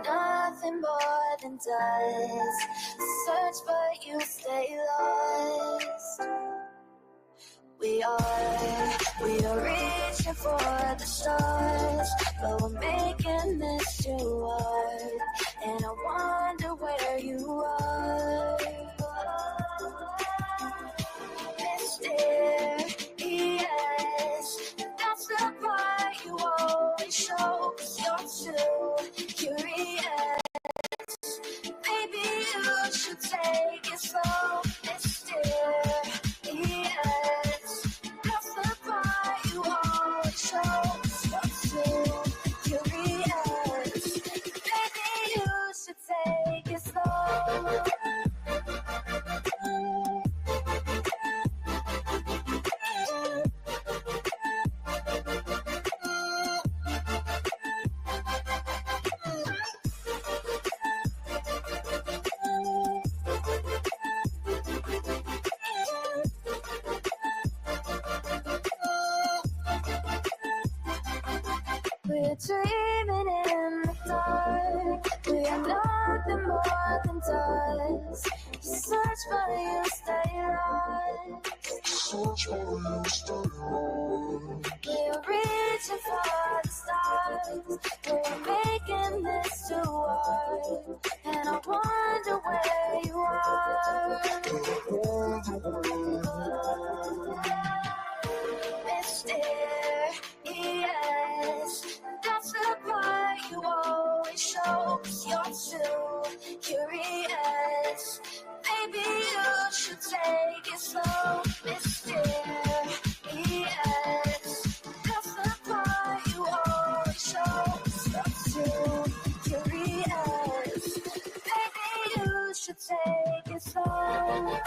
nothing more than dust. Search but you stay lost. We are reaching for the stars, but we're making this too hard. And I wonder where you are. Mysterious, that's the part you always show. 'Cause you're too curious. Maybe you should take it slow. Mysterious, that's the part you always show. 'Cause you're too curious. Maybe you should take it slow. We're dreaming in the dark. We are nothing more than dust. You search but you stay lost. We're reaching for the stars. We're making this too hard. And I wonder where you are. Mysterious, that's the part you always show. 'Cause you're too curious. Maybe you should take it slow. Mysterious, that's the part you always show. 'Cause you're too curious. Maybe you should take it slow.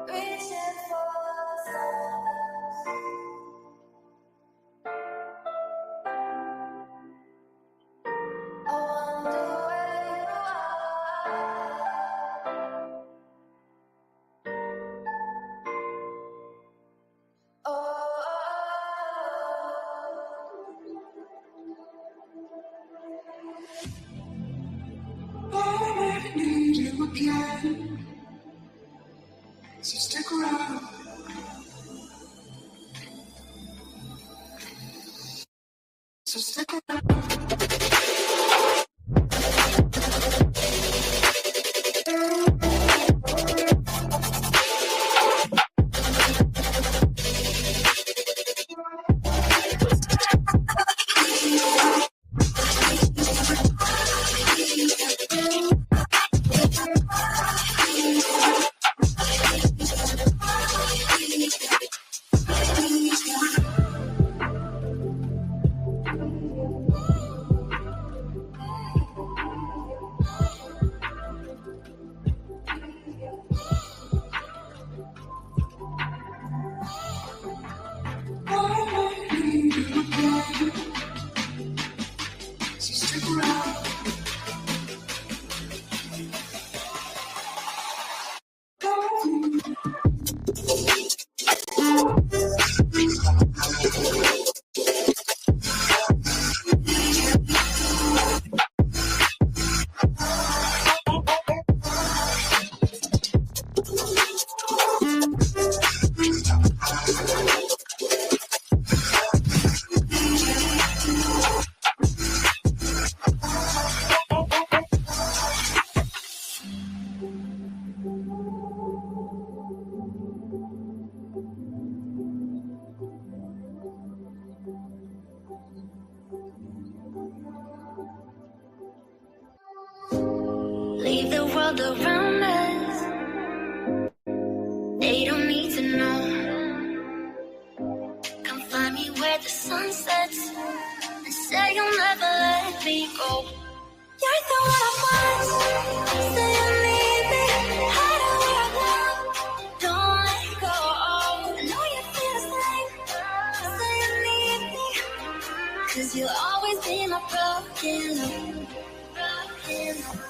Reaching for the stars. I wonder where you are. Oh. I need you again, so stick around. So stick around. world around us. They don't need to know. Come find me where the sun sets and say you'll never let me go. You're the one I want. Say you need me. Hide away right now. Don't let go. I know you feel the same. Say you need me. 'Cause you'll always be my broken love. Broken love.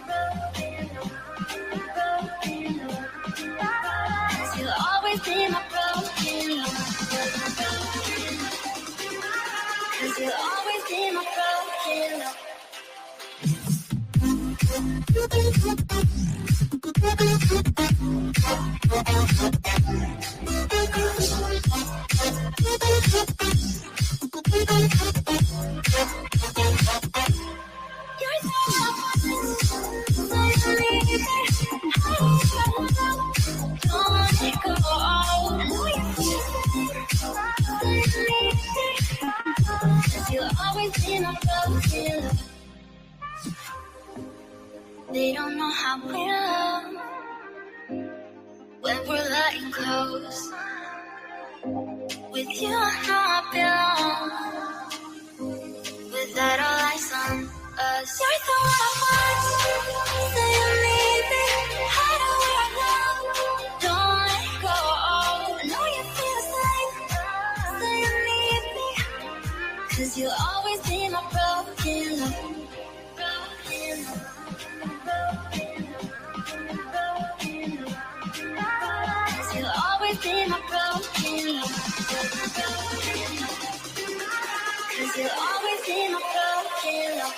Broken love. Broken love. 'Cause you'll always be my broken love. 'Cause you'll always be my broken love. They don't know how we love when we're letting close. With you, I know I belong. Without all eyes on us, you're the one I want. Say you need me. Hide away right now. Don't let go. I know you feel the same. Say you need me. 'Cause you'll always be my broken love. Broken love. Cause you'll always be my broken love. Cause you'll always be my broken love.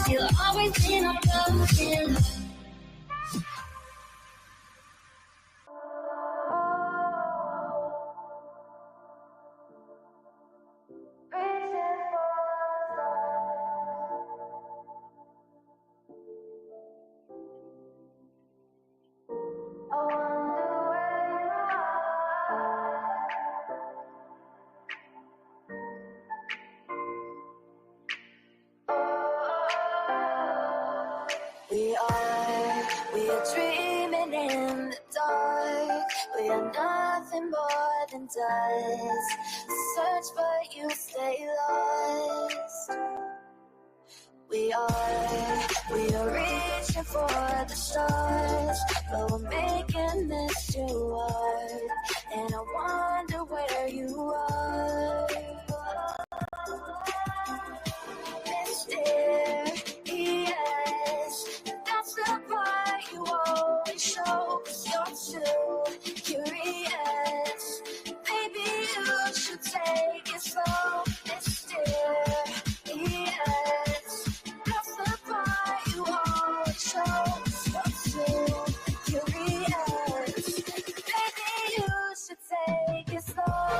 You'll always be my broken love. We are dreaming in the dark. We are nothing more than dust. Search but you stay lost. We are reaching for the stars, but we're making this too hard. And I wonder where you are. Mysterious, that's the part you always show. 'Cause you're too curious. Maybe you should take it slow. Mysterious, that's the part you always show. 'Cause you're too curious. Maybe you should take it slow.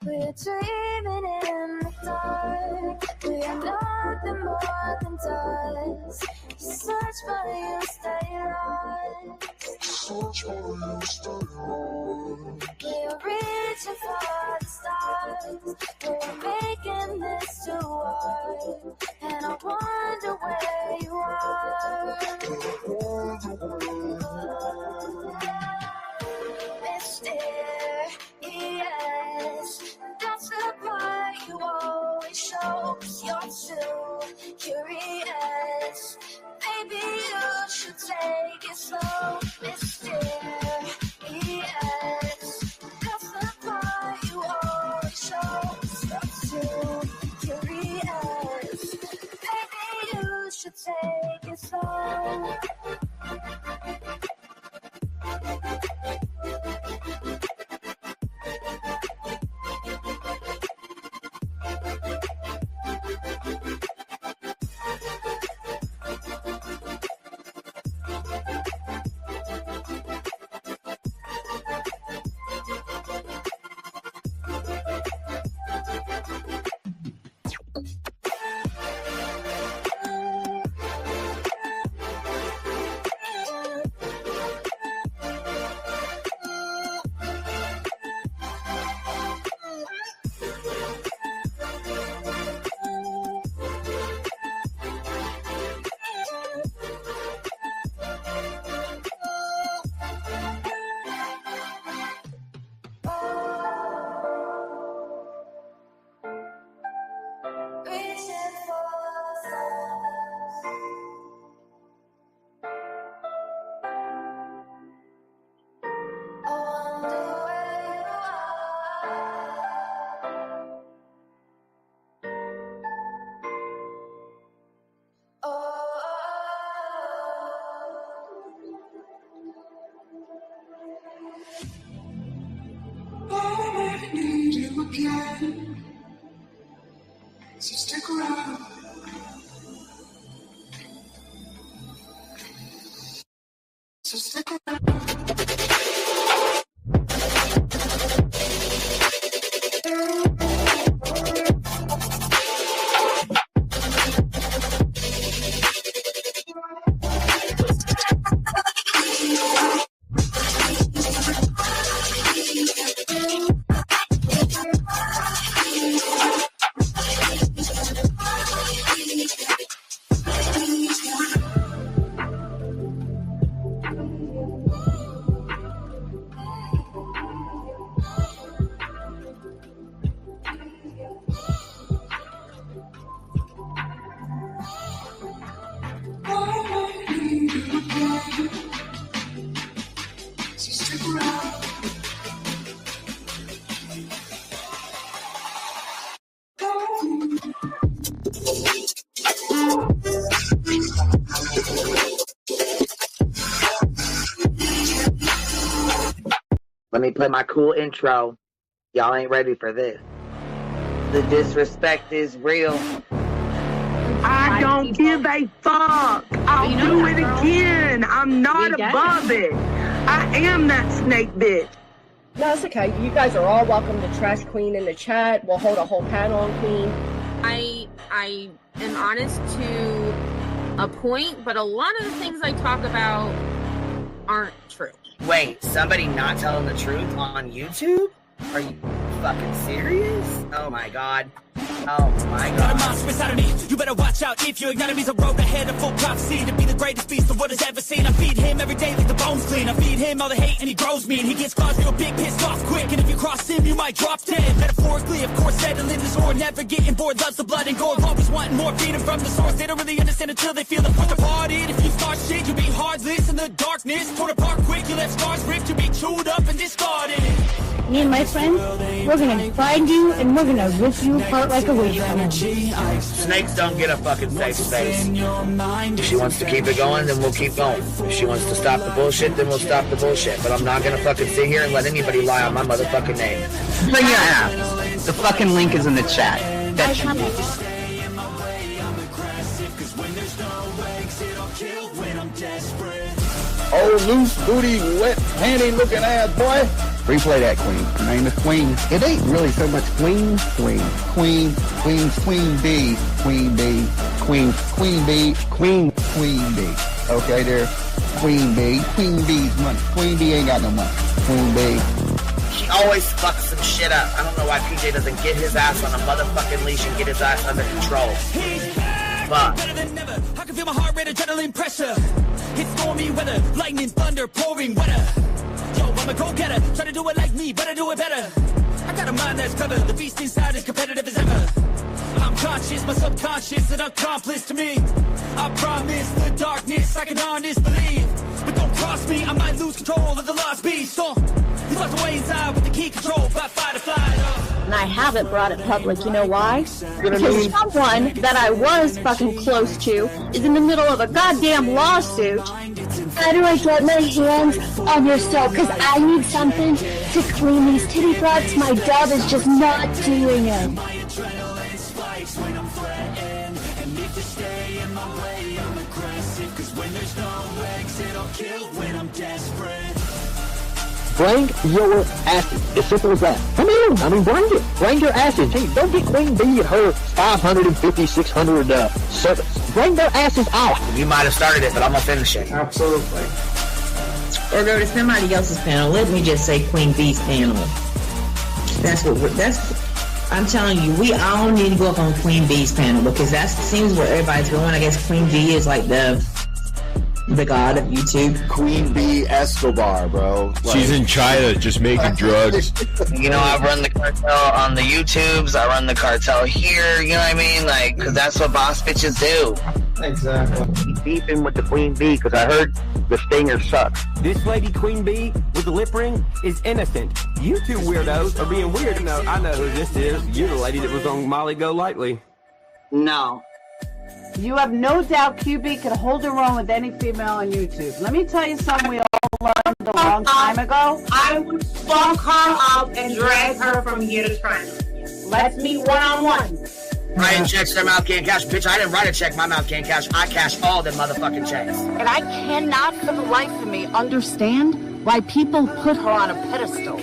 We're dreaming in the dark. We are nothing more than dust. You search but you stay lost. Search for you, stay lost. We are reaching for the stars. We're making this too hard. And I wonder where you are. Mysterious, that's the part you always show. 'Cause you're too curious. Maybe you should take it slow. Mysterious, that's the part you always show. 'Cause you're too again. So stick around. So stick around. Let me play my cool intro. Y'all ain't ready for this. The disrespect is real. I don't give a fuck. I'll do it again. I'm not above it. I am that snake bitch. No, it's okay. You guys are all welcome to trash Queen in the chat. We'll hold a whole panel on Queen. I am honest to a point, but a lot of the things I talk about aren't true. Wait, somebody not telling the truth on YouTube? Are you fucking serious? Oh my god. Oh my god. Got a monster inside of me. You better watch out if you ignite me's a road ahead of full prophecy to be the greatest beast the world has ever seen. I feed him every day like the bones clean. I feed him all the hate and he grows me and he gets claws real big, pissed off quick. And if you cross him, you might drop dead. Metaphorically, of course, settling this war, never getting bored, loves the blood and gore. Always wanting more freedom from the source. They don't really understand until they feel the force departed. If you start shit, you'll be heartless in the darkness. Torn apart quick, you left scars ripped, you'll be chewed up and discarded. Me and my friends, we're gonna find you and we're gonna rip you apart like a wasteland. Snakes don't get a fucking safe space. If she wants to keep it going, then we'll keep going. If she wants to stop the bullshit, then we'll stop the bullshit. But I'm not gonna fucking sit here and let anybody lie on my motherfucking name. Bring your ass. The fucking link is in the chat. That's Oh, loose booty, wet panty looking ass boy. Replay that, Queen. Her name is Queen. It ain't really so much Queen. Queen B. Queen B. Queen B. Queen B. Okay, there. Queen B. Queen B's money. Queen B ain't got no money. Queen B. She always fucks some shit up. I don't know why PJ doesn't get his ass on a motherfucking leash and get his ass under control. Fuck. Better than never. I can feel my heart rate, adrenaline pressure. It's stormy weather, lightning, thunder, pouring weather. Yo, I'm a go-getter, try to do it like me, but I do it better. I got a mind that's clever, the beast inside is competitive as ever. I'm conscious, my subconscious, an accomplice to me. I promise the darkness, I can honest believe. But don't cross me, I might lose control of the lost beast. So, he's locked away inside with the key control, by fight or flight. And I haven't brought it public, you know why? Because someone that I was fucking close to is in the middle of a goddamn lawsuit. How do I get my hands on your soap? Because I need something to clean these titty flaps. My dove is just not doing it. Bring your asses. As simple as that. Come in. I mean, bring it. Bring your asses. Hey, don't get Queen B and her 550, 600 servants. Bring their asses out. You might have started it, but I'm gonna finish it. Absolutely. Or go to somebody else's panel. Let me just say Queen B's panel. I'm telling you, we all need to go up on Queen B's panel because that seems where everybody's going. I guess Queen B is like the god of YouTube. Queen B Escobar, bro. She's in China just making drugs. You know, I run the cartel on the YouTubes. I run the cartel here. You know what I mean? Like, because that's what boss bitches do. Exactly. Beefing with the Queen Bee because I heard the stinger sucks. This lady Queen Bee with the lip ring is innocent. You two weirdos are being weird. No, I know who this is. You're the lady that was on Molly Go Lightly. No. You have no doubt QB could hold her own with any female on YouTube. Let me tell you something we all learned a long time ago. I would fuck her up and drag her from here to China. Let's meet one-on-one. Writing checks their mouth can't cash. Bitch, I didn't write a check my mouth can't cash. I cash all them motherfucking checks. And I cannot for the life of me understand why people put her on a pedestal.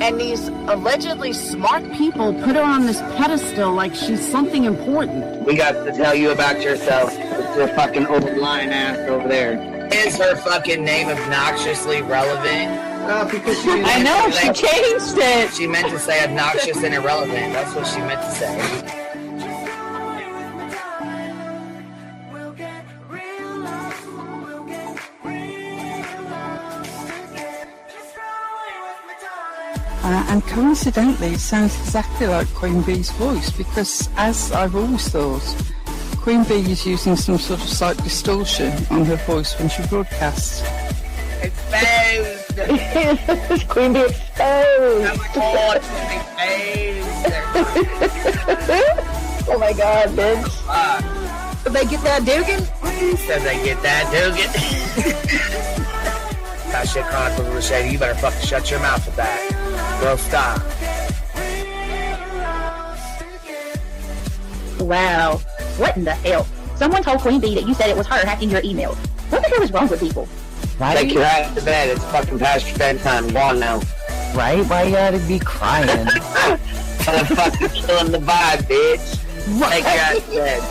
And these allegedly smart people put her on this pedestal like she's something important. We got to tell you about yourself. It's your fucking old lying ass over there. Is her fucking name obnoxiously relevant? Because I know, she changed it. She meant to say obnoxious and irrelevant. That's what she meant to say. And coincidentally, it sounds exactly like Queen Bee's voice, because as I've always thought, Queen Bee is using some sort of slight distortion on her voice when she broadcasts. Exposed! Queen Bee exposed! Oh my god, bitch. Did they get that Dugan? Said they get that Dugan. That shit chronicles with Shady. You better fucking shut your mouth with that. Girl, stop. Wow. What in the hell? Someone told Queen Bee that you said it was her hacking your email. What the hell is wrong with people? Right? Take your ass to bed. It's fucking past your bedtime. Go on now. Right? Why you gotta be crying? Motherfucker killing the vibe, bitch. Take your ass to bed.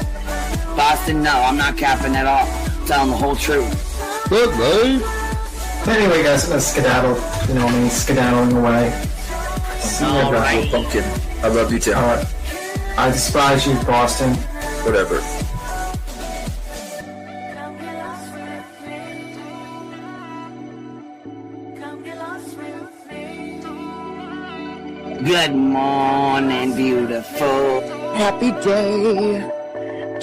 Boston, no, I'm not capping at all. I'm telling the whole truth. Look, babe. Anyway, guys, I'm gonna skedaddle. You know me, skedaddling away. See you guys. Pumpkin. I love you too. I despise you, Boston. Whatever. Good morning, beautiful. Happy day.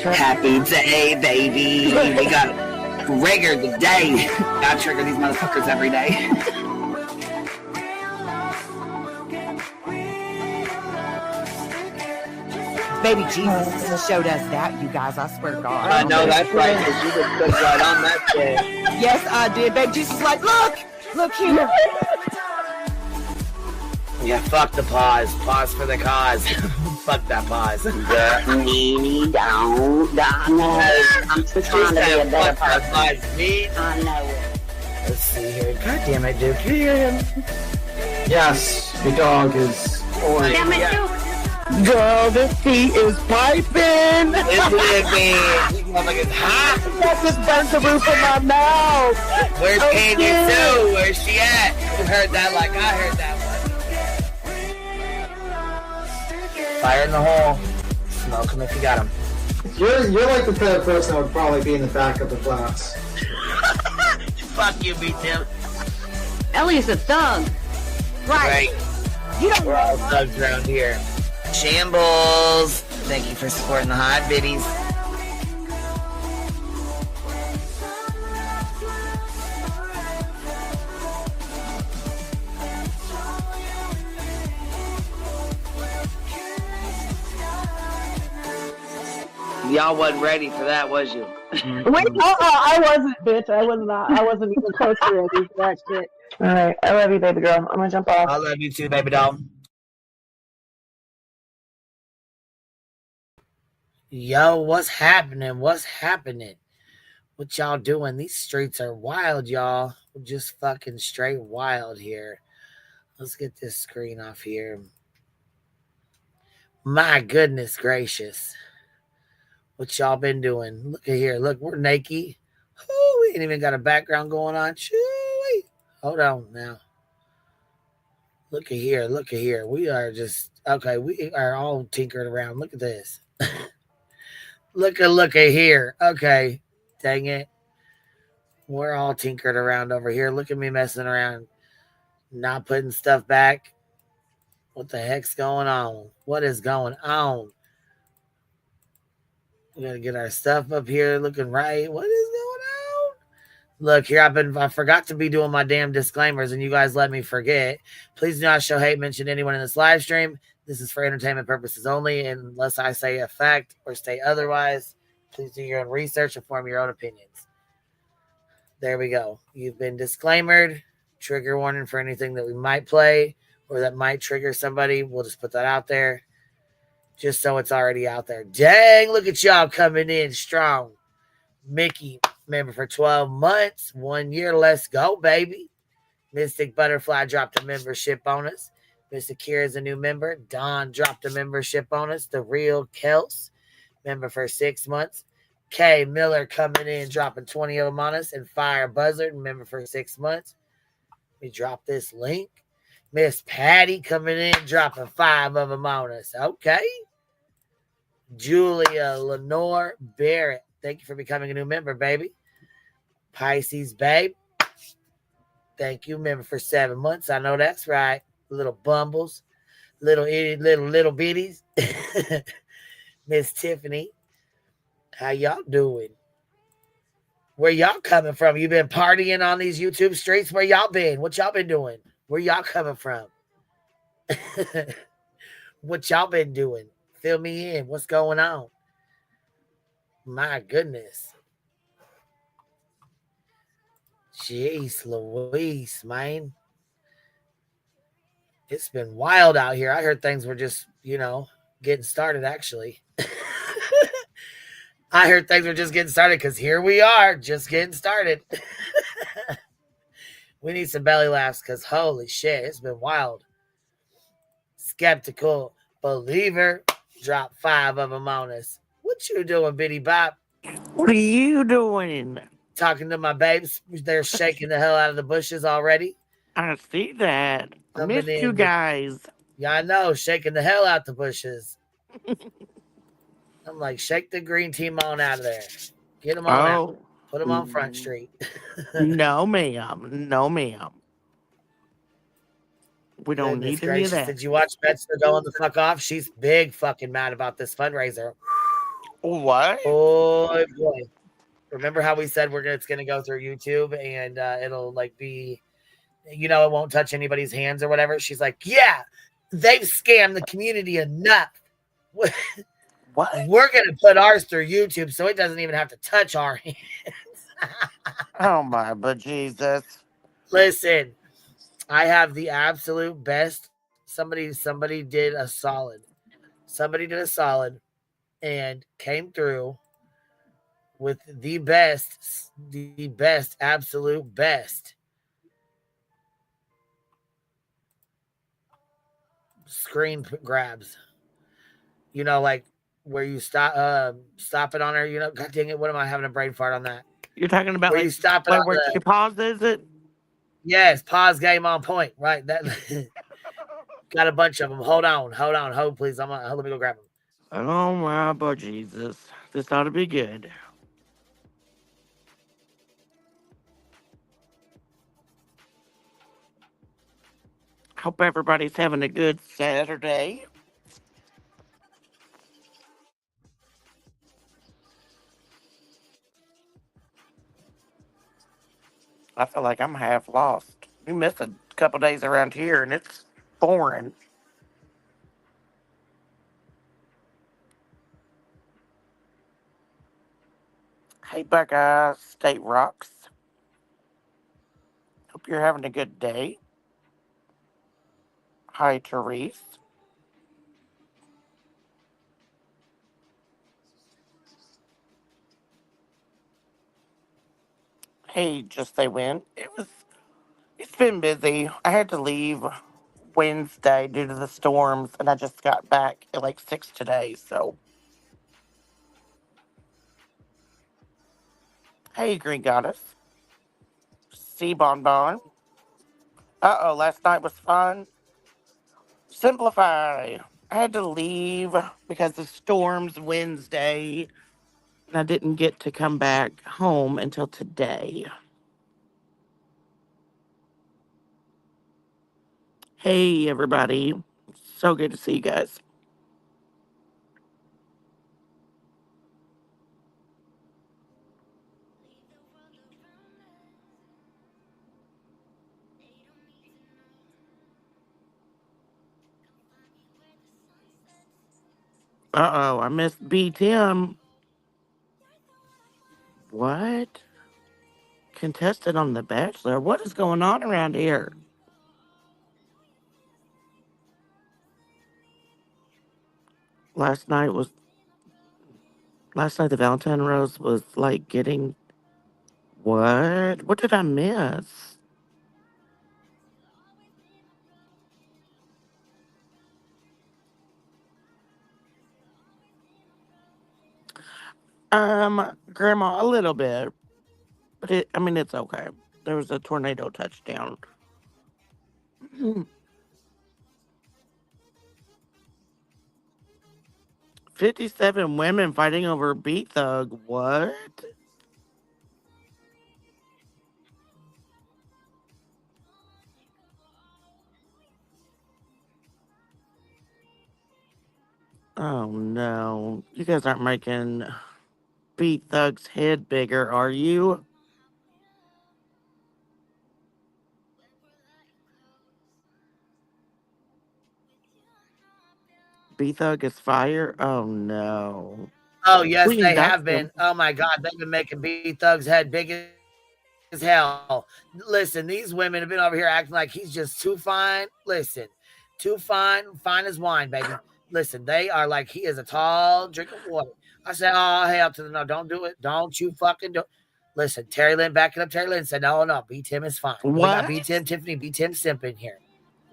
Happy day, baby. We got trigger today. Gotta trigger these motherfuckers every day. Baby Jesus showed us that, you guys. I swear to God. I know that's right, because you just put right on that shit. Yes, I did. Baby Jesus was like, look here. Yeah, fuck the pause. Pause for the cause. Fuck that pause. I'm just trying to be a better person. I know it. Let's see here. God damn it, Duke. You hear him? Yes, your dog is. Damn it, Duke. Girl, this tea is piping. It's living. These motherfuckers hot. That just burnt the roof of my mouth. Where's Candy Sue? Where's she at? You heard that like I heard that one. Fire in the hole. Smoke him if you got him. You're like the type of person that would probably be in the back of the class. Fuck you, me too. Ellie's a thug. Right. You don't We're all thugs around here. Shambles. Thank you for supporting the hot biddies. Y'all wasn't ready for that, was you? Wait, I wasn't, bitch. I wasn't even close to ready for that shit. Alright, I love you, baby girl. I'm gonna jump off. I love you too, baby doll. Yo, what's happening? What's happening? What y'all doing? These streets are wild, y'all. Just fucking straight wild here. Let's get this screen off here. My goodness gracious. What y'all been doing? Look at here. Look, we're naked. Ooh, we ain't even got a background going on. Chewy. Hold on now. Look at here. Look at here. We are just, okay, we are all tinkered around. Look at this. Look at here. Okay. Dang it. We're all tinkered around over here. Look at me messing around. Not putting stuff back. What the heck's going on? What is going on? We gotta get our stuff up here looking right. What is going on? Look here, I forgot to be doing my damn disclaimers, and you guys let me forget. Please do not show hate, mention anyone in this live stream. This is for entertainment purposes only, unless I say a fact or state otherwise. Please do your own research and form your own opinions. There we go. You've been disclaimered. Trigger warning for anything that we might play or that might trigger somebody. We'll just put that out there. Just so it's already out there. Dang, look at y'all coming in strong. Mickey, member for 12 months. 1 year. Let's go, baby. Mystic Butterfly dropped a membership on us. Mr. Kira is a new member. Don dropped a membership on us. The Real Kels, member for 6 months. Kay Miller coming in, dropping 20 of them on us. And Fire Buzzard, member for 6 months. Let me drop this link. Miss Patty coming in, dropping 5 of them on us. Okay. Julia Lenore Barrett, thank you for becoming a new member, baby. Pisces Babe, thank you, member for 7 months. I know that's right. Little bumbles, little idiot, little bitties. Miss Tiffany, how y'all doing? Where y'all coming from? You been partying on these YouTube streets? Where y'all been? What y'all been doing? Where y'all coming from? What y'all been doing? Fill me in. What's going on? My goodness. Jeez Louise, man. It's been wild out here. I heard things were just, getting started, actually. I heard things were just getting started because here we are, just getting started. We need some belly laughs because holy shit, it's been wild. Skeptical Believer, drop 5 of them on us. What you doing, Bitty Bop? What are you doing? Talking to my babes. They're shaking the hell out of the bushes already. I see that. I missed you guys. Yeah, I know. Shaking the hell out the bushes. I'm like, shake the green team on out of there. Get them on out. Put them on Front Street. No, ma'am. No, ma'am. We don't need any of that. Did you watch Metzler going the fuck off? She's big fucking mad about this fundraiser. What? Oh, boy. Remember how we said it's going to go through YouTube and it'll be, it won't touch anybody's hands or whatever? She's like, yeah, they've scammed the community enough. What? We're going to put ours through YouTube so it doesn't even have to touch our hands. Oh, my bejesus. Listen, I have the absolute best. Somebody did a solid. Somebody did a solid and came through with the best, absolute best screen grabs. Where you stop it on her. God dang it, what am I having a brain fart on that? You're talking about where you stop it on where she pauses it? Yes, pause game on point. Right. That got a bunch of them. Hold on, please. Let me go grab them. Oh my bejesus. This ought to be good. Hope everybody's having a good Saturday. I feel like I'm half lost. We missed a couple days around here, and it's boring. Hey, Buckeye State Rocks. Hope you're having a good day. Hi, Therese. Hey, Just Say When. It's been busy. I had to leave Wednesday due to the storms, and I just got back at 6 today, so. Hey, Green Goddess. Sea Bonbon. Uh-oh, last night was fun. Simplify. I had to leave because of storms Wednesday, and I didn't get to come back home until today. Hey, everybody. So good to see you guys. Uh-oh, I missed B. Tim. What? Contested on The Bachelor? What is going on around here? Last night was last night. The Valentine Rose was like getting what? What did I miss? Grandma, a little bit, but I mean, it's okay. There was a tornado touchdown. 57 women fighting over B Thug. What? Oh no. You guys aren't making B Thug's head bigger, are you? B Thug is fire? Oh no. Oh yes, Queen, they that's have the. been. Oh my God, they've been making B Thug's head big as hell. Listen, these women have been over here acting like he's just too fine. Listen, too fine, fine as wine, baby. Listen, they are like he is a tall drink of water. I said, oh hell to the no, don't do it. Don't you fucking do it. Listen, Terry Lynn backing up Terry Lynn said, no, B Tim is fine. We got What? B Tim, Tiffany, B Tim simping here.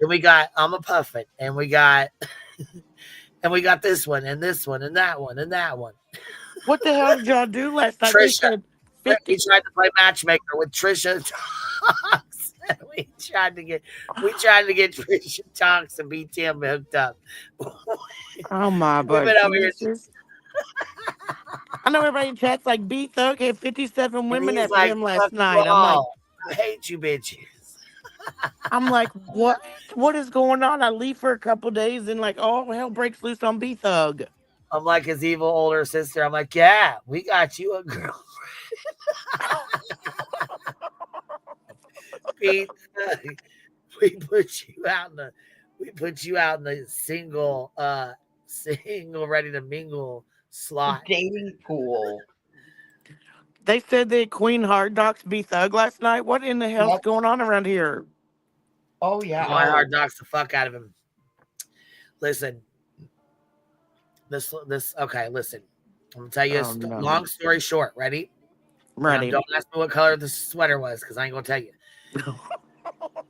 Then we got I'm a puffin, and we got and we got this one and this one and that one and that one. What the hell did y'all do last night? They Trisha. said We 50. tried to play matchmaker with Trisha Talks. we tried to get Trisha Talks and beat Tim hooked up. Oh my We've but been over here, Jesus. I know everybody in chat's like B Thug had 57 and women he's after like, him last "Fuck you night. all. I hate you, bitches." I'm like, what? What is going on? I leave for a couple days and like, oh, hell breaks loose on B Thug. I'm like his evil older sister. I'm like, yeah, we got you a girlfriend. Pete, we put you out in the single ready to mingle slot. Dating pool. They said that Queen Hard Knocks B Thug last night. What in the hell's going on around here? Oh yeah. I hard knocks the fuck out of him. Listen. This okay, listen. I'm gonna tell you a long story short. Ready? Ready. Don't ask me what color the sweater was, because I ain't gonna tell you.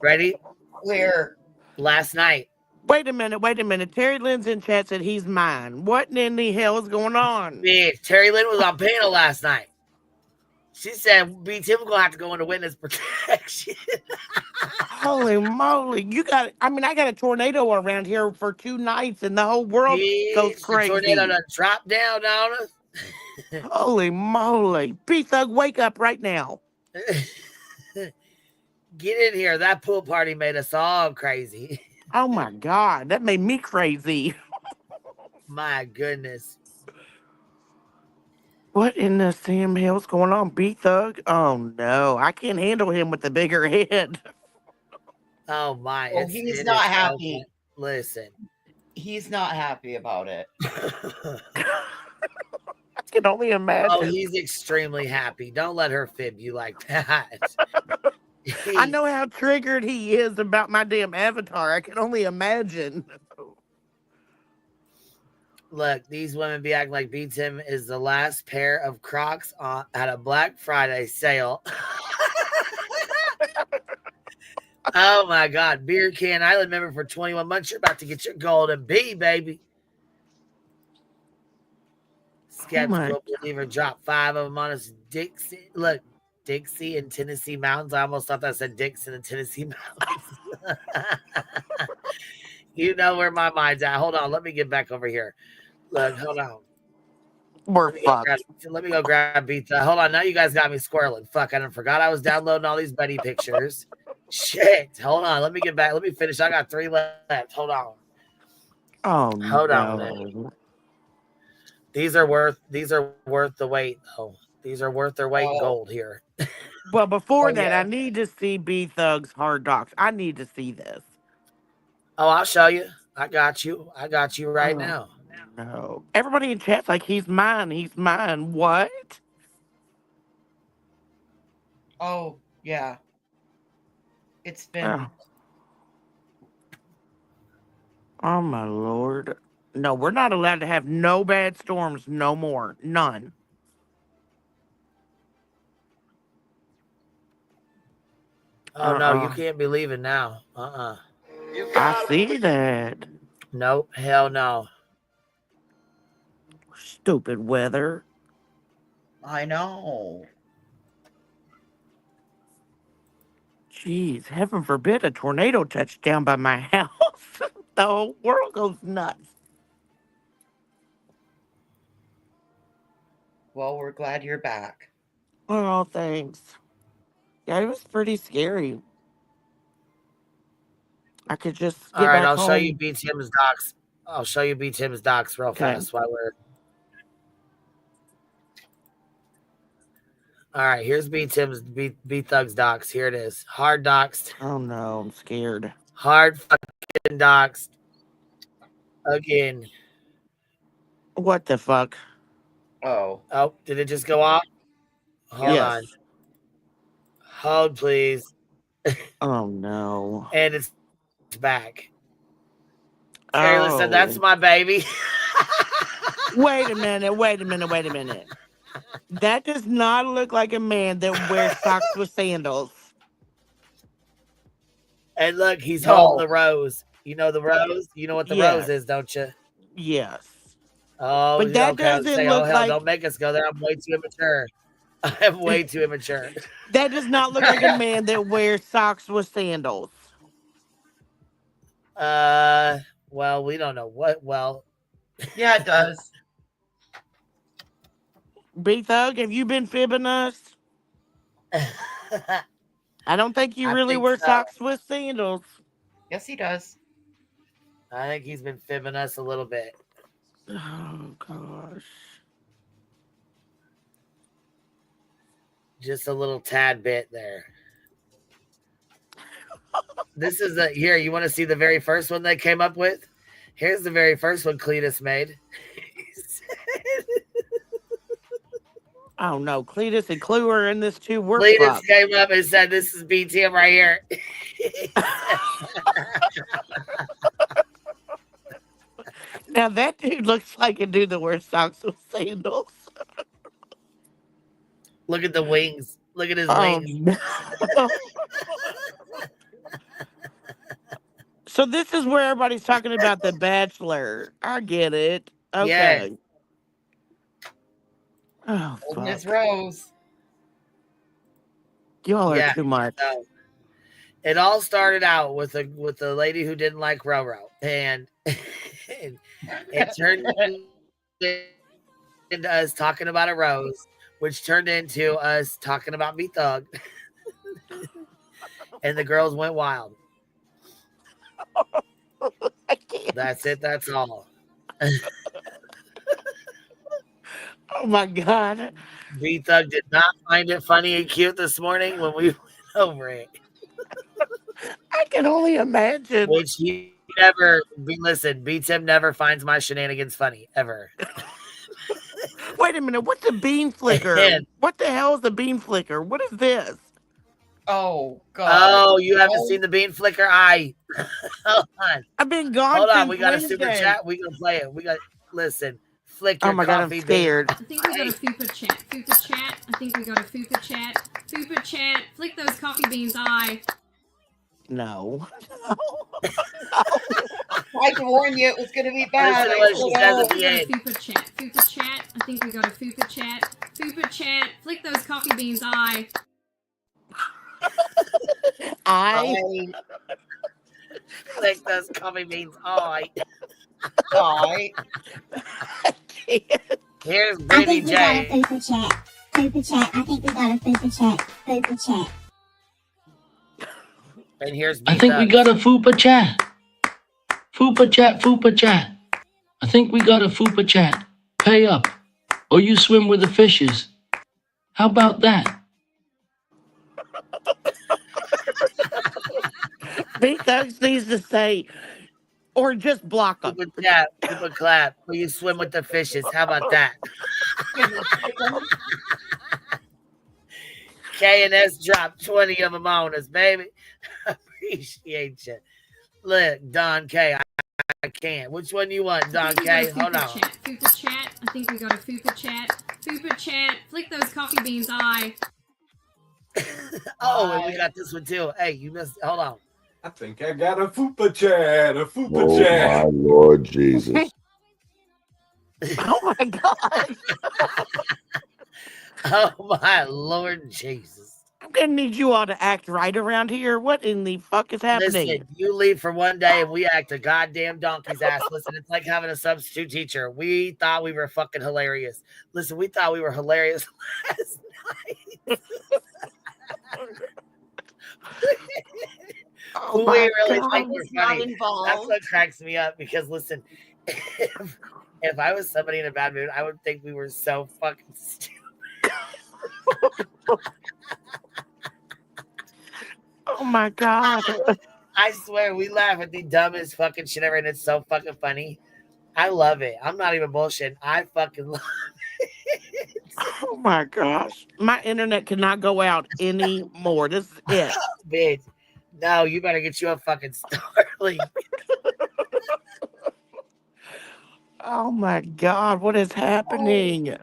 Ready? Clear. Last night. Wait a minute. Terry Lynn's in chat said he's mine. What in the hell is going on? Bitch, Terry Lynn was on panel last night. She said B Tim gonna have to go into witness protection. Holy moly. I got a tornado around here for 2 nights and the whole world goes crazy. The tornado done dropped down on us. Holy moly. B Thug, wake up right now. Get in here. That pool party made us all crazy. Oh my God. That made me crazy. My goodness. What in the Sam hell's going on? B Thug? Oh no. I can't handle him with the bigger head. Oh my. Oh, he's not happy. Listen. He's not happy about it. I can only imagine. Oh, he's extremely happy. Don't let her fib you like that. I know how triggered he is about my damn avatar. I can only imagine. Look, these women be acting like B Tim is the last pair of Crocs at a Black Friday sale. Oh my God. Beer Can Island member for 21 months. You're about to get your golden B, baby. Skeptical believer dropped 5 of them on us. Dixie. Look, Dixie and Tennessee Mountains. I almost thought that said Dixon and Tennessee Mountains. You know where my mind's at. Hold on. Let me get back over here. Look, hold on. We're fucked. Let me go grab pizza. Hold on. Now you guys got me squirreling. Fuck, I forgot I was downloading all these Betty pictures. Shit. Hold on. Let me get back. Let me finish. I got 3 left. Hold on. Oh, hold no. on. These are worth the wait, though. These are worth their weight in gold here. Well, before that, I need to see B Thug's Hard Docs. I need to see this. Oh, I'll show you. I got you right now. No. Everybody in chat's like, he's mine. He's mine. What? Oh, yeah. It's been. Oh my Lord. No, we're not allowed to have no bad storms no more. None. Oh no, you can't be leaving now. I see that. Nope, hell no. Stupid weather. I know. Jeez, heaven forbid a tornado touched down by my house. The whole world goes nuts. Well, we're glad you're back. Oh, thanks. Yeah, it was pretty scary. I could just get All right, back I'll show you home. B Tim's docs. I'll show you B Tim's docs real fast while we're. All right, here's B Tim's B Thug's docs. Here it is. Hard docs. Oh no, I'm scared. Hard fucking docs. Again. What the fuck? Oh. Oh, did it just go off? Hold on. Hold, please. Oh no. And it's back. Taylor said, "That's my baby." Wait a minute. That does not look like a man that wears socks with sandals. And look, he's holding the rose. You know the rose? You know what the rose is, don't you? Yes. Oh, but that okay, doesn't say, look oh, hell, like... don't make us go there. I'm way too immature. I'm way too immature. That does not look like a man that wears socks with sandals. Well, we don't know what. Well, yeah, it does. B Thug, have you been fibbing us? I don't think you really wear socks with sandals. Yes, he does. I think he's been fibbing us a little bit. Oh gosh. Just a little tad bit there. This is here. You want to see the very first one they came up with? Here's the very first one Cletus made. Oh no, Cletus and Clue are in this too. We're Cletus fucked. came up and said, "This is BTM right here." Now that dude looks like a dude that wears socks with sandals. Look at the wings. Look at his wings. No. So this is where everybody's talking about The Bachelor. I get it. Okay. Yes. Oh, Holding fuck. his rose. Y'all are too much. So, it all started out with a lady who didn't like Roro, and it turned into us talking about a rose, which turned into us talking about B Thug, and the girls went wild. That's it. That's all. Oh my God. B Thug did not find it funny and cute this morning when we went over it. I can only imagine. Which he never, listen, B-Tim never finds my shenanigans funny, ever. Wait a minute. What's a bean flicker? What the hell is a bean flicker? What is this? Oh, God. Oh, you haven't seen the bean flicker? Hold on. I've been gone Hold on. since We got Wednesday. a super chat. We going to play it. We got, listen. Flick your Oh my God, I'm coffee scared. bean. I think we got a fupa chat. Fupa chat. I think we got a fupa chat. Fupa chat. Flick those coffee beans. No. I can warn you, it was going to be bad. Listen to what she says at the end. Fupa chat. Fupa chat. I think we got a fupa chat. Fupa chat. Flick those coffee beans. Flick those coffee beans. Here's Brittany J. Fupa chat. Fupa chat. I think we got a fupa chat. Fupa chat. And here's I think we got a fupa chat. Fupa chat, fupa chat. I think we got a fupa chat. Pay up, or you swim with the fishes. How about that? Big Thugs needs to say, or just block them. Fupa chat, fupa clap. Will you swim with the fishes? How about that? K&S dropped 20 of them on us, baby. Appreciate you. Look, Don K, I can't. Which one you want, I Don think we got K? a Hold fupa on. chat. Fupa chat. I think we got a fupa chat. Fupa chat. Flick those coffee beans. Aye. Oh, and we got this one too. Hey, you missed. Hold on. I think I got a fupa chat. A fupa Oh chat. my Lord Jesus. Oh my God. Oh my Lord Jesus. I'm gonna need you all to act right around here. What in the fuck is happening? Listen, you leave for one day and we act a goddamn donkey's ass. Listen, it's like having a substitute teacher. We thought we were fucking hilarious. Listen, we thought we were hilarious last night. Oh we my really God. think we're funny. That's involved. what cracks me up because listen, if I was somebody in a bad mood, I would think we were so fucking stupid. Oh my God. I swear we laugh at the dumbest fucking shit ever, and it's so fucking funny. I love it. I'm not even bullshitting. I fucking love it. Oh my gosh. My internet cannot go out anymore. This is it. Bitch. No, you better get you a fucking Starlink. Oh my God. What is happening?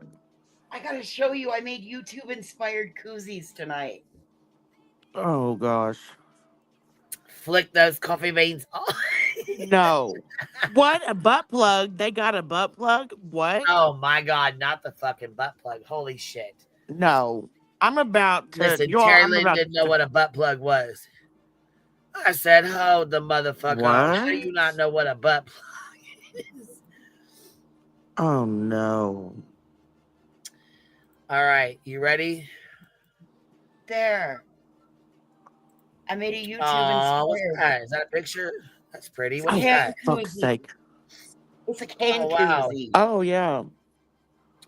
I gotta show you. I made YouTube inspired koozies tonight. Oh gosh. Flick those coffee beans off. No. What? A butt plug? They got a butt plug? What? Oh my God, not the fucking butt plug. Holy shit. No. I'm about to. Listen, Terry Lynn didn't know what a butt plug was. I said, hold the motherfucker up. How do you not know what a butt plug is? Oh no. All right, you ready? There. I made a YouTube What's inspired. that? Is that a picture? That's pretty. What's Oh, that? for fuck's sake. It's a can Oh, wow. koozie. Oh yeah.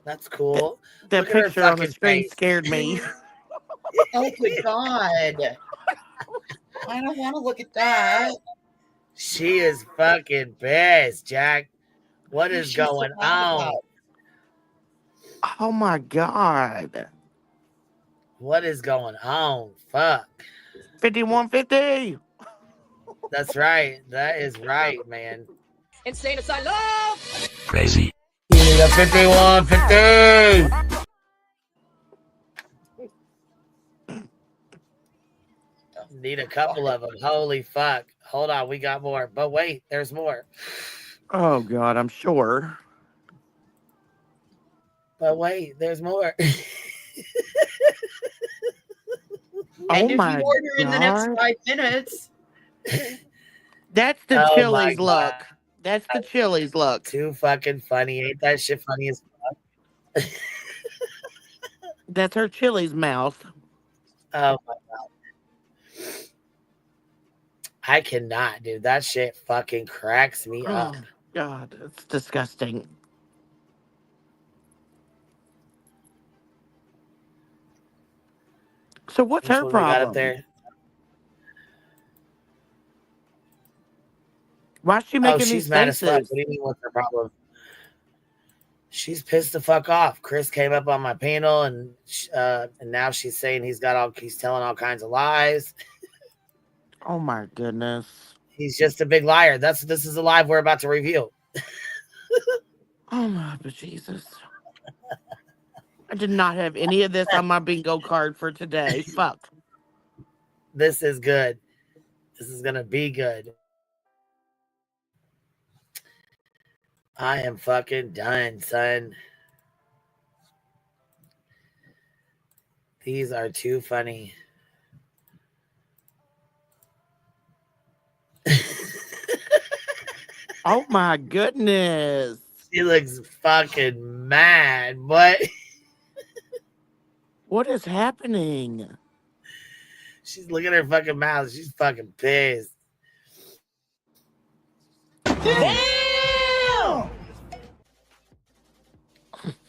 That's cool. That Look at her picture on the fucking screen face. scared me. Oh my God. I don't want to look at that. She is fucking pissed, Jack. What is She's going so mad on? about. Oh my God. What is going on? Fuck. 5150. That's right. That is right, man. Insane asylum. Crazy. You need a 5150. Need a couple of them. Holy fuck. Hold on, we got more. But wait, there's more. Oh God, I'm sure. But wait, there's more. And if my you order in the next God. 5 minutes. That's the Oh, Chili's my look. God. That's the Chili's look. Too fucking funny. Ain't that shit funny as fuck? That's her Chili's mouth. Oh my God. I cannot, dude. That shit fucking cracks me up. Oh God, it's disgusting. So what's Which her one we got up problem? there? Why is she Oh, making she's these mad as fuck. faces? What do you mean what's her problem? She's pissed the fuck off. Chris came up on my panel and now she's saying he's telling all kinds of lies. Oh my goodness. He's just a big liar. This is a live we're about to review. Oh my Jesus. I did not have any of this on my bingo card for today. Fuck. This is good. This is gonna be good. I am fucking done, son. These are too funny. Oh my goodness. She looks fucking mad. What? What is happening? She's looking at her fucking mouth. She's fucking pissed. Damn!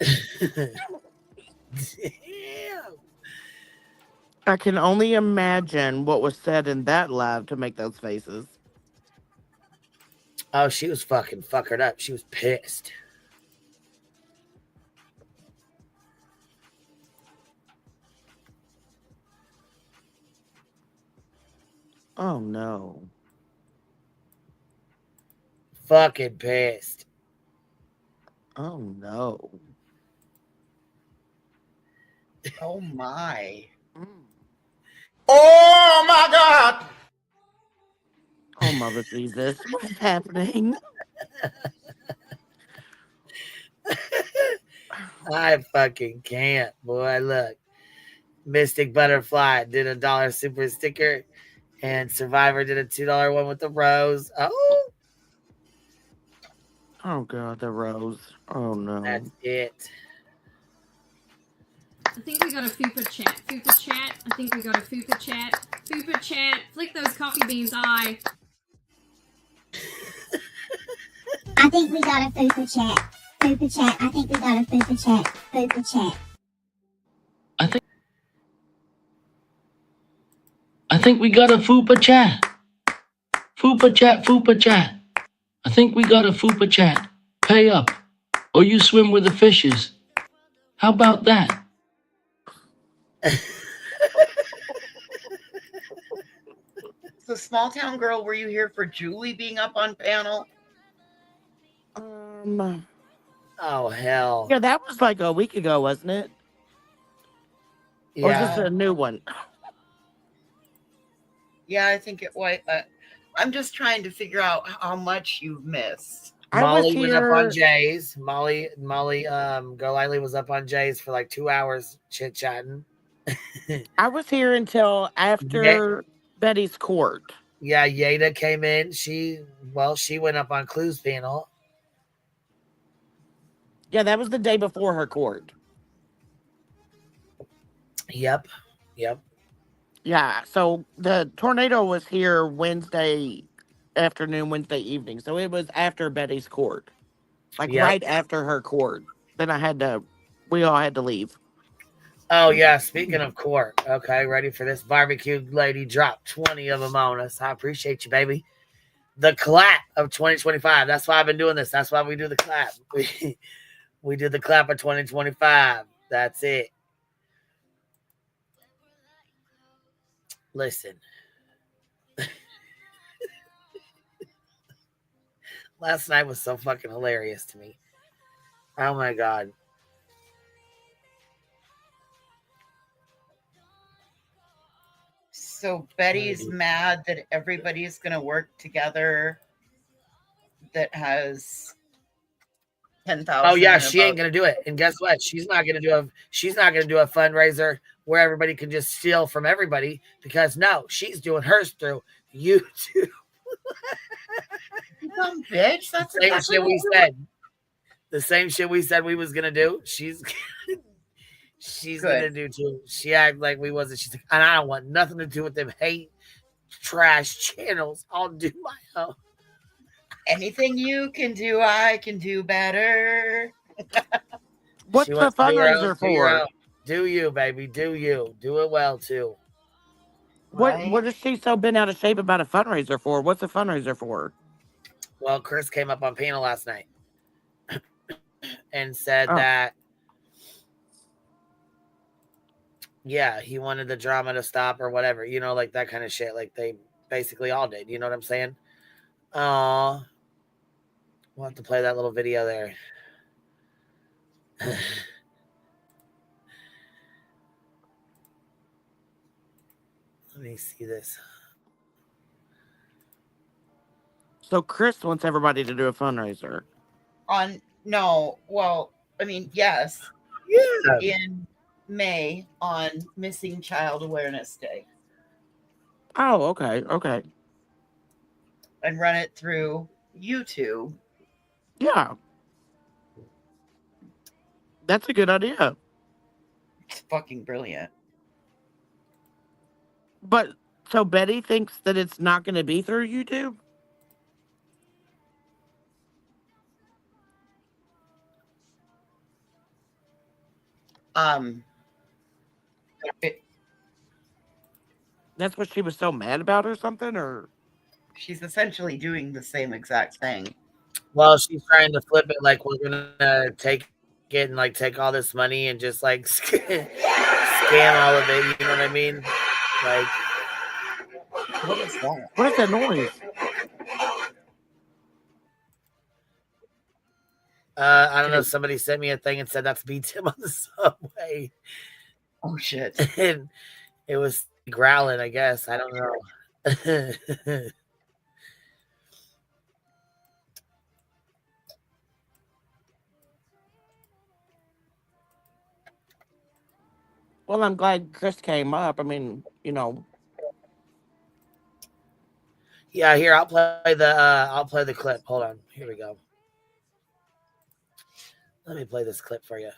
Damn. I can only imagine what was said in that live to make those faces. Oh, she was fucking fuckered up. She was pissed. Oh no. fucking pissed. Oh no. Oh my. Oh my God. Oh mother Jesus. What is happening? I fucking can't, boy. Look. Mystic Butterfly did a $1 super sticker, and Survivor did a $2 one with the rose. Oh, Oh God, the rose. Oh no. that's it. I think we got a Fupa chat. Fupa chat. I think we got a Fupa chat. Fupa chat. Flick those coffee beans eye. I think we got a Fupa chat. Fupa chat. I think we got a Fupa chat. Fupa chat. I think we got a Fupa chat. Fupa chat, Fupa chat. I think we got a Fupa chat. Pay up, or you swim with the fishes. How about that? So, Small Town Girl, were you here for Julie being up on panel? Oh, hell. Yeah, that was like a week ago, wasn't it? Or is this Yeah. a new one? Yeah, I think it was. I'm just trying to figure out how much you've missed. Molly was up on Jay's. Molly, Go Lightly was up on Jay's for like 2 hours chit chatting. I was here until after Betty's court. Yeah, Yada came in. She went up on Clue's panel. Yeah, that was the day before her court. Yep. Yeah, so the tornado was here Wednesday afternoon, Wednesday evening. So it was after Betty's court. Like right after her court. Then we all had to leave. Oh, yeah, speaking of court. Okay, ready for this? Barbecue lady dropped 20 of them on us. I appreciate you, baby. The clap of 2025. That's why I've been doing this. That's why we do the clap. We did the clap of 2025. That's it. Listen. Last night was so fucking hilarious to me. Oh my God. So Betty's mad that everybody's going to work together that has 10,000. Oh yeah, she ain't gonna do it. And guess what? She's not gonna do a fundraiser where everybody can just steal from everybody, because no, she's doing hers through YouTube. You dumb bitch. That's the same shit we said. The same shit we said we was gonna do. She's gonna do too. She acted like we wasn't. She's like, and I don't want nothing to do with them hate trash channels. I'll do my own. Anything you can do, I can do better. What's the fundraiser for? Do you, baby? Do you? Do it well too. What is she so bent out of shape about a fundraiser for? What's a fundraiser for? Well, Chris came up on panel last night and said that, yeah, he wanted the drama to stop or whatever, like that kind of shit. Like they basically all did. You know what I'm saying? We'll have to play that little video there. Let me see this. So Chris wants everybody to do a fundraiser. Yes. Yeah. In May on Missing Child Awareness Day. Oh, okay. And run it through YouTube. Yeah. That's a good idea. It's fucking brilliant. But so Betty thinks that it's not going to be through YouTube? That's what she was so mad about or something? Or she's essentially doing the same exact thing. Well, she's trying to flip it like we're gonna take it and like take all this money and just like scam all of it. You know what I mean? Like, what is that? What is that noise? I don't know. Somebody sent me a thing and said that's me, Tim, on the subway. Oh shit! And it was growling. I guess I don't know. Well, I'm glad Chris came up. I mean, you know. Yeah, here I'll play the clip. Hold on. Here we go. Let me play this clip for you.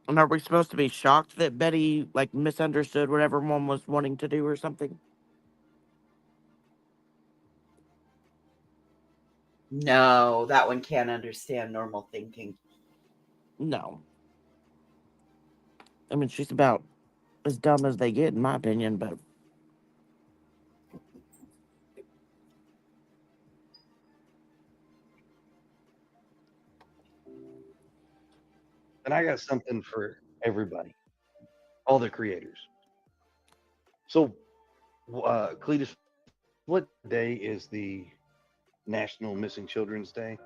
And are we supposed to be shocked that Betty like misunderstood what everyone was wanting to do or something? No, that one can't understand normal thinking. No. I mean, she's about as dumb as they get, in my opinion, but. And I got something for everybody, all the creators. So, Cletus, what day is the National Missing Children's Day?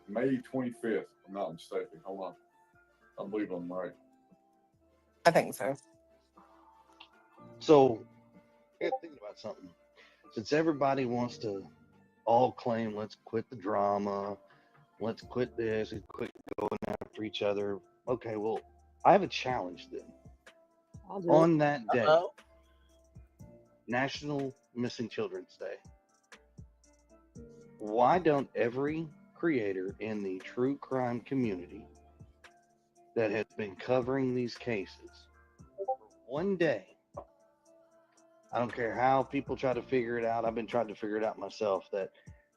May 25th, if I'm not mistaken. Hold on. I believe I'm right. I think so. So, I got thinking about something. Since everybody wants to all claim, let's quit the drama, let's quit this and quit going after each other. Okay, well, I have a challenge then. On that day, National Missing Children's Day, why don't every creator in the true crime community that has been covering these cases for one day, I don't care how people try to figure it out, I've been trying to figure it out myself, that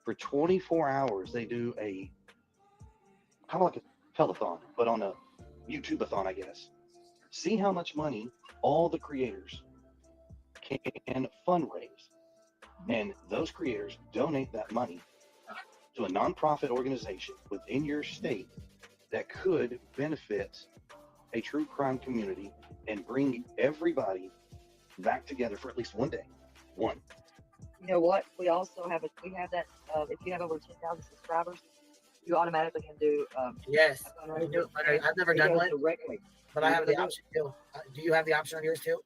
for 24 hours they do a kind of like a telethon, but on a YouTube-a-thon, I guess. See how much money all the creators can fundraise, and those creators donate that money to a nonprofit organization within your state that could benefit a true crime community and bring everybody back together for at least one day. One. You know what? We also have that. If you have over 10,000 subscribers, you automatically can do. Yes, we do. I've never done one, directly. but I have the option too. Do you have the option on yours too?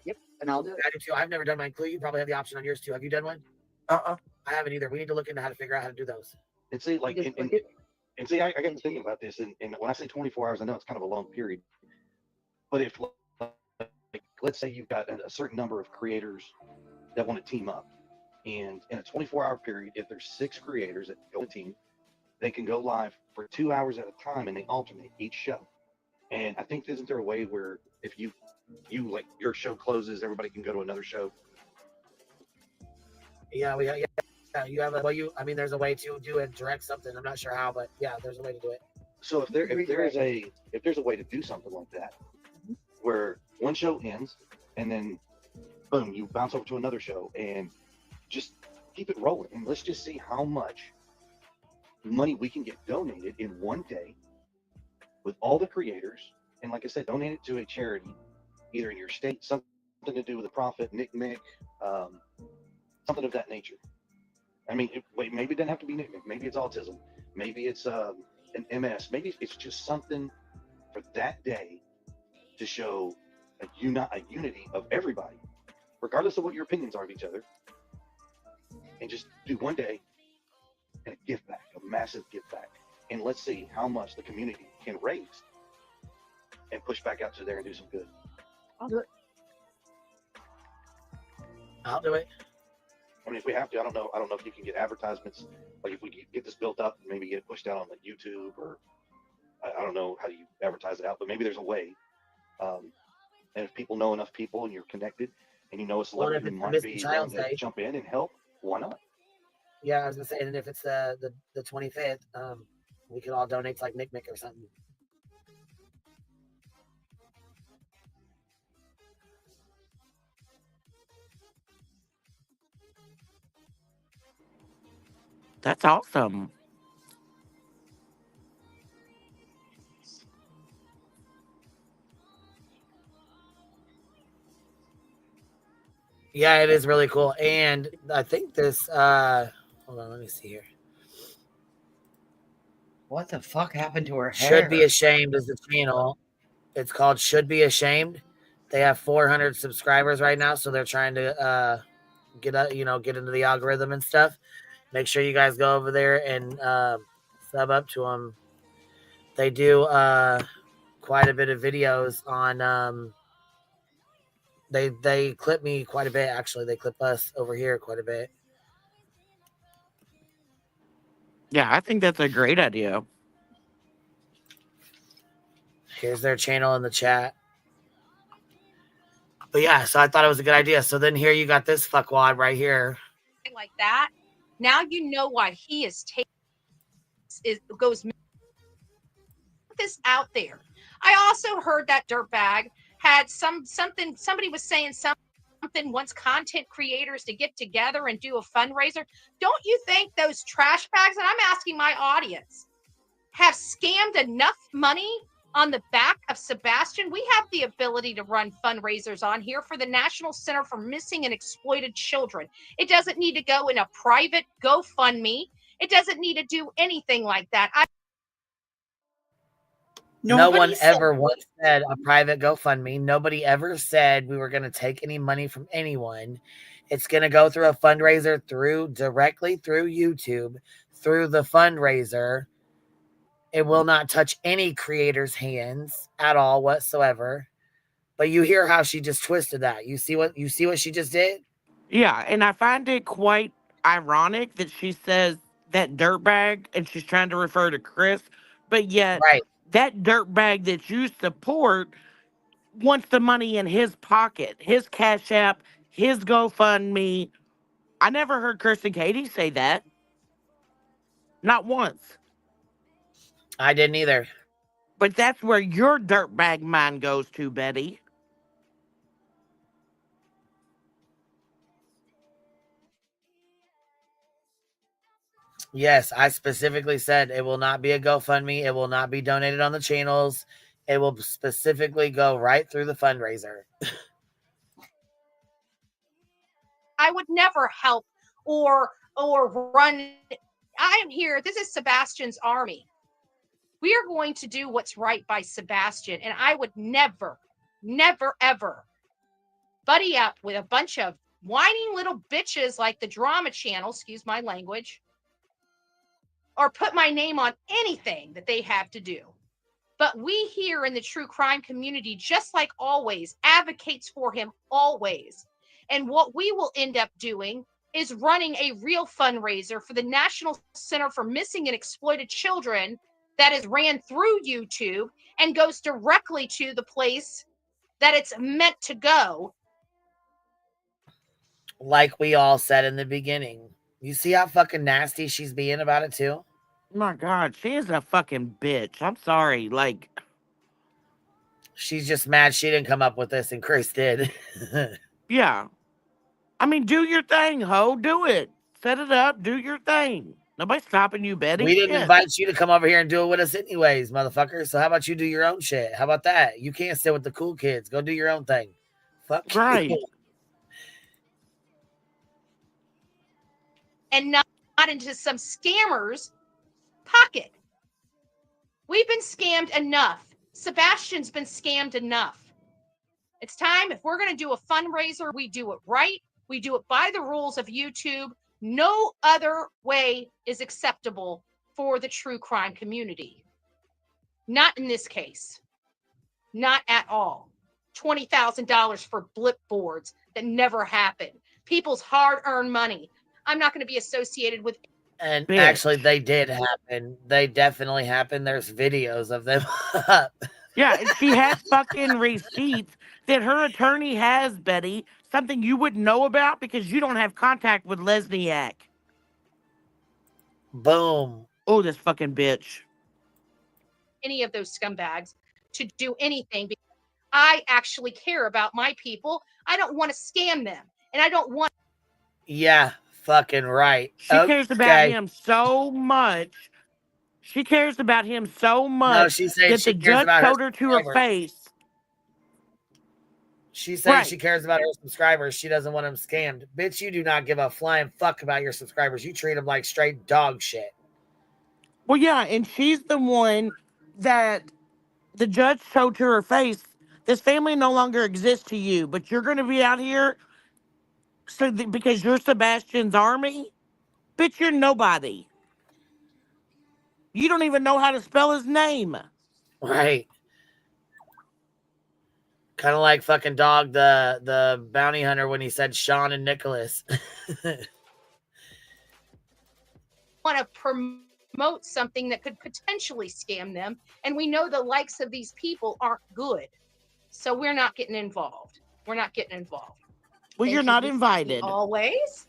Yep, and I'll do it. I do too. I've never done mine. Clue, you probably have the option on yours too. Have you done one? I haven't either. We need to look into how to figure out how to do those. And see, like, and see, I got to thinking about this, and when I say 24 hours, I know it's kind of a long period, but if, like, let's say you've got a certain number of creators that want to team up, and in a 24-hour period, if there's 6 creators that go in a team, they can go live for 2 hours at a time, and they alternate each show. And I think, isn't there a way where if you like your show closes, everybody can go to another show? Yeah, you have I mean, there's a way to do it, direct something. I'm not sure how, but yeah, there's a way to do it. So if there's a way to do something like that, where one show ends and then boom, you bounce over to another show and just keep it rolling, and let's just see how much money we can get donated in one day with all the creators, and like I said, donate it to a charity, either in your state, something to do with a profit, Nick, something of that nature. I mean, maybe it doesn't have to be Nick, maybe it's autism, maybe it's an MS, maybe it's just something for that day to show a unity of everybody, regardless of what your opinions are of each other, and just do one day and a give back, a massive give back. And let's see how much the community can raise and push back out to there and do some good. I'll do it. I'll do it. I mean, if we have to, I don't know if you can get advertisements. Like if we get this built up, maybe get it pushed out on like YouTube, or I don't know how do you advertise it out, but maybe there's a way. And if people know enough people and you're connected and you know a celebrity who might be willing to jump in and help, why not? Yeah, I was gonna say, and if it's the 25th, We could all donate to like Nick or something. That's awesome. Yeah, it is really cool. And I think this hold on, let me see here. What the fuck happened to her hair? Should Be Ashamed is the channel. It's called Should Be Ashamed. They have 400 subscribers right now, so they're trying to get into the algorithm and stuff. Make sure you guys go over there and sub up to them. They do quite a bit of videos on they clip me quite a bit, actually. They clip us over here quite a bit. Yeah, I think that's a great idea. Here's their channel in the chat. But yeah, so I thought it was a good idea. So then here you got this fuckwad right here. Like that. Now you know why he is goes this out there. I also heard that dirtbag had something. Somebody was saying something wants content creators to get together and do a fundraiser. Don't you think those trash bags, and I'm asking my audience, have scammed enough money on the back of Sebastian? We have the ability to run fundraisers on here for the National Center for Missing and Exploited Children. It doesn't need to go in a private GoFundMe. It doesn't need to do anything like that. No one ever once said a private GoFundMe. Nobody ever said we were going to take any money from anyone. It's going to go through a fundraiser directly through YouTube, through the fundraiser. It will not touch any creator's hands at all whatsoever. But you hear how she just twisted that. You see what she just did? Yeah, and I find it quite ironic that she says that dirtbag and she's trying to refer to Chris, but yet that dirtbag that you support wants the money in his pocket, his Cash App, his GoFundMe. I never heard Chris and Katie say that. Not once. I didn't either. But that's where your dirtbag mind goes to, Betty. Yes, I specifically said it will not be a GoFundMe. It will not be donated on the channels. It will specifically go right through the fundraiser. I would never help or run. I am here. This is Sebastian's army. We are going to do what's right by Sebastian. And I would never, ever buddy up with a bunch of whining little bitches like the drama channel, excuse my language, or put my name on anything that they have to do. But we here in the true crime community, just like always, advocates for him always. And what we will end up doing is running a real fundraiser for the National Center for Missing and Exploited Children that is ran through YouTube and goes directly to the place that it's meant to go. Like we all said in the beginning. You see how fucking nasty she's being about it too? Oh my God, she is a fucking bitch. I'm sorry. Like, she's just mad she didn't come up with this and Chris did. Yeah. I mean, do your thing, ho. Do it. Set it up. Do your thing. Nobody's stopping you, Betty. We didn't invite you to come over here and do it with us anyways, motherfucker. So how about you do your own shit? How about that? You can't sit with the cool kids. Go do your own thing. Fuck right. And not into some scammers' pocket. We've been scammed enough. Sebastian's been scammed enough. It's time, if we're going to do a fundraiser, we do it right. We do it by the rules of YouTube. No other way is acceptable for the true crime community. Not in this case. Not at all. $20,000 for blip boards that never happened. People's hard-earned money. I'm not going to be associated with. And actually, they did happen. They definitely happened. There's videos of them up. Yeah, and she has fucking receipts that her attorney has, Betty. Something you wouldn't know about because you don't have contact with Lesniak. Boom. Oh, this fucking bitch. any of those scumbags to do anything because I actually care about my people. I don't want to scam them. And I don't want. Yeah, fucking right. She cares about him so much. She cares about him so much No, she's saying that she the cares judge about her told her to her subscribers. face. She's saying Right. she cares about her subscribers. She doesn't want them scammed. Bitch, you do not give a flying fuck about your subscribers. You treat them like straight dog shit. Well, yeah, and she's the one that the judge showed to her face, this family no longer exists to you, but you're going to be out here because you're Sebastian's army? Bitch, you're nobody. You don't even know how to spell his name. Right. Kind of like fucking Dog, the bounty hunter, when he said Sean and Nicholas. Want to promote something that could potentially scam them. And we know the likes of these people aren't good. So we're not getting involved. We're not getting involved. Well, you're not invited. Always.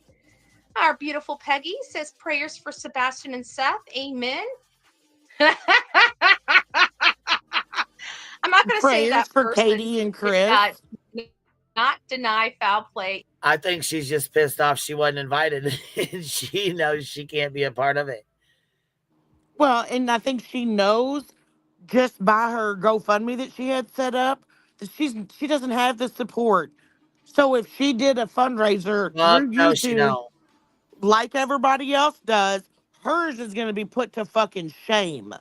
Our beautiful Peggy says prayers for Sebastian and Seth. Amen. I'm not going to say that for Katie and Chris. Not deny foul play. I think she's just pissed off she wasn't invited. And she knows she can't be a part of it. Well, and I think she knows just by her GoFundMe that she had set up that she doesn't have the support. So if she did a fundraiser through No, she YouTube, don't. like everybody else does, hers is going to be put to fucking shame.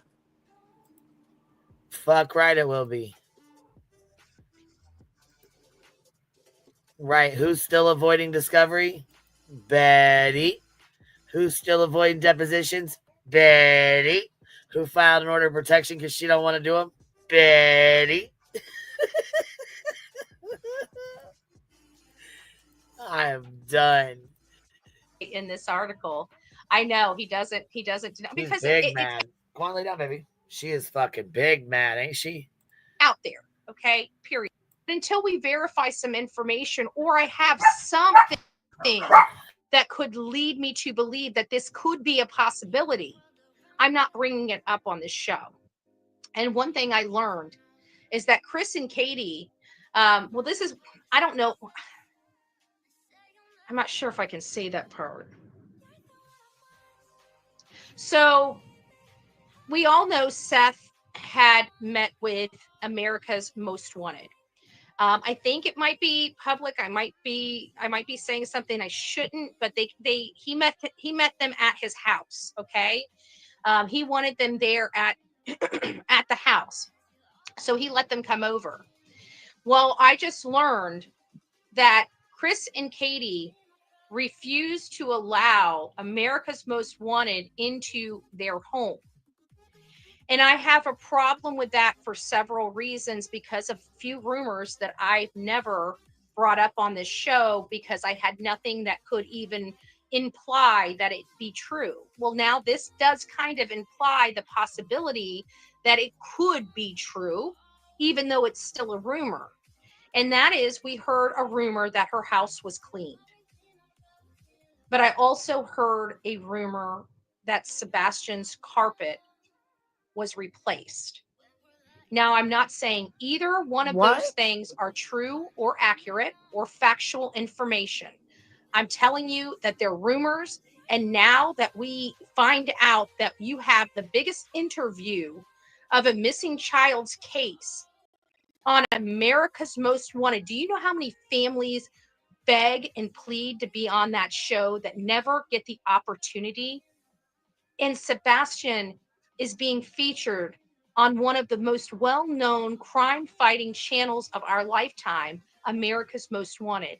Fuck right it will be. Right. Who's still avoiding discovery? Betty. Who's still avoiding depositions? Betty. Who filed an order of protection because she don't want to do them? Betty. I am done. In this article, I know he doesn't because big mad. Come on, lay down, baby. She is fucking big mad, ain't she? Out there, okay? Period. Until we verify some information, or I have something that could lead me to believe that this could be a possibility, I'm not bringing it up on this show. And one thing I learned is that Chris and Katie, well, this is, I don't know. I'm not sure if I can say that part. So we all know Seth had met with America's Most Wanted. I think it might be public. I might be saying something I shouldn't, but he met them at his house. Okay. He wanted them there at the house. So he let them come over. Well, I just learned that Chris and Katie refused to allow America's Most Wanted into their home. And I have a problem with that for several reasons, because of a few rumors that I've never brought up on this show because I had nothing that could even imply that it be true. Well, now this does kind of imply the possibility that it could be true, even though it's still a rumor. And that is, we heard a rumor that her house was cleaned. But I also heard a rumor that Sebastian's carpet was replaced. Now, I'm not saying either one of those things are true or accurate or factual information. I'm telling you that they're rumors. And now that we find out that you have the biggest interview of a missing child's case on America's Most Wanted, do you know how many families beg and plead to be on that show that never get the opportunity? And Sebastian is being featured on one of the most well-known crime-fighting channels of our lifetime, America's Most Wanted.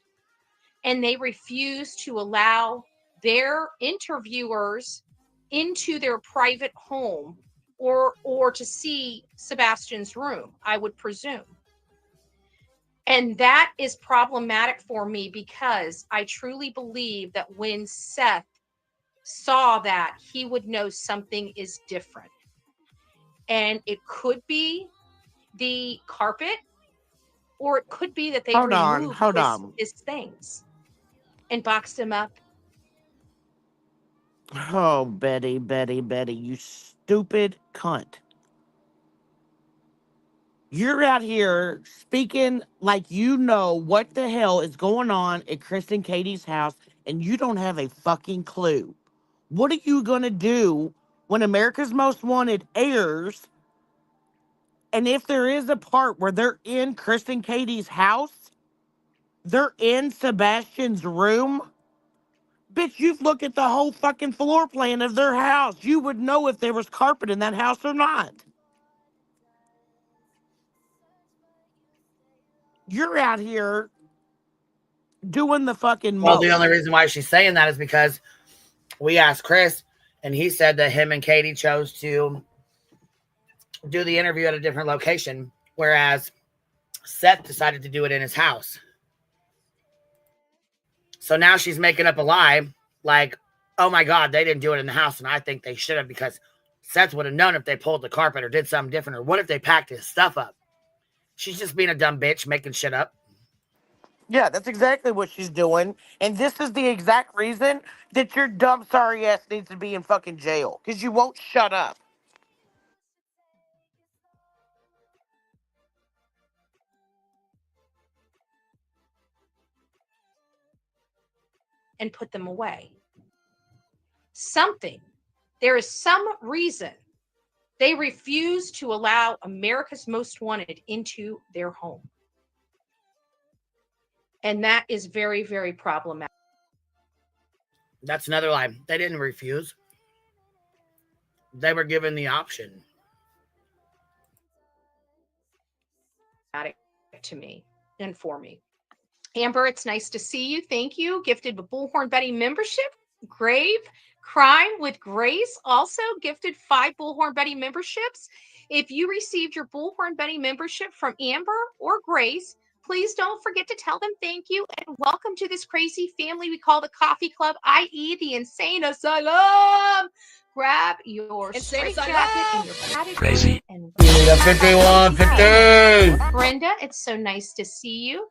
And they refuse to allow their interviewers into their private home or to see Sebastian's room, I would presume. And that is problematic for me, because I truly believe that when Seth saw that, he would know something is different. And it could be the carpet, or it could be that they removed his things and boxed him up. Oh, Betty, you stupid cunt. You're out here speaking like you know what the hell is going on at Chris and Katie's house, and you don't have a fucking clue. What are you going to do when America's Most Wanted airs? And if there is a part where they're in Chris and Katie's house, they're in Sebastian's room. Bitch, you've looked at the whole fucking floor plan of their house. You would know if there was carpet in that house or not. You're out here doing the fucking Well, the most. only reason why she's saying that is because we asked Chris, and he said that him and Katie chose to do the interview at a different location, whereas Seth decided to do it in his house. So now she's making up a lie, like, oh my God, they didn't do it in the house, and I think they should have, because Seth would have known if they pulled the carpet or did something different, or what if they packed his stuff up? She's just being a dumb bitch, making shit up. Yeah, that's exactly what she's doing. And this is the exact reason that your dumb sorry ass needs to be in fucking jail. Because you won't shut up. And put them away. Something. There is some reason they refuse to allow America's Most Wanted into their home. And that is very, very problematic. That's another lie. They didn't refuse. They were given the option. To me and for me. Amber, it's nice to see you. Thank you. Gifted with Bullhorn Betty membership. Grave Crime with Grace also gifted 5 Bullhorn Betty memberships. If you received your Bullhorn Betty membership from Amber or Grace, please don't forget to tell them thank you and welcome to this crazy family we call the Coffee Club, i.e. the Insane Asylum. Grab your straight jacket and your padded Crazy. and 5150. Brenda, it's so nice to see you.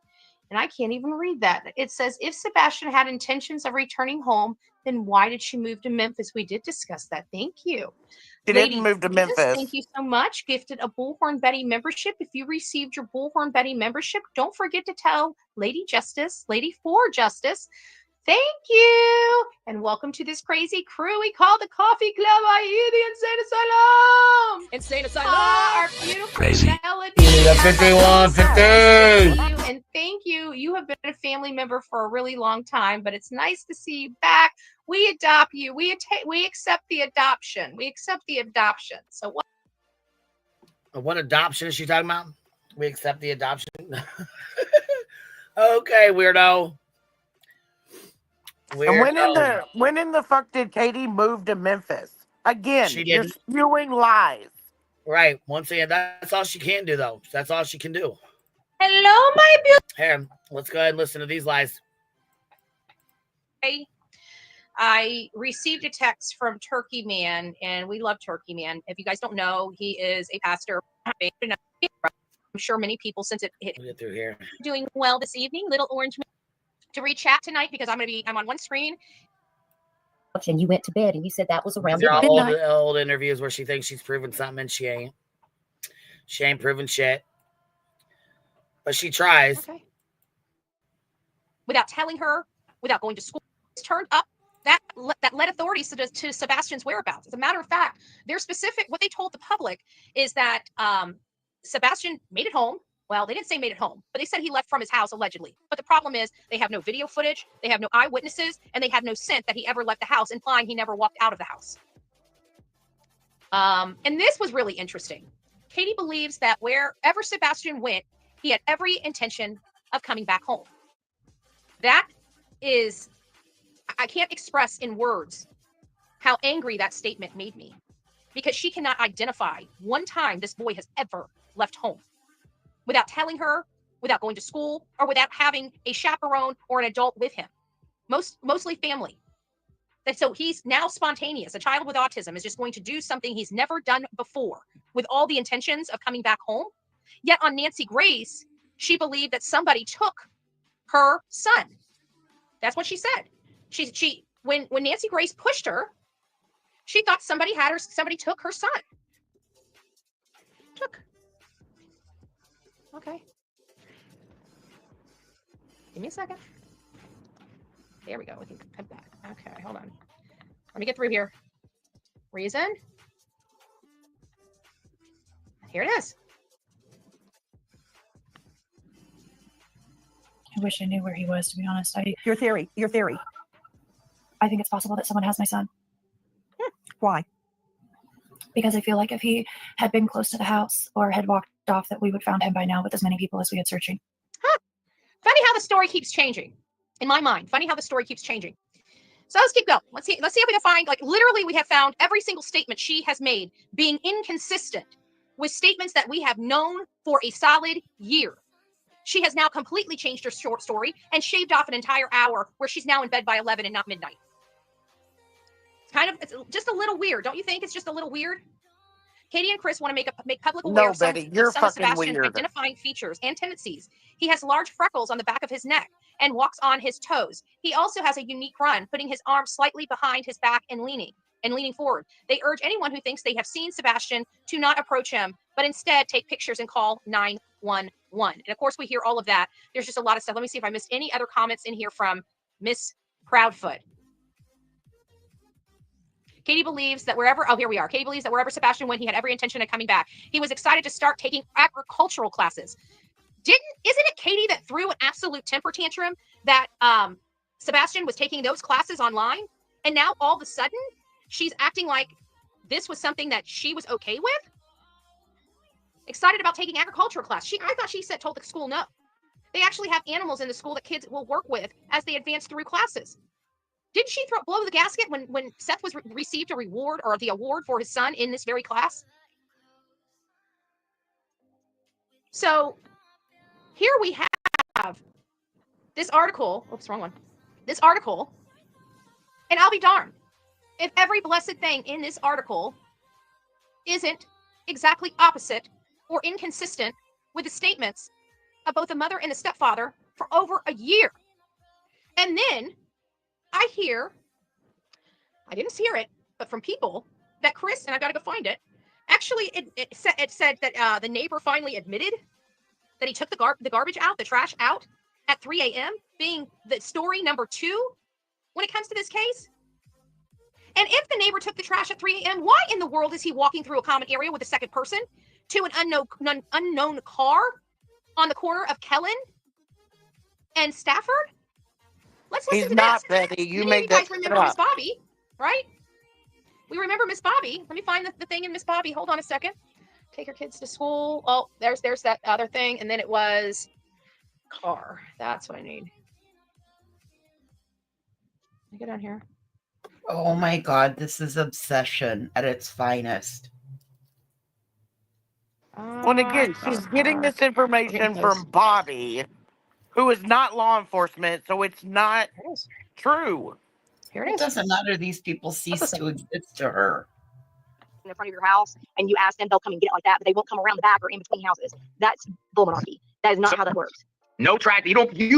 And I can't even read that. It says, if Sebastian had intentions of returning home, then why did she move to Memphis? We did discuss that. Thank you. She didn't move to Memphis. Thank you so much. Gifted a Bullhorn Betty membership. If you received your Bullhorn Betty membership, don't forget to tell Lady Justice, Lady for Justice, thank you. And welcome to this crazy crew we call the Coffee Club, i.e. the Insane Asylum. Insane Asylum. Our beautiful Crazy. Melody. 5150. And thank you. You have been a family member for a really long time, but it's nice to see you back. We adopt you. We accept the adoption. We accept the adoption. So What adoption is she talking about? We accept the adoption. Okay, weirdo. And when in the fuck did Katie move to Memphis? Again, She you're didn't. spewing lies. Right. Once again, that's all she can do, though. That's all she can do. hello, my beautiful. Here, let's go ahead and listen to these lies. I received a text from Turkey Man, and we love Turkey Man. If you guys don't know, he is a pastor. I'm sure many people, since it hit, We'll get through here. doing well this evening. Little Orange Man to rechat tonight because I'm on one screen. And you went to bed and you said that was around These are midnight. all old interviews where she thinks she's proven something and she ain't. She ain't proven shit. But she tries. Okay. Without telling her, without going to school, it's turned up. That led authorities to Sebastian's whereabouts. As a matter of fact, they're specific. What they told the public is that Sebastian made it home. Well, they didn't say made it home, but they said he left from his house allegedly. But the problem is they have no video footage, they have no eyewitnesses, and they have no scent that he ever left the house, implying he never walked out of the house. And this was really interesting. Katie believes that wherever Sebastian went, he had every intention of coming back home. That is, I can't express in words how angry that statement made me, because she cannot identify one time this boy has ever left home without telling her, without going to school, or without having a chaperone or an adult with him. Mostly family. And so he's now spontaneous. A child with autism is just going to do something he's never done before with all the intentions of coming back home. Yet on Nancy Grace, she believed that somebody took her son. That's what she said. When Nancy Grace pushed her, she thought somebody took her son. Okay. Give me a second. There we go. We can cut that. Okay, hold on. Let me get through here. Reason. Here it is. I wish I knew where he was, to be honest. Your theory. I think it's possible that someone has my son. Why? Because I feel like if he had been close to the house or had walked off, that we would found him by now with as many people as we had searching. Huh. Funny how the story keeps changing. In my mind, funny how the story keeps changing. So let's keep going. Let's see if we can find, like, literally we have found every single statement she has made being inconsistent with statements that we have known for a solid year. She has now completely changed her short story and shaved off an entire hour where she's now in bed by 11 and not midnight. It's just a little weird. Don't you think it's just a little weird? Katie and Chris want to make public aware of Betty, you're some of fucking Sebastian's weird. identifying features and tendencies. He has large freckles on the back of his neck and walks on his toes. He also has a unique run, putting his arms slightly behind his back and leaning forward. They urge anyone who thinks they have seen Sebastian to not approach him, but instead take pictures and call 911. And of course, we hear all of that. There's just a lot of stuff. Let me see if I missed any other comments in here from Miss Proudfoot. Katie believes that here we are. Katie believes that wherever Sebastian went, he had every intention of coming back. He was excited to start taking agricultural classes. Isn't it Katie that threw an absolute temper tantrum that Sebastian was taking those classes online? And now all of a sudden, she's acting like this was something that she was okay with? Excited about taking agricultural class. I thought she told the school no. They actually have animals in the school that kids will work with as they advance through classes. Didn't she blow the gasket when Seth was received a reward or the award for his son in this very class? So here we have this article. Oops, wrong one. This article. And I'll be darned if every blessed thing in this article isn't exactly opposite or inconsistent with the statements of both the mother and the stepfather for over a year. And then I didn't hear it, but from people that Chris, and I've got to go find it, actually it said that the neighbor finally admitted that he took the garbage out, the trash out at 3 a.m., being the story number 2 when it comes to this case. And if the neighbor took the trash at 3 a.m., why in the world is he walking through a common area with a second person to an unknown car on the corner of Kellen and Stafford? Let's listen to this. Betty. You Many made of you guys that remember Miss up. Bobby, right? We remember Miss Bobby. Let me find the thing in Miss Bobby. Hold on a second. Take her kids to school. Oh, there's that other thing. And then it was car. That's what I need. Let me get down here. Oh my God, this is obsession at its finest. Well, again, she's getting this information from Bobby, who is not law enforcement, so it's not true. Here it doesn't matter. These people cease to exist to her. In front of your house and you ask them, they'll come and get it like that, but they won't come around the back or in between houses. That's bull monarchy. That is not how that works. No track. You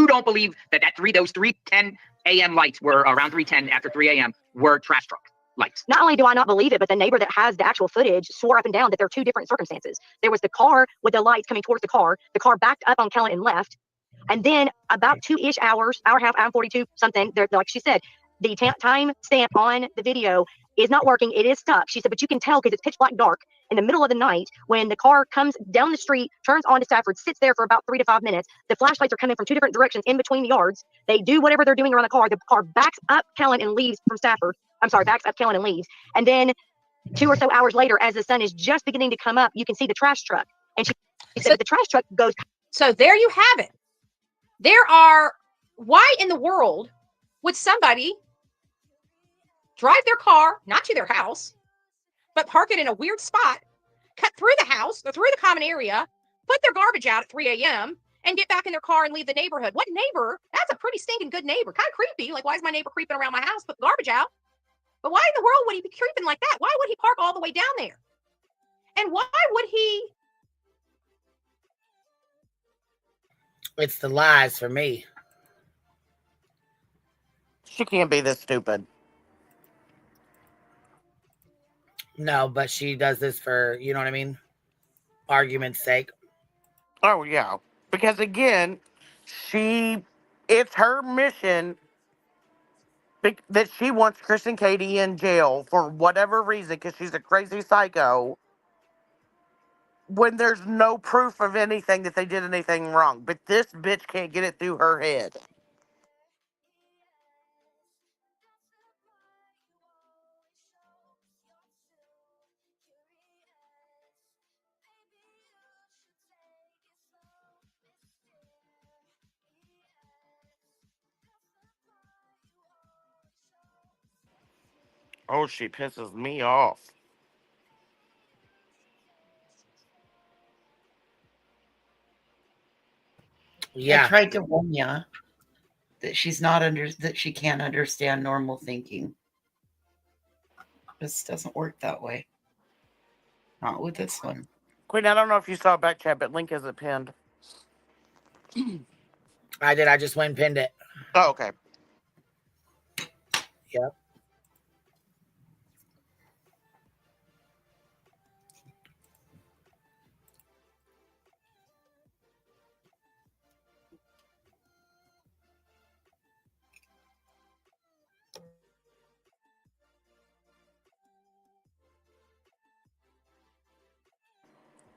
don't believe that those 3:10 a.m. lights were around 3:10 after 3 a.m. were trash truck lights. Not only do I not believe it, but the neighbor that has the actual footage swore up and down that there are 2 different circumstances. There was the car with the lights coming towards the car backed up on Kellen and left. And then about 2-ish hours, hour and a half, hour 42, something, like she said, the time stamp on the video is not working. It is stuck. She said, but you can tell because it's pitch black dark in the middle of the night when the car comes down the street, turns onto Stafford, sits there for about 3 to 5 minutes. The flashlights are coming from 2 different directions in between the yards. They do whatever they're doing around the car. The car backs up Kellen and leaves from Stafford. Backs up Kellen and leaves. And then 2 or so hours later, as the sun is just beginning to come up, you can see the trash truck. And she said the trash truck goes. So there you have it. Why in the world would somebody drive their car, not to their house, but park it in a weird spot, cut through the house or through the common area, put their garbage out at 3 a.m., and get back in their car and leave the neighborhood? What neighbor? That's a pretty stinking good neighbor. Kind of creepy. Like, why is my neighbor creeping around my house, put the garbage out? But why in the world would he be creeping like that? Why would he park all the way down there? And why would he? It's the lies for me. She can't be this stupid. No, but she does this for, you know what I mean? Argument's sake. Oh yeah, because again, it's her mission that she wants Chris and Katie in jail for whatever reason because she's a crazy psycho. When there's no proof of anything that they did anything wrong, but this bitch can't get it through her head. Oh, she pisses me off. I tried to warn ya that that she can't understand normal thinking. This doesn't work that way. Not with this one. Queen, I don't know if you saw back chat, but link isn't pinned. I did. I just went and pinned it. Oh, okay. Yep.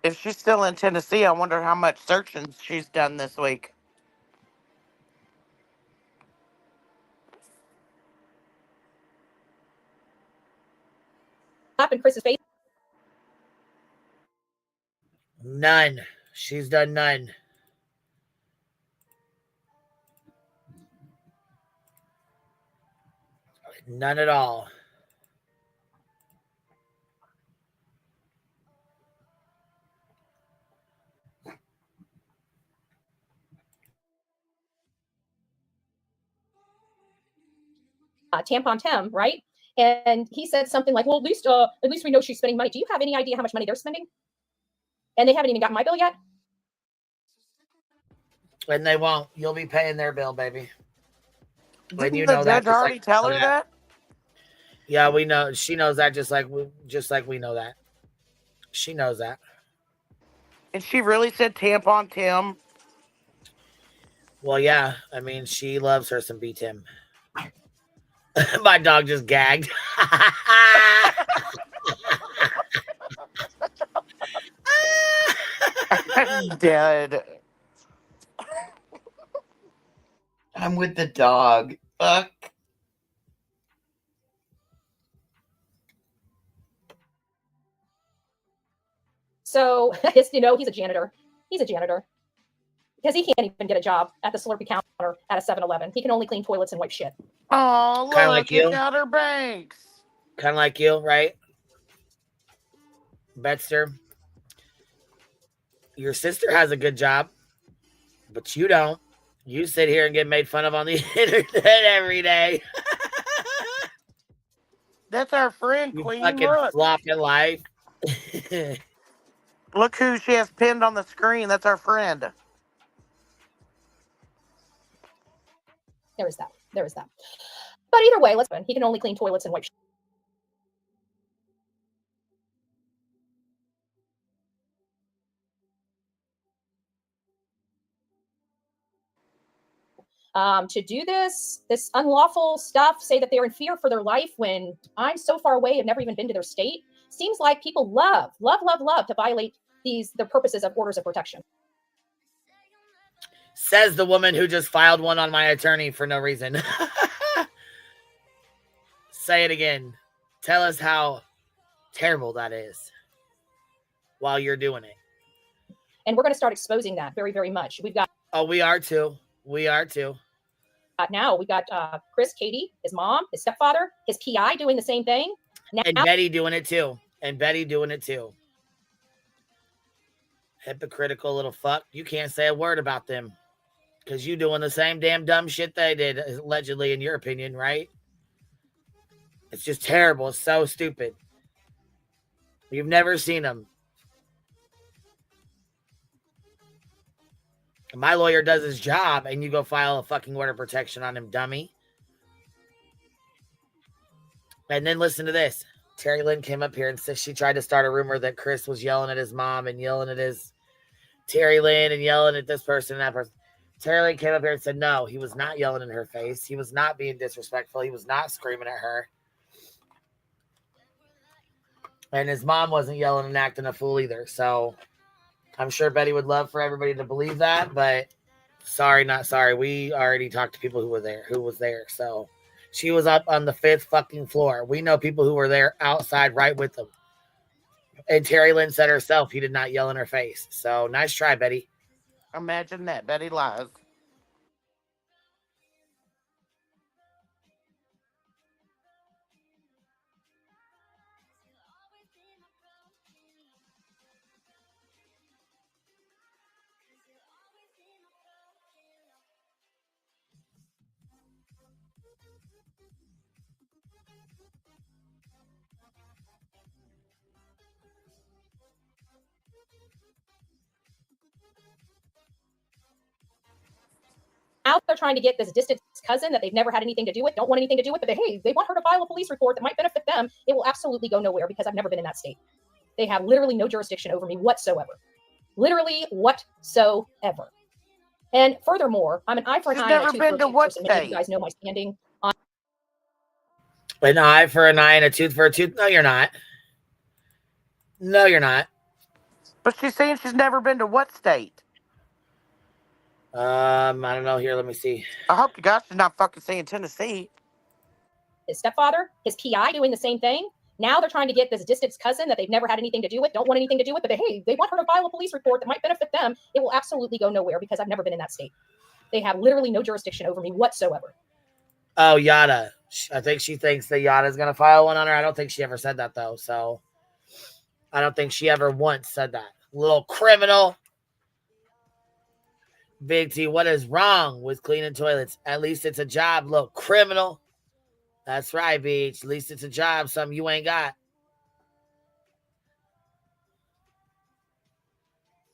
If she's still in Tennessee, I wonder how much searching she's done this week. Slap in Chris's face. None. She's done none. None at all. Tampon Tim, right? And he said something like, well, at least we know she's spending money. Do you have any idea how much money they're spending? And they haven't even got my bill yet. And they won't. You'll be paying their bill, baby. Didn't you know that, judge already tell her that? Yeah, we know. She knows that just like we know that. She knows that. And she really said tampon Tim? Well, yeah. I mean, she loves her some B Tim. My dog just gagged. I'm dead. I'm with the dog. Fuck. So, he's a janitor. He's a janitor. Because he can't even get a job at the Slurpee counter at a 7-Eleven. He can only clean toilets and wipe shit. Oh, look, Kinda like you. it's Outer Banks. Kind of like you, right? Betster. Your sister has a good job, but you don't. You sit here and get made fun of on the internet every day. That's our friend, You Queen. fucking Look. flop in life. Look who she has pinned on the screen. That's our friend. There is that. But either way, he can only clean toilets and wipe shit. To do this unlawful stuff, say that they're in fear for their life when I'm so far away and never even been to their state, seems like people love to violate the purposes of orders of protection. Says the woman who just filed one on my attorney for no reason. Say it again. Tell us how terrible that is while you're doing it. And we're going to start exposing that very, very much. We've got... Oh, we are too. We are too. Now we got Chris, Katie, his mom, his stepfather, his PI doing the same thing. Now, and Betty doing it too. Hypocritical little fuck. You can't say a word about them because you doing the same damn dumb shit they did, allegedly, in your opinion, right? It's just terrible. It's so stupid. You've never seen them. My lawyer does his job, and you go file a fucking order of protection on him, dummy. And then listen to this. Terry Lynn came up here and said she tried to start a rumor that Chris was yelling at his mom and yelling at his Terry Lynn and yelling at this person and that person. Terry Lynn came up here and said, no, he was not yelling in her face. He was not being disrespectful. He was not screaming at her. And his mom wasn't yelling and acting a fool either. So I'm sure Betty would love for everybody to believe that, but sorry, not sorry. We already talked to people who was there. So she was up on the 5th fucking floor. We know people who were there outside right with them. And Terry Lynn said herself, he did not yell in her face. So nice try, Betty. Imagine that. Betty lies. Now they're trying to get this distant cousin that they've never had anything to do with, don't want anything to do with, but they want her to file a police report that might benefit them. It will absolutely go nowhere because I've never been in that state. They have literally no jurisdiction over me whatsoever. Literally whatsoever. And furthermore, I'm an eye for an eye and a tooth for a tooth person. Many of you guys know my standing on. An eye for an eye and a tooth for a tooth? No, you're not. No, you're not. But she's saying she's never been to what state? I don't know. Here, let me see. I hope to God she's not fucking saying Tennessee. His stepfather, his PI doing the same thing. Now they're trying to get this distant cousin that they've never had anything to do with, don't want anything to do with, but they want her to file a police report that might benefit them. It will absolutely go nowhere because I've never been in that state. They have literally no jurisdiction over me whatsoever. Oh, Yada. I think she thinks that Yada's going to file one on her. I don't think she ever said that, though. So I don't think she ever once said that. Little criminal. Big T, what is wrong with cleaning toilets? At least it's a job, little criminal. That's right, bitch. At least it's a job, something you ain't got.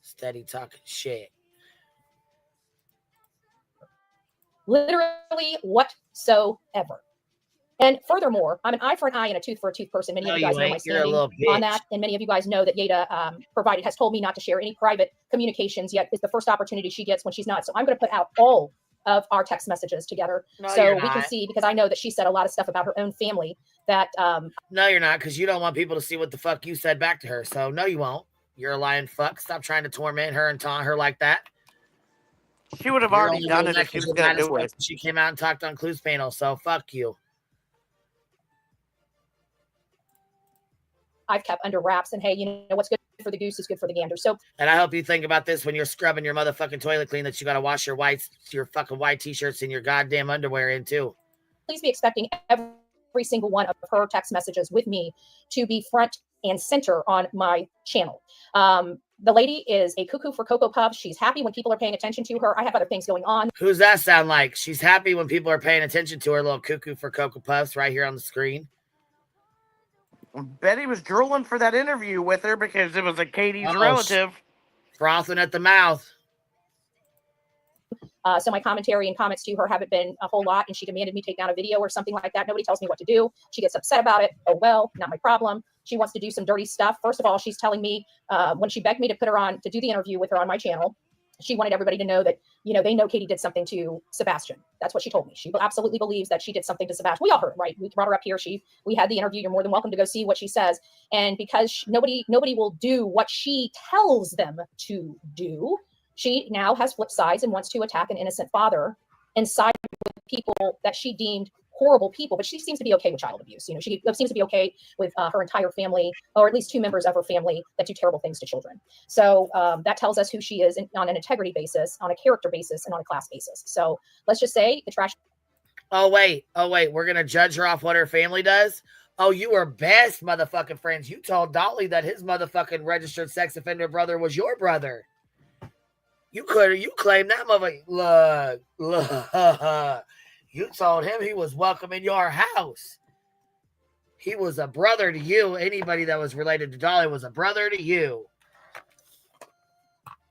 Steady talking shit. Literally whatsoever. And furthermore, I'm an eye for an eye and a tooth for a tooth person. Many of you guys know my standing on that. And many of you guys know that Yada has told me not to share any private communications yet. It's the first opportunity she gets when she's not. So I'm going to put out all of our text messages together so we can see, because I know that she said a lot of stuff about her own family that no, you're not, because you don't want people to see what the fuck you said back to her. So no, you won't. You're a lying fuck. Stop trying to torment her and taunt her like that. She would have already done it if she was going to do it. She came out and talked on Clues panel, so fuck you. I've kept under wraps, and hey, you know what's good for the goose is good for the gander. So, and I hope you think about this when you're scrubbing your motherfucking toilet clean, that you got to wash your fucking white t-shirts and your goddamn underwear in too. Please be expecting every single one of her text messages with me to be front and center on my channel. The lady is a cuckoo for Cocoa Puffs. She's happy when people are paying attention to her. I have other things going on. Who's that sound like? She's happy when people are paying attention to her, little cuckoo for Cocoa Puffs right here on the screen. Betty was drooling for that interview with her because it was a Katie's relative. Frothing at the mouth. So my commentary and comments to her haven't been a whole lot, and she demanded me take down a video or something like that. Nobody tells me what to do. She gets upset about it. Oh, well, not my problem. She wants to do some dirty stuff. First of all, she's telling me when she begged me to put her on, to do the interview with her on my channel, she wanted everybody to know that, you know, they know Katie did something to Sebastian. That's what she told me. She absolutely believes that she did something to Sebastian. We all heard, right? We brought her up here. We had the interview. You're more than welcome to go see what she says. And because nobody will do what she tells them to do, she now has flipped sides and wants to attack an innocent father and side with people that she deemed horrible people. But she seems to be okay with child abuse. You know, she seems to be okay with her entire family, or at least two members of her family that do terrible things to children. So that tells us who she is on an integrity basis, on a character basis, and on a class basis. So let's just say the trash. Oh, wait. We're going to judge her off what her family does? Oh, you were best motherfucking friends. You told Dolly that his motherfucking registered sex offender brother was your brother. You claimed that motherfucker. Look. You told him he was welcome in your house. He was a brother to you. Anybody that was related to Dolly was a brother to you.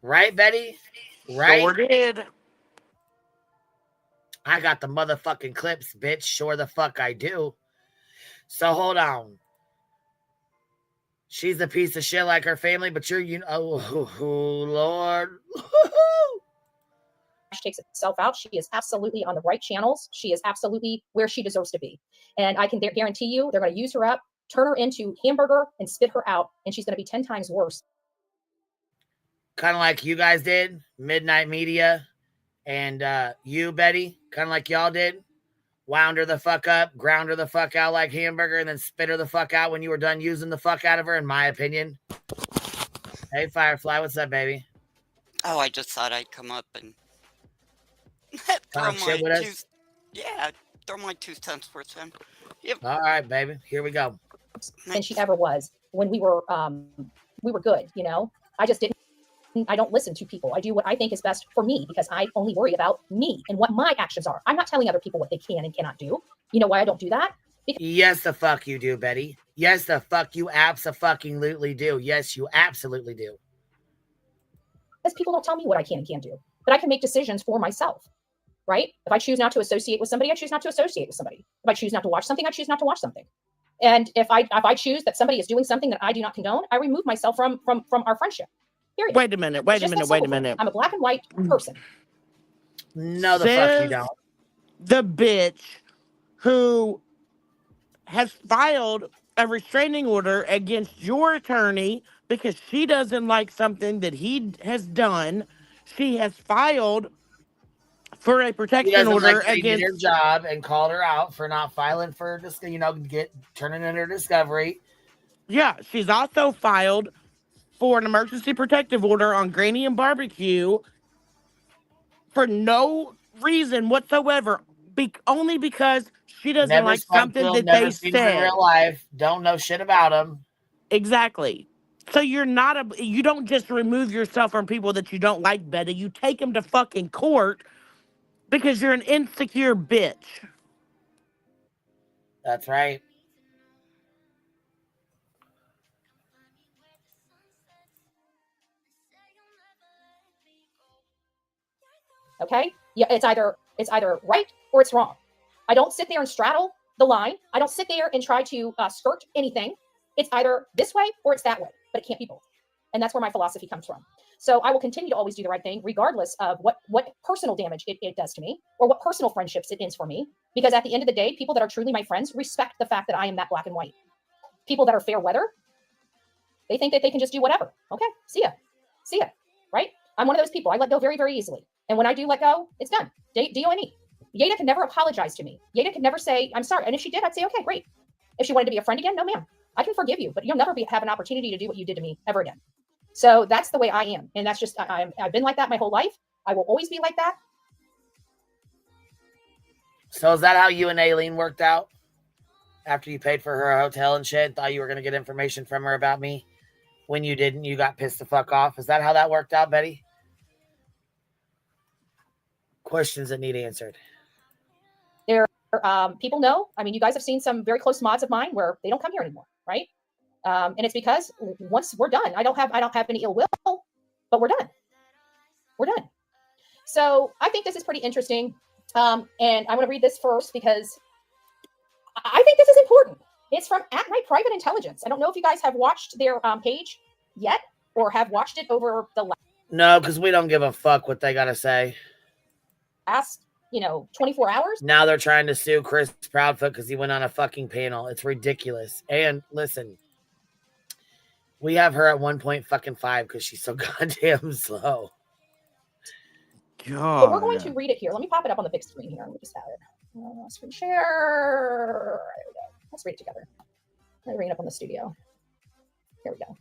Right, Betty? Right? Sure did. I got the motherfucking clips, bitch. Sure the fuck I do. So hold on. She's a piece of shit like her family, but you're, Lord. Takes itself out. She is absolutely on the right channels. She is absolutely where she deserves to be. And I can guarantee you they're going to use her up, turn her into hamburger and spit her out. And she's going to be 10 times worse. Kind of like you guys did, Midnight Media. And you, Betty, kind of like y'all did. Wound her the fuck up, ground her the fuck out like hamburger, and then spit her the fuck out when you were done using the fuck out of her, in my opinion. Hey, Firefly, what's up, baby? Oh, I just thought I'd come up and Talk shit with us? throw my 2 cents worth in. Yep. All right, baby, here we go. Than she ever was when we were good, you know. I don't listen to people. I do what I think is best for me because I only worry about me and what my actions are. I'm not telling other people what they can and cannot do. You know why I don't do that? Yes, the fuck you do, Betty. Yes, the fuck you abso-fucking-lutely do. Yes, you absolutely do. Because people don't tell me what I can and can't do. But I can make decisions for myself, right? If I choose not to associate with somebody, I choose not to associate with somebody. If I choose not to watch something, I choose not to watch something. And if I choose that somebody is doing something that I do not condone, I remove myself from our friendship. Period. Wait a minute. I'm a black and white person. No, the fuck you don't. The bitch who has filed a restraining order against your attorney because she doesn't like something that he has done. She has filed for a protection order against her job and called her out for not filing for this, turning in her discovery. Yeah, she's also filed for an emergency protective order on Granny and Barbecue for no reason whatsoever, only because she doesn't like something that they said. In real life, don't know shit about them. Exactly. So you don't just remove yourself from people that you don't like, Betty. You take them to fucking court because you're an insecure bitch. That's right. Okay? Yeah, it's either right or it's wrong. I don't sit there and straddle the line. I don't sit there and try to skirt anything. It's either this way or it's that way, but it can't be both. And that's where my philosophy comes from. So I will continue to always do the right thing, regardless of what personal damage it does to me or what personal friendships it ends for me. Because at the end of the day, people that are truly my friends respect the fact that I am that black and white. People that are fair weather, they think that they can just do whatever. Okay, see ya, right? I'm one of those people. I let go very, very easily. And when I do let go, it's done. D-O-N-E. Yada could never apologize to me. Yada could never say, I'm sorry. And if she did, I'd say, okay, great. If she wanted to be a friend again, no, ma'am. I can forgive you, but you'll never have an opportunity to do what you did to me ever again. So that's the way I am. And that's just, I've been like that my whole life. I will always be like that. So is that how you and Aileen worked out? After you paid for her hotel and shit, thought you were going to get information from her about me? When you didn't, you got pissed the fuck off. Is that how that worked out, Betty? Questions that need answered. People know. I mean, you guys have seen some very close mods of mine where they don't come here anymore, right? And it's because once we're done, I don't have any ill will, but we're done. We're done. So I think this is pretty interesting. And I want to read this first because I think this is important. It's from At Night Private Intelligence. I don't know if you guys have watched their page yet or have watched it over the No, because we don't give a fuck what they got to say. Last 24 hours. Now they're trying to sue Chris Proudfoot because he went on a fucking panel. It's ridiculous. And listen, we have her at 1.5 because she's so goddamn slow. God. So we're going to read it here. Let me pop it up on the big screen here. Let me just have it. Screen share. There we go. Let's read it together. Let me bring it up on the studio. Here we go.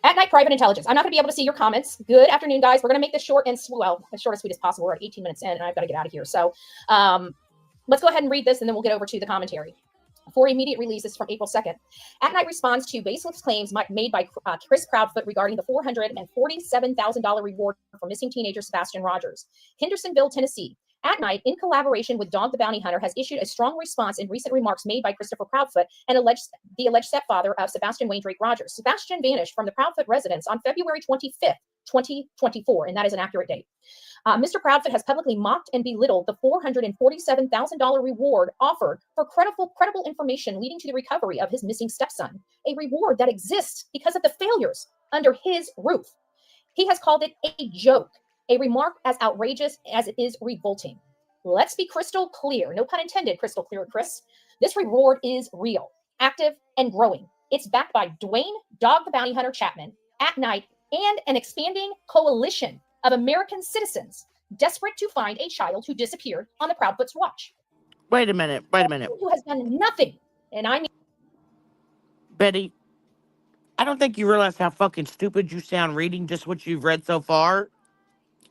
At Night Private Intelligence. I'm not going to be able to see your comments. Good afternoon, guys. We're going to make this short and as short and sweet as possible. We're at 18 minutes in, and I've got to get out of here. So let's go ahead and read this, and then we'll get over to the commentary. For immediate releases from April 2nd. At Night responds to baseless claims made by Chris Proudfoot regarding the $447,000 reward for missing teenager Sebastian Rogers. Hendersonville, Tennessee. At Night, in collaboration with Dog the Bounty Hunter, has issued a strong response in recent remarks made by Christopher Proudfoot and the alleged stepfather of Sebastian Wayne Drake Rogers. Sebastian vanished from the Proudfoot residence on February 25th, 2024, and that is an accurate date. Mr. Proudfoot has publicly mocked and belittled the $447,000 reward offered for credible information leading to the recovery of his missing stepson, a reward that exists because of the failures under his roof. He has called it a joke, a remark as outrageous as it is revolting. Let's be crystal clear, no pun intended, crystal clear, Chris. This reward is real, active, and growing. It's backed by Dwayne Dog the Bounty Hunter Chapman, At Night, and an expanding coalition of American citizens desperate to find a child who disappeared on the Proudfoot's watch. Wait a minute. Who has done nothing, and I mean... Betty, I don't think you realize how fucking stupid you sound reading just what you've read so far.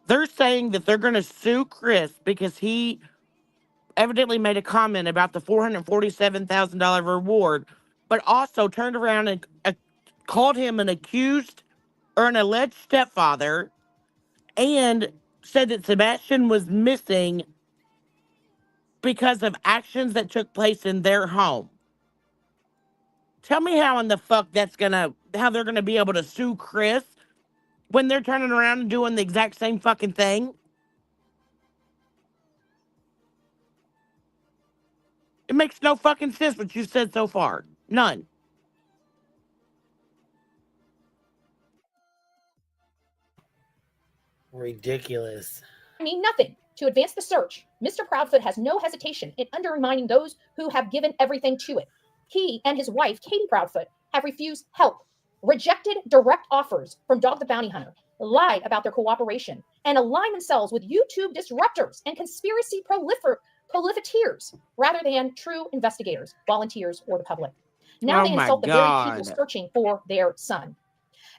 They're saying that they're going to sue Chris because he evidently made a comment about the $447,000 reward, but also turned around and called him an accused or an alleged stepfather and said that Sebastian was missing because of actions that took place in their home. Tell me how in the fuck how they're gonna be able to sue Chris when they're turning around and doing the exact same fucking thing. It makes no fucking sense what you've said so far. None. Ridiculous. I mean nothing. To advance the search, Mr. Proudfoot has no hesitation in undermining those who have given everything to it. He and his wife, Katie Proudfoot, have refused help, rejected direct offers from Dog the Bounty Hunter, lied about their cooperation, and aligned themselves with YouTube disruptors and conspiracy proliferators rather than true investigators, volunteers, or the public. Now they insult the very people searching for their son.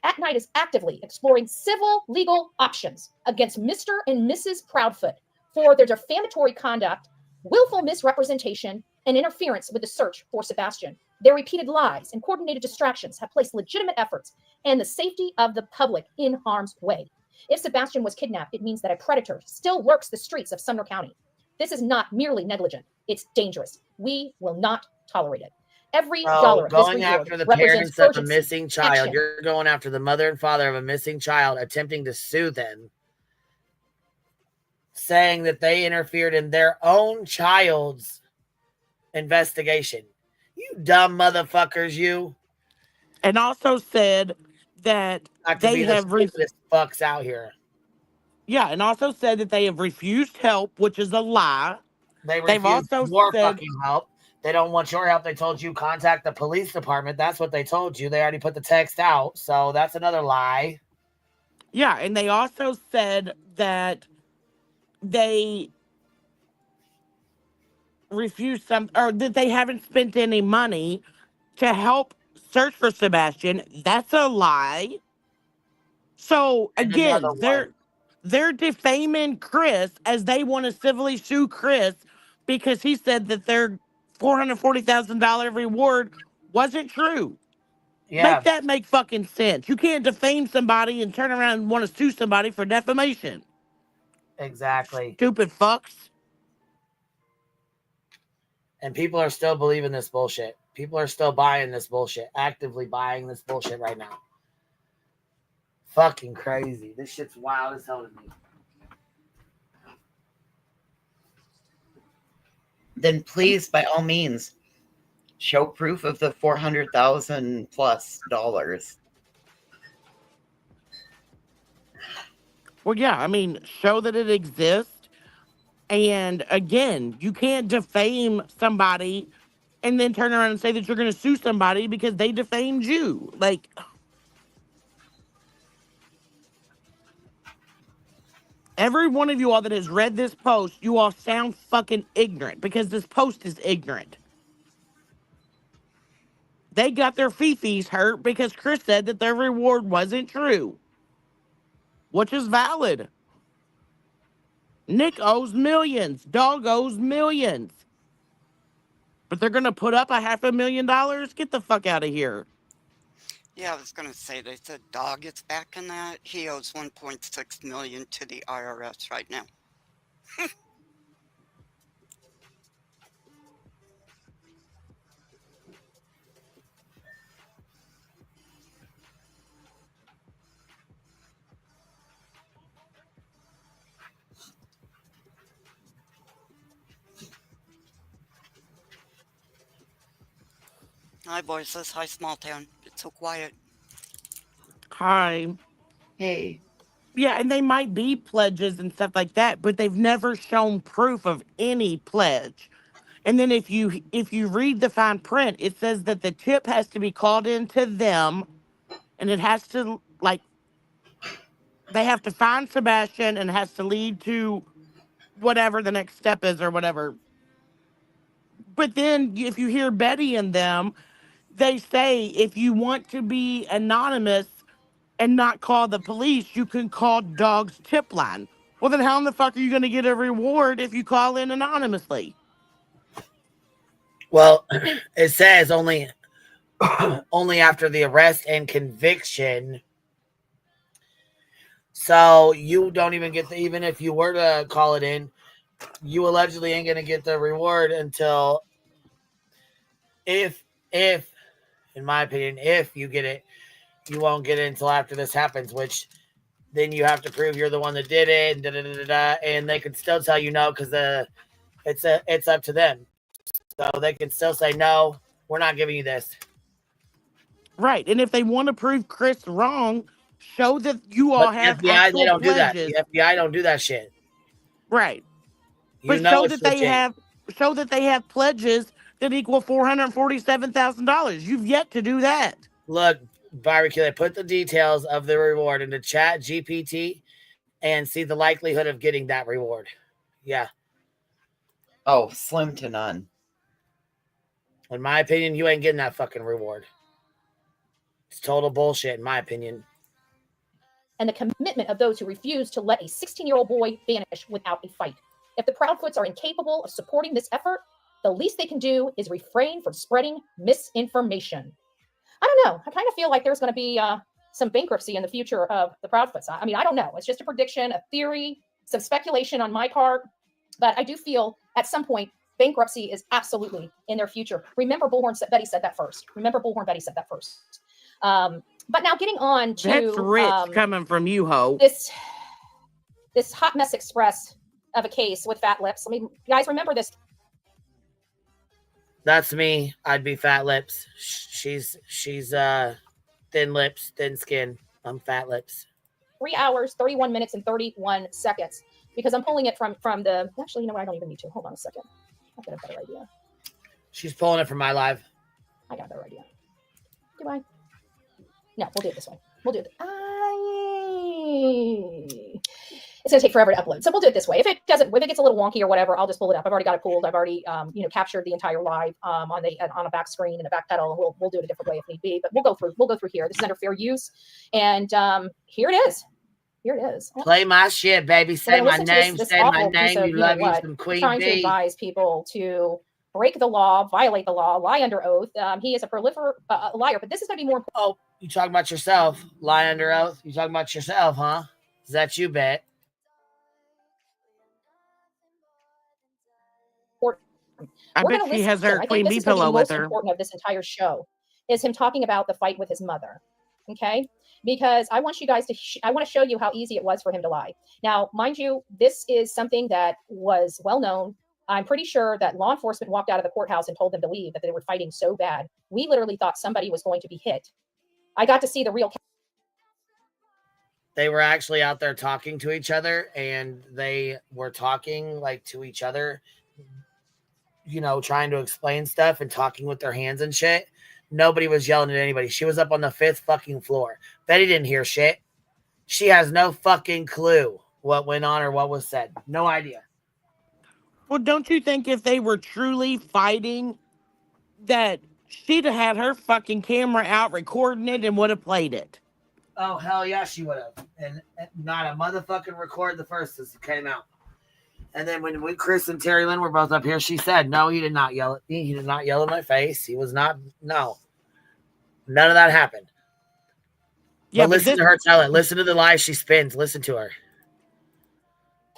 At Night is actively exploring civil legal options against Mr. and Mrs. Proudfoot for their defamatory conduct, willful misrepresentation, and interference with the search for Sebastian. Their repeated lies and coordinated distractions have placed legitimate efforts and the safety of the public in harm's way. If Sebastian was kidnapped, it means that a predator still lurks the streets of Sumner County. This is not merely negligent, it's dangerous. We will not tolerate it. Every dollar of this going reward after the represents parents of a urgency, missing child. action. You're going after the mother and father of a missing child, attempting to sue them, saying that they interfered in their own child's investigation. You dumb motherfuckers, you. And also said that they have stupidest fucks out here. Yeah, and also said that they have refused help, which is a lie. They've also refused more said fucking help. They don't want your help. They told you contact the police department. That's what they told you. They already put the text out. So that's another lie. Yeah, and they also said that they refused or that they haven't spent any money to help search for Sebastian. That's a lie. So again, they're defaming Chris as they want to civilly sue Chris because he said that their $440,000 reward wasn't true. Yeah. Make that make fucking sense. You can't defame somebody and turn around and want to sue somebody for defamation. Exactly. Stupid fucks. And people are still believing this bullshit. People are still buying this bullshit, actively buying this bullshit right now. Fucking crazy. This shit's wild as hell to me. Then please, by all means, show proof of the $400,000 plus. Well, yeah, I mean, show that it exists. And again, you can't defame somebody and then turn around and say that you're going to sue somebody because they defamed you. Like, every one of you all that has read this post, you all sound fucking ignorant because this post is ignorant. They got their fifis hurt because Chris said that their reward wasn't true, which is valid. Nick owes millions. Dog owes millions. But they're going to put up $500,000? Get the fuck out of here. Yeah, I was going to say, they said Dog gets back in that. He owes $1.6 million to the IRS right now. Hi, voices. Hi, small town. It's so quiet. Hi. Hey. Yeah, and they might be pledges and stuff like that, but they've never shown proof of any pledge. And then if you read the fine print, it says that the tip has to be called in to them, and it has to they have to find Sebastian, and it has to lead to whatever the next step is or whatever. But then if you hear Betty and them, they say if you want to be anonymous and not call the police, you can call Dog's tip line. Well, then how in the fuck are you going to get a reward if you call in anonymously? Well, it says only after the arrest and conviction. So you don't even get even if you were to call it in, you allegedly ain't going to get the reward until if, in my opinion, if you get it, you won't get it until after this happens, which then you have to prove you're the one that did it, and da da da da, and they could still tell you no because it's up to them. So they can still say no, we're not giving you this. Right, and if they want to prove Chris wrong, show that you all have FBI, actual they don't pledges. do that. The FBI don't do that shit. Right, You but know show it's that they legit. have pledges that equal $447,000. You've yet to do that. Look, Barbecue, they put the details of the reward into Chat GPT and see the likelihood of getting that reward. Yeah. Oh, slim to none. In my opinion, you ain't getting that fucking reward. It's total bullshit, in my opinion. And the commitment of those who refuse to let a 16-year-old boy vanish without a fight. If the Proudfoots are incapable of supporting this effort, the least they can do is refrain from spreading misinformation. I don't know. I kind of feel like there's going to be some bankruptcy in the future of the Proudfoots. I mean, I don't know. It's just a prediction, a theory, some speculation on my part. But I do feel at some point bankruptcy is absolutely in their future. Remember, Betty said that first. But now getting on to That's rich coming from you, ho. This hot mess express of a case with Fat Lips. I mean, you guys remember this? That's me. I'd be Fat Lips. She's thin lips, thin skin. I'm Fat Lips. 3 hours, 31 minutes, and 31 seconds. Because I'm pulling it from the. Actually, you know what? I don't even need to. Hold on a second. I've got a better idea. She's pulling it from my live. I got a better idea. Do I? No, we'll do it this way. We'll do it. It's going to take forever to upload. So we'll do it this way. If it gets a little wonky or whatever, I'll just pull it up. I've already got it pulled. I've already, captured the entire live on a back screen and a back pedal. And we'll do it a different way if need be. But we'll go through here. This is under fair use. And here it is. Play my shit, baby. Say my name. Say my name. You love you some Queen trying B. to advise people to break the law, violate the law, lie under oath. He is a prolific liar. But this is going to be more important. Oh, you talking about yourself? Lie under oath? You talking about yourself, huh? Is that you, Bet? I bet she has her Queen Bee pillow with her. The most important of this entire show is him talking about the fight with his mother. Okay, because I want you guys to. I want to show you how easy it was for him to lie. Now, mind you, this is something that was well known. I'm pretty sure that law enforcement walked out of the courthouse and told them to leave, that they were fighting so bad. We literally thought somebody was going to be hit. I got to see the real. They were actually out there talking to each other, and they were talking like to each other, trying to explain stuff and talking with their hands and shit. Nobody was yelling at anybody. She was up on the 5th fucking floor. Betty didn't hear shit. She has no fucking clue what went on or what was said. No idea. Well, don't you think if they were truly fighting, that she'd have had her fucking camera out recording it and would have played it? Oh, hell yeah, she would have. And not a motherfucking record the first as it came out. And then when Chris and Terry Lynn were both up here, she said, no, he did not yell at me. He did not yell in my face. He was not, no. None of that happened. Yeah, but listen to her tell it. Listen to the lies she spins. Listen to her.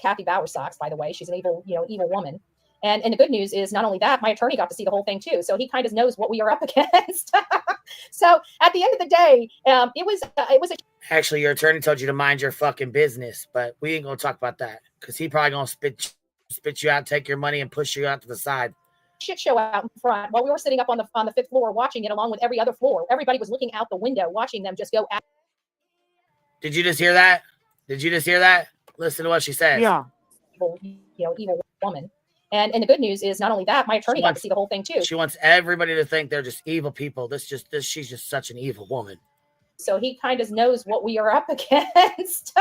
Kathy Bowersox, by the way. She's an evil woman. And the good news is not only that, my attorney got to see the whole thing too. So he kind of knows what we are up against. So at the end of the day, it was Actually, your attorney told you to mind your fucking business, but we ain't going to talk about that because he probably going to spit you out, take your money and push you out to the side. shit show out in front while we were sitting up on the fifth floor watching it along with every other floor. Everybody was looking out the window watching them just go at. Did you just hear that? Did you just hear that? Listen to what she says. Yeah. Evil woman. And the good news is not only that, my attorney got to see the whole thing too. She wants everybody to think they're just evil people. She's just such an evil woman. So he kind of knows what we are up against.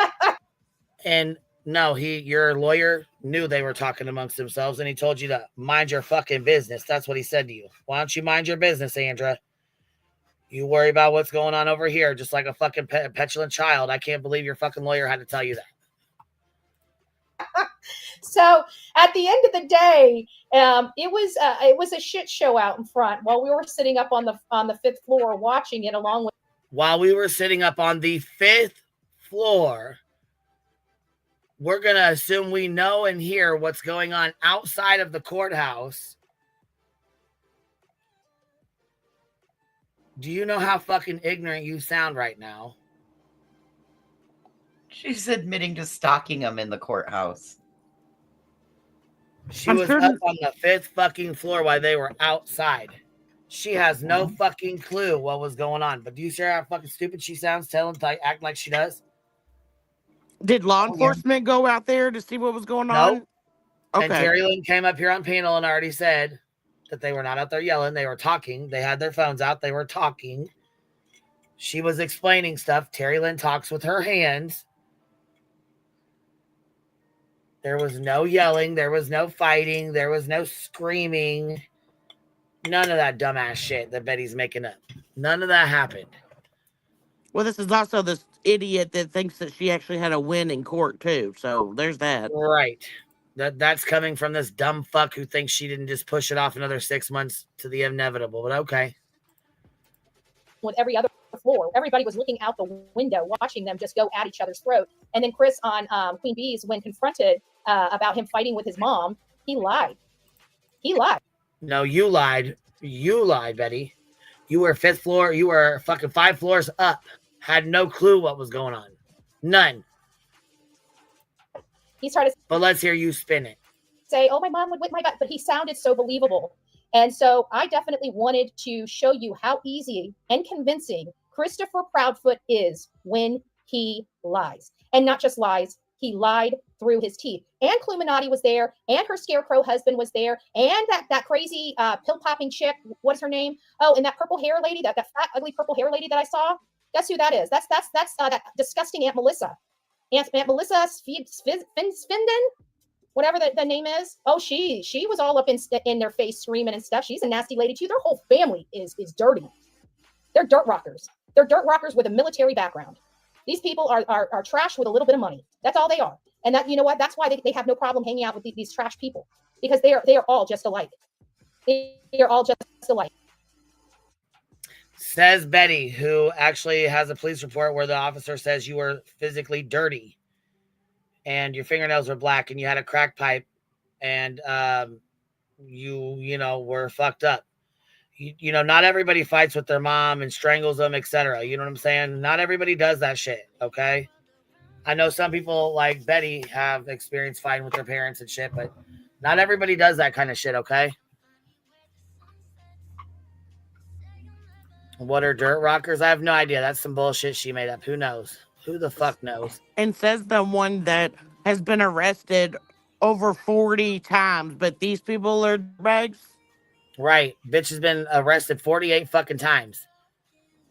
And no, your lawyer knew they were talking amongst themselves, and he told you to mind your fucking business. That's what he said to you. Why don't you mind your business, Andra? You worry about what's going on over here, just like a fucking petulant child. I can't believe your fucking lawyer had to tell you that. So at the end of the day, it was a shit show out in front while we were sitting up on the fifth floor watching it along with. While we were sitting up on the fifth floor, we're going to assume we know and hear what's going on outside of the courthouse. Do you know how fucking ignorant you sound right now? She's admitting to stalking him in the courthouse. She was up on the fifth fucking floor while they were outside. She has no fucking clue what was going on. But do you see how fucking stupid she sounds, acting like she does? Did law enforcement go out there to see what was going on? Nope. Okay. And Terry Lynn came up here on panel and already said that they were not out there yelling. They were talking. They had their phones out. They were talking. She was explaining stuff. Terry Lynn talks with her hands. There was no yelling. There was no fighting. There was no screaming. None of that dumbass shit that Betty's making up. None of that happened. Well, this is also this idiot that thinks that she actually had a win in court, too. So there's that. Right. That's coming from this dumb fuck who thinks she didn't just push it off another 6 months to the inevitable. But okay. With every other floor, everybody was looking out the window watching them just go at each other's throat. And then Chris on Queen Bee's, when confronted about him fighting with his mom, he lied. He lied. No, you lied. You lied, Betty. You were fifth floor. You were fucking 5 floors up. Had no clue what was going on. None. He's trying to. But let's hear you spin it. Say, oh, my mom would whip my butt. But he sounded so believable. And so I definitely wanted to show you how easy and convincing Christopher Proudfoot is when he lies. And not just lies. He lied through his teeth. And Cluminati was there, and her scarecrow husband was there, and that crazy pill-popping chick, what's her name? Oh, and that purple hair lady, that fat, ugly purple hair lady that I saw. Guess who that is? That's that disgusting Aunt Melissa. Aunt Melissa Svinden, whatever the name is. Oh, she was all up in their face screaming and stuff. She's a nasty lady too. Their whole family is dirty. They're dirt rockers. They're dirt rockers with a military background. These people are trash with a little bit of money. That's all they are. And that, you know what? That's why they have no problem hanging out with these trash people, because they are all just alike. They are all just alike. Says Betty, who actually has a police report where the officer says you were physically dirty and your fingernails were black and you had a crack pipe and you were fucked up. You know, not everybody fights with their mom and strangles them, etc. You know what I'm saying? Not everybody does that shit, okay? I know some people like Betty have experienced fighting with their parents and shit, but not everybody does that kind of shit, okay? What are dirt rockers? I have no idea. That's some bullshit she made up. Who knows? Who the fuck knows? And says the one that has been arrested over 40 times, but these people are bags. Right. Bitch has been arrested 48 fucking times.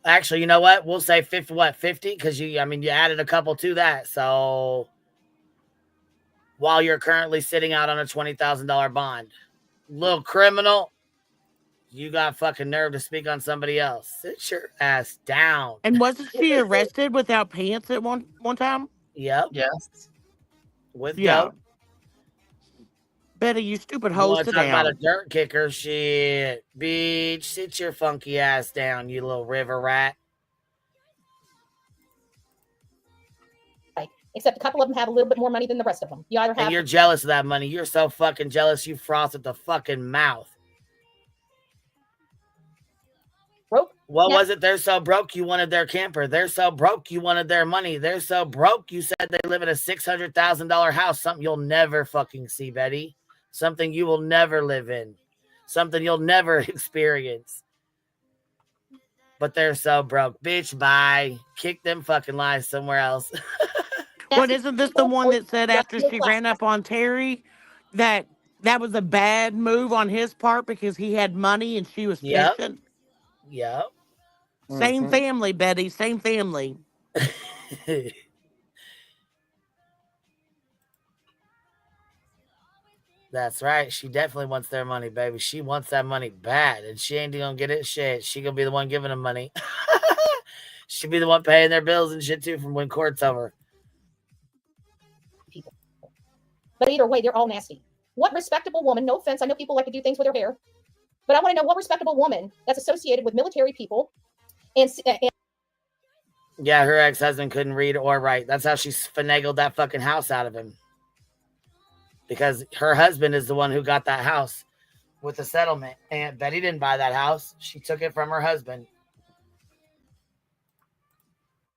Actually, you know what? We'll say 50, 50? Because you added a couple to that. So while you're currently sitting out on a $20,000 bond, little criminal, you got fucking nerve to speak on somebody else. Sit your ass down. And wasn't she arrested without pants at one time? Yep. Yes. With goat. Betty, you stupid hoe, sit down. About a dirt kicker, shit. Bitch, sit your funky ass down, you little river rat. Except a couple of them have a little bit more money than the rest of them. You either have. And you're jealous of that money. You're so fucking jealous. You froth at the fucking mouth. Broke. What was it? They're so broke you wanted their camper. They're so broke you wanted their money. They're so broke you said they live in a $600,000 house. Something you'll never fucking see, Betty. Something you will never live in. Something you'll never experience. But they're so broke. Bitch, bye. Kick them fucking lies somewhere else. What, isn't this the one that said after she ran up on Terry that was a bad move on his part because he had money and she was Yep. fishing? Yep. Same family, Betty. Same family. That's right. She definitely wants their money, baby. She wants that money bad, and she ain't gonna get it. Shit, she gonna be the one giving them money. She'll be the one paying their bills and shit too from when court's over. But either way, they're all nasty. What respectable woman, no offense, I know people like to do things with their hair, but I want to know what respectable woman that's associated with military people and Yeah, her ex-husband couldn't read or write. That's how she finagled that fucking house out of him. Because her husband is the one who got that house with the settlement. And Betty didn't buy that house. She took it from her husband.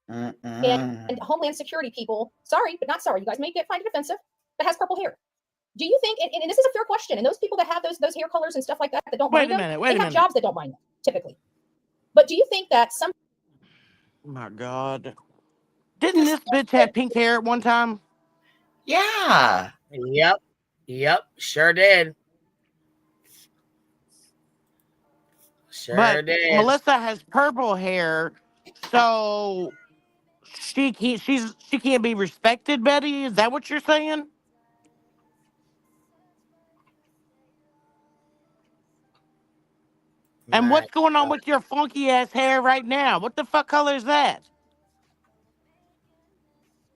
and Homeland Security people, sorry, but not sorry, you guys may find it offensive, but has purple hair. Do you think, and this is a fair question, and those people that have those hair colors and stuff like that don't mind them, they have jobs that don't mind them, typically. But do you think that some... Oh my God. Didn't this bitch have pink hair at one time? Yeah. Yep. Sure did. But did. Melissa has purple hair, so she can't be respected, Betty? Is that what you're saying? And what's going on with your funky ass hair right now? What the fuck color is that?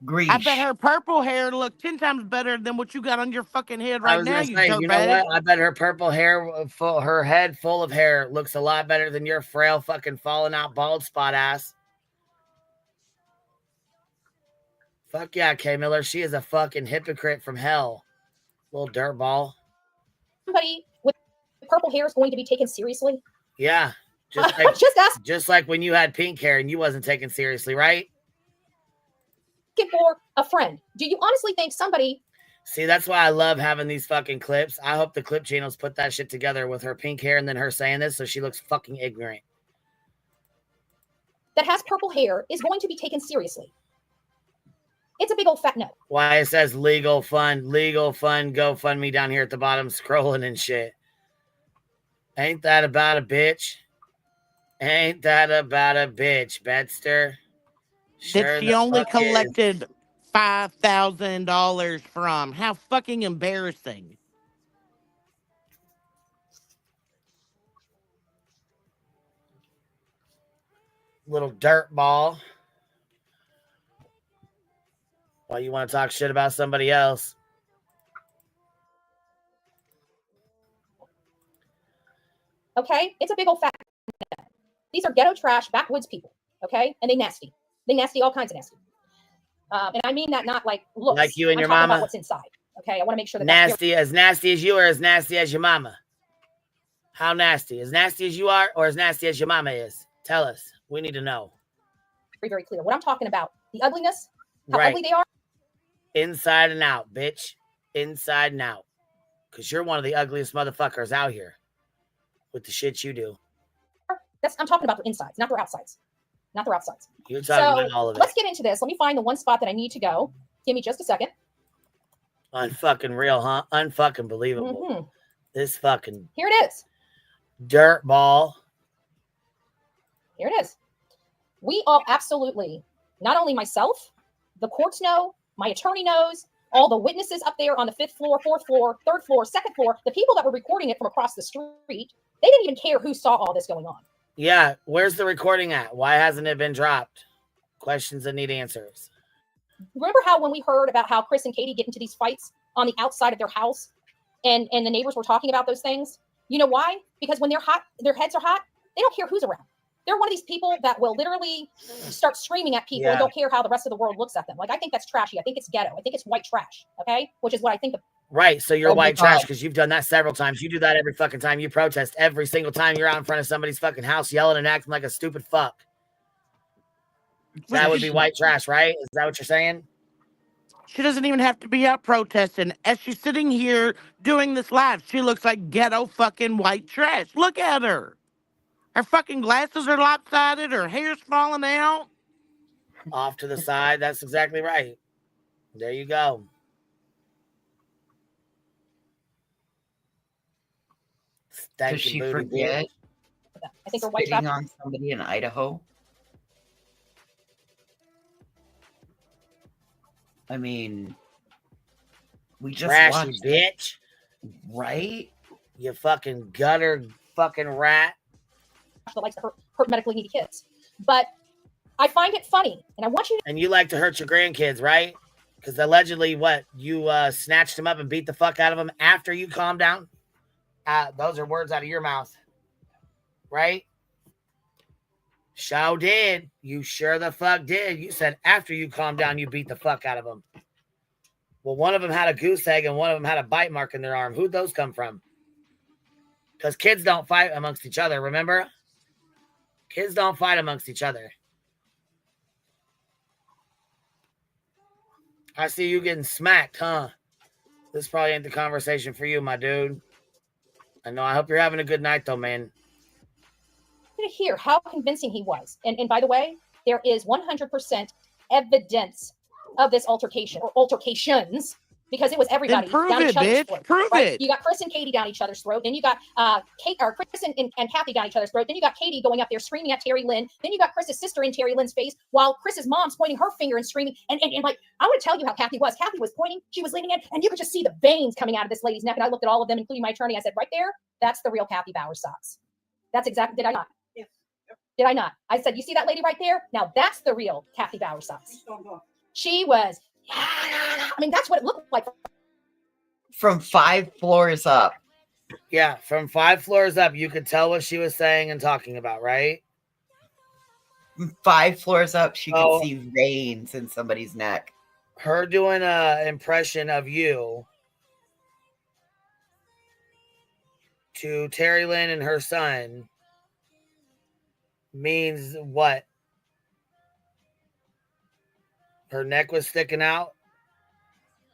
Grease. I bet her purple hair look 10 times better than what you got on your fucking head right now, you you know dirtbag. what? I bet her purple hair, her head full of hair, looks a lot better than your frail fucking falling out bald spot ass. Fuck yeah, Kay Miller. She is a fucking hypocrite from hell. Little dirtball. Somebody with purple hair is going to be taken seriously? Yeah. Just like when you had pink hair and you wasn't taken seriously, right? For a friend. Do you honestly think somebody... See, that's why I love having these fucking clips. I hope the clip channels put that shit together with her pink hair and then her saying this so she looks fucking ignorant. That has purple hair is going to be taken seriously. It's a big old fat no. Why it says legal fund, GoFundMe down here at the bottom scrolling and shit. Ain't that about a bitch? Ain't that about a bitch, Bedster? That she only collected $5,000 from. How fucking embarrassing. Little dirt ball. Why you want to talk shit about somebody else? Okay? It's a big old fat no. These are ghetto trash, backwoods people. Okay? And they nasty. They nasty, all kinds of nasty. And I mean that not like looks. Like you and your talking mama? about what's inside. Okay? I want to make sure that nasty as you or as nasty as your mama? How nasty? As nasty as you are or as nasty as your mama is? Tell us. We need to know. Very, very clear. What I'm talking about, the ugliness, how ugly they are. Inside and out, bitch. Inside and out. Because you're one of the ugliest motherfuckers out here with the shit you do. I'm talking about their insides, not their outsides. Not their outsides. You're talking about all of it. Let's get into this. Let me find the one spot that I need to go. Give me just a second. Unfucking real, huh? Unfucking believable. Mm-hmm. This fucking... Here it is. Dirt ball. Here it is. We all absolutely, not only myself, the courts know, my attorney knows, all the witnesses up there on the 5th floor, 4th floor, 3rd floor, 2nd floor, the people that were recording it from across the street, they didn't even care who saw all this going on. Yeah, where's the recording at? Why hasn't it been dropped? Questions that need answers. Remember how when we heard about how Chris and Katie get into these fights on the outside of their house and the neighbors were talking about those things? You know why? Because when they're hot, their heads are hot, they don't care who's around. They're one of these people that will literally start screaming at people and don't care how the rest of the world looks at them. Like, I think that's trashy. I think it's ghetto. I think it's white trash. Okay? Which is what I think. Right. So you're white trash because you've done that several times. You do that every fucking time you protest. Every single time you're out in front of somebody's fucking house yelling and acting like a stupid fuck. That would be white trash, right? Is that what you're saying? She doesn't even have to be out protesting. As she's sitting here doing this live, she looks like ghetto fucking white trash. Look at her. Her fucking glasses are lopsided. Her hair's falling out. Off to the side. That's exactly right. There you go. Does she forget I think her white spitting trash. on somebody in Idaho? I mean, we just Trashy watched bitch. Right? You fucking gutter fucking rat. That likes to hurt medically needy kids. But I find it funny, and I want you to. And you like to hurt your grandkids, right? Because allegedly, what? You snatched them up and beat the fuck out of them after you calmed down? Those are words out of your mouth. Right? Sure did. You sure the fuck did. You said after you calmed down, you beat the fuck out of them. Well, one of them had a goose egg and one of them had a bite mark in their arm. Who'd those come from? Because kids don't fight amongst each other, remember? Kids don't fight amongst each other. I see you getting smacked, huh? This probably ain't the conversation for you, my dude. I know. I hope you're having a good night, though, man. To hear how convincing he was. And by the way, there is 100% evidence of this altercation or altercations because it was everybody Then prove down it, each other's bitch. throat. Prove right? it. You got Chris and Katie down each other's throat. Then you got Kate or Chris and Kathy down each other's throat. Then you got Katie going up there screaming at Terry Lynn. Then you got Chris's sister in Terry Lynn's face while Chris's mom's pointing her finger and screaming. And like, I want to tell you how Kathy was. Kathy was pointing, she was leaning in, and you could just see the veins coming out of this lady's neck. And I looked at all of them, including my attorney. I said, right there, that's the real Kathy Bauer socks. That's exactly, did I not? Yes. Did I not? I said, you see that lady right there? Now that's the real Kathy Bauer socks. She was, I mean, that's what it looked like. From 5 floors up. Yeah, from 5 floors up, you could tell what she was saying and talking about, right? From 5 floors up, she could see veins in somebody's neck. Her doing an impression of you to Terry Lynn and her son means what? Her neck was sticking out?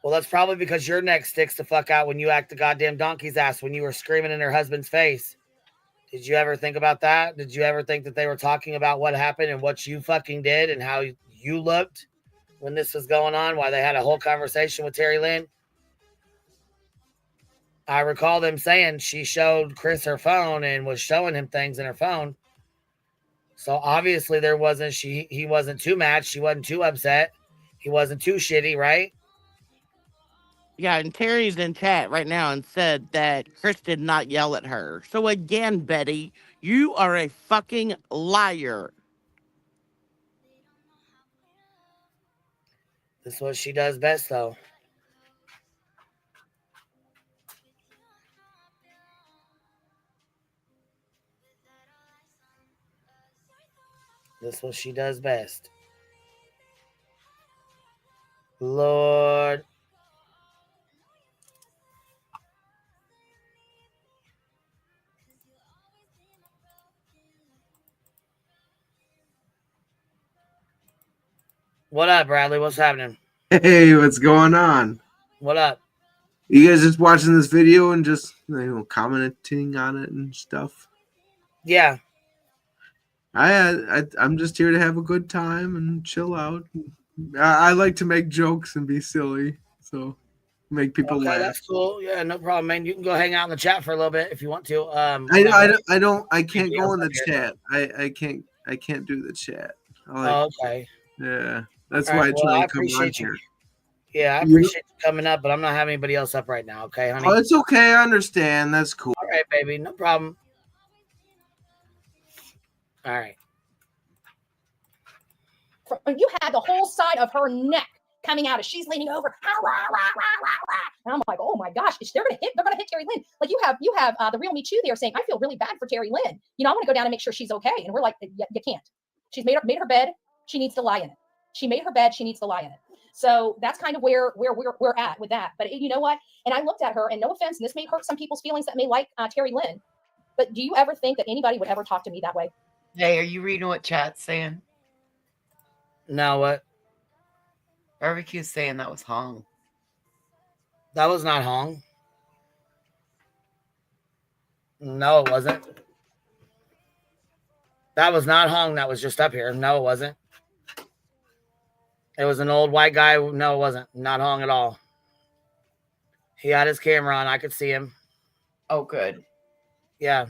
Well, that's probably because your neck sticks the fuck out when you act the goddamn donkey's ass when you were screaming in her husband's face. Did you ever think about that? Did you ever think that they were talking about what happened and what you fucking did and how you looked when this was going on? Why they had a whole conversation with Terry Lynn? I recall them saying she showed Chris her phone and was showing him things in her phone. So obviously he wasn't too mad. She wasn't too upset. He wasn't too shitty, right? Yeah, and Terry's in chat right now and said that Chris did not yell at her. So again, Betty, you are a fucking liar. This is what she does best, though. This is what she does best. Lord. What up, Bradley? What's happening? Hey, what's going on? What up? You guys just watching this video and just commenting on it and stuff? Yeah. I'm just here to have a good time and chill out. I like to make jokes and be silly, so make people laugh. That's cool. Yeah, no problem, man. You can go hang out in the chat for a little bit if you want to. I can't go in the chat. I can't do the chat. Okay. Yeah, that's All why right, I try I and come on appreciate you. here. Yeah, I appreciate you coming up, but I'm not having anybody else up right now. Okay, honey. Oh, it's okay. I understand. That's cool. All right, baby. No problem. All right. You had the whole side of her neck coming out as she's leaning over. And I'm like, oh my gosh, they're gonna hit Terry Lynn. Like you have the real Me Too there saying, I feel really bad for Terry Lynn. You know, I want to go down and make sure she's okay. And we're like, you can't. She's made her bed. She needs to lie in it. She made her bed. She needs to lie in it. So that's kind of where we're at with that. But you know what? And I looked at her, and no offense, and this may hurt some people's feelings that may like Terry Lynn. But do you ever think that anybody would ever talk to me that way? Hey, are you reading what chat's saying? Now what? Barbecue's saying that was Hong. That was not Hong. No, it wasn't. That was not Hong that was just up here. No, it wasn't. It was an old white guy. No, it wasn't. Not Hong at all. He had his camera on. I could see him. Oh, good. Yeah.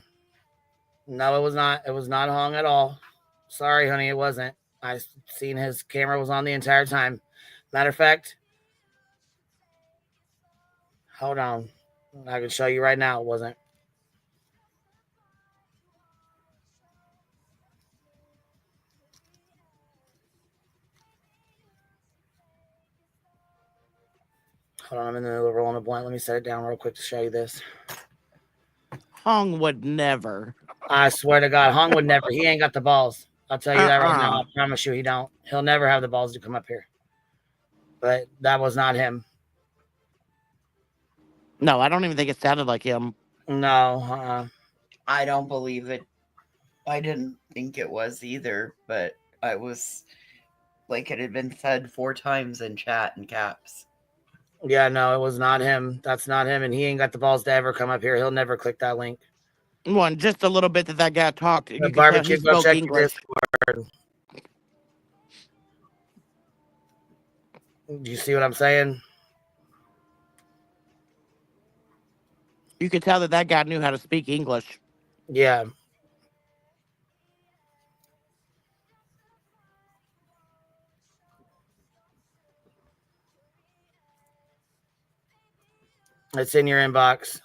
No, it was not. It was not Hong at all. Sorry, honey, it wasn't. I seen his camera was on the entire time. Matter of fact, hold on. I can show you right now. It wasn't. Hold on, I'm in the middle of rolling a blunt. Let me set it down real quick to show you this. Hong would never. I swear to God, Hong would never. He ain't got the balls. I'll tell you that right now. I promise you he don't. He'll never have the balls to come up here. But that was not him. No, I don't even think it sounded like him. No. I don't believe it. I didn't think it was either, but I was like it had been said 4 times in chat in caps. Yeah, no, it was not him. That's not him. And he ain't got the balls to ever come up here. He'll never click that link. One, just a little bit that guy talked. You The could tell barbecue, he go spoke check English. your Discord. Do you see what I'm saying? You could tell that guy knew how to speak English. Yeah. It's in your inbox.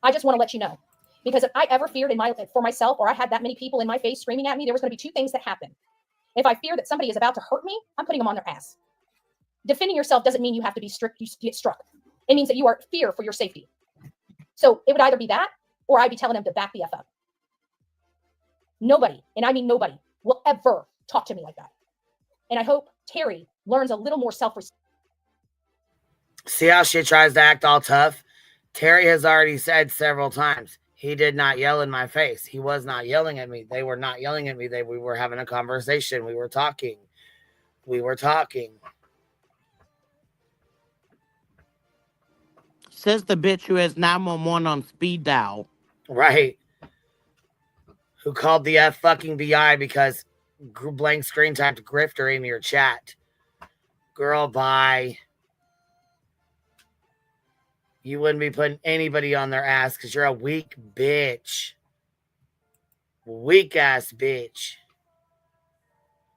I just want to let you know, because if I ever feared for myself, or I had that many people in my face screaming at me, there was going to be 2 things that happen. If I fear that somebody is about to hurt me, I'm putting them on their ass. Defending yourself doesn't mean you have to be strict. You get struck. It means that you are fear for your safety. So it would either be that, or I'd be telling them to back the F up. Nobody, and I mean nobody, will ever talk to me like that. And I hope Terry learns a little more self-respect. See how she tries to act all tough? Terry has already said several times, he did not yell in my face. He was not yelling at me. They were not yelling at me. We were having a conversation. We were talking. Says the bitch who has 911 on speed dial. Right. Who called the fucking BI because blank screen typed grifter in your chat. Girl, bye. You wouldn't be putting anybody on their ass because you're a weak bitch. Weak ass bitch.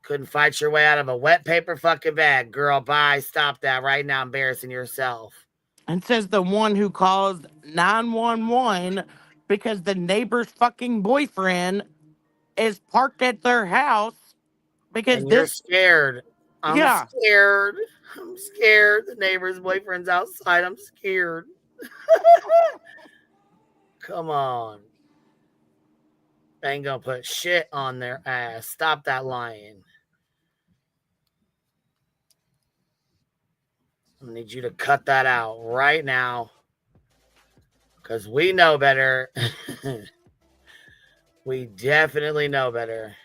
Couldn't fight your way out of a wet paper fucking bag. Girl, bye. Stop that right now, embarrassing yourself. And says the one who calls 911 because the neighbor's fucking boyfriend is parked at their house because and you're scared. I'm scared. I'm scared. The neighbor's boyfriend's outside. I'm scared. Come on. They ain't gonna put shit on their ass. Stop that lying. I need you to cut that out right now. Because we know better. We definitely know better.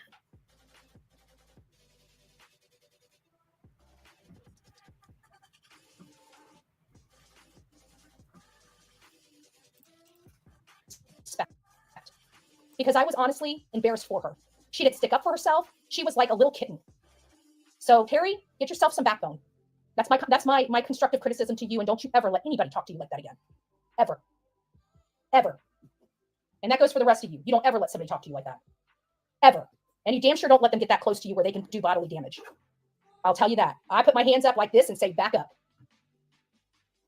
Because I was honestly embarrassed for her. She didn't stick up for herself. She was like a little kitten. So Terry, get yourself some backbone. That's my constructive criticism to you, and don't you ever let anybody talk to you like that again. Ever. Ever. And that goes for the rest of you. You don't ever let somebody talk to you like that. Ever. And you damn sure don't let them get that close to you where they can do bodily damage. I'll tell you that. I put my hands up like this and say, back up.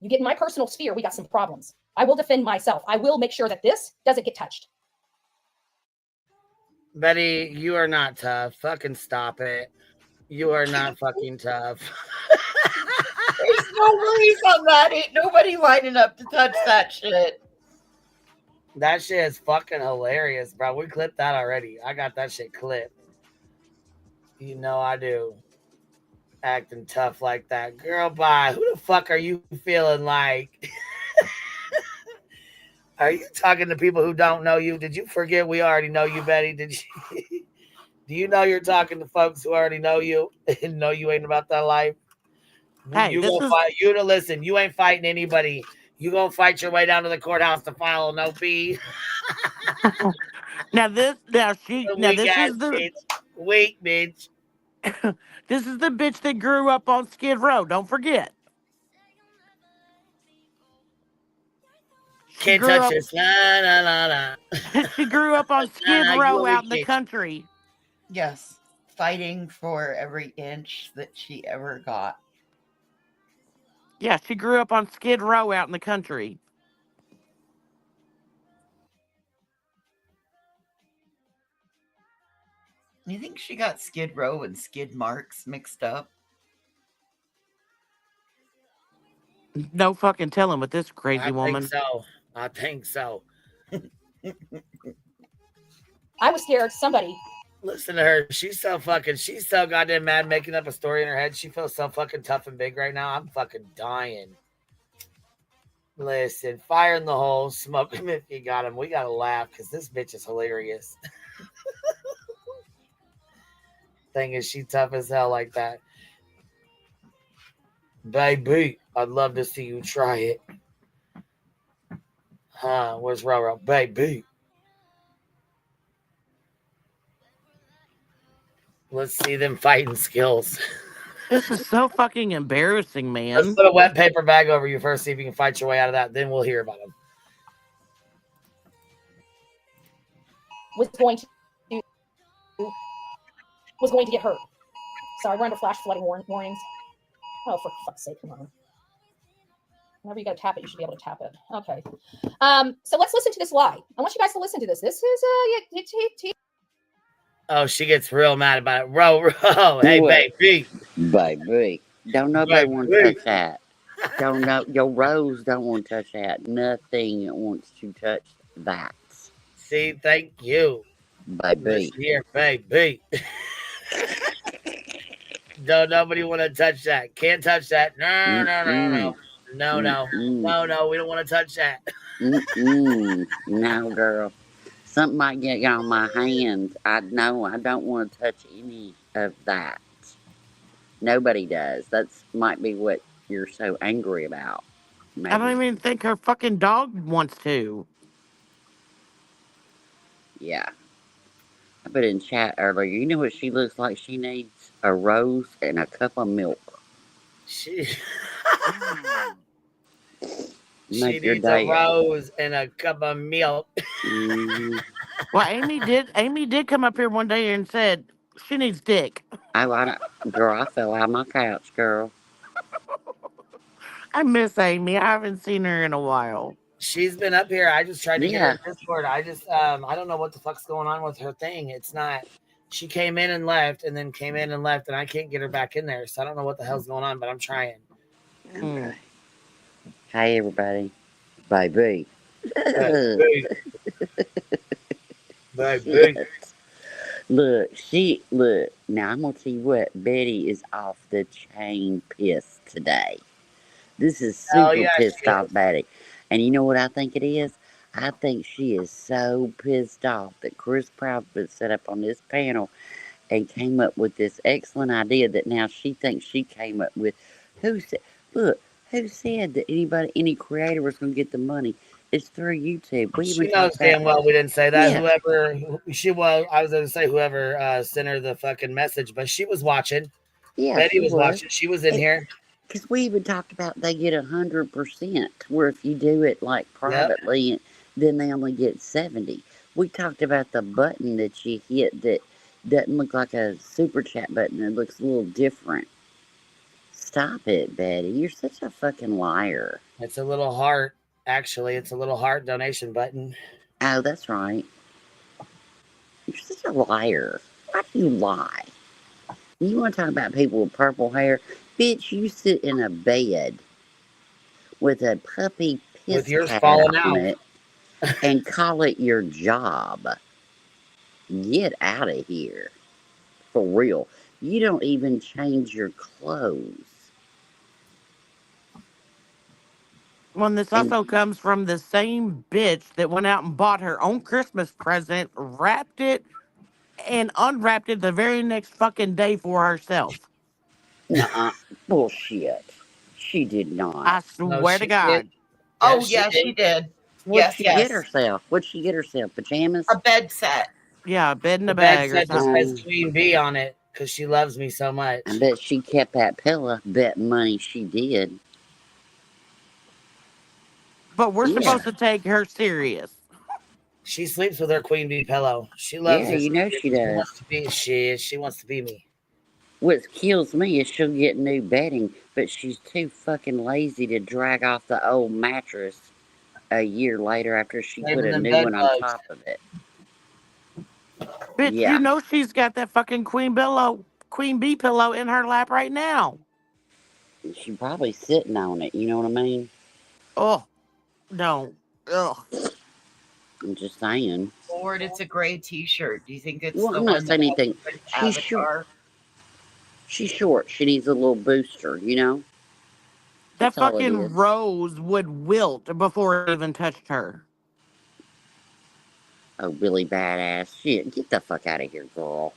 You get in my personal sphere, we got some problems. I will defend myself. I will make sure that this doesn't get touched. Betty, you are not tough. Fucking stop it. You are not fucking tough. There's no worries on that. Ain't nobody lining up to touch that shit. That shit is fucking hilarious, bro. We clipped that already. I got that shit clipped. You know I do. Acting tough like that. Girl, bye. Who the fuck are you feeling like? Are you talking to people who don't know you? Did you forget we already know you, Betty? Do you know you're talking to folks who already know you and know you ain't about that life? Hey, You gonna fight. You to listen. You ain't fighting anybody. You gonna fight your way down to the courthouse to file no fee. Now this Weak this ass is the bitch. Weak bitch. this is the bitch that grew up on Skid Row. Don't forget. She Can't grew touch up. this. La la la la. She grew up on Skid Nah, you Row a out weak in the bitch. country. Yes. Fighting for every inch that she ever got. Yeah, she grew up on Skid Row out in the country. You think she got Skid Row and Skid Marks mixed up? No fucking telling with this crazy I woman. think so. I was scared. Somebody. Listen to her. She's so goddamn mad making up a story in her head. She feels so fucking tough and big right now. I'm fucking dying. Listen, fire in the hole, smoke him if you got him. We gotta laugh because this bitch is hilarious. Thing is, she tough as hell like that. Baby, I'd love to see you try it. Huh? Where's Roro? Baby. Let's see them fighting skills. This is so fucking embarrassing, man. Let's put a wet paper bag over you first, see if you can fight your way out of that. Then we'll hear about them. Was going to get hurt. Sorry, we're under flash flooding warnings. Oh, for fuck's sake, come on. Whenever you go to tap it, you should be able to tap it. Okay. So let's listen to this lie. I want you guys to listen to this. This is Oh, she gets real mad about it. Ro, hey, What? baby. Baby. Don't nobody want to touch that. Don't know. Your Rose don't want to touch that. Nothing wants to touch that. See, thank you. Baby. Listen here, baby. Don't nobody want to touch that. Can't touch that. No, no, no, no. No, no. No, no, we don't want to touch that. No, girl. Something might get on my hands. I know I don't want to touch any of that. Nobody does. That's might be what you're so angry about. Maybe. I don't even think her fucking dog wants to. Yeah. I put in chat earlier. You know what she looks like? She needs a rose and a cup of milk. She Make your needs day. a rose and a cup of milk. Well, Amy did come up here one day and said she needs dick. Girl, I fell out of my couch, girl. I miss Amy. I haven't seen her in a while. She's been up here. I just tried to get her in Discord. I don't know what the fuck's going on with her thing. It's not. She came in and left, and then came in and left, and I can't get her back in there. So I don't know what the hell's going on, but I'm trying. Okay. Hey, everybody. Baby. Baby. Look. Now, I'm going to tell you what. Betty is off the chain pissed today. This is super pissed off Betty. And you know what I think it is? I think she is so pissed off that Chris Proudfoot set up on this panel and came up with this excellent idea that now she thinks she came up with. Who said that any creator was going to get the money? It's through YouTube. She knows damn well we didn't say that. Yeah. I was going to say whoever sent her the fucking message, but she was watching. Yeah, Betty was watching. She was in here. Because we even talked about they get 100%, where if you do it like privately, then they only get 70. We talked about the button that you hit that doesn't look like a super chat button. It looks a little different. Stop it, Betty. You're such a fucking liar. It's a little heart. Actually, it's a little heart donation button. Oh, that's right. You're such a liar. Why do you lie? You want to talk about people with purple hair? Bitch, you sit in a bed with a puppy piss pad on it and call it your job. Get out of here. For real. You don't even change your clothes. Well, this also comes from the same bitch that went out and bought her own Christmas present, wrapped it, and unwrapped it the very next fucking day for herself. Nuh-uh. Bullshit. She did not. I swear to God. Oh, yes, she did. What'd Yes, she get yes. herself? What'd she get herself? Pajamas? A bed set. Yeah, a bed in The a bed bag or set just something. says Queen Bee on it because she loves me so much. I bet she kept that pillow. Bet money she did. But we're Yeah. supposed to take her serious. She sleeps with her Queen Bee pillow. She loves Yeah, her. you know she She does. wants to be she wants to be me. What kills me is she'll get new bedding, but she's too fucking lazy to drag off the old mattress a year later after she put Saving a them new bed one on bugs. top of it. Bitch, Yeah. you know she's got that fucking Queen Bee pillow in her lap right now. She's probably sitting on it, you know what I mean? Oh, no. Ugh. I'm just saying. Lord, it's a gray T-shirt. Do you think it's Well, the I'm not one that saying has anything. the She's short. avatar? She's short. She needs a little booster, you know? That That's all it fucking is. rose would wilt before it even touched her. Oh, really badass. Shit, get the fuck out of here, girl.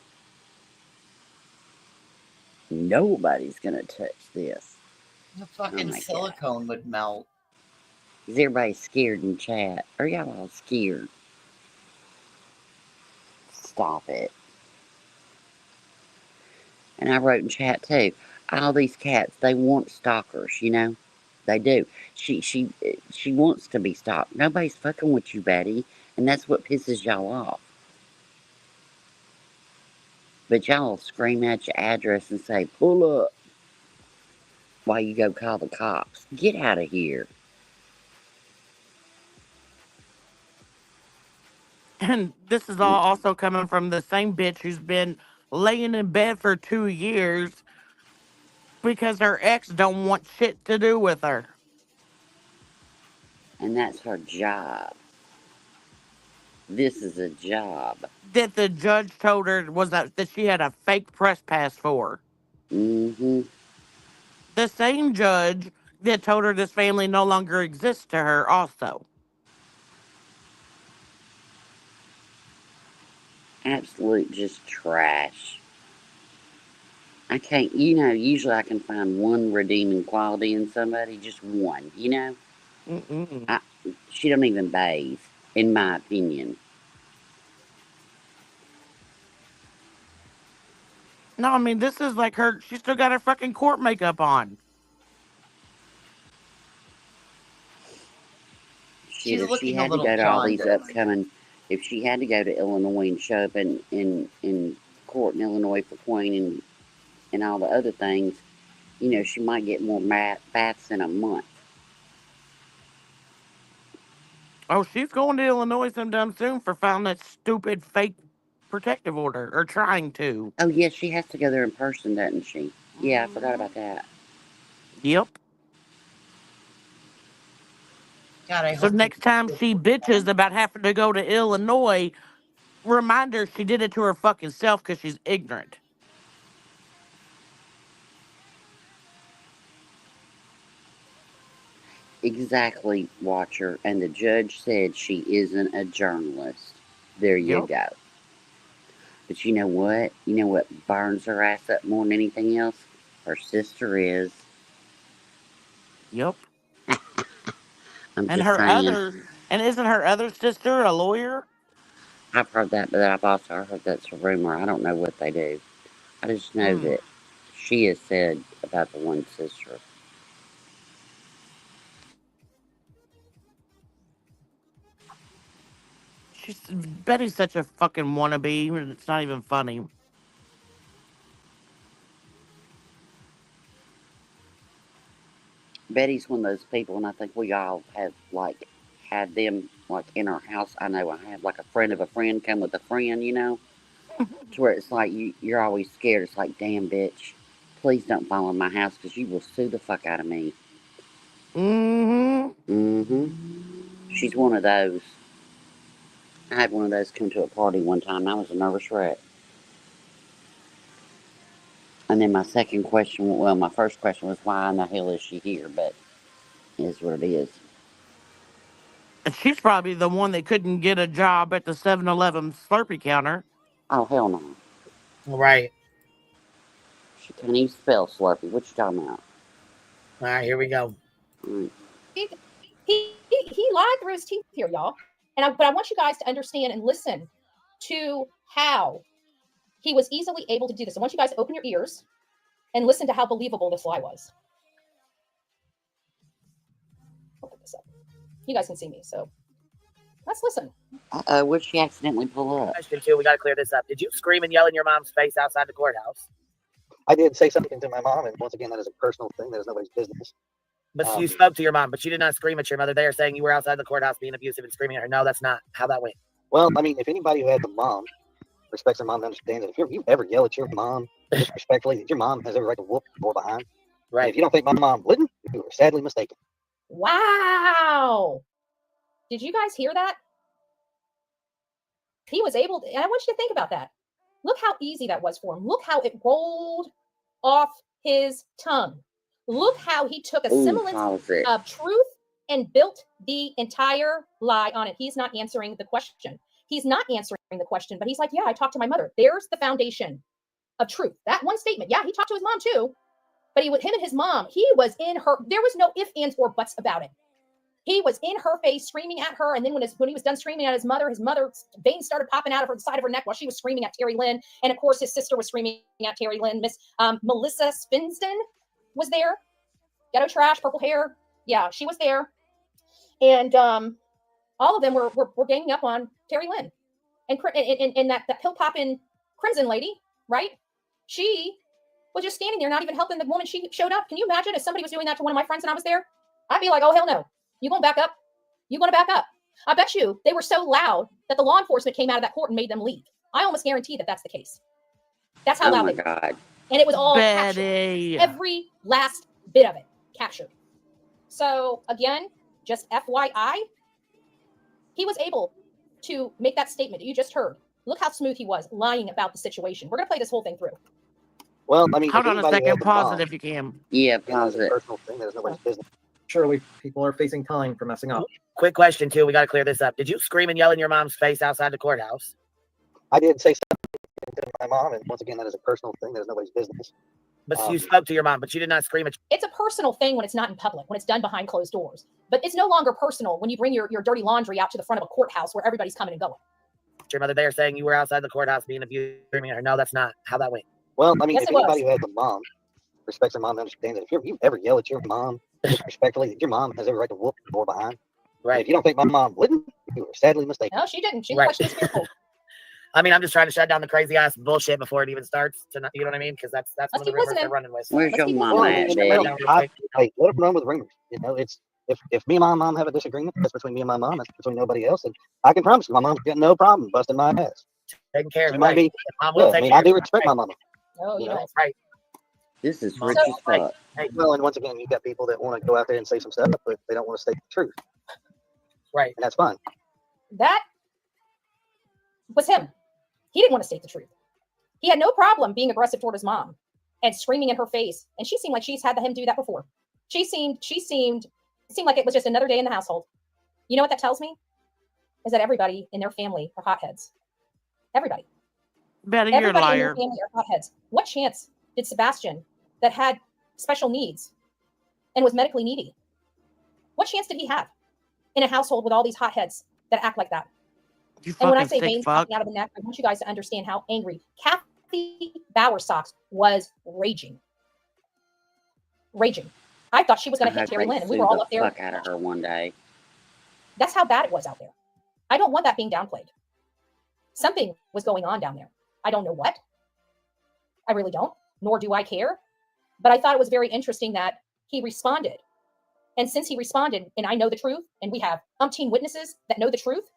Nobody's gonna touch this. The Oh fucking my God. silicone would melt. Is everybody scared in chat? Are y'all all scared? Stop it. And I wrote in chat too. All these cats, they want stalkers, you know? They do. She wants to be stalked. Nobody's fucking with you, Betty. And that's what pisses y'all off. But y'all scream out your address and say, pull up, while you go call the cops. Get out of here. And this is all also coming from the same bitch who's been laying in bed for 2 years because her ex don't want shit to do with her. And that's her job. This is a job. That the judge told her was that she had a fake press pass for. Mm-hmm. The same judge that told her this family no longer exists to her also. Absolute just trash. I can't, you know, usually I can find one redeeming quality in somebody, just one, you know? Mm-mm. She don't even bathe, in my opinion. No, I mean, this is like her, she still got her fucking court makeup on. Shit, if she had to go to all these upcoming, if she had to go to Illinois and show up in court in Illinois for Queen and all the other things, you know, she might get more baths in a month. Oh, she's going to Illinois sometime soon for filing that stupid fake protective order, or trying to. Oh, yeah, she has to go there in person, doesn't she? Yeah, I forgot about that. Yep. God, So next time she bitches about having to go to Illinois, remind her she did it to her fucking self because she's ignorant. Exactly, Watcher. And the judge said she isn't a journalist. There you go. But you know what? You know what burns her ass up more than anything else? Her sister is. Yep. I'm And just her saying. isn't her other sister a lawyer? I've heard that, but I've also heard that's a rumor. I don't know what they do. I just know that she has said about the one sister. Betty's such a fucking wannabe, and it's not even funny. Betty's one of those people, and I think we all have, like, had them, like, in our house. I know I have, like, a friend of a friend come with a friend, you know? To where it's like, you're always scared. It's like, damn, bitch, please don't fall in my house, because you will sue the fuck out of me. Mm-hmm. Mm-hmm. She's one of those. I had one of those come to a party one time, and I was a nervous wreck. And then my second question, well, my first question was, why in the hell is she here? But it is what it is. And she's probably the one that couldn't get a job at the 7-Eleven Slurpee counter. Oh, hell no. Right. She can't even spell Slurpee. What you talking about? All right, here we go. He lied through his teeth here, y'all. But I want you guys to understand and listen to how he was easily able to do this. I want you guys to open your ears and listen to how believable this lie was. I'll put this up. You guys can see me, so let's listen. Uh-oh, what'd she accidentally pull up? Question two, we got to clear this up. Did you scream and yell in your mom's face outside the courthouse? I did say something to my mom, and once again, that is a personal thing. That is nobody's business. But you spoke to your mom, but you did not scream at your mother. They are saying you were outside the courthouse being abusive and screaming at her. No, that's not how that went. Well, I mean, if anybody who has a mom respects their mom and understands that if you ever yell at your mom disrespectfully, that your mom has every right to whoop or behind. Right. And if you don't think my mom wouldn't, you are sadly mistaken. Wow. Did you guys hear that? He was able to, and I want you to think about that. Look how easy that was for him. Look how it rolled off his tongue. Look how he took a semblance of truth and built the entire lie on it. He's not answering the question. He's not answering the question, but he's like, yeah, I talked to my mother. There's the foundation of truth. That one statement. Yeah, he talked to his mom too, but him and his mom, he was in her, there was no ifs, ands, or buts about it. He was in her face, screaming at her. And then when he was done screaming at his mother's veins started popping out of the side of her neck while she was screaming at Terry Lynn. And of course, his sister was screaming at Terry Lynn. Miss Melissa Spinsden was there. Ghetto Trash, purple hair. Yeah, she was there. And all of them were ganging up on Terry Lynn. And that pill popping Crimson lady, right? She was just standing there, not even helping the woman. She showed up. Can you imagine if somebody was doing that to one of my friends and I was there? I'd be like, oh, hell no. You going to back up? You going to back up? I bet you they were so loud that the law enforcement came out of that court and made them leave. I almost guarantee that that's the case. That's how loud they were. God. And it was all Betty. captured. Every last bit of it captured. So again, just FYI, he was able to make that statement that you just heard. Look how smooth he was lying about the situation. We're going to play this whole thing through. Well, I mean, hold on a second. Pause it if you can. Yeah, pause it. Personal thing. That is nobody's business. Surely people are facing time for messing up. Quick question, too. We got to clear this up. Did you scream and yell in your mom's face outside the courthouse? I did say something to my mom, and once again, that is a personal thing. That is nobody's business. But you spoke to your mom, but you did not scream at. It's a personal thing when it's not in public, when it's done behind closed doors. But it's no longer personal when you bring your dirty laundry out to the front of a courthouse where everybody's coming and going. Your mother, they are saying you were outside the courthouse being abused, screaming at her. No, that's not how that went. Well, I mean, Yes, if it was. anybody who has a mom respects their mom and understands that if you ever yell at your mom disrespectfully, that your mom has every right to whoop or behind. Right. And if you don't think my mom wouldn't, you are sadly mistaken. No, she didn't. She Right. watched this fearful. I mean, I'm just trying to shut down the crazy ass bullshit before it even starts. You know what I mean? Because that's one of the keep rumors listening. they're running with. Where's your mom Well, at, hey, let them run with rumors. You know, it's if me and my mom have a disagreement, that's between me and my mom. That's between nobody else. And I can promise you, my mom's got no problem busting my ass. Taking care of She it. might Right. be. Mom Yeah, will I take mean, care I of do it. respect Right. my mama. No, you don't. Right. This is Mom, rich as right. fuck. Hey, Well, and once again, you got people that want to go out there and say some stuff, but they don't want to state the truth. right. And that's fine. That was him. He didn't want to state the truth. He had no problem being aggressive toward his mom and screaming in her face. And she seemed like she's had him do that before. It seemed like it was just another day in the household. You know what that tells me? Is that everybody in their family are hotheads. Everybody. Betty, you're a Everybody in liar. their family are hotheads. What chance did Sebastian, that had special needs and was medically needy, what chance did he have in a household with all these hotheads that act like that? You And when I fucking say sick veins fuck. popping out of the neck, I want you guys to understand how angry Kathy Bowersox was raging. Raging. I thought she was going to hit Terry Lynn, and we were all up there. Fuck out of her one day. That's how bad it was out there. I don't want that being downplayed. Something was going on down there. I don't know what. I really don't, nor do I care. But I thought it was very interesting that he responded. And since he responded, and I know the truth, and we have umpteen witnesses that know the truth,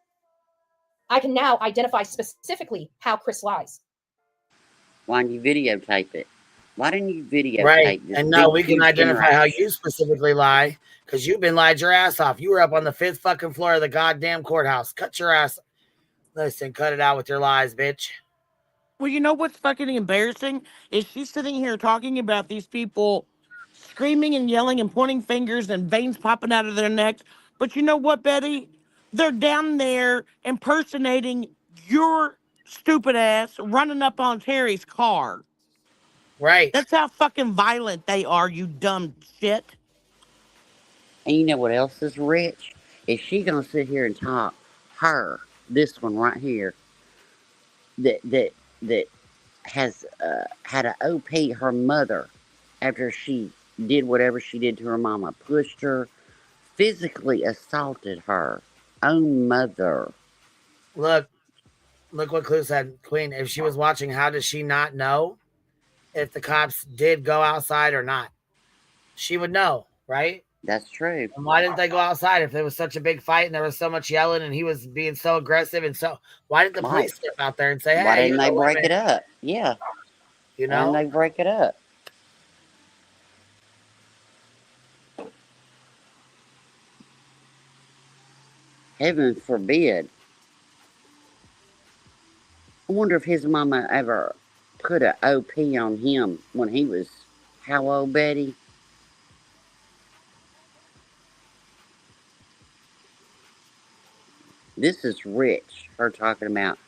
I can now identify specifically how Chris lies. Why didn't you videotape it? Why didn't you videotape Right. this? And now we big, can huge identify how interaction? you specifically lie because you've been lied your ass off. You were up on the 5th fucking floor of the goddamn courthouse. Cut your ass. Listen, cut it out with your lies, bitch. Well, you know what's fucking embarrassing? Is she's sitting here talking about these people screaming and yelling and pointing fingers and veins popping out of their necks. But you know what, Betty? They're down there impersonating your stupid ass, running up on Terry's car. Right. That's how fucking violent they are, you dumb shit. And you know what else is rich? Is she gonna sit here and talk her, this one right here, that has had a OP her mother after she did whatever she did to her mama, pushed her, physically assaulted her own mother. Look what Clue said, Queen. If she was watching, how does she not know if the cops did go outside or not? She would know, right? That's true. And why didn't they go outside if there was such a big fight and there was so much yelling and he was being so aggressive and so? Why didn't the police step out there and say, "Hey, why didn't they break women," it up? Yeah. You Why didn't know? they break it up? Heaven forbid. I wonder if his mama ever put a OP on him when he was how old, Betty? This is rich. Her talking about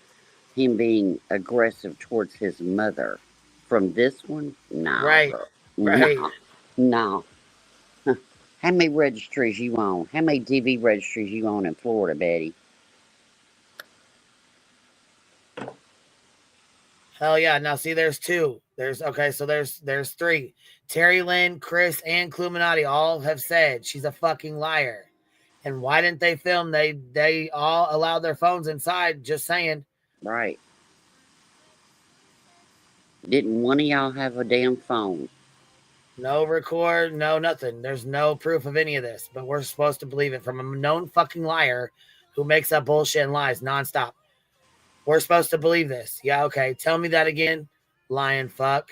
him being aggressive towards his mother. From this one? No. Right. Right. No. Huh. How many registries you own? How many TV registries you own in Florida, Betty? Hell yeah. Now see, there's two. There's three. Terry Lynn, Chris, and Cluminati all have said she's a fucking liar. And why didn't they film? They all allowed their phones inside, just saying. Right. Didn't one of y'all have a damn phone? No record, no nothing. There's no proof of any of this, but we're supposed to believe it from a known fucking liar who makes up bullshit and lies nonstop. We're supposed to believe this. Yeah, okay. Tell me that again, lying fuck.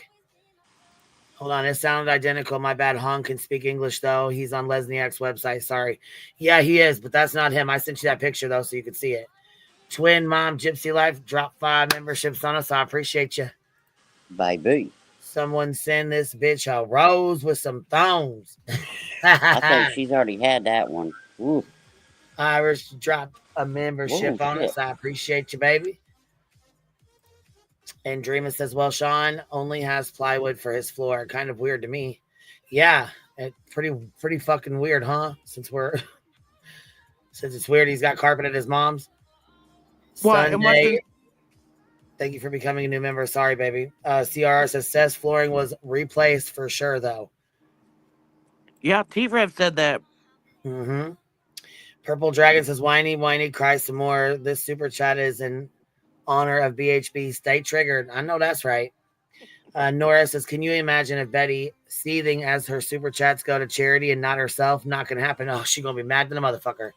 Hold on, it sounded identical. My bad. Hong can speak English, though. He's on Lesniak's website. Sorry. Yeah, he is, but that's not him. I sent you that picture, though, so you could see it. Twin Mom Gypsy Life dropped 5 memberships on us. I appreciate you. Baby. Someone send this bitch a rose with some thongs. I think she's already had that one. Ooh. Irish dropped a membership on us. I appreciate you, baby. And Dreamer says, well, Sean only has plywood for his floor. Kind of weird to me. Yeah, pretty fucking weird, huh? Since it's weird he's got carpet at his mom's. Well, Sunday. Thank you for becoming a new member. Sorry, baby. CRR says flooring was replaced for sure, though. Yeah, T-Rev said that. Mm-hmm. Purple Dragon says, whiny, cry some more. This super chat is in honor of BHB. Stay triggered. I know that's right. Nora says, can you imagine if Betty seething as her super chats go to charity and not herself? Not going to happen. Oh, she's going to be mad than a motherfucker.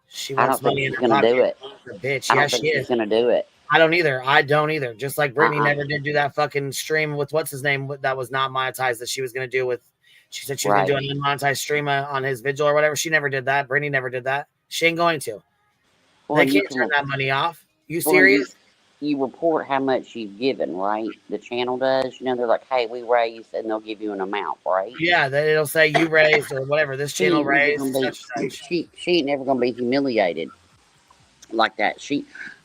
She wants money in her pocket. Do it. Bitch. I Yeah, don't think she she's is. going to do it. I don't either. Just like Brittany never did do that fucking stream with what's his name that was not monetized that she was going to do with. She said she was going to do an unmonetized stream on his vigil or whatever. She never did that. Brittany never did that. She ain't going to. Well, they can't turn that money off. You serious? You report how much you've given, right? The channel does. You know, they're like, hey, we raised, and they'll give you an amount, right? Yeah, it'll say you raised or whatever. This channel raised. She ain't never going to be humiliated like that.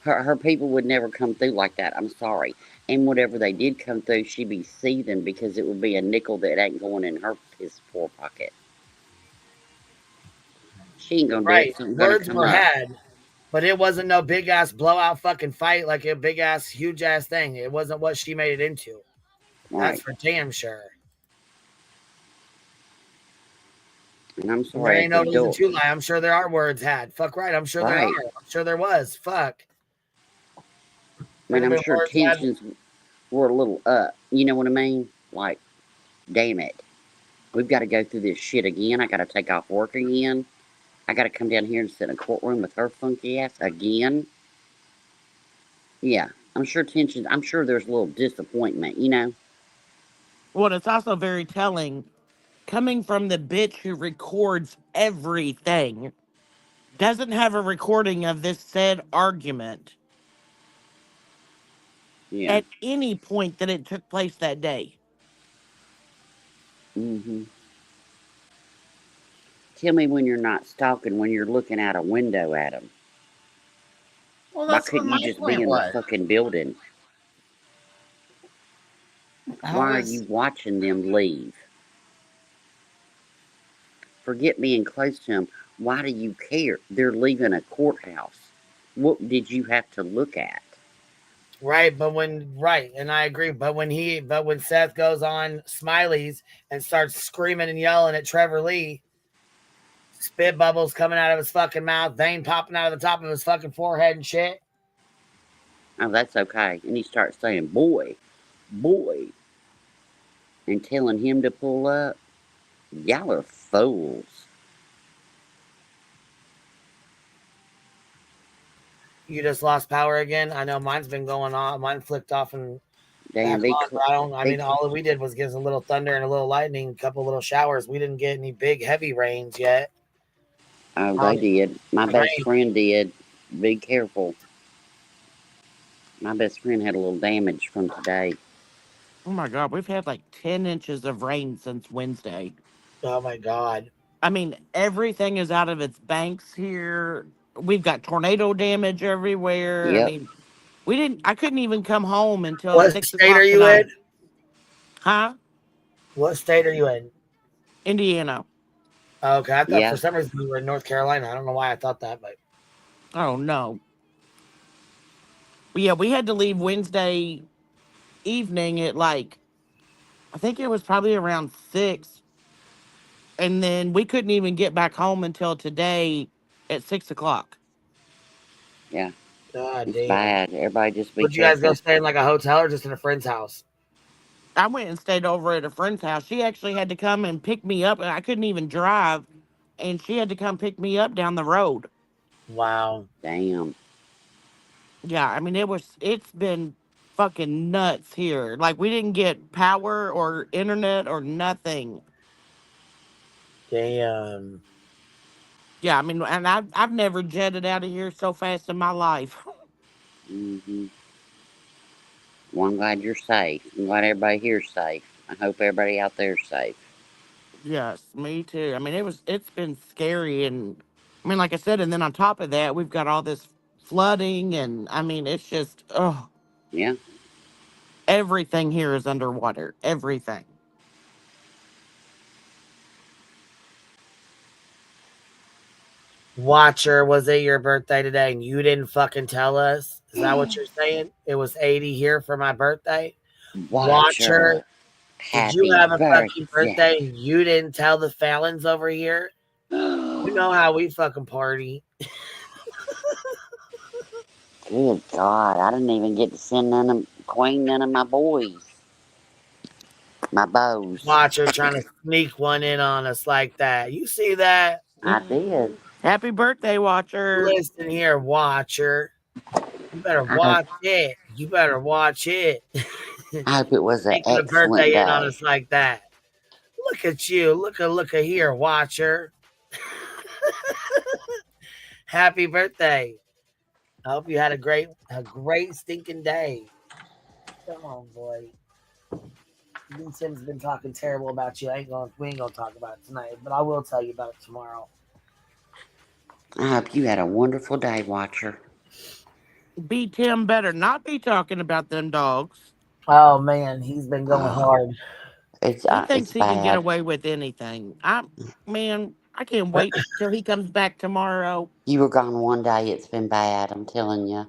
Her people would never come through like that. I'm sorry. And whatever they did come through, she'd be seething because it would be a nickel that ain't going in her piss poor pocket. She ain't gonna do it. Words were had, but it wasn't no big ass blowout fucking fight like a big ass huge ass thing. It wasn't what she made it into. Right. That's for damn sure. And I'm sorry. There ain't no reason to lie. I'm sure there are words had. Fuck right. I'm sure there are. I'm sure there was. Fuck. I mean, I'm sure tensions were a little up. You know what I mean? Like, damn it. We've got to go through this shit again. I got to take off work again. I got to come down here and sit in a courtroom with her funky ass again. Yeah, I'm sure tensions. I'm sure there's a little disappointment, you know? Well, it's also very telling. Coming from the bitch who records everything, doesn't have a recording of this said argument at any point that it took place that day. Mm-hmm. Tell me when you're not stalking, when you're looking out a window at them. Well, Why that's what couldn't you my just be point in the was. fucking building? Why are you watching them leave? Forget being close to them. Why do you care? They're leaving a courthouse. What did you have to look at? Right, and I agree. But when Seth goes on Smiley's and starts screaming and yelling at Trevor Lee, spit bubbles coming out of his fucking mouth, vein popping out of the top of his fucking forehead and shit. Oh, that's okay. And he starts saying, boy, and telling him to pull up. Y'all are fools. You just lost power again? I know mine's been going off. Mine flicked off and Damn, back on. I mean, all we did was give us a little thunder and a little lightning, a couple little showers. We didn't get any big, heavy rains yet. Oh, they did. My best friend did. Be careful. My best friend had a little damage from today. Oh my God, we've had like 10 inches of rain since Wednesday. Oh my God. I mean, everything is out of its banks here. We've got tornado damage everywhere. Yep. I mean, I couldn't even come home until What 6 state o'clock are you tonight. in? Huh? What state are you in? Indiana. Okay, I thought for some reason you were in North Carolina. I don't know why I thought that, but Oh, no. Yeah, we had to leave Wednesday evening at like, I think it was probably around 6. And then we couldn't even get back home until today at 6 o'clock. Yeah. God it's damn. bad. Everybody just be Would you guys careful. go stay in like a hotel or just in a friend's house? I went and stayed over at a friend's house. She actually had to come and pick me up. I couldn't even drive. And she had to come pick me up down the road. Wow. Damn. Yeah, I mean, it's been fucking nuts here. Like, we didn't get power or internet or nothing. Damn. Yeah, I mean, and I've never jetted out of here so fast in my life. Mm-hmm. Well, I'm glad you're safe. I'm glad everybody here's safe. I hope everybody out there's safe. Yes, me too. I mean, it's been scary, and I mean, like I said, and then on top of that, we've got all this flooding, and I mean, it's just Yeah. Everything here is underwater. Everything. Watcher, was it your birthday today and you didn't fucking tell us? Is that what you're saying? It was 80 here for my birthday. Watcher, did you Happy have a fucking birthday. birthday and you didn't tell the Fallons over here? You know how we fucking party. Good God, I didn't even get to send none of my boys. My bows. Watcher trying to sneak one in on us like that. You see that? I did. Happy birthday, Watcher. Listen here, Watcher. You better watch it. You better watch it. I hope it was an Taking a excellent birthday day. in on us like that. Look at you. Look at here, Watcher. Happy birthday. I hope you had a great stinking day. Come on, boy. Dean Sims been talking terrible about you. We ain't gonna talk about it tonight, but I will tell you about it tomorrow. I hope you had a wonderful day, Watcher. B. Tim better not be talking about them dogs. Oh man, he's been going hard. He thinks he can get away with anything. I can't wait till he comes back tomorrow. You were gone one day. It's been bad. I'm telling you.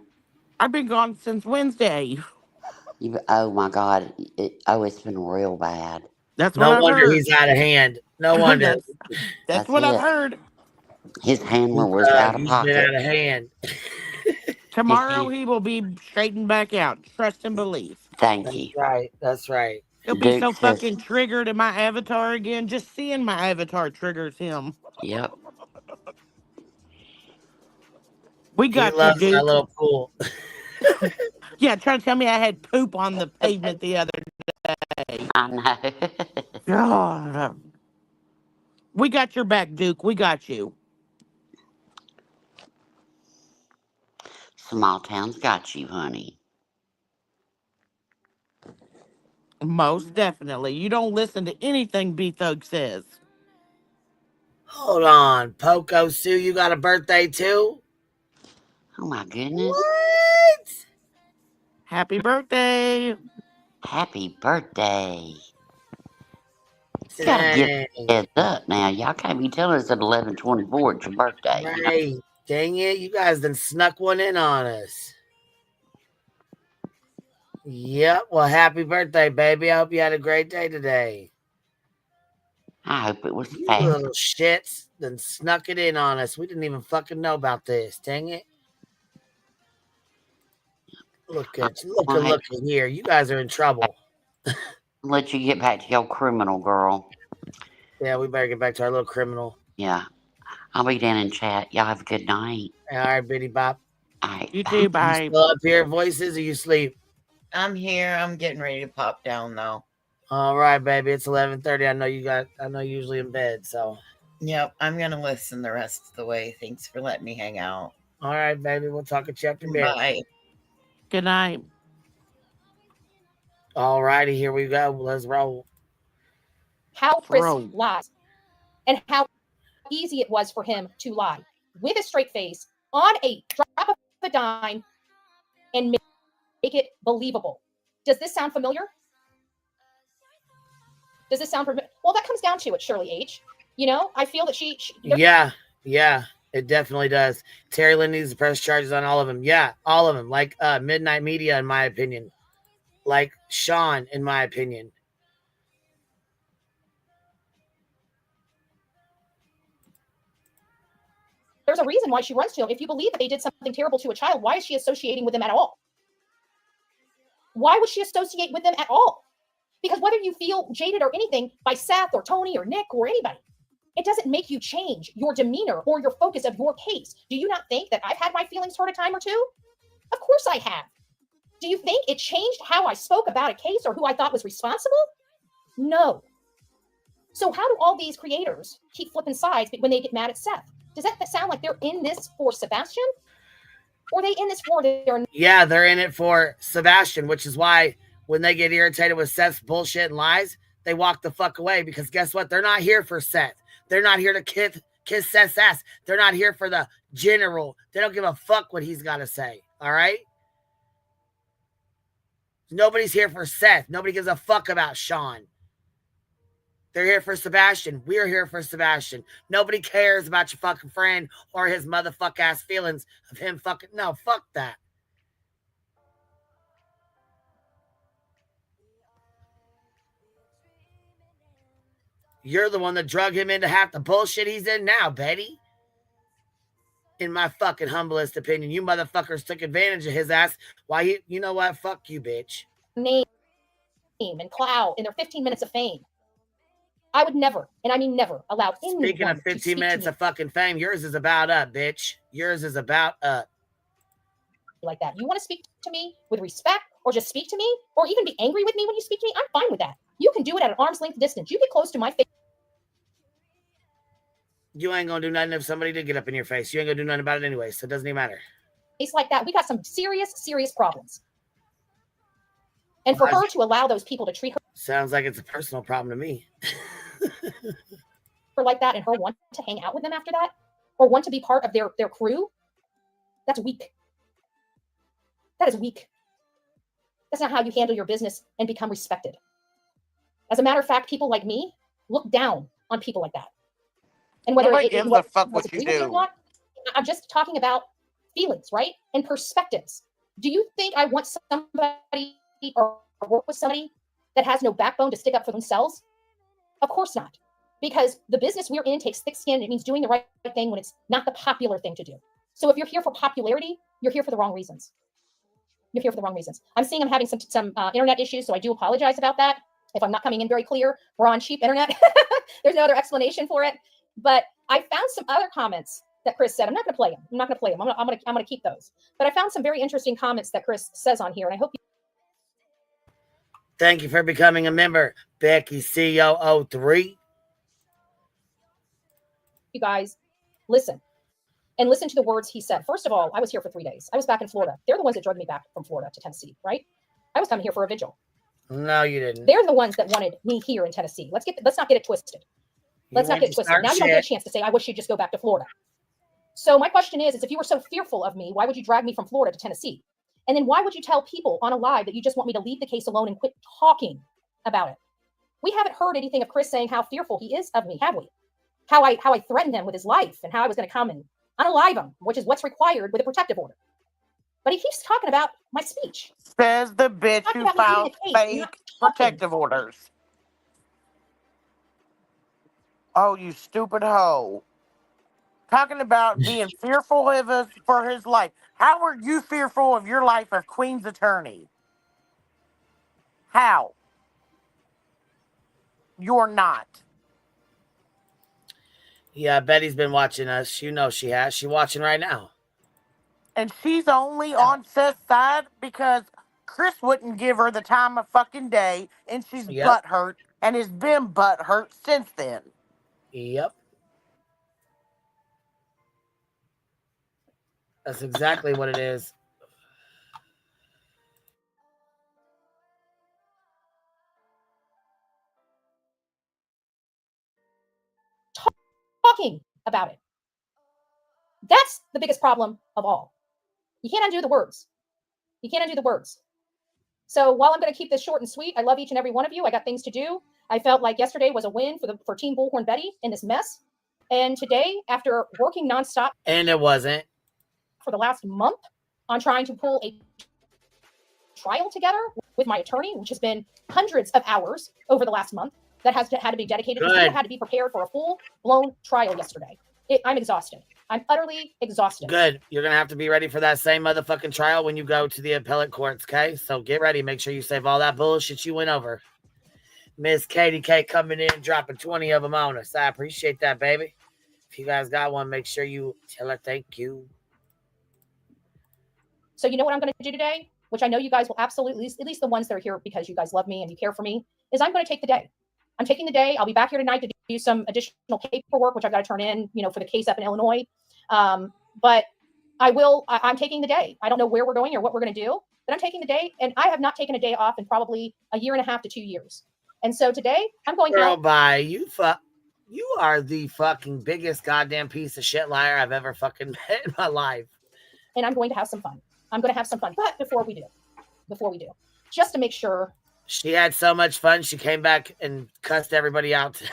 I've been gone since Wednesday. Oh my God. It's been real bad. That's what I've wonder heard. he's out of hand. No wonder. That's what I've heard. His handler was out of He's pocket. been out of hand. Tomorrow he will be straightened back out. Trust and believe. Thank you. That's right. He'll be so fucking triggered in my avatar again. Just seeing my avatar triggers him. Yep. We got he loves you, Duke. that little pool. Yeah, trying to tell me I had poop on the pavement the other day. I know. God. We got your back, Duke. We got you. Small town's got you, honey. Most definitely. You don't listen to anything B-Thug says. Hold on. Poco Sue, you got a birthday too? Oh my goodness. What? Happy birthday. Happy birthday. You gotta get heads up now. Y'all can't be telling us at 11:24 it's your birthday. You know? Right. Dang it. You guys done snuck one in on us. Yep. Well, happy birthday, baby. I hope you had a great day today. I hope it was You fast. little shits done snuck it in on us. We didn't even fucking know about this. Dang it. Look at you. Look at here. You guys are in trouble. Let you get back to your criminal, girl. Yeah, we better get back to our little criminal. Yeah. I'll be down in chat. Y'all have a good night. All right, Biddy Bop. All right. You too, bye. You still up here, voices, or you sleep? I'm here. I'm getting ready to pop down though. All right, baby. It's 11:30. I know you're usually in bed, so. Yep, I'm gonna listen the rest of the way. Thanks for letting me hang out. All right, baby. We'll talk at you after bed. Bye. Good night. All righty, here we go. Let's roll. How Chris lies and how easy it was for him to lie with a straight face on a drop of a dime and make it believable. Does this sound familiar? Does this sound familiar? Well, that comes down to it, Shirley H. You know, I feel that she Yeah, it definitely does. Terry Lynn needs to press charges on all of them. Yeah, all of them. Like Midnight Media, in my opinion. Like Sean, in my opinion. There's a reason why she runs to him. If you believe that they did something terrible to a child, why is she associating with them at all? Why would she associate with them at all? Because whether you feel jaded or anything by Seth or Tony or Nick or anybody, it doesn't make you change your demeanor or your focus of your case. Do you not think that I've had my feelings hurt a time or two? Of course I have. Do you think it changed how I spoke about a case or who I thought was responsible? No. So how do all these creators keep flipping sides when they get mad at Seth? Does that sound like they're in this for Sebastian? Or are they in this for their... Yeah, they're in it for Sebastian, which is why when they get irritated with Seth's bullshit and lies, they walk the fuck away because guess what? They're not here for Seth. They're not here to kiss Seth's ass. They're not here for the general. They don't give a fuck what he's got to say. All right? Nobody's here for Seth. Nobody gives a fuck about Sean. They're here for Sebastian. We're here for Sebastian. Nobody cares about your fucking friend or his motherfuck ass feelings of him fucking... No, fuck that. You're the one that drug him into half the bullshit he's in now, Betty. In my fucking humblest opinion, you motherfuckers took advantage of his ass. Why you know what? Fuck you, bitch. Name and clout in their 15 minutes of fame. I would never, and I mean never, allow anyone. Speaking of 15 minutes of fucking fame, yours is about up, bitch. Yours is about up. Like that. You want to speak to me with respect or just speak to me or even be angry with me when you speak to me? I'm fine with that. You can do it at an arm's length distance. You get close to my face. You ain't gonna do nothing if somebody did get up in your face. You ain't gonna do nothing about it anyway, so it doesn't even matter. It's like that. We got some serious, serious problems. And for her to allow those people to treat her Sounds like it's a personal problem to me. like that and her want to hang out with them after that or want to be part of their crew, that's weak. That is weak. That's not how you handle your business and become respected. As a matter of fact, people like me look down on people like that. And whether Nobody gives a fuck what you do. Not, I'm just talking about feelings, right? And perspectives. Do you think I want somebody or work with somebody that has no backbone to stick up for themselves? Of course not. Because the business we're in takes thick skin. It means doing the right thing when it's not the popular thing to do. So if you're here for popularity, you're here for the wrong reasons. You're here for the wrong reasons. I'm seeing I'm having some internet issues, so I do apologize about that. If I'm not coming in very clear, we're on cheap internet. There's no other explanation for it. But I found some other comments that Chris said. I'm not going to play them. I'm not going to play them. I'm going to keep those. But I found some very interesting comments that Chris says on here, and I hope you. Thank you for becoming a member, Becky COO3. You guys listen and listen to the words he said. First of all, I was here for 3 days. I was back in Florida. They're the ones that drove me back from Florida to Tennessee, right? I was coming here for a vigil. No, you didn't. They're the ones that wanted me here in Tennessee. Let's not get it twisted. Let's not get it twisted. Now you don't get a chance to say, I wish you'd just go back to Florida. So my question is if you were so fearful of me, why would you drag me from Florida to Tennessee? And then why would you tell people on a live that you just want me to leave the case alone and quit talking about it? We haven't heard anything of Chris saying how fearful he is of me, have we? How I threatened him with his life and how I was going to come and unalive him, which is what's required with a protective order. But he keeps talking about my speech. Says the bitch who filed fake protective orders. Oh, you stupid hoe. Talking about being fearful of us for his life. How are you fearful of your life as Queen's attorney? How? You're not. Yeah, Betty's been watching us. You know she has. She's watching right now. And she's only on Seth's side because Chris wouldn't give her the time of fucking day, and she's butthurt, and has been butthurt since then. Yep. That's exactly what it is. Talking about it. That's the biggest problem of all. You can't undo the words. You can't undo the words. So while I'm going to keep this short and sweet, I love each and every one of you. I got things to do. I felt like yesterday was a win for Team Bullhorn Betty in this mess. And today, after working nonstop, and it wasn't for the last month on trying to pull a trial together with my attorney, which has been hundreds of hours over the last month, that has had to be dedicated. People had to be prepared for a full-blown trial yesterday. I'm exhausted. I'm utterly exhausted. Good. You're going to have to be ready for that same motherfucking trial when you go to the appellate courts, okay? So get ready. Make sure you save all that bullshit you went over. Miss Katie K coming in, dropping 20 of them on us. I appreciate that, baby. If you guys got one, make sure you tell her thank you. So you know what I'm going to do today, which I know you guys will absolutely, at least the ones that are here because you guys love me and you care for me, is I'm going to take the day. I'm taking the day. I'll be back here tonight to do some additional paperwork, which I've got to turn in, for the case up in Illinois. But I'm taking the day. I don't know where we're going or what we're going to do, but I'm taking the day, and I have not taken a day off in probably a year and a half to 2 years. And so today I'm going Girl, out. bye. You are the fucking biggest goddamn piece of shit liar I've ever fucking met in my life. And I'm going to have some fun. But before we do, just to make sure. She had so much fun. She came back and cussed everybody out today.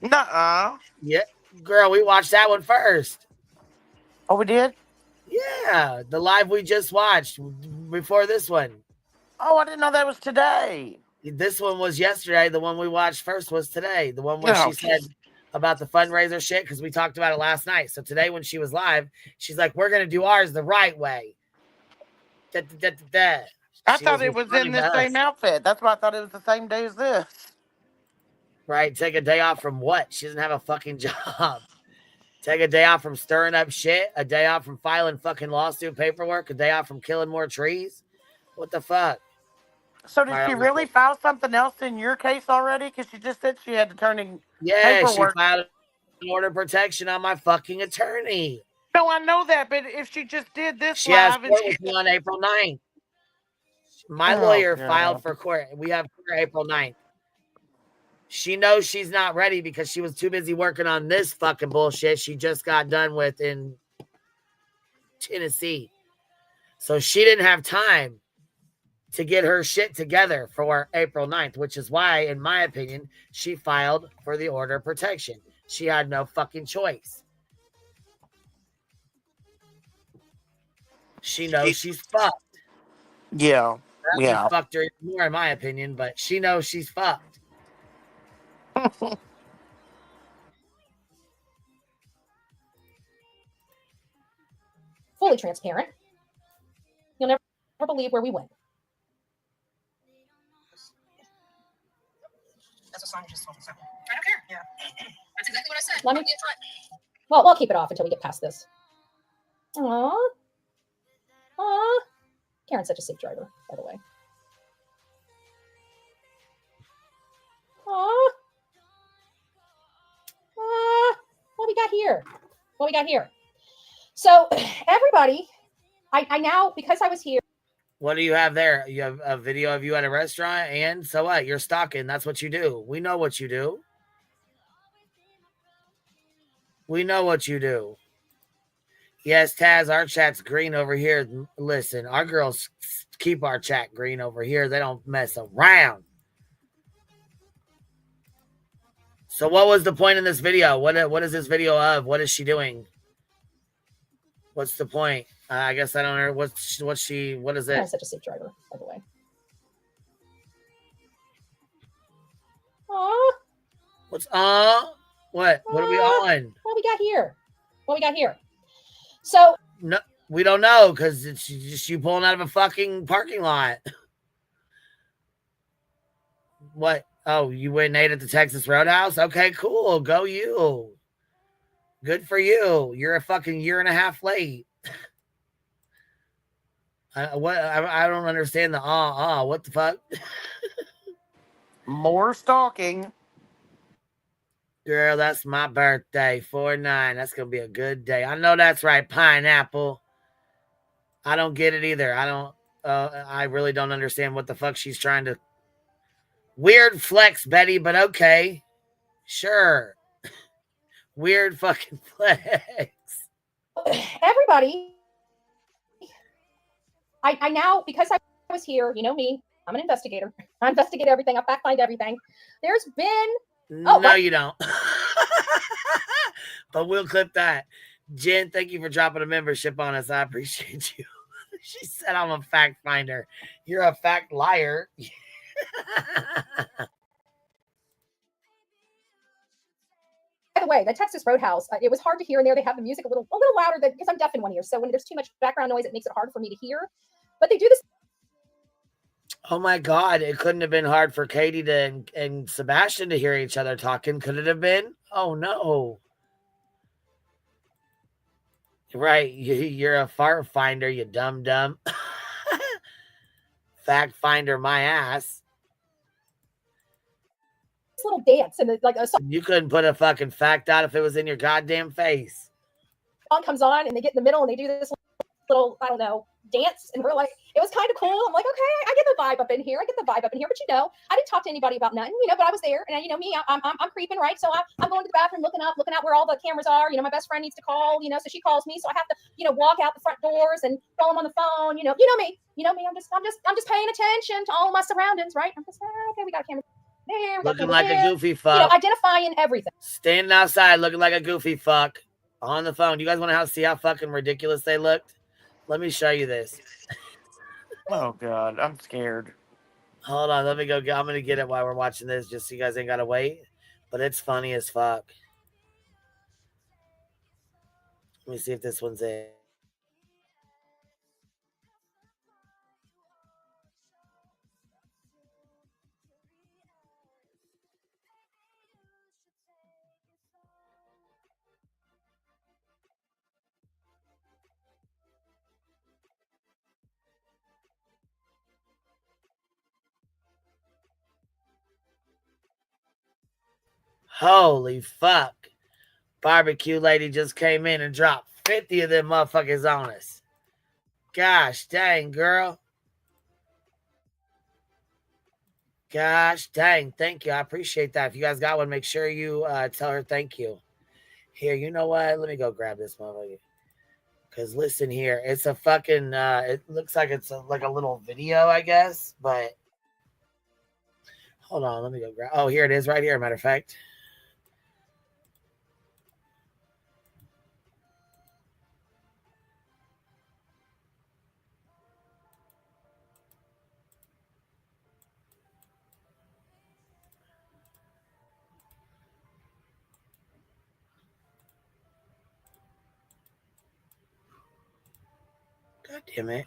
Nuh-uh. Yeah. Girl, we watched that one first. Oh, we did? Yeah. The live we just watched before this one. Oh, I didn't know that was today. This one was yesterday. The one we watched first was today. The one where she said about the fundraiser shit, because we talked about it last night. So today when she was live, she's like, we're going to do ours the right way. I thought it was in the same outfit. That's why I thought it was the same day as this. Right. Take a day off from what? She doesn't have a fucking job. Take a day off from stirring up shit. A day off from filing fucking lawsuit paperwork. A day off from killing more trees. What the fuck? So did she really file something else in your case already? Because she just said she had to turn in she paperwork. filed an order of protection on my fucking attorney. No, I know that, but if she just did this she has live court with me on April 9th. My lawyer filed for court. We have court April 9th. She knows she's not ready because she was too busy working on this fucking bullshit she just got done with in Tennessee. So she didn't have time to get her shit together for April 9th, which is why, in my opinion, she filed for the order of protection. She had no fucking choice. She knows she's fucked. Yeah. That fucked her more, in my opinion, but she knows she's fucked. Fully transparent. You'll never believe where we went. That's what Sonya just told me. So I don't care. Yeah. That's exactly what I said. Let me. Well, we'll keep it off until we get past this. Aww. Karen's such a safe driver, by the way. What we got here? So everybody, I now, because I was here. What do you have there? You have a video of you at a restaurant, and so what? You're stalking. That's what you do. We know what you do. We know what you do. Yes, Taz, our chat's green over here. Listen, our girls keep our chat green over here. They don't mess around. So what was the point in this video? What is this video of? What is she doing? What's the point? I guess I don't know. What is it? I'm such a safe driver, by the way. Aw. What's what? What are we on? What we got here? What we got here? So no, we don't know because it's just you pulling out of a fucking parking lot. What? Oh, you went and ate at the Texas Roadhouse? Okay, cool. Go you. Good for you. You're a fucking year and a half late. I don't understand the what the fuck? More stalking. Girl, that's my birthday, 4/9. That's gonna be a good day. I know that's right, pineapple. I don't get it either. I really don't understand what the fuck she's trying to. Weird flex, Betty, but okay. Sure. Weird fucking flex. everybody, I now, because I was here, you know me, I'm an investigator. I investigate everything. I fact find everything. There's been no, you don't. But we'll clip that. Jen, thank you for dropping a membership on us. I appreciate you. She said I'm a fact finder. You're a fact liar. By the way, the Texas Roadhouse, it was hard to hear in there. They have the music a little louder because I'm deaf in one ear. So when there's too much background noise, it makes it hard for me to hear. But they do this. Oh my God, it couldn't have been hard for Katie and Sebastian to hear each other talking. Could it have been? Oh no. Right, you're a fart finder, you dumb. Fact finder, my ass. This little dance and you couldn't put a fucking fact out if it was in your goddamn face. Song comes on and they get in the middle and they do this little, I don't know, dance, and we're like, it was kind of cool. I'm like, okay, I get the vibe up in here. But you know, I didn't talk to anybody about nothing, you know, but I was there, and you know me, I'm creeping, right? So I'm going to the bathroom, looking out where all the cameras are. You know, my best friend needs to call, you know, so she calls me, so I have to, you know, walk out the front doors and call them on the phone. You know me. I'm just paying attention to all of my surroundings, right? I'm just okay, we got a camera there, looking like a goofy fuck. You know, identifying everything. Standing outside looking like a goofy fuck on the phone. You guys want to see how fucking ridiculous they looked? Let me show you this. Oh God, I'm scared. Hold on, let me go. I'm gonna get it while we're watching this, just so you guys ain't gotta wait. But it's funny as fuck. Let me see if this one's it. Holy fuck. Barbecue lady just came in and dropped 50 of them motherfuckers on us. Gosh dang, girl. Gosh dang, thank you. I appreciate that. If you guys got one, make sure you tell her thank you. Here, you know what? Let me go grab this motherfucker. Because listen here, it's a fucking, it looks like it's like a little video, I guess. But hold on, let me go grab. Oh, here it is right here, matter of fact. God damn it.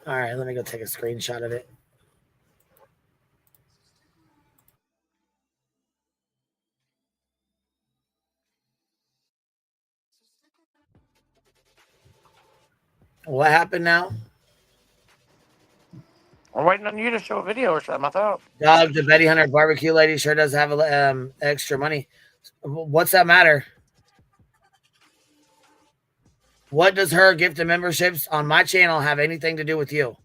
All right, let me go take a screenshot of it. What happened now? I'm waiting on you to show a video or something, I thought. Dog, the Betty Hunter barbecue lady sure does have extra money. What's that matter? What does her gift of memberships on my channel have anything to do with you?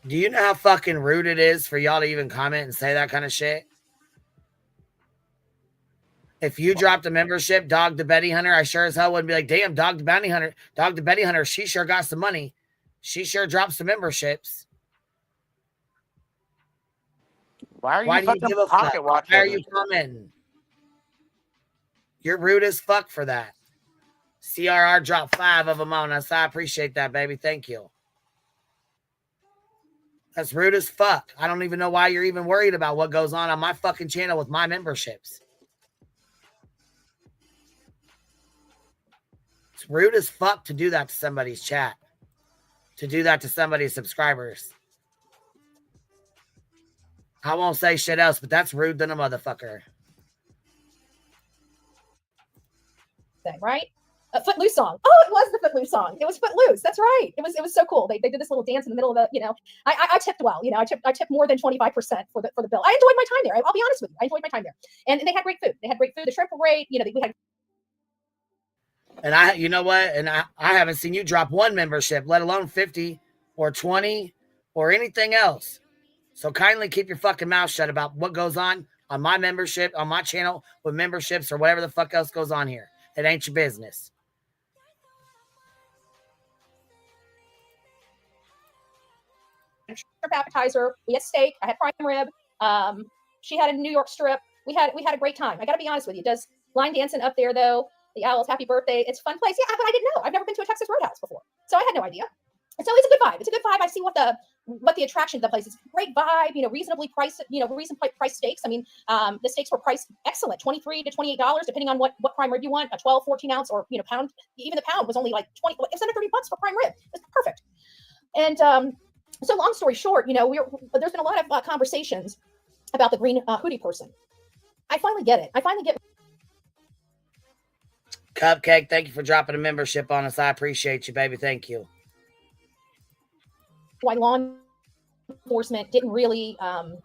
Do you know how fucking rude it is for y'all to even comment and say that kind of shit? If you dropped a membership, Dog the Betty Hunter, I sure as hell wouldn't be like, damn, Dog the Bounty Hunter, Dog the Betty Hunter, she sure got some money. She sure dropped some memberships. Why Why you do you fucking give a pocket fuck? watching? Why are you commenting? You're rude as fuck for that. CRR dropped 5 of them on us. I appreciate that, baby. Thank you. That's rude as fuck. I don't even know why you're even worried about what goes on my fucking channel with my memberships. It's rude as fuck to do that to somebody's chat. To do that to somebody's subscribers. I won't say shit else, but that's rude than a motherfucker. Right? A Footloose song. Oh, it was the Footloose song. It was Footloose. That's right. It was so cool. They did this little dance in the middle of the, you know. I tipped well. You know, I tipped more than 25% for the bill. I enjoyed my time there. I'll be honest with you. I enjoyed my time there. And they had great food. They had great food. The shrimp were great. You know, we had. And you know what? And I haven't seen you drop one membership, let alone 50 or 20 or anything else. So kindly keep your fucking mouth shut about what goes on my membership, on my channel with memberships or whatever the fuck else goes on here. It ain't your business. Shrimp appetizer. We had steak. I had prime rib. She had a New York strip. We had a great time. I got to be honest with you. Does line dancing up there though? The Owls, happy birthday. It's a fun place. Yeah, but I didn't know. I've never been to a Texas Roadhouse before, so I had no idea. And so it's a good vibe. It's a good vibe. I see what the attraction of the place is. Great vibe. You know, reasonably priced. You know, reasonably priced steaks. I mean, the steaks were priced excellent, $23 to $28, depending on what prime rib you want. A 12, 14 ounce, or pound. Even the pound was only like 20. It was under $30 for prime rib. It's perfect. And so long story short, there's been a lot of conversations about the green hoodie person. I finally get it. I finally get. Cupcake, thank you for dropping a membership on us. I appreciate you, baby. Thank you. Why law enforcement didn't really find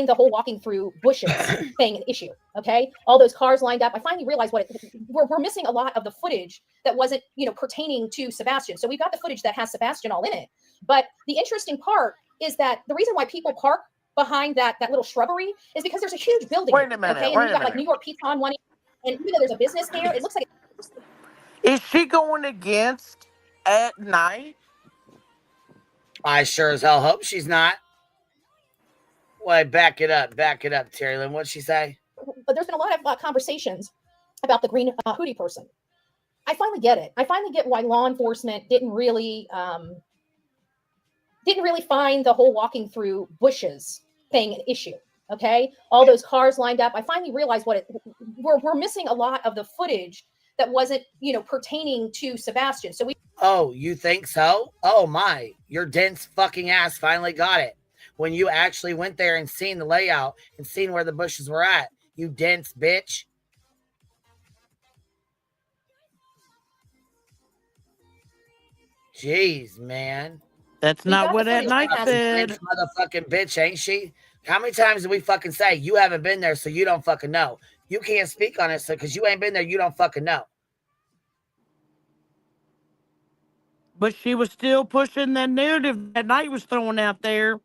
the whole walking through bushes thing an issue. Okay, all those cars lined up. I finally realized we're missing a lot of the footage that wasn't pertaining to Sebastian. So we've got the footage that has Sebastian all in it. But the interesting part is that the reason why people park behind that little shrubbery is because there's a huge building. Wait a minute. Okay, and you've got like New York Pizza on one end, and even though there's a business there, it looks like. Is she going against at night? I sure as hell hope she's not. Why, back it up, Terry Lynn. What'd she say? But there's been a lot of conversations about the green hoodie person. I finally get it. I finally get why law enforcement didn't really find the whole walking through bushes thing an issue. Okay, all those cars lined up. I finally realized we're missing a lot of the footage that wasn't pertaining to Sebastian. So we. Oh, you think so? Oh my, your dense fucking ass finally got it. When you actually went there and seen the layout and seen where the bushes were at, you dense bitch. Jeez, man. That's not what that night said. Motherfucking bitch, ain't she? How many times did we fucking say you haven't been there, so you don't fucking know? You can't speak on it, so because you ain't been there, you don't fucking know. But she was still pushing that narrative that night was throwing out there.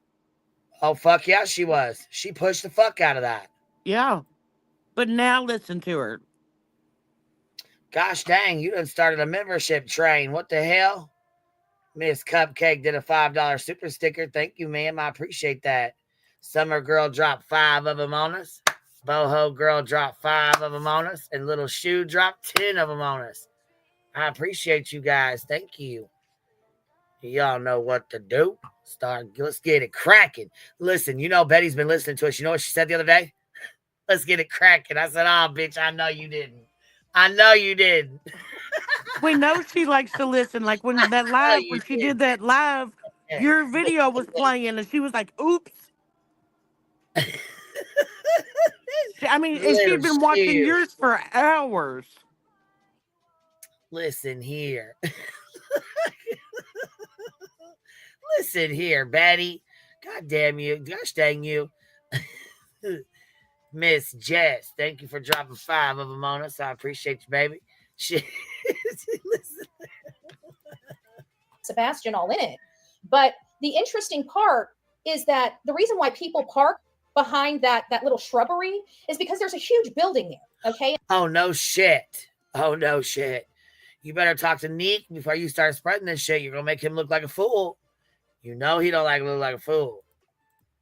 Oh, fuck yeah, she was. She pushed the fuck out of that. Yeah. But now listen to her. Gosh dang, you done started a membership train. What the hell? Miss Cupcake did a $5 super sticker. Thank you, ma'am. I appreciate that. Summer Girl dropped 5 of them on us. Boho Girl dropped 5 of them on us. And Little Shoe dropped 10 of them on us. I appreciate you guys. Thank you. Y'all know what to do. Let's get it cracking. Listen, Betty's been listening to us. You know what she said the other day? Let's get it cracking. I said, oh, bitch, I know you didn't. I know you didn't. We know she likes to listen. Like when that live, when she did that live, your video was playing and she was like, oops. I mean, and she'd been watching yours for hours. Listen here. Listen here, Betty. God damn you. Gosh dang you. Miss Jess, thank you for dropping 5 of them on us. I appreciate you, baby. Shit. Sebastian all in it. But the interesting part is that the reason why people park behind that little shrubbery is because there's a huge building there. Okay. Oh, no shit. Oh, no shit. You better talk to Neek before you start spreading this shit. You're going to make him look like a fool. You know he don't like to look like a fool.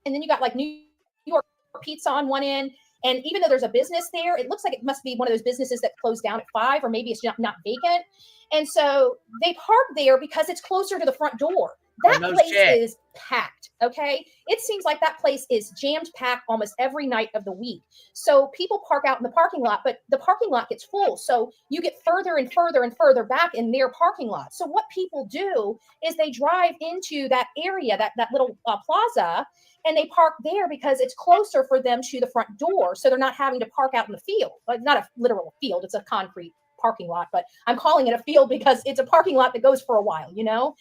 And then you got like New York Pizza on one end. And even though there's a business there, it looks like it must be one of those businesses that closed down at 5, or maybe it's not vacant. And so they park there because it's closer to the front door. That place is packed, okay? It seems like that place is jammed packed almost every night of the week. So people park out in the parking lot, but the parking lot gets full. So you get further and further and further back in their parking lot. So what people do is they drive into that area, that little plaza, and they park there because it's closer for them to the front door. So they're not having to park out in the field. Not a literal field, it's a concrete parking lot, but I'm calling it a field because it's a parking lot that goes for a while, you know?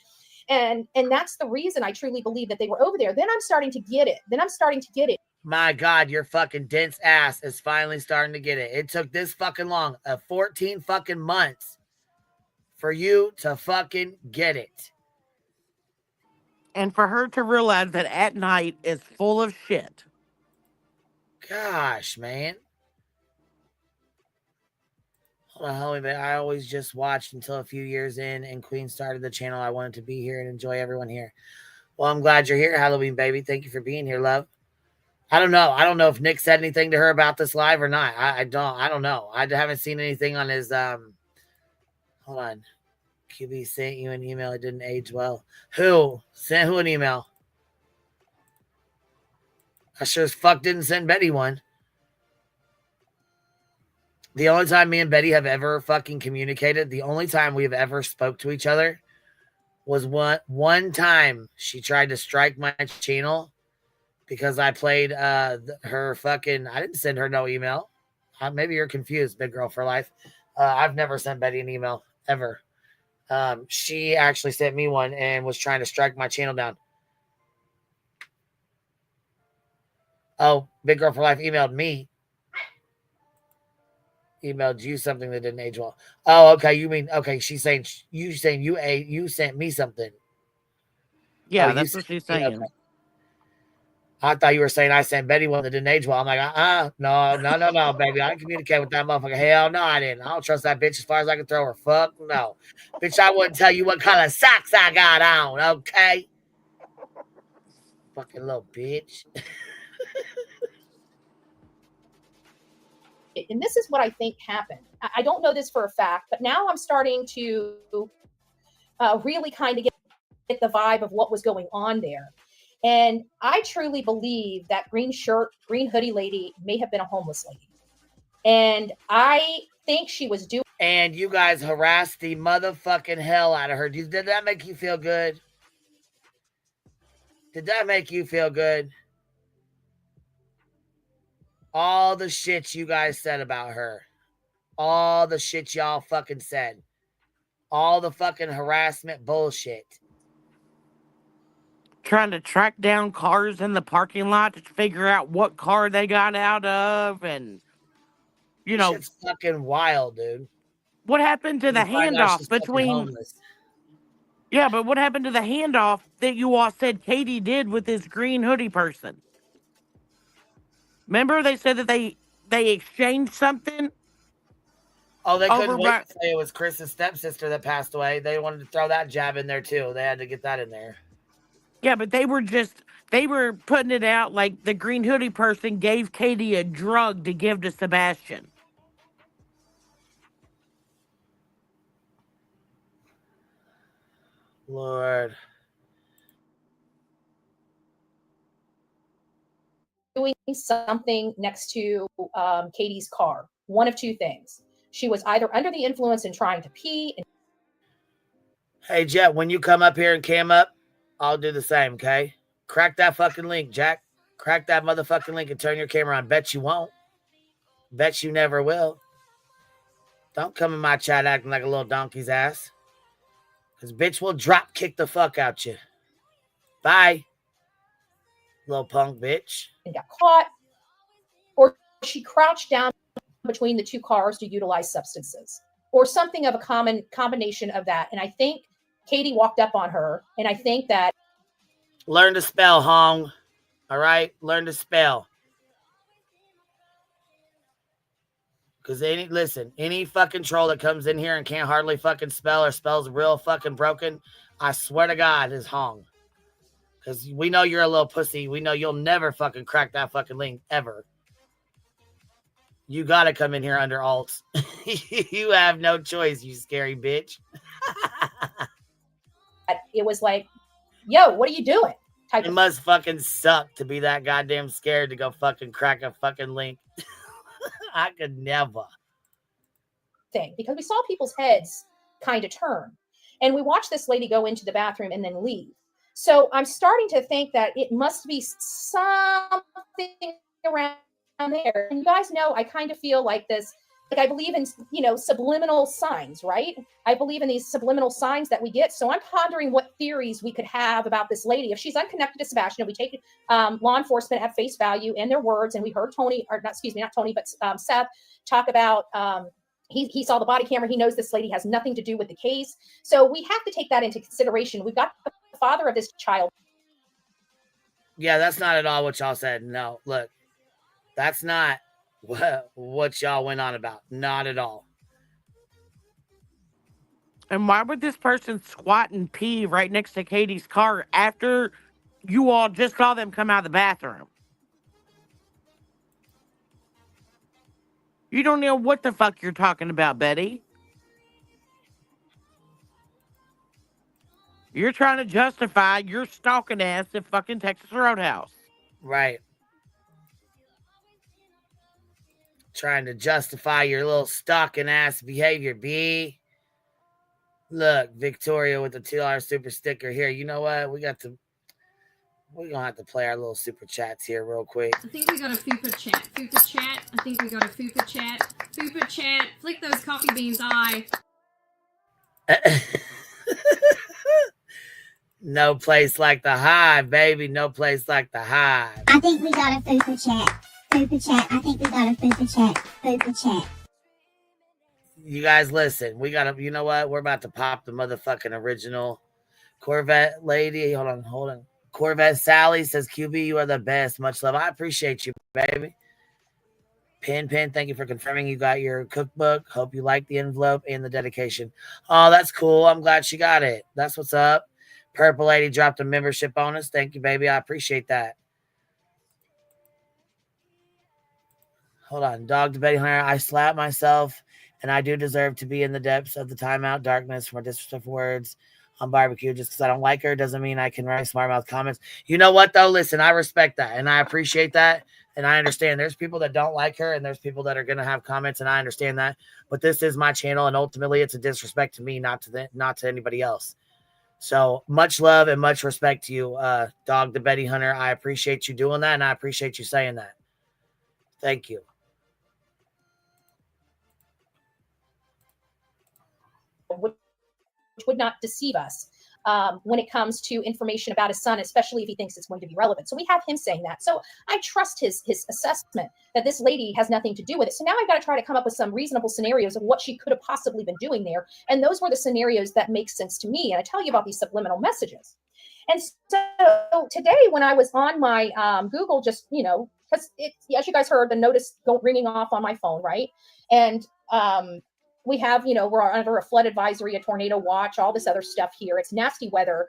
And that's the reason I truly believe that they were over there. Then I'm starting to get it. My God, your fucking dense ass is finally starting to get it. It took this fucking long, 14 fucking months for you to fucking get it. And for her to realize that at night is full of shit. Gosh, man. Hold on, I always just watched until a few years in and Queen started the channel. I wanted to be here and enjoy everyone here. Well, I'm glad you're here, Halloween baby. Thank you for being here, love. I don't know. I don't know if Nick said anything to her about this live or not. I don't know. I haven't seen anything on his hold on. QB sent you an email. It didn't age well. Who? Sent who an email? I sure as fuck didn't send Betty one. The only time me and Betty have ever fucking communicated, the only time we have ever spoke to each other was one time she tried to strike my channel because I played her fucking, I didn't send her no email. Maybe you're confused, big girl for life. I've never sent Betty an email, ever. She actually sent me one and was trying to strike my channel down. Oh, big girl for life emailed me. Emailed you something that didn't age well. Oh, okay. You mean, okay. She's saying you sent me something. Yeah, that's what she's saying. Okay. I thought you were saying I sent Betty one that didn't age well. I'm like, no, baby. I didn't communicate with that motherfucker. Hell no, I didn't. I don't trust that bitch as far as I can throw her. Fuck no. Bitch, I wouldn't tell you what color socks I got on, okay? Fucking little bitch. And this is what I think happened. I don't know this for a fact, but now I'm starting to really kind of get the vibe of what was going on there. And I truly believe that green shirt, green hoodie lady may have been a homeless lady. And I think she was doing. And you guys harassed the motherfucking hell out of her. Did that make you feel good? Did that make you feel good? All the shit you guys said about her. All the shit y'all fucking said. All the fucking harassment bullshit. Trying to track down cars in the parking lot to figure out what car they got out of, and you know, shit's fucking wild, dude. What happened to the handoff between? Yeah, but what happened to the handoff that you all said Katie did with this green hoodie person? Remember they said that they exchanged something? Oh, they couldn't wait to say it was Chris's stepsister that passed away. They wanted to throw that jab in there too. They had to get that in there. Yeah, but they were putting it out like the green hoodie person gave Katie a drug to give to Sebastian. Lord. Doing something next to Katie's car. One of two things. She was either under the influence and trying to pee. Hey, Jet, when you come up here and cam up, I'll do the same, okay? Crack that fucking link, Jack. Crack that motherfucking link and turn your camera on. Bet you won't. Bet you never will. Don't come in my chat acting like a little donkey's ass. Because bitch will drop kick the fuck out you. Bye. Little punk bitch. And got caught. Or she crouched down between the two cars to utilize substances or something of a common combination of that. And I think Katie walked up on her, and I think that. Learn to spell, Hong. All right? Learn to spell. Because any fucking troll that comes in here and can't hardly fucking spell or spells real fucking broken, I swear to God, is Hong. Because we know you're a little pussy. We know you'll never fucking crack that fucking link, ever. You gotta come in here under alts. You have no choice, you scary bitch. It was like, yo, what are you doing? It must fucking suck to be that goddamn scared to go fucking crack a fucking link. I could never. Thing, because we saw people's heads kind of turn. And we watched this lady go into the bathroom and then leave. So I'm starting to think that it must be something around there. And you guys know, I kind of feel like this, like I believe in, subliminal signs, right? I believe in these subliminal signs that we get. So I'm pondering what theories we could have about this lady. If she's unconnected to Sebastian, we take law enforcement at face value in their words. And we heard not Tony, but Seth talk about, he saw the body camera. He knows this lady has nothing to do with the case. So we have to take that into consideration. We've got the father of this child. Yeah, that's not at all what y'all said. No, look, that's not what y'all went on about. Not at all. And why would this person squat and pee right next to Katie's car after you all just saw them come out of the bathroom? You don't know what the fuck you're talking about, Betty. You're trying to justify your stalking ass at fucking Texas Roadhouse. Right. Trying to justify your little stalking ass behavior, B. Look, Victoria with the $2 super sticker here. You know what? We're gonna have to play our little super chats here real quick. I think we got a fupa chat. Fupa chat. I think we got a fupa chat. Fupa chat. Flick those coffee beans eye. No place like the Hive, baby. No place like the Hive. I think we got a fupa chat. Fupa chat. I think we got a fupa chat. Fupa chat. You guys listen. We got to, you know what? We're about to pop the motherfucking original Corvette lady. Hold on. Corvette Sally says, QB, you are the best. Much love. I appreciate you, baby. Pin, thank you for confirming you got your cookbook. Hope you like the envelope and the dedication. Oh, that's cool. I'm glad she got it. That's what's up. Purple Lady dropped a membership bonus. Thank you, baby. I appreciate that. Hold on. Dog to Betty Hunter. I slap myself, and I do deserve to be in the depths of the timeout darkness for disrespectful words on barbecue. Just because I don't like her doesn't mean I can write smart mouth comments. You know what, though? Listen, I respect that, and I appreciate that, and I understand. There's people that don't like her, and there's people that are going to have comments, and I understand that. But this is my channel, and ultimately it's a disrespect to me, not to anybody else. So much love and much respect to you, Dog to Betty Hunter. I appreciate you doing that, and I appreciate you saying that. Thank you. Which would not deceive us when it comes to information about his son, especially if he thinks it's going to be relevant. So we have him saying that. So I trust his assessment that this lady has nothing to do with it. So now I've got to try to come up with some reasonable scenarios of what she could have possibly been doing there. And those were the scenarios that make sense to me. And I tell you about these subliminal messages. And so today when I was on my Google, just, because as you guys heard, the notice ringing off on my phone, right? And we have, we're under a flood advisory, a tornado watch, all this other stuff here. It's nasty weather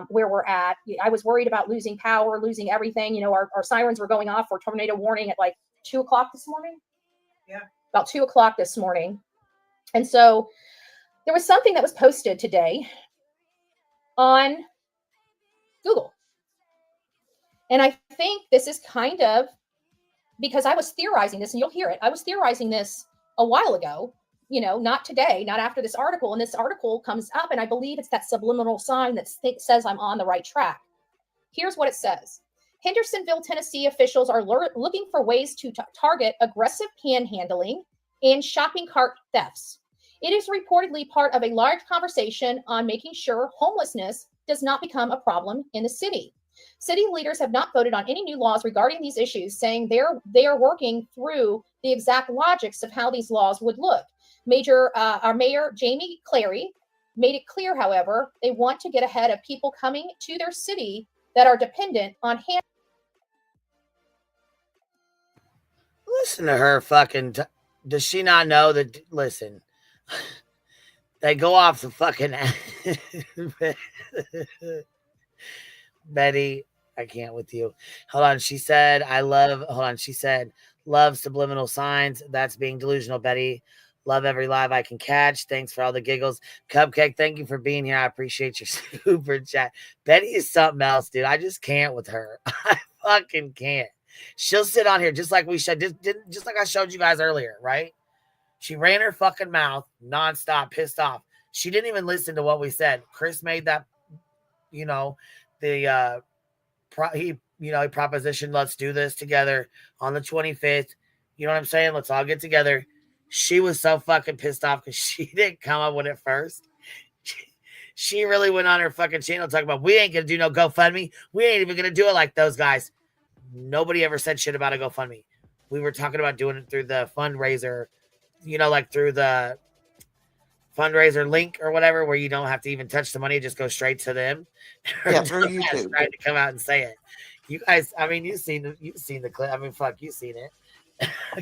where we're at. I was worried about losing power, losing everything. Our sirens were going off for tornado warning at like 2 o'clock this morning. Yeah. About 2 o'clock this morning. And so there was something that was posted today on Google. And I think this is kind of, because I was theorizing this, and you'll hear it. I was theorizing this a while ago. Not today, not after this article. And this article comes up, and I believe it's that subliminal sign that says I'm on the right track. Here's what it says. Hendersonville, Tennessee officials are looking for ways to target aggressive panhandling and shopping cart thefts. It is reportedly part of a large conversation on making sure homelessness does not become a problem in the city. City leaders have not voted on any new laws regarding these issues, saying they are working through the exact logics of how these laws would look. Our Mayor Jamie Clary made it clear, however, they want to get ahead of people coming to their city that are dependent on hand. Listen to her fucking. Does she not know that? Listen, they go off the fucking. Betty, I can't with you. Hold on. She said, hold on. She said, love subliminal signs. That's being delusional, Betty. Love every live I can catch. Thanks for all the giggles. Cupcake, thank you for being here. I appreciate your super chat. Betty is something else, dude. I just can't with her. I fucking can't. She'll sit on here just like we should, just like I showed you guys earlier, right? She ran her fucking mouth nonstop, pissed off. She didn't even listen to what we said. Chris made that, the he propositioned, let's do this together on the 25th. You know what I'm saying? Let's all get together. She was so fucking pissed off because she didn't come up with it first. She really went on her fucking channel talking about, we ain't gonna do no GoFundMe. We ain't even gonna do it like those guys. Nobody ever said shit about a GoFundMe. We were talking about doing it through the fundraiser, like through the fundraiser link or whatever, where you don't have to even touch the money, just go straight to them. Yeah, through YouTube. Trying to come out and say it. You guys, I mean, you've seen the clip. I mean, fuck, you've seen it.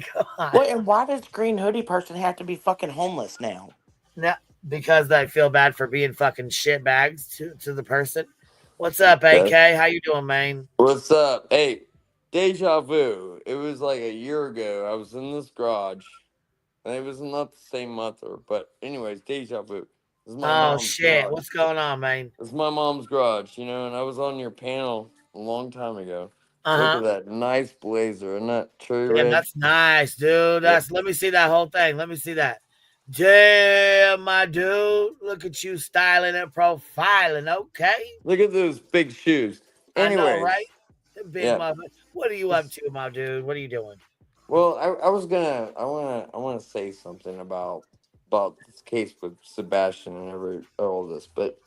Come on. Well, and why does green hoodie person have to be fucking homeless now? No, because they feel bad for being fucking shit bags to the person. What's up, AK? How you doing, man? What's up? Hey, deja vu. It was like a year ago. I was in this garage. And it was not the same mother, but anyways, deja vu. This is my mom's shit. garage. What's going on, man? It's my mom's garage, and I was on your panel a long time ago. Look at that nice blazer, isn't that cherry Damn, red? that's nice, dude. Let me see that whole thing. Let me see that. Damn, my dude. Look at you styling and profiling. Okay. Look at those big shoes. Anyways, I know, right? The big yeah. mother. What are you up to, my dude? What are you doing? Well, I want to say something about this case with Sebastian and all this, but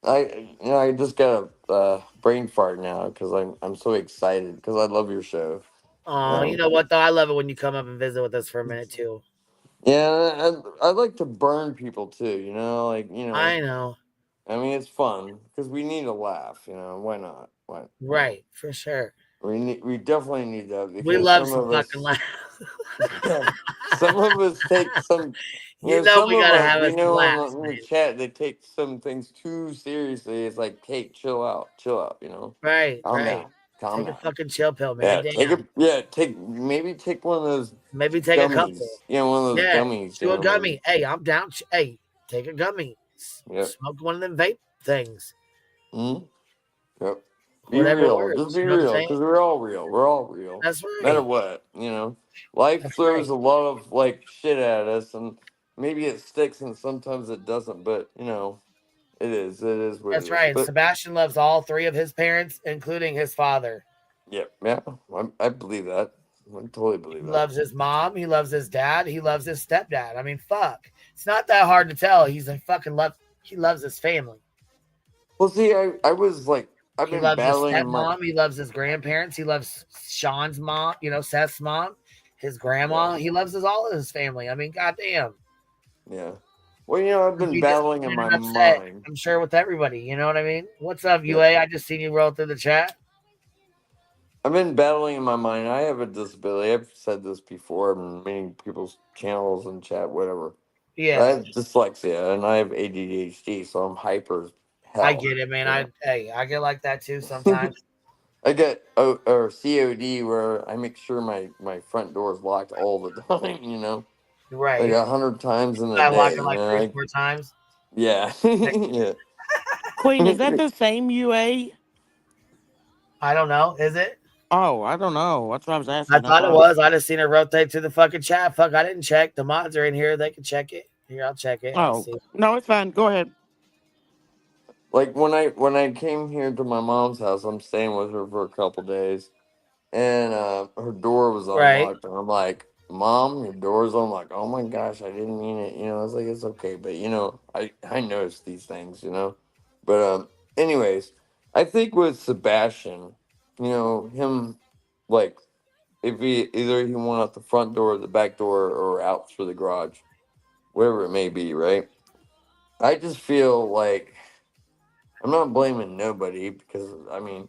I just got a brain fart now because I'm so excited because I love your show. Oh, you know what though? I love it when you come up and visit with us for a minute too. Yeah, I like to burn people too. I know. I mean, it's fun because we need a laugh. Why not? Why? Right, for sure. We definitely need that because we love some fucking laughs. Some of us take some. We some gotta of us, have us laughs, in the chat, they take some things too seriously. It's like, hey, chill out. Right, calm right. down. Calm Take down. a fucking chill pill, man. Take one of those. Maybe take gummies. a couple. Yeah, one of those gummies. Do a gummy. Hey, I'm down. Hey, take a gummy. Yep. Smoke one of them vape things. Yep. Be Whatever real. works, Just be you know what I'm real, saying? because we're all real. We're all real. That's right. No matter what, life throws a lot of shit at us, and maybe it sticks, and sometimes it doesn't. But it is. It is what That's it is. right. But, Sebastian loves all three of his parents, including his father. Yeah. I believe that. I totally believe He that. loves his mom. He loves his dad. He loves his stepdad. I mean, fuck. It's not that hard to tell. He loves his family. Well, see, I was like, I've been battling his stepmom. He loves his grandparents. He loves Sean's mom. Seth's mom, his grandma. Yeah. He loves all of his family. I mean, goddamn. Yeah. Well, I've been battling in my mind. I'm sure with everybody. You know what I mean? What's up, UA? I just seen you roll through the chat. I've been battling in my mind. I have a disability. I've said this before in many people's channels and chat, whatever. Yeah. I have dyslexia and I have ADHD, so I'm hyper. I get it, man. I get like that too sometimes. I get or COD where I make sure my front door is locked all the time. Right. Like 100 times in a I day. lock it like 3 or 4 times. Yeah. Yeah. Queen, is that the same UA? I don't know. Is it? Oh, I don't know. That's what I was asking. I thought it was. I just seen it rotate to the fucking chat. Fuck, I didn't check. The mods are in here. They can check it. Here, I'll check it. Oh, no, it's fine. Go ahead. Like when I came here to my mom's house, I'm staying with her for a couple days, and her door was unlocked, and I'm like, "Mom, your door's on." I'm like, "Oh my gosh, I didn't mean it." I was like, "It's okay," but I noticed these things, But anyways, I think with Sebastian, you know, him, like, if he either he went out the front door, the back door, or out through the garage, whatever it may be, right? I just feel like I'm not blaming nobody because I mean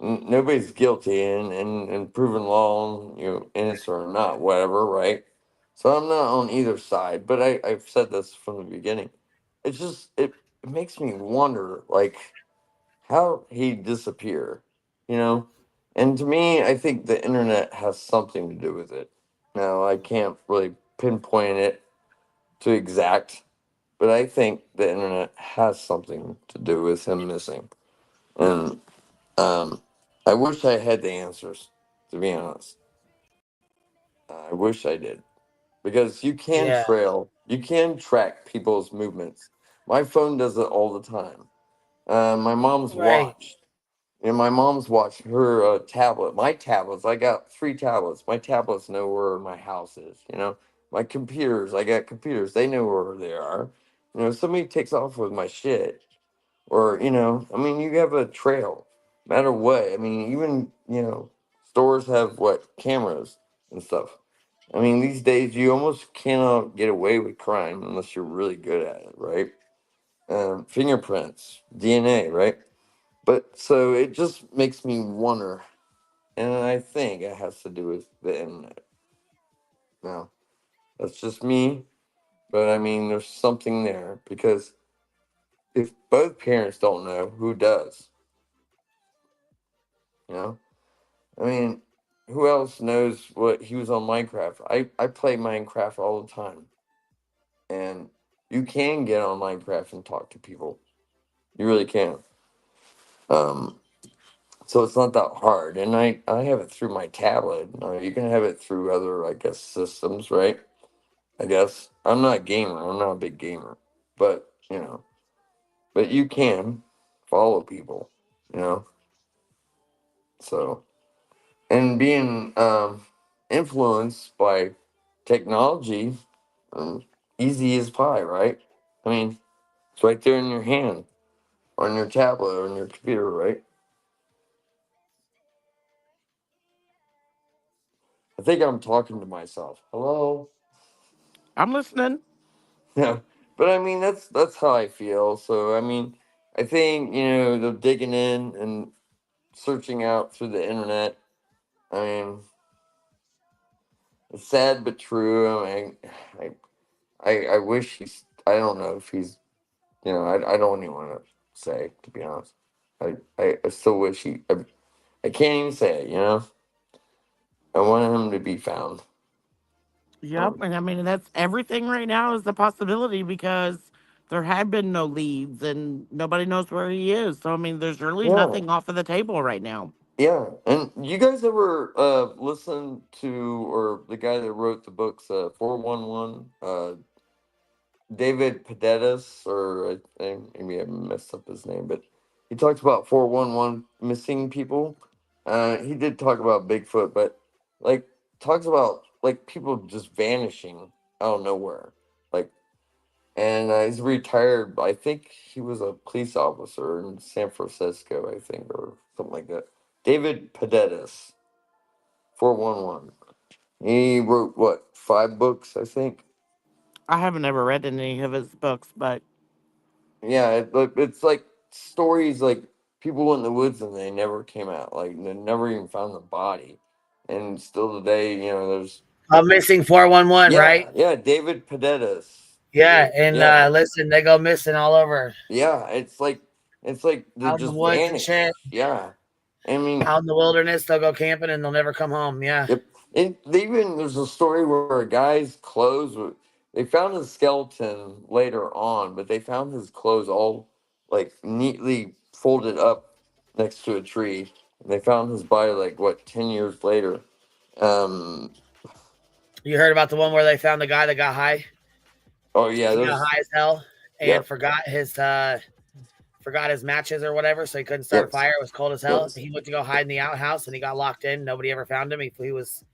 nobody's guilty and proven law, and, you know, innocent or not, whatever, right? So I'm not on either side, but I've said this from the beginning. It's just it makes me wonder, like, how he disappear, you know? And to me, I think the internet has something to do with it. Now, I can't really pinpoint it to exact, but I think the internet has something to do with him missing. And I wish I had the answers, to be honest. I wish I did. Because Yeah. you can track people's movements. My phone does it all the time. My mom's Right. watch. And my mom's watch, her tablet, my tablets, I got 3 tablets. My tablets know where my house is, you know. My computers, I got computers, they know where they are. You know, if somebody takes off with my shit, or, you know, I mean, you have a trail, no matter what. I mean, even, you know, stores have what, cameras and stuff. I mean, these days you almost cannot get away with crime unless you're really good at it, right? Fingerprints, DNA, right? But so it just makes me wonder, and I think it has to do with the internet. Now, that's just me, but I mean, there's something there because if both parents don't know, who does? You know, I mean, who else knows what he was on Minecraft? I play Minecraft all the time, and you can get on Minecraft and talk to people. You really can. Um, so it's not that hard, and I have it through my tablet. You can have it through other, I guess, systems, right? I guess I'm not a gamer. I'm not a big gamer, but you know, but you can follow people, you know. So and being influenced by technology, easy as pie, right? I mean, it's right there in your hand, on your tablet, or on your computer, right? I think I'm talking to myself. Hello. I'm listening. Yeah, but I mean that's how I feel. So I mean, I think you know they're digging in and searching out through the internet. I mean, it's sad but true. I mean, I wish he's. I don't know if he's. You know, I don't even want to say, to be honest. I still wish he. I can't even say it. You know, I want him to be found. Yep, and I mean that's everything right now is the possibility because there have been no leads and nobody knows where he is. So I mean, there's really Yeah, nothing off of the table right now. yeah. And you guys ever listen to or the guy that wrote the books 411 David Padetas, or maybe I messed up his name, but he talks about 411 missing people. He did talk about Bigfoot, but like talks about like people just vanishing out of nowhere. Like, and he's retired. I think he was a police officer in San Francisco, I think, or something like that. David Padetas, 411. He wrote what, 5 books, I think. I haven't ever read any of his books, but Yeah, it's like stories like people went in the woods and they never came out. Like they never even found the body, and still today, you know, there's I'm missing 411, right? yeah, David Padetas. Yeah, and Yeah, listen, they go missing all over yeah, it's like they out in the just woods and vanish. shit. Yeah, I mean, Out in the wilderness, they'll go camping and they'll never come home. Yeah. yep. And they even there's a story where a guy's clothes they found his skeleton later on, but they found his clothes all like neatly folded up next to a tree. And they found his body like what 10 years later. Um. You heard about the one where they found the guy that got high? Oh yeah, He got there's high as hell and yep, forgot his matches or whatever, so he couldn't start a yep, fire. It was cold as yep, hell. He went to go hide in the outhouse and he got locked in. Nobody ever found him. He was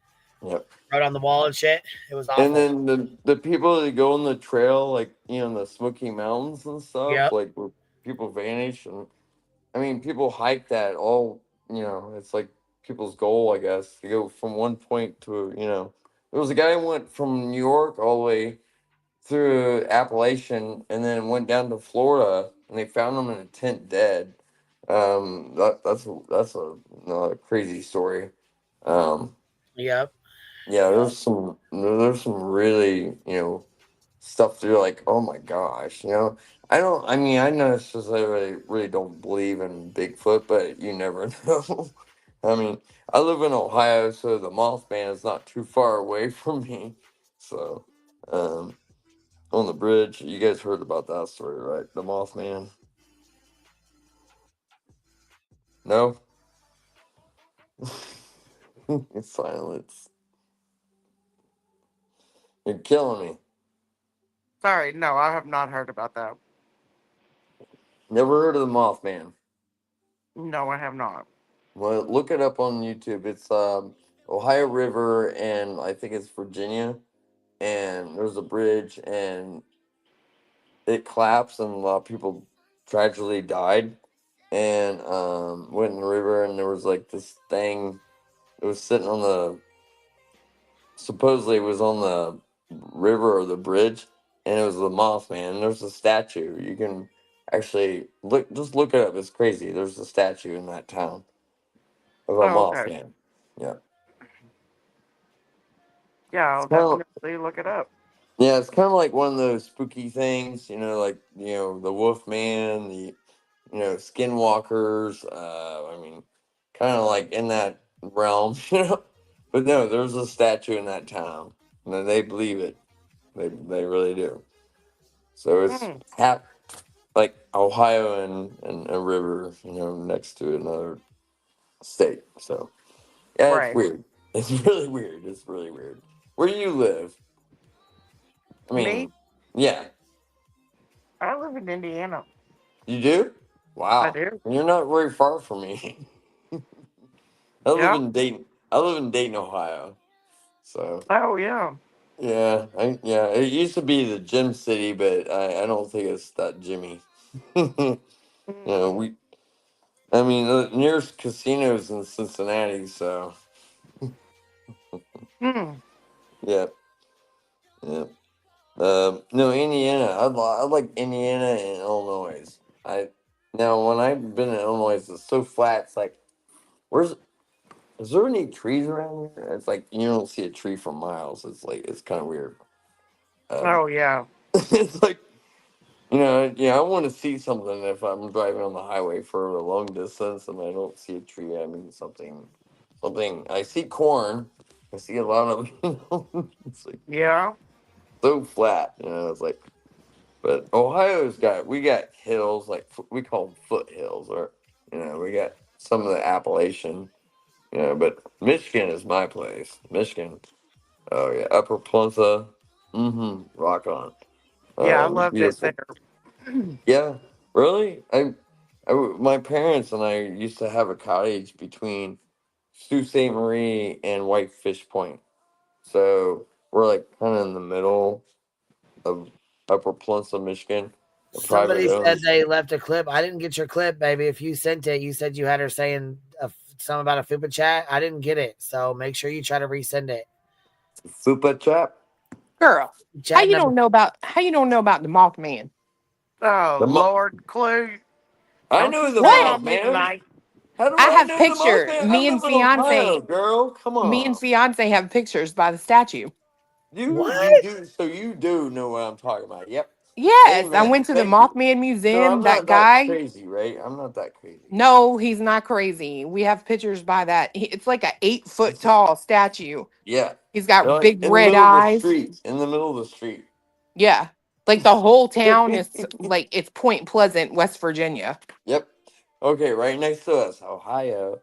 yep. right on the wall and shit. It was And awful. then the people that go on the trail, like you know, in the Smoky Mountains and stuff, Yep. like where people vanish, and I mean, people hike that all, it's like people's goal, I guess, to go from one point to, there was a guy who went from New York all the way through Appalachian and then went down to Florida and they found him in a tent dead. That's a crazy story. Yep. Yeah, there's some really, stuff that you're like, oh my gosh, I mean, I know it's just I really don't believe in Bigfoot, but you never know. I mean, I live in Ohio, so the Mothman is not too far away from me. So, on the bridge, you guys heard about that story, right? The Mothman. No? Silence. You're killing me. Sorry, no, I have not heard about that. Never heard of the Mothman. No, I have not. Well, look it up on YouTube. It's Ohio River, and I think it's Virginia. And there's a bridge, and it collapsed, and a lot of people tragically died. And went in the river, and there was like this thing. It was sitting on the. Supposedly, it was on the river or the bridge, and it was the Mothman. And there's a statue. You can actually just look it up. It's crazy. There's a statue in that town of a Okay. Mothman. Yeah. Yeah, I'll It's kind of, definitely look it up. yeah, it's kind of like one of those spooky things, like, the Wolfman, the, skinwalkers. I mean, kind of like in that realm, But no, there's a statue in that town. And they believe it. They really do. So it's like Ohio and a river, next to another state. So, yeah, it's Right. weird. It's really weird. It's really weird. Where do you live? I mean, Me? yeah. I live in Indiana. You do? Wow. I do. You're not very far from me. I live Yeah. in Dayton. I live in Dayton, Ohio. So. Oh yeah. Yeah, It used to be the gym city, but I don't think it's that Jimmy. The nearest casino is in Cincinnati, so. Yep. Yep. No, Indiana. I like Indiana and Illinois. Now when I've been in Illinois, it's so flat. It's like, is there any trees around here? It's like you don't see a tree for miles. It's kind of weird. Oh yeah. It's like, I want to see something if I'm driving on the highway for a long distance and I don't see a tree. I mean, something. I see corn. I see a lot of, it's like Yeah. so flat. It's like, but we got hills, like we call them foothills, or, we got some of the Appalachian, but Michigan is my place. Michigan. Oh yeah. Upper Plunza. Rock on. Yeah, I loved it Beautiful. there. Yeah, really. My parents and I used to have a cottage between Sault Ste. Marie and Whitefish Point, so we're like kind of in the middle of Upper Plunza, Michigan. Somebody said they left a clip. I didn't get your clip, baby. If you sent it, you said you had her saying something about a fupa chat. I didn't get it, so make sure you try to resend it. Fupa chat, girl. How you don't know about the Mothman? Oh, Lord, Clue. I know the What? Mothman. How do I have know picture. the Mothman? Me I and live in Ohio, fiance. girl. Come on. Me and fiance have pictures by the statue. You do. So you do know what I'm talking about. Yep. Yes, Amen. I went to the Thank you. Mothman Museum. So I'm that not guy. that crazy, right? I'm not that crazy. No, he's not crazy. We have pictures by that. It's like an 8-foot tall statue. Yeah. He's got Like big in red the middle eyes. Of the street. In the middle of the street. Yeah. Like the whole town is like it's Point Pleasant, West Virginia. Yep. Okay, right next to us, Ohio.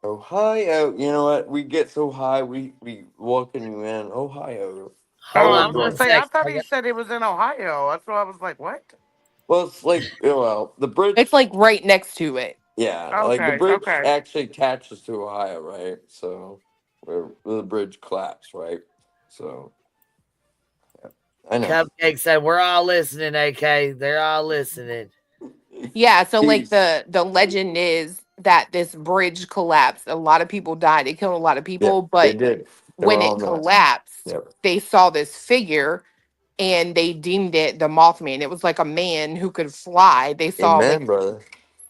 Ohio. You know what? We get so high, we welcome you in. Ohio. Oh, I was gonna say, I thought he said it was in Ohio. That's why I was like, what? Well, it's like, the bridge. It's like right next to it. Yeah, like the bridge actually attaches to Ohio, right? So, where the bridge collapsed, right? So, yeah. I know. Cupcake said, "We're all listening, AK. They're all listening." Yeah, so like He's the legend is that this bridge collapsed. A lot of people died. It killed a lot of people, they but did. They were when it on that. collapsed, Yep. they saw this figure and they deemed it the Mothman. It was like a man who could fly. They saw Amen, like brother.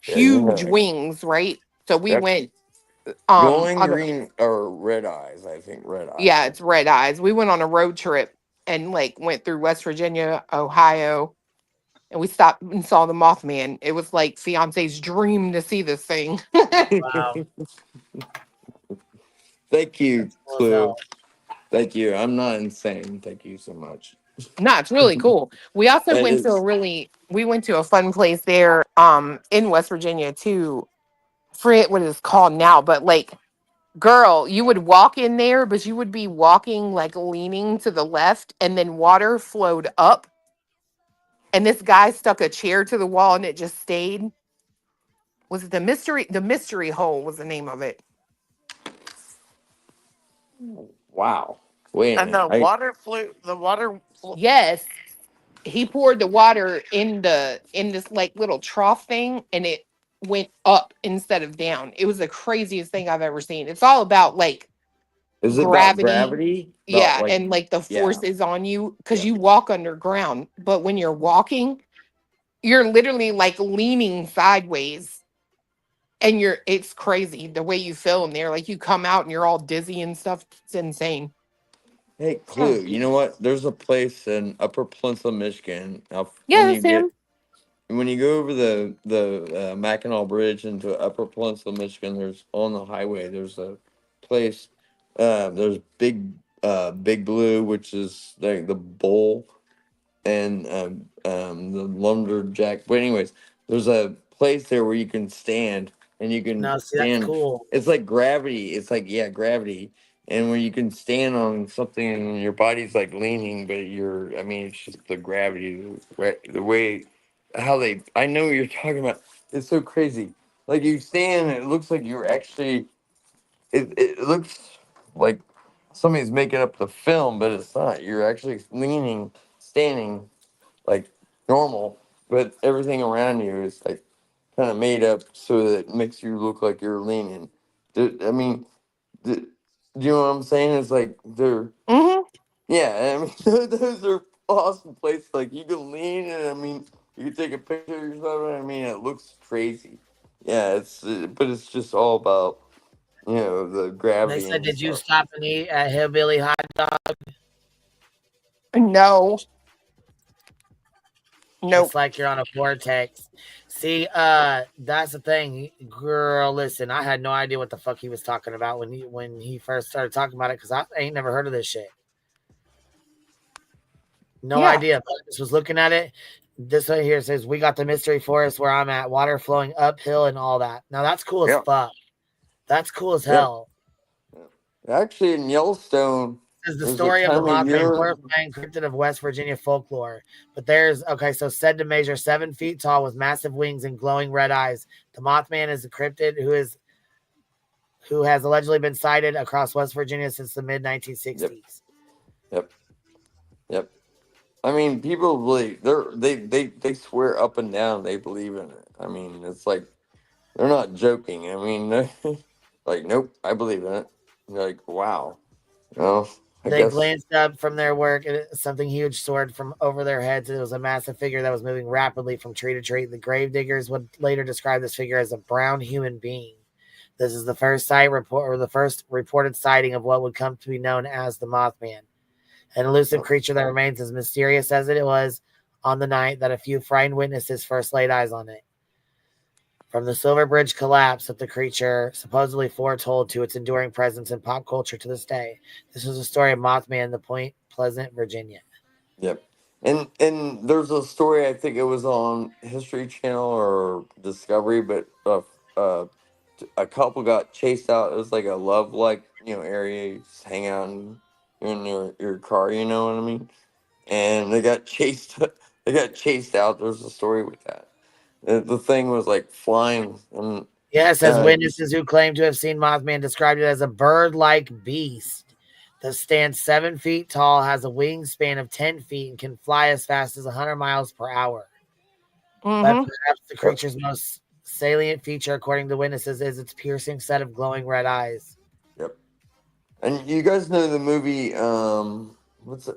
Yeah, you're huge right. wings, right? So we Yep. went Glowing on a, green or red eyes, I think. Red eyes. yeah, it's red eyes. We went on a road trip and like went through West Virginia, Ohio, and we stopped and saw the Mothman. It was like fiance's dream to see this thing. Wow. Thank you, Cool as Clue. hell. Thank you. I'm not insane. Thank you so much. No, it's really cool. We also It went to is. we went to a fun place there in West Virginia too. Forget what it's called now, but like girl, you would walk in there, but you would be walking like leaning to the left and then water flowed up and this guy stuck a chair to the wall and it just stayed. Was it the mystery hole was the name of it. Wow. Wait a And minute. the water flew. Yes. He poured the water in this like little trough thing and it went up instead of down. It was the craziest thing I've ever seen. It's all about like Is it about gravity. gravity? About Yeah, like, and like the yeah. forces on you because Yeah. you walk underground, but when you're walking, you're literally like leaning sideways and it's crazy the way you feel in there. Like you come out and you're all dizzy and stuff. It's insane. Hey, Clue. You know what? There's a place in Upper Peninsula, Michigan. Now, Yeah, Sam. when you go over the Mackinac Bridge into Upper Peninsula, Michigan, there's on the highway. There's a place. There's Big Blue, which is like the bull, and the lumberjack. But anyways, there's a place there where you can stand and you can No, see, that's stand. cool. It's like gravity. It's like gravity, and when you can stand on something and your body's like leaning, but I mean, it's just the gravity, the way how they. I know what you're talking about. It's so crazy. Like you stand, and it looks like you're actually. It looks like somebody's making up the film, but it's not. You're actually leaning, standing like normal, but everything around you is like kind of made up so that it makes you look like you're leaning. I mean, do you know what I'm saying? It's like they're, Mm-hmm. yeah, I mean, those are awesome places. Like you can lean and I mean, you can take a picture of yourself. And I mean, it looks crazy. Yeah, but it's just all about, the They gravity said, and did you stuff. stop and eat at Hillbilly Hot Dog? No. Nope. It's like you're on a vortex. See, that's the thing, girl. Listen, I had no idea what the fuck he was talking about when he first started talking about it because I ain't never heard of this shit. No idea. But I just was looking at it. This one here says we got the mystery forest where I'm at, water flowing uphill and all that. Now that's cool as fuck. That's cool as hell. Actually, in Yellowstone, This is the there's story a of the time of Mothman, year. horrifying cryptid of West Virginia folklore. But so said to measure 7 feet tall with massive wings and glowing red eyes. The Mothman is a cryptid who has allegedly been sighted across West Virginia since the mid 1960s. Yep. I mean, people really they swear up and down they believe in it. I mean, it's like they're not joking. I mean, like, nope, I believe in it. Like, wow. I They guess. glanced up from their work and something huge soared from over their heads. It was a massive figure that was moving rapidly from tree to tree. The grave diggers would later describe this figure as a brown human being. This is the first reported sighting of what would come to be known as the Mothman, an elusive creature that remains as mysterious as it was on the night that a few frightened witnesses first laid eyes on it. From the Silver Bridge collapse of the creature supposedly foretold to its enduring presence in pop culture to this day. This was a story of Mothman in the Point Pleasant, Virginia. Yep. And there's a story, I think it was on History Channel or Discovery, but a couple got chased out. It was like a love area. You just hang out in your car, you know what I mean? And they got chased out. There's a story with that. The thing was like flying. And, yeah, it says witnesses who claim to have seen Mothman described it as a bird-like beast that stands 7 feet tall, has a wingspan of 10 feet, and can fly as fast as 100 miles per hour. But Mm-hmm. perhaps the creature's most salient feature, according to witnesses, is its piercing set of glowing red eyes. Yep. And you guys know the movie?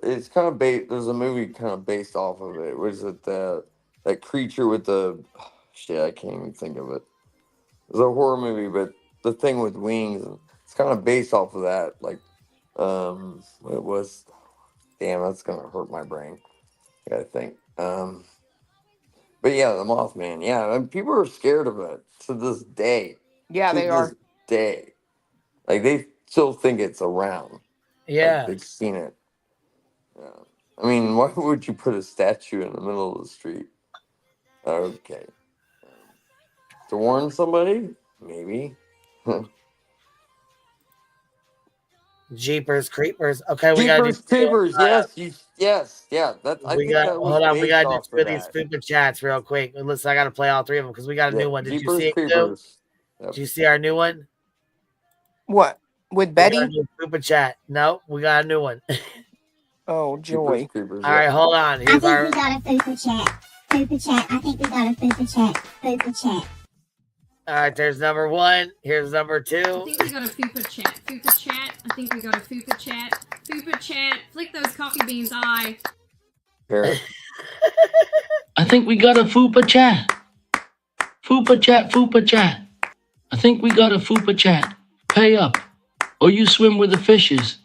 It's kind of based. There's a movie kind of based off of it. Was it that creature with the shit? I can't even think of it. It's a horror movie, but the thing with wings. It's kind of based off of that. Like, it was. Damn, that's gonna hurt my brain. I gotta think. But yeah, the Mothman. Yeah, and people are scared of it to this day. Yeah, To they this are. day, like they still think it's around. Yeah. Like they've seen it. Yeah. I mean, why would you put a statue in the middle of the street? Okay. To warn somebody? Maybe. Jeepers Creepers. Okay, we gotta do. Jeepers Creepers. Yes, yes, yeah. I We think got. that was Hold on, we based gotta do off two of of these that. fupa chats real quick. Listen, I gotta play all three of them because we got a Yeah, new one. Did you Jeepers see it too? Creepers. Yep. Did you see our new one? What? With We got a Betty? new fupa chat. No, we got a new one. Oh, Jeepers joy. Creepers. All right, hold on. I Here's think our. we got a fupa chat. Fupa chat. I think we got a fupa chat. Fupa chat. All right, there's number one. Here's number I two. think we got a fupa chat. Fupa chat. I think we got a fupa chat. Fupa chat. Flick those coffee beans eye. Here. I think we got a fupa chat. Fupa chat, fupa chat. I think we got a fupa chat. Pay up, or you swim with the fishes.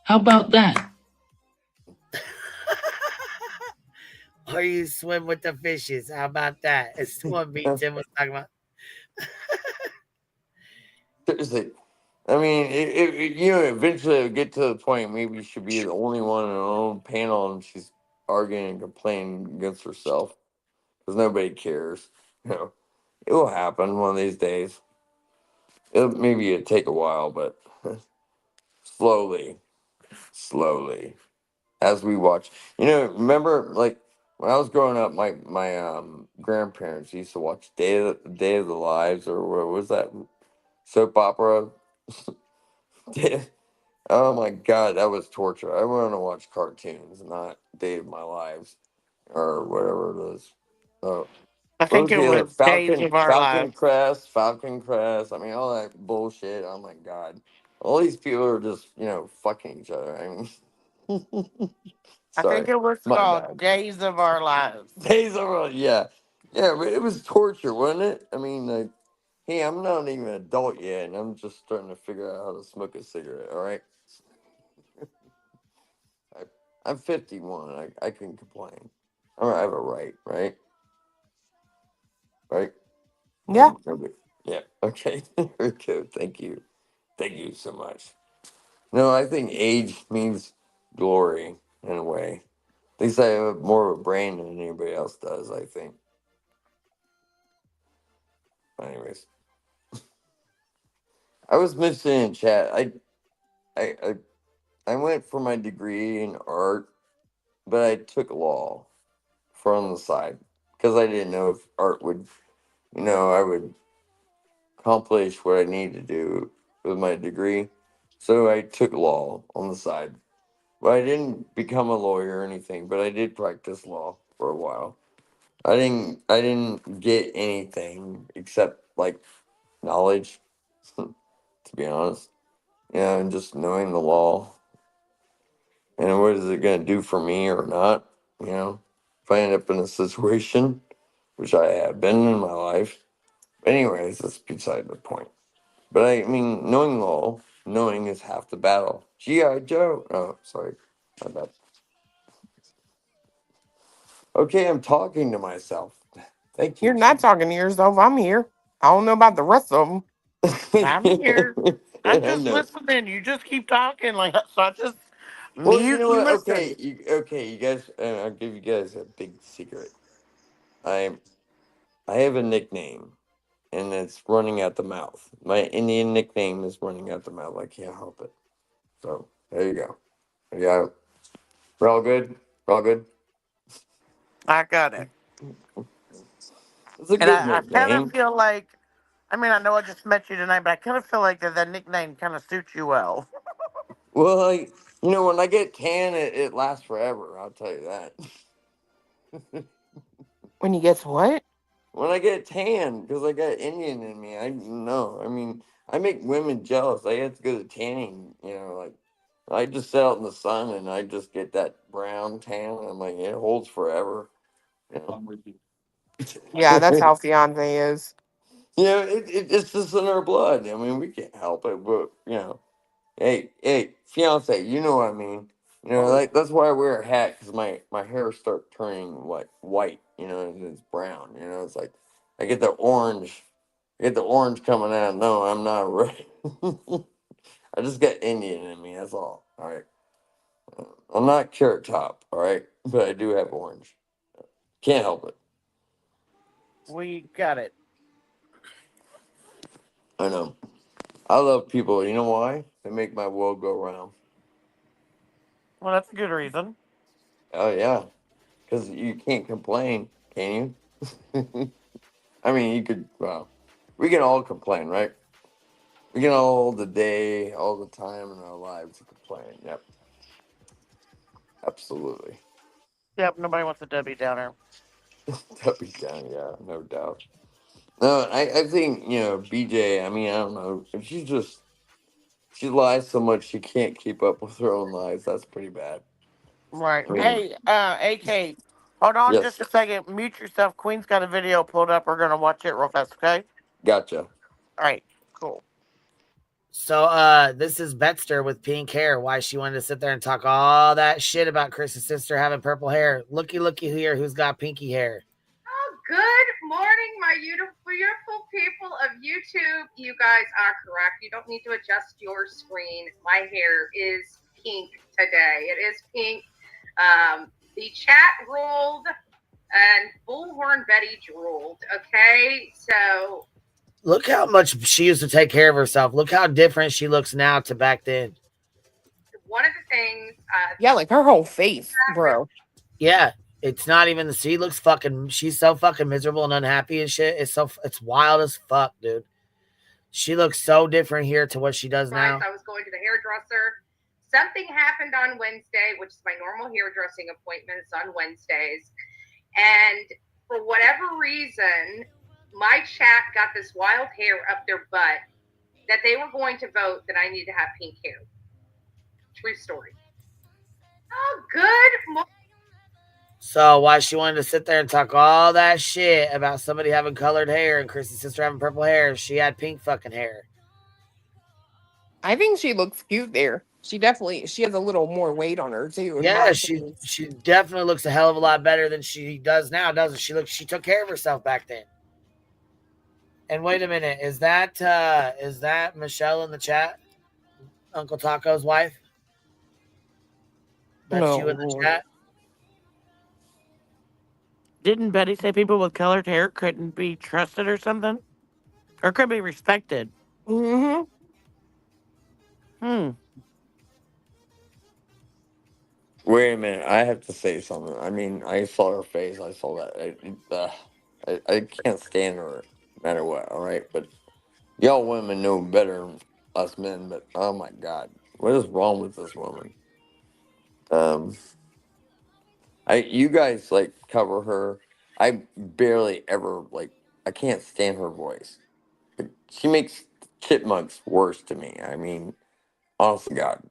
How about that? Or you swim with the fishes. How about that? It's the one me Tim was talking about. Seriously. I mean, eventually it'll get to the point maybe she should be the only one in her own panel and she's arguing and complaining against herself because nobody cares. It will happen one of these days. Maybe it'll take a while, but slowly, as we watch. Remember, like when I was growing up, my grandparents used to watch Day of the Lives, or what was that soap opera? Oh my god, that was torture. I want to watch cartoons, not Day of My Lives or whatever it is. Oh, I what think was it the other was Days of Our Lives. Falcon Crest. I mean, all that bullshit. Oh my god, all these people are just fucking each other. I mean, I think sorry, it was my called bad. Days of Our Lives. Days of Our yeah, but it was torture, wasn't it? I mean, like, hey, I'm not even an adult yet, and I'm just starting to figure out how to smoke a cigarette. All right. I'm 51. I can complain. I have a right, right? Right? Yeah. Okay. Yeah. Okay. Very good. Thank you. Thank you so much. No, I think age means glory in a way. At least I have more of a brain than anybody else does, I think. Anyways. I was mentioning in chat, I went for my degree in art, but I took law from the side because I didn't know if art would, I would accomplish what I need to do with my degree. So I took law on the side. But I didn't become a lawyer or anything, but I did practice law for a while. I didn't get anything except like knowledge, to be honest. And just knowing the law and what is it gonna do for me or not, if I end up in a situation, which I have been in my life. Anyways, that's beside the point. But I mean, knowing law, knowing is half the battle. G.I. Joe. Oh, sorry. My bad. Okay, I'm talking to myself. Thank you. You're not talking to yourself. I'm here. I don't know about the rest of them. I'm here. I'm I just know. listening. You just keep talking, like so. I just Well, you mute know and what? listen. You guys. I'll give you guys a big secret. I have a nickname, and it's running out the mouth. My Indian nickname is running out the mouth. I can't help it. So there you go. Yeah, we're all good. We're all good. I got it. It's a And good I kind of nickname. feel like, I mean, I know I just met you tonight, but I kind of feel like that nickname kind of suits you well. Well, when I get tan, it lasts forever. I'll tell you that. When he gets what? When I get tan, because I got Indian in me. I know. I mean, I make women jealous. I have to go to tanning, like I just sit out in the sun and I just get that brown tan. I'm like, it holds forever. Yeah, that's how fiance is. It's just in our blood. I mean, we can't help it, but hey, fiance, you know what I mean. That's why I wear a hat, because my hair start turning like white. And it's brown. It's like I get the orange. I get the orange coming out. No, I'm not right. I just got Indian in me. That's all. All right. I'm not carrot top. All right, but I do have orange. Can't help it. We got it. I know. I love people. You know why? They make my world go round. Well, that's a good reason. Oh yeah, because you can't complain, can you? I mean, you could. Well, we can all complain, right? We can all the day, all the time in our lives complain. Yep, absolutely. Yep, nobody wants a Debbie Downer. Debbie Downer, yeah, no doubt. No, I think BJ. I mean, I don't know. If she lies so much she can't keep up with her own lies. That's pretty bad. Right. I mean, Hey, AK, hold on yes, just a second. Mute yourself. Queen's got a video pulled up. We're gonna watch it real fast, okay? gotcha. All right, cool. So this is Betster with pink hair. Why she wanted to sit there and talk all that shit about Chris's sister having purple hair. Looky here, who's got pinky hair? Oh, good morning, my beautiful people of YouTube. You guys are correct. You don't need to adjust your screen. My hair is pink today. It is pink. The chat ruled and Bullhorn Betty drooled. Okay, so Look how much she used to take care of herself. Look how different she looks now to back then. one of the things. Yeah, like her whole face, bro. Yeah, it's not even the. She's so fucking miserable and unhappy and shit. It's wild as fuck, dude. She looks so different here to what she does now. I was going to the hairdresser. Something happened on Wednesday, which is my normal hairdressing appointments on Wednesdays. And for whatever reason, my chat got this wild hair up their butt that they were going to vote that I need to have pink hair. True story. Oh, good. So why she wanted to sit there and talk all that shit about somebody having colored hair and Chrissy's sister having purple hair, she had pink fucking hair. I think she looks cute there. She has a little more weight on her too. Yeah, she definitely looks a hell of a lot better than she does now, doesn't she? She took care of herself back then. And wait a minute, is that Michelle in the chat? Uncle Taco's wife? That's you in the chat? Didn't Betty say people with colored hair couldn't be trusted or something? Or could be respected? Mm-hmm. Wait a minute. I have to say something. I mean, I saw her face. I saw that. I can't stand her no matter what. All right, but y'all women know better than us men. But oh my God, what is wrong with this woman? You guys like cover her. I barely ever I can't stand her voice. She makes chipmunks worse to me. I mean, honest to God,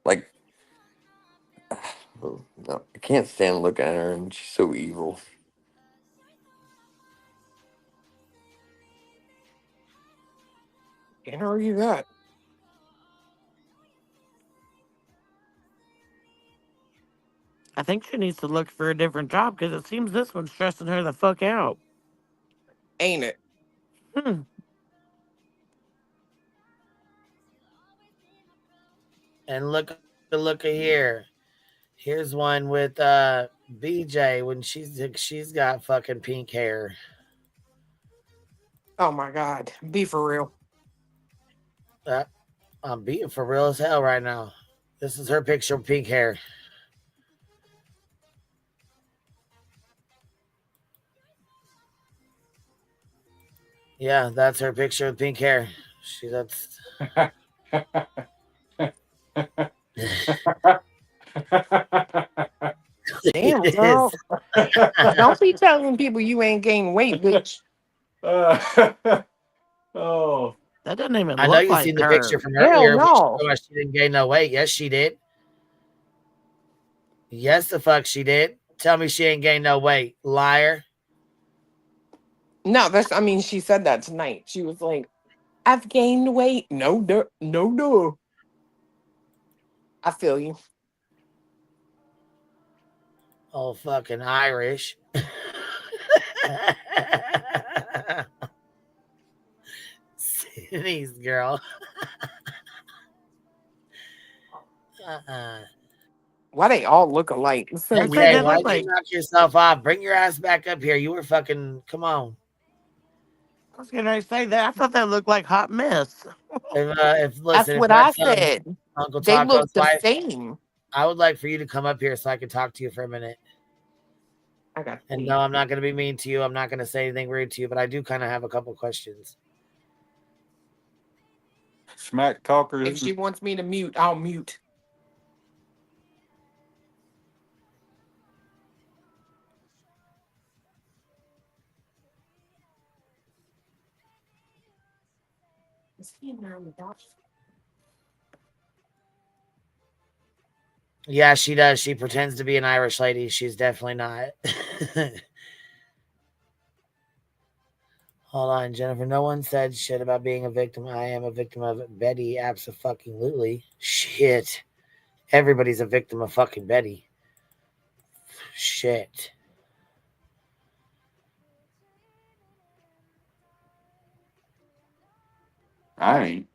no, I can't stand looking at her, and she's so evil. Can't argue that. I think she needs to look for a different job because it seems this one's stressing her the fuck out. Ain't it? And look here. Here's one with BJ when she's got fucking pink hair. Oh my God. Be for real. I'm beating for real as hell right now. This is her picture of pink hair. Yeah, that's her picture with pink hair. That's damn, girl. Don't be telling people you ain't gained weight, bitch. Oh. That doesn't even I know look you like seen the her. picture from Hell earlier. no. She didn't gain no weight. Yes, she did. Yes, the fuck she did. Tell me she ain't gained no weight. Liar. No, I mean, she said that tonight. She was like, I've gained weight. No, no. I feel you. Oh, fucking Irish. Cities, girl. Why they all look alike? It's so Okay, weird. why'd you knock yourself off? Bring your ass back up here. You were fucking, come on. I was gonna say that. I thought that looked like Hot Mess. If That's listen, if what I that's said. Uncle They look Taco's the wife, same. I would like for you to come up here so I can talk to you for a minute. I got And no, I'm not going to be mean to you. I'm not going to say anything rude to you, but I do kind of have a couple questions. Smack talkers. If she wants me to mute, I'll mute. Is he in there on the couch? Yeah, she does. She pretends to be an Irish lady. She's definitely not. Hold on, Jennifer. No one said shit about being a victim. I am a victim of Betty. Abso-fucking-lutely. Shit. Everybody's a victim of fucking Betty. Shit. I ain't.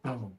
Oh.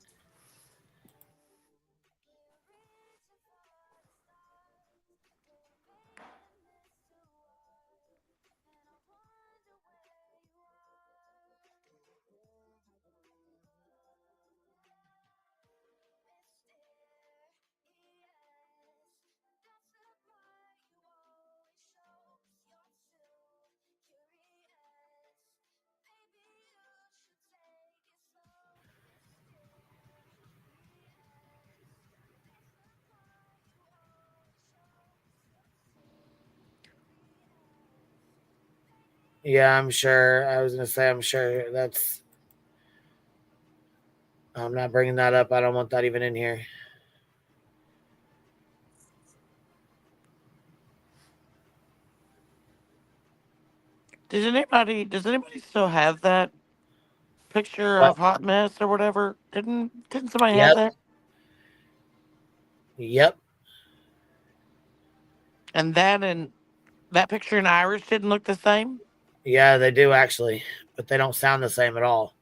Yeah, I'm sure. I was going to say, I'm sure that's. I'm not bringing that up. I don't want that even in here. Does anybody still have that picture What? of Hot Mess or whatever? Didn't somebody have Yep. that? Yep. And that picture in Irish didn't look the same? Yeah, they do actually, but they don't sound the same at all.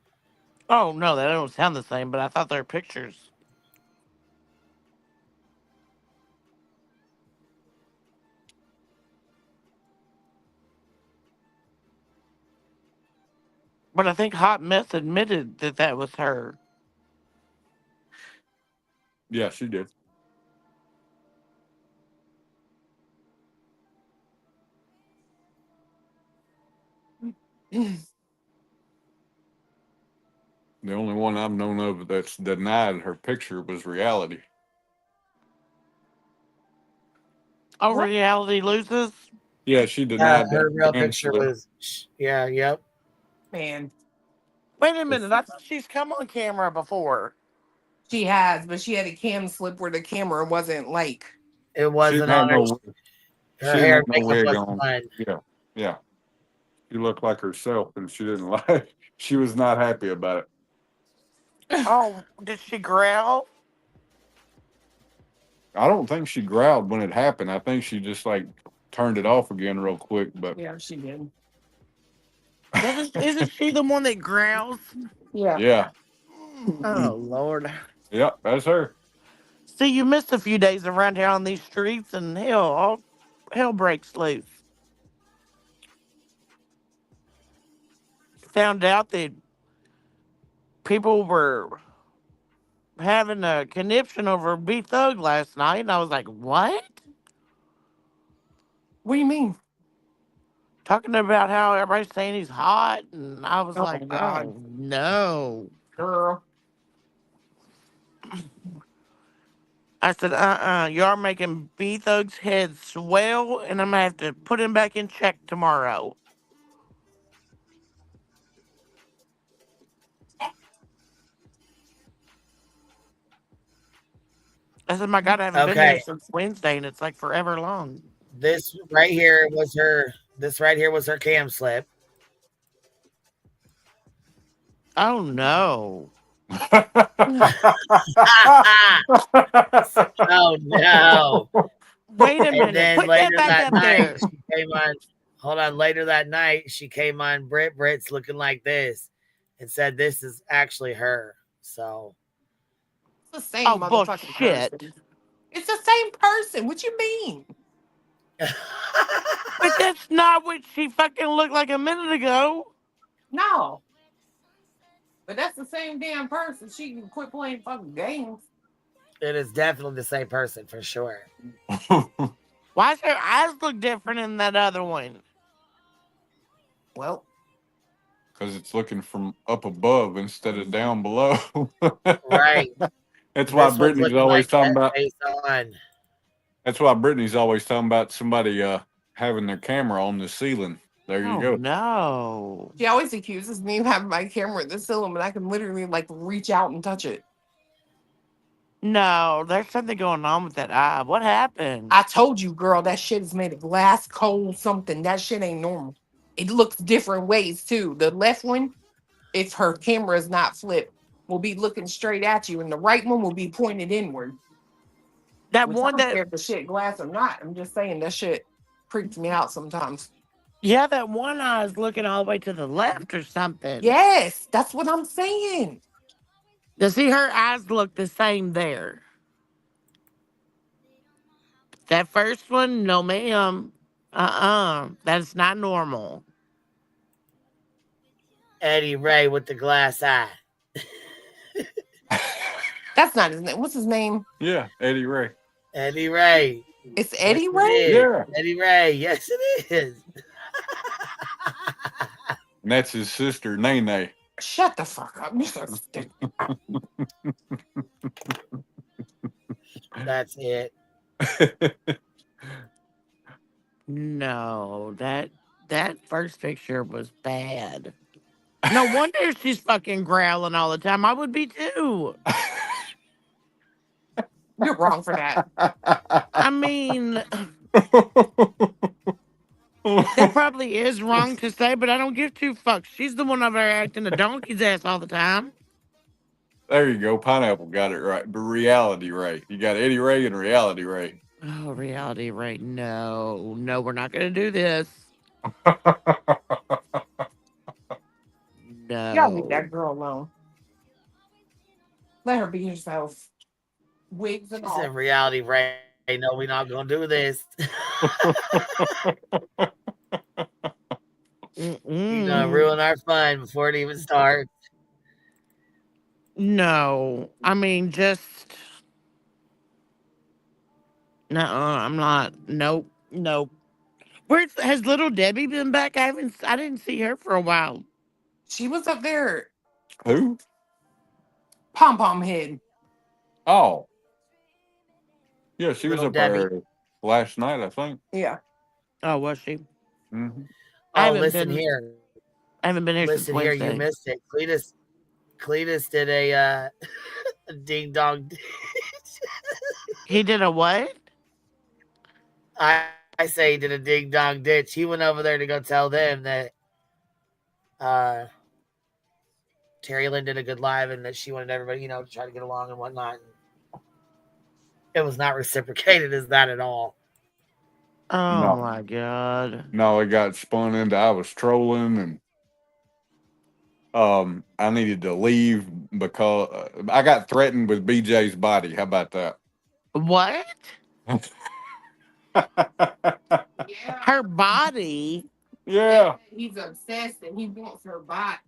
Oh no, they don't sound the same, but I thought they were pictures. But I think Hot Mess admitted that that was her. Yeah, she did. The only one I've known of that's denied her picture was Reality. Oh, Reality Loses? Yeah, she Yeah, denied that. her real And picture was. Yeah, yep. Man, Wait a minute, I thought she's come on camera before. she has, but she had a cam slip where the camera wasn't like. It she wasn't didn't have on her. no. Her She hair didn't and have no makeup wig wasn't on. done. Yeah, yeah. She looked like herself, and she didn't like. She was not happy about it. Oh, did she growl? I don't think she growled when it happened. I think she just like turned it off again real quick. But Yeah, she did. Isn't she the one that growls? Yeah. yeah, Oh Lord. yeah, that's her. See, you missed a few days around here on these streets, and hell breaks loose. Found out that people were having a conniption over B Thug last night, and I was like, "What?" What do you mean? Talking about how everybody's saying he's hot, and I was Oh like, God, "Oh no, girl. I said, you are making B-Thug's head swell, and I'm gonna have to put him back in check tomorrow. I said, my God, I haven't been there Okay. since Wednesday, and it's like forever long. This right here was her. This right here was her cam slip. Oh no. Oh no. Wait a And minute. then Put that later back that up night, there. she came on. Hold on. Later that night, she came on Brit's looking like this and said, "This is actually her." So It's the same motherfucking bullshit. person. It's the same person. What you mean? But that's not what she fucking looked like a minute ago. No. But that's the same damn person. She can quit playing fucking games. it is definitely the same person for sure. Why does her eyes look different in that other one? Well, because it's looking from up above instead of down below. Right. That's why This one's Brittany's looking always like talking that about. face on. That's why Brittany's always talking about somebody having their camera on the ceiling. There you go. No. She always accuses me of having my camera at the ceiling, but I can literally like reach out and touch it. No, there's something going on with that eye. What happened? I told you, girl, that shit is made of glass, coal, something. That shit ain't normal. It looks different ways too. The left one, if her camera is not flipped, will be looking straight at you, and the right one will be pointed inward. That Which one I don't that care if the shit glass or not. I'm just saying that shit freaks me out sometimes. Yeah, that one eye is looking all the way to the left or something. Yes, that's what I'm saying. You see, her eyes look the same there. That first one, no ma'am. That's not normal. Eddie Ray with the glass eye. That's not his name. What's his name? Yeah, Eddie Ray. Eddie Ray. It's Eddie Yes, Ray? it is. Yeah. Eddie Ray. Yes, it is. And that's his sister, Nene. Shut the fuck up. You're so stupid. That's it. No, that first picture was bad. No wonder she's fucking growling all the time. I would be too. You're wrong for that. I mean, that probably is wrong to say, but I don't give two fucks. She's the one over there acting a donkey's ass all the time. There you go. Pineapple got it right. But Reality Ray. You got Eddie Ray and Reality Ray. Oh, Reality Ray. No, we're not going to do this. No. Y'all leave that girl alone. Let her be herself. Wigs and She all. said, Reality Ray. No, we're not going to do this. You're going to ruin our fun before it even starts. No, I mean, just. No, I'm not. Nope. Has little Debbie been back? I didn't see her for a while. She was up there. Who? Pom Pom Head. Oh. Yeah, she was Little up Debbie. there last night, I think. Yeah. Oh, was she? Mm-hmm. Oh, listen here. I haven't been here Listen since here, Wednesday. you missed it. Cletus did a ding dong. He did a what? I say he did a ding dong ditch. He went over there to go tell them that Terry Lynn did a good live and that she wanted everybody, to try to get along and whatnot. It was not reciprocated as that at all. Oh No. my God. No, it got spun into I was trolling and I needed to leave because I got threatened with BJ's body. How about that? What? Her body? Yeah. He's obsessed and he wants her body.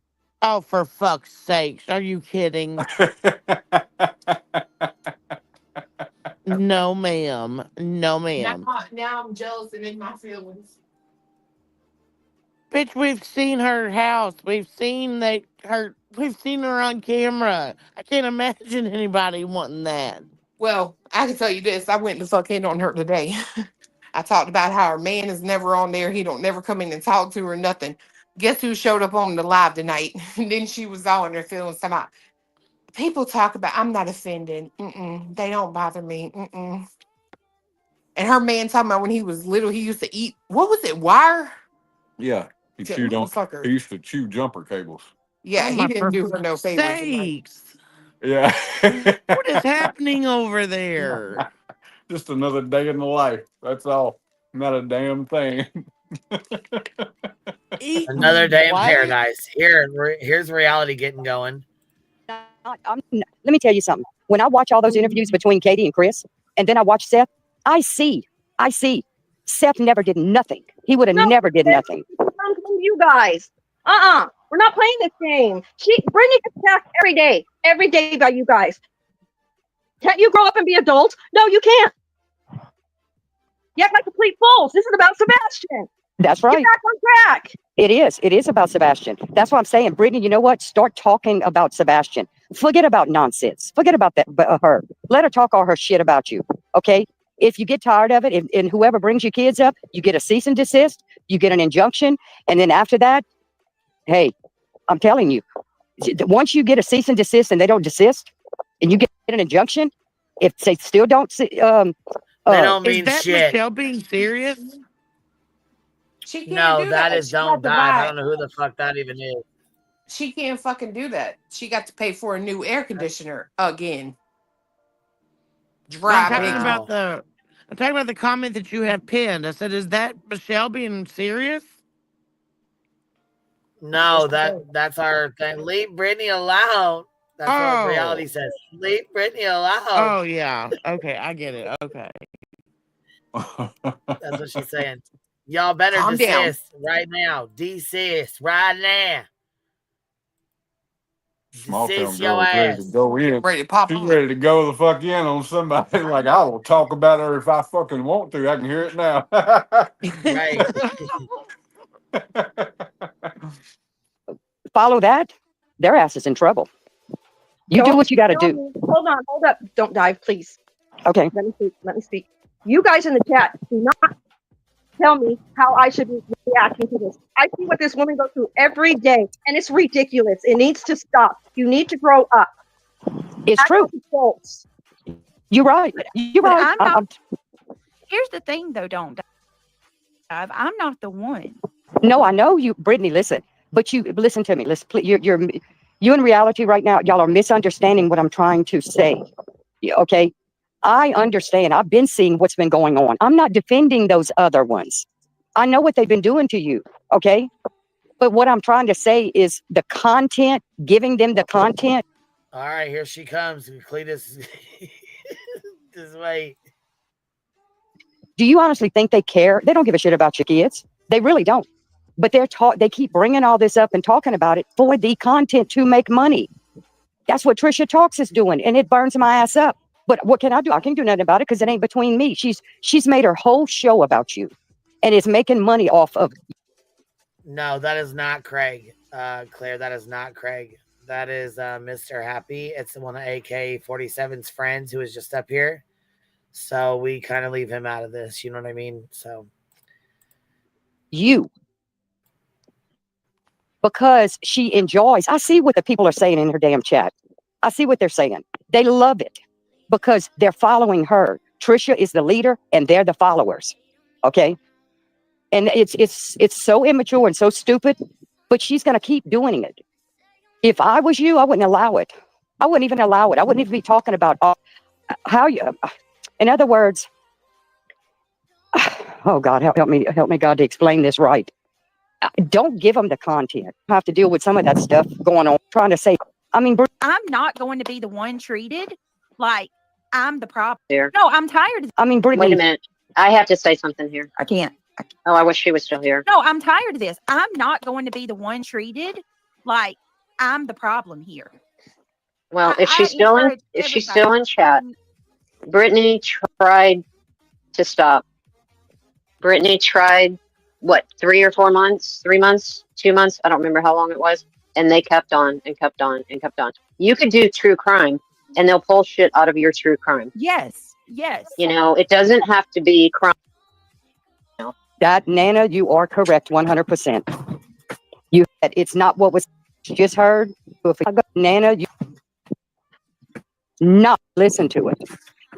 Oh, for fuck's sakes. Are you kidding? No, ma'am. No, ma'am. Now I'm jealous and in my feelings. Bitch, we've seen her house. We've seen her on camera. I can't imagine anybody wanting that. Well, I can tell you this. I went to fuck in on her today. I talked about how her man is never on there. He don't never come in and talk to her, nothing. Guess who showed up on the live tonight? And then she was all in her feelings. About people talk about, I'm not offended. They don't bother me. And her man talking about when he was little, he used to eat, what was it, wire? Yeah, he chewed on. Motherfucker. He used to chew jumper cables. Yeah, Oh, he my didn't do her no favors. sakes. Yeah. What is happening over there? Just another day in the life. That's all. Not a damn thing. Another day in what? paradise. Here's reality getting going. Let me tell you something. When I watch all those interviews between Katie and Chris, and then I watch Seth, I see. Seth never did nothing. He would have never did nothing. You guys. We're not playing this game. Brittany gets attacked every day by you guys. Can't you grow up and be adults? No, you can't. You act like complete fools. This is about Sebastian. That's right. Get back on track. It is about Sebastian. That's what I'm saying. Brittany, you know what? Start talking about Sebastian. Forget about nonsense. Forget about that. Her. Let her talk all her shit about you. Okay? If you get tired of it, and whoever brings your kids up, you get a cease and desist, you get an injunction, and then after that, hey, I'm telling you, once you get a cease and desist and they don't desist, and you get an injunction, if they still don't, they don't is mean that shit. Michelle being serious? She can't No, do that is She don't got to dive. buy- I don't know who the fuck that even is. She can't fucking do that. She got to pay for a new air conditioner again. I'm talking about the comment that you have pinned. I said, is that Michelle being serious? No, that's our thing. Leave Brittany alone. That's what reality says. Leave Brittany alone. Oh yeah. Okay, I get it. Okay. That's what she's saying. Y'all better Calm down. desist right now. Desist right now. Small town Desist girl your is ready ass. to go in. Ready to pop She's on. ready to go the fuck in on somebody. Like, I will talk about her if I fucking want to. I can hear it now. Right. follow that, their ass is in trouble. You do what you got to do. Hold up. Don't dive, please. Okay. Let me speak. You guys in the chat do not tell me how I should be reacting to this. I see what this woman goes through every day, and it's ridiculous. It needs to stop. You need to grow up. It's true. You're right. You're But right. I'm not, here's the thing, though, don't dive. I'm not the one. No, I know you, Brittany. Listen, but you listen to me. Listen, you in reality right now. Y'all are misunderstanding what I'm trying to say. Okay, I understand. I've been seeing what's been going on. I'm not defending those other ones. I know what they've been doing to you. Okay, but what I'm trying to say is the content, giving them the content. All right, here she comes. Cletus. Just wait. Do you honestly think they care? They don't give a shit about your kids. They really don't. But they keep bringing all this up and talking about it for the content to make money. That's what Trisha Talks is doing, and it burns my ass up. But what can I do? I can't do nothing about it because it ain't between me. She's made her whole show about you, and is making money off of. No, that is not Craig. Claire, that is not Craig. That is Mr. Happy. It's one of AK-47's friends who is just up here. So we kind of leave him out of this. You know what I mean? So Because she enjoys. I see what the people are saying in her damn chat. I see what they're saying. They love it because they're following her. Trisha is the leader and they're the followers. Okay. And it's so immature and so stupid, but she's going to keep doing it. If I was you, I wouldn't allow it. I wouldn't even allow it. I wouldn't even be talking about how you, in other words, oh God, help me, God, to explain this right. Don't give them the content. I have to deal with some of that stuff going on. Trying to say, I mean, I'm not going to be the one treated like I'm the problem. Here. No, I'm tired of I mean, Brittany. Wait a minute. I have to say something here. I can't. Oh, I wish she was still here. No, I'm tired of this. I'm not going to be the one treated like I'm the problem here. Well, if she's still in chat, Brittany tried to stop. Brittany tried, what, 3 or 4 months, 3 months, 2 months? I don't remember how long it was. And they kept on and kept on and kept on. You could do true crime. and they'll pull shit out of your true crime. Yes, yes. You know, it doesn't have to be crime. That Nana, you are correct 100%. You said it's not what was just heard. Nana, you not listen to it.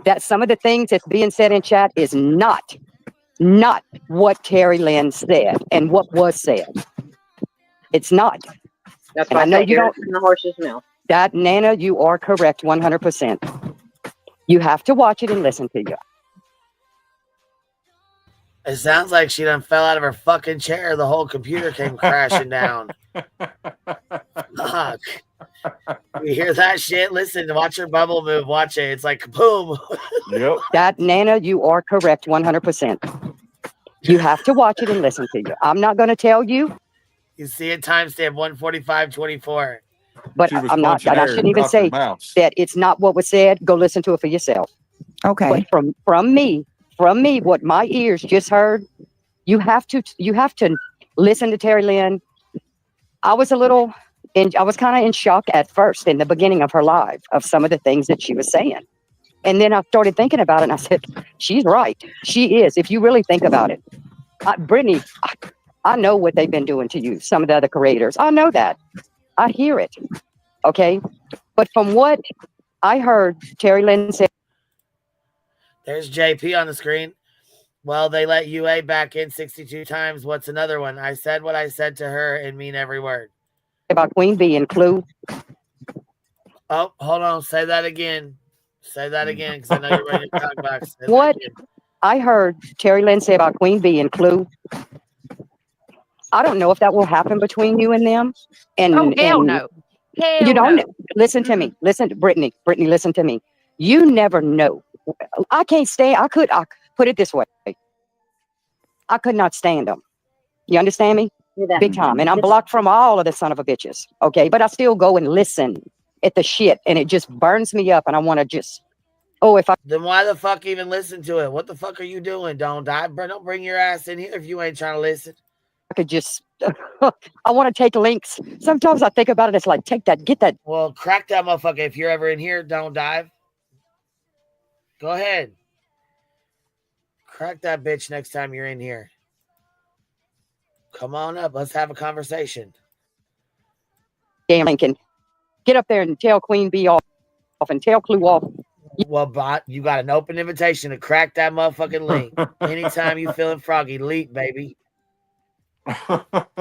That some of the things that's being said in chat is not what Terry Lynn said and what was said. It's not. That's And why I know I you hear it don't. from the horse's mouth. That Nana, you are correct 100%. You have to watch it and listen to you. It sounds like she done fell out of her fucking chair. The whole computer came crashing down. Fuck. You hear that shit? Listen, watch her bubble move. Watch it. It's like boom. Yep. That Nana, you are correct 100%. You have to watch it and listen to you. I'm not going to tell you. You see it timestamp 1:45:24. But I'm not. I shouldn't even say that it's not what was said. Go listen to it for yourself. Okay. But from me, what my ears just heard, you have to listen to Terry Lynn. I was kind of in shock at first in the beginning of her live of some of the things that she was saying. And then I started thinking about it and I said, she's right. She is. If you really think about it. Brittany, I know what they've been doing to you, some of the other creators. I know that. I hear it. Okay. But from what I heard, Terry Lynn said. There's JP on the screen. Well, they let UA back in 62 times. What's another one? I said what I said to her and mean every word. About Queen Bee and Clue. Oh, hold on. Say that again. Say that again because I know you're ready to talk about it. What I heard Terry Lynn say about Queen Bee and Clue. I don't know if that will happen between you and them. And hell no. Hell you don't no. listen to me. Listen to Brittany. Brittany, listen to me. You never know. I can't stand. I put it this way. I could not stand them. You understand me? Big time. And I'm blocked from all of the son of a bitches. Okay. But I still go and listen at the shit. And it just burns me up. And I want to just, then why the fuck even listen to it? What the fuck are you doing? Don't bring your ass in here if you ain't trying to listen. I could just, I want to take links. Sometimes I think about it. It's like, take that, get that. Well, crack that motherfucker. If you're ever in here, don't dive. Go ahead. Crack that bitch next time you're in here. Come on up. Let's have a conversation. Damn Lincoln. Get up there and tell Queen Bee off and tell Clue off. Well, bot, you got an open invitation to crack that motherfucking link. Anytime you feeling froggy, leap, baby.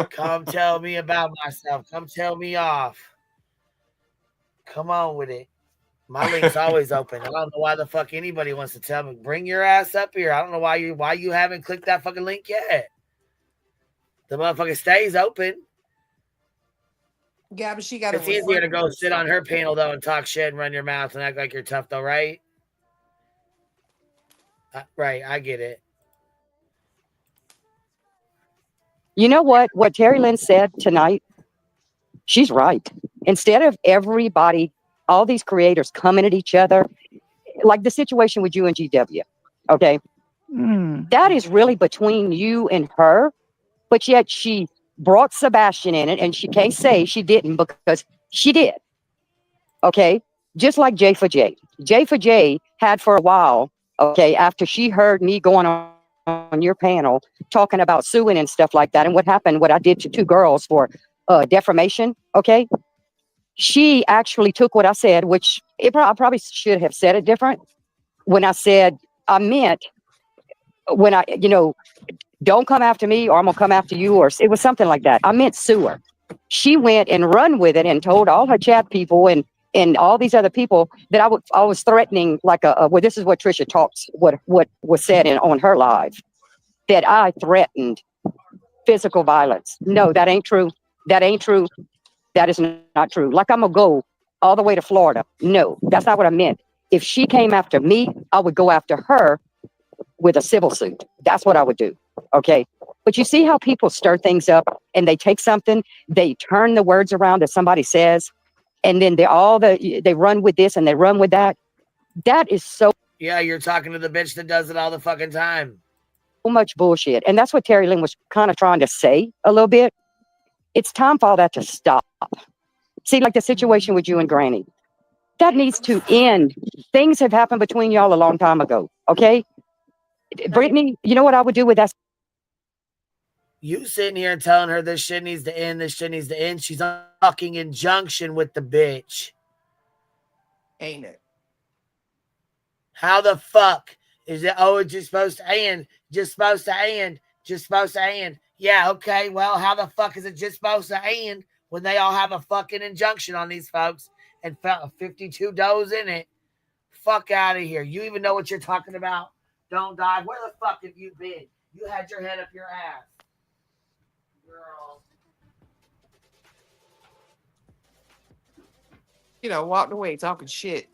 Come tell me about myself. Come tell me off. Come on with it. My link's always open. I don't know why the fuck anybody wants to tell me. Bring your ass up here. I don't know why you haven't clicked that fucking link yet. The motherfucker stays open. Yeah, but she got. It's easier to go sit on her panel though and talk shit and run your mouth and act like you're tough though, right? Right, I get it. You know what? What Terry Lynn said tonight, she's right. Instead of everybody, all these creators coming at each other, like the situation with you and GW, okay? That is really between you and her, but yet she brought Sebastian in it, and she can't say she didn't because she did, okay? Just like J for J. J for J had for a while, okay, after she heard me going on your panel talking about suing and stuff like that, and what happened, what I did to two girls for defamation, okay? She actually took what I said, which I probably should have said it different. When I said, I meant, when I, don't come after me or I'm gonna come after you, or it was something like that. I meant sue her. She went and run with it and told all her chat people and all these other people that I was threatening, like well, this is what Trisha talks, what was said on her live, that I threatened physical violence. No, that ain't true. That ain't true. That is not true. Like I'm gonna go all the way to Florida. No, that's not what I meant. If she came after me, I would go after her with a civil suit. That's what I would do. Okay. But you see how people stir things up and they take something, they turn the words around that somebody says, and then they run with this and they run with that. That is so. Yeah, you're talking to the bitch that does it all the fucking time. So much bullshit. And that's what Terry Lynn was kind of trying to say a little bit. It's time for all that to stop. See, like the situation with you and Granny. That needs to end. Things have happened between y'all a long time ago. Okay, Brittany, you know what I would do with that? You sitting here and telling her this shit needs to end, this shit needs to end. She's on fucking injunction with the bitch. Ain't it? How the fuck is it? Oh, it's just supposed to end. Just supposed to end. Just supposed to end. Yeah, okay. Well, how the fuck is it just supposed to end when they all have a fucking injunction on these folks and 52 does in it? Fuck out of here. You even know what you're talking about? Don't dive. Where the fuck have you been? You had your head up your ass. Girl. You know, walked away talking shit.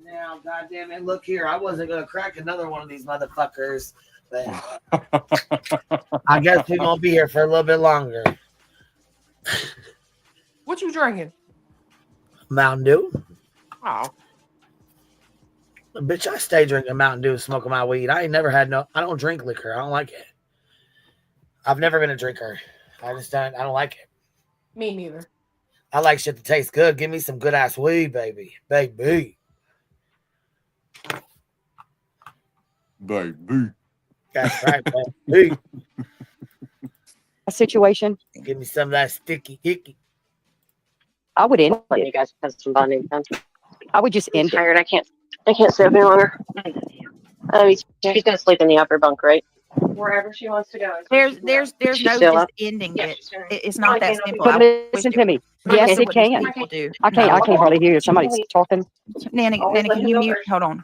Now, goddamn it, look here. I wasn't gonna crack another one of these motherfuckers, but I guess we're gonna be here for a little bit longer. What you drinking? Mountain Dew. Oh. Bitch, I stay drinking Mountain Dew, smoking my weed. I ain't never had I don't drink liquor. I don't like it. I've never been a drinker. I don't like it. Me neither. I like shit that tastes good. Give me some good ass weed, baby. Baby. Baby. That's right, baby. A situation. Give me some of that sticky hickey. I would end Let you it. guys have some bonding time. I would just I'm end it. tired. I can't stay up any longer. She's gonna sleep in the upper bunk, right? Wherever she wants to go. There's She's no still just up? ending Yeah, it. she's gonna- It's not that simple. But I wish listen it to me. was Yes, what it these can. people do. I can't hardly hear you. Somebody's talking. Nanny, Always let can him you go mute? first. Hold on.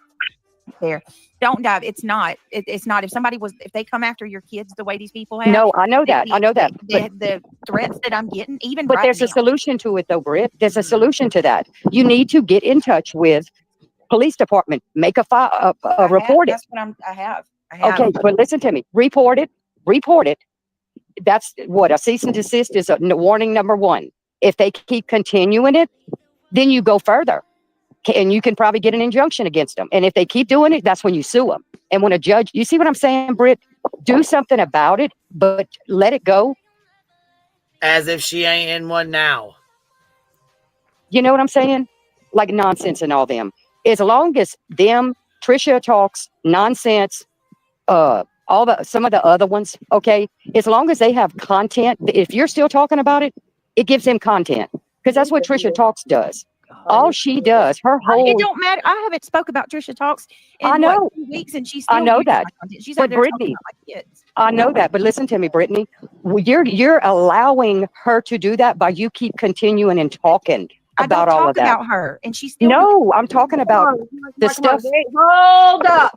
There. Don't dive. It's not. It's not. If they come after your kids the way these people have. No, I know that. I know that. The threats that I'm getting, even But right there's now. a solution to it, though, Britt. There's a solution to that. You need to get in touch with police department. Make a file, report it. That's what I have. I have. Okay, but listen to me. Report it. Report it. That's what a cease and desist is. Warning number one. If they keep continuing it, then you go further, and you can probably get an injunction against them. And if they keep doing it, that's when you sue them. And when a judge, you see what I'm saying, Britt? Do something about it, but let it go. As if she ain't in one now. You know what I'm saying? Like nonsense and all them. As long as them, Trisha talks nonsense, some of the other ones, okay? As long as they have content, if you're still talking about it, it gives them content. Because that's what Trisha Talks does. All she does, her whole... It don't matter. I haven't spoke about Trisha Talks in I know. 2 weeks, and she's still I know using that. my content. She's But out there talking Brittany, about my kids. I know that, but listen to me, Brittany. You're allowing her to do that by you keep continuing and talking about all of that. About her, and she's still No, I'm talking about the stuff. Hold up.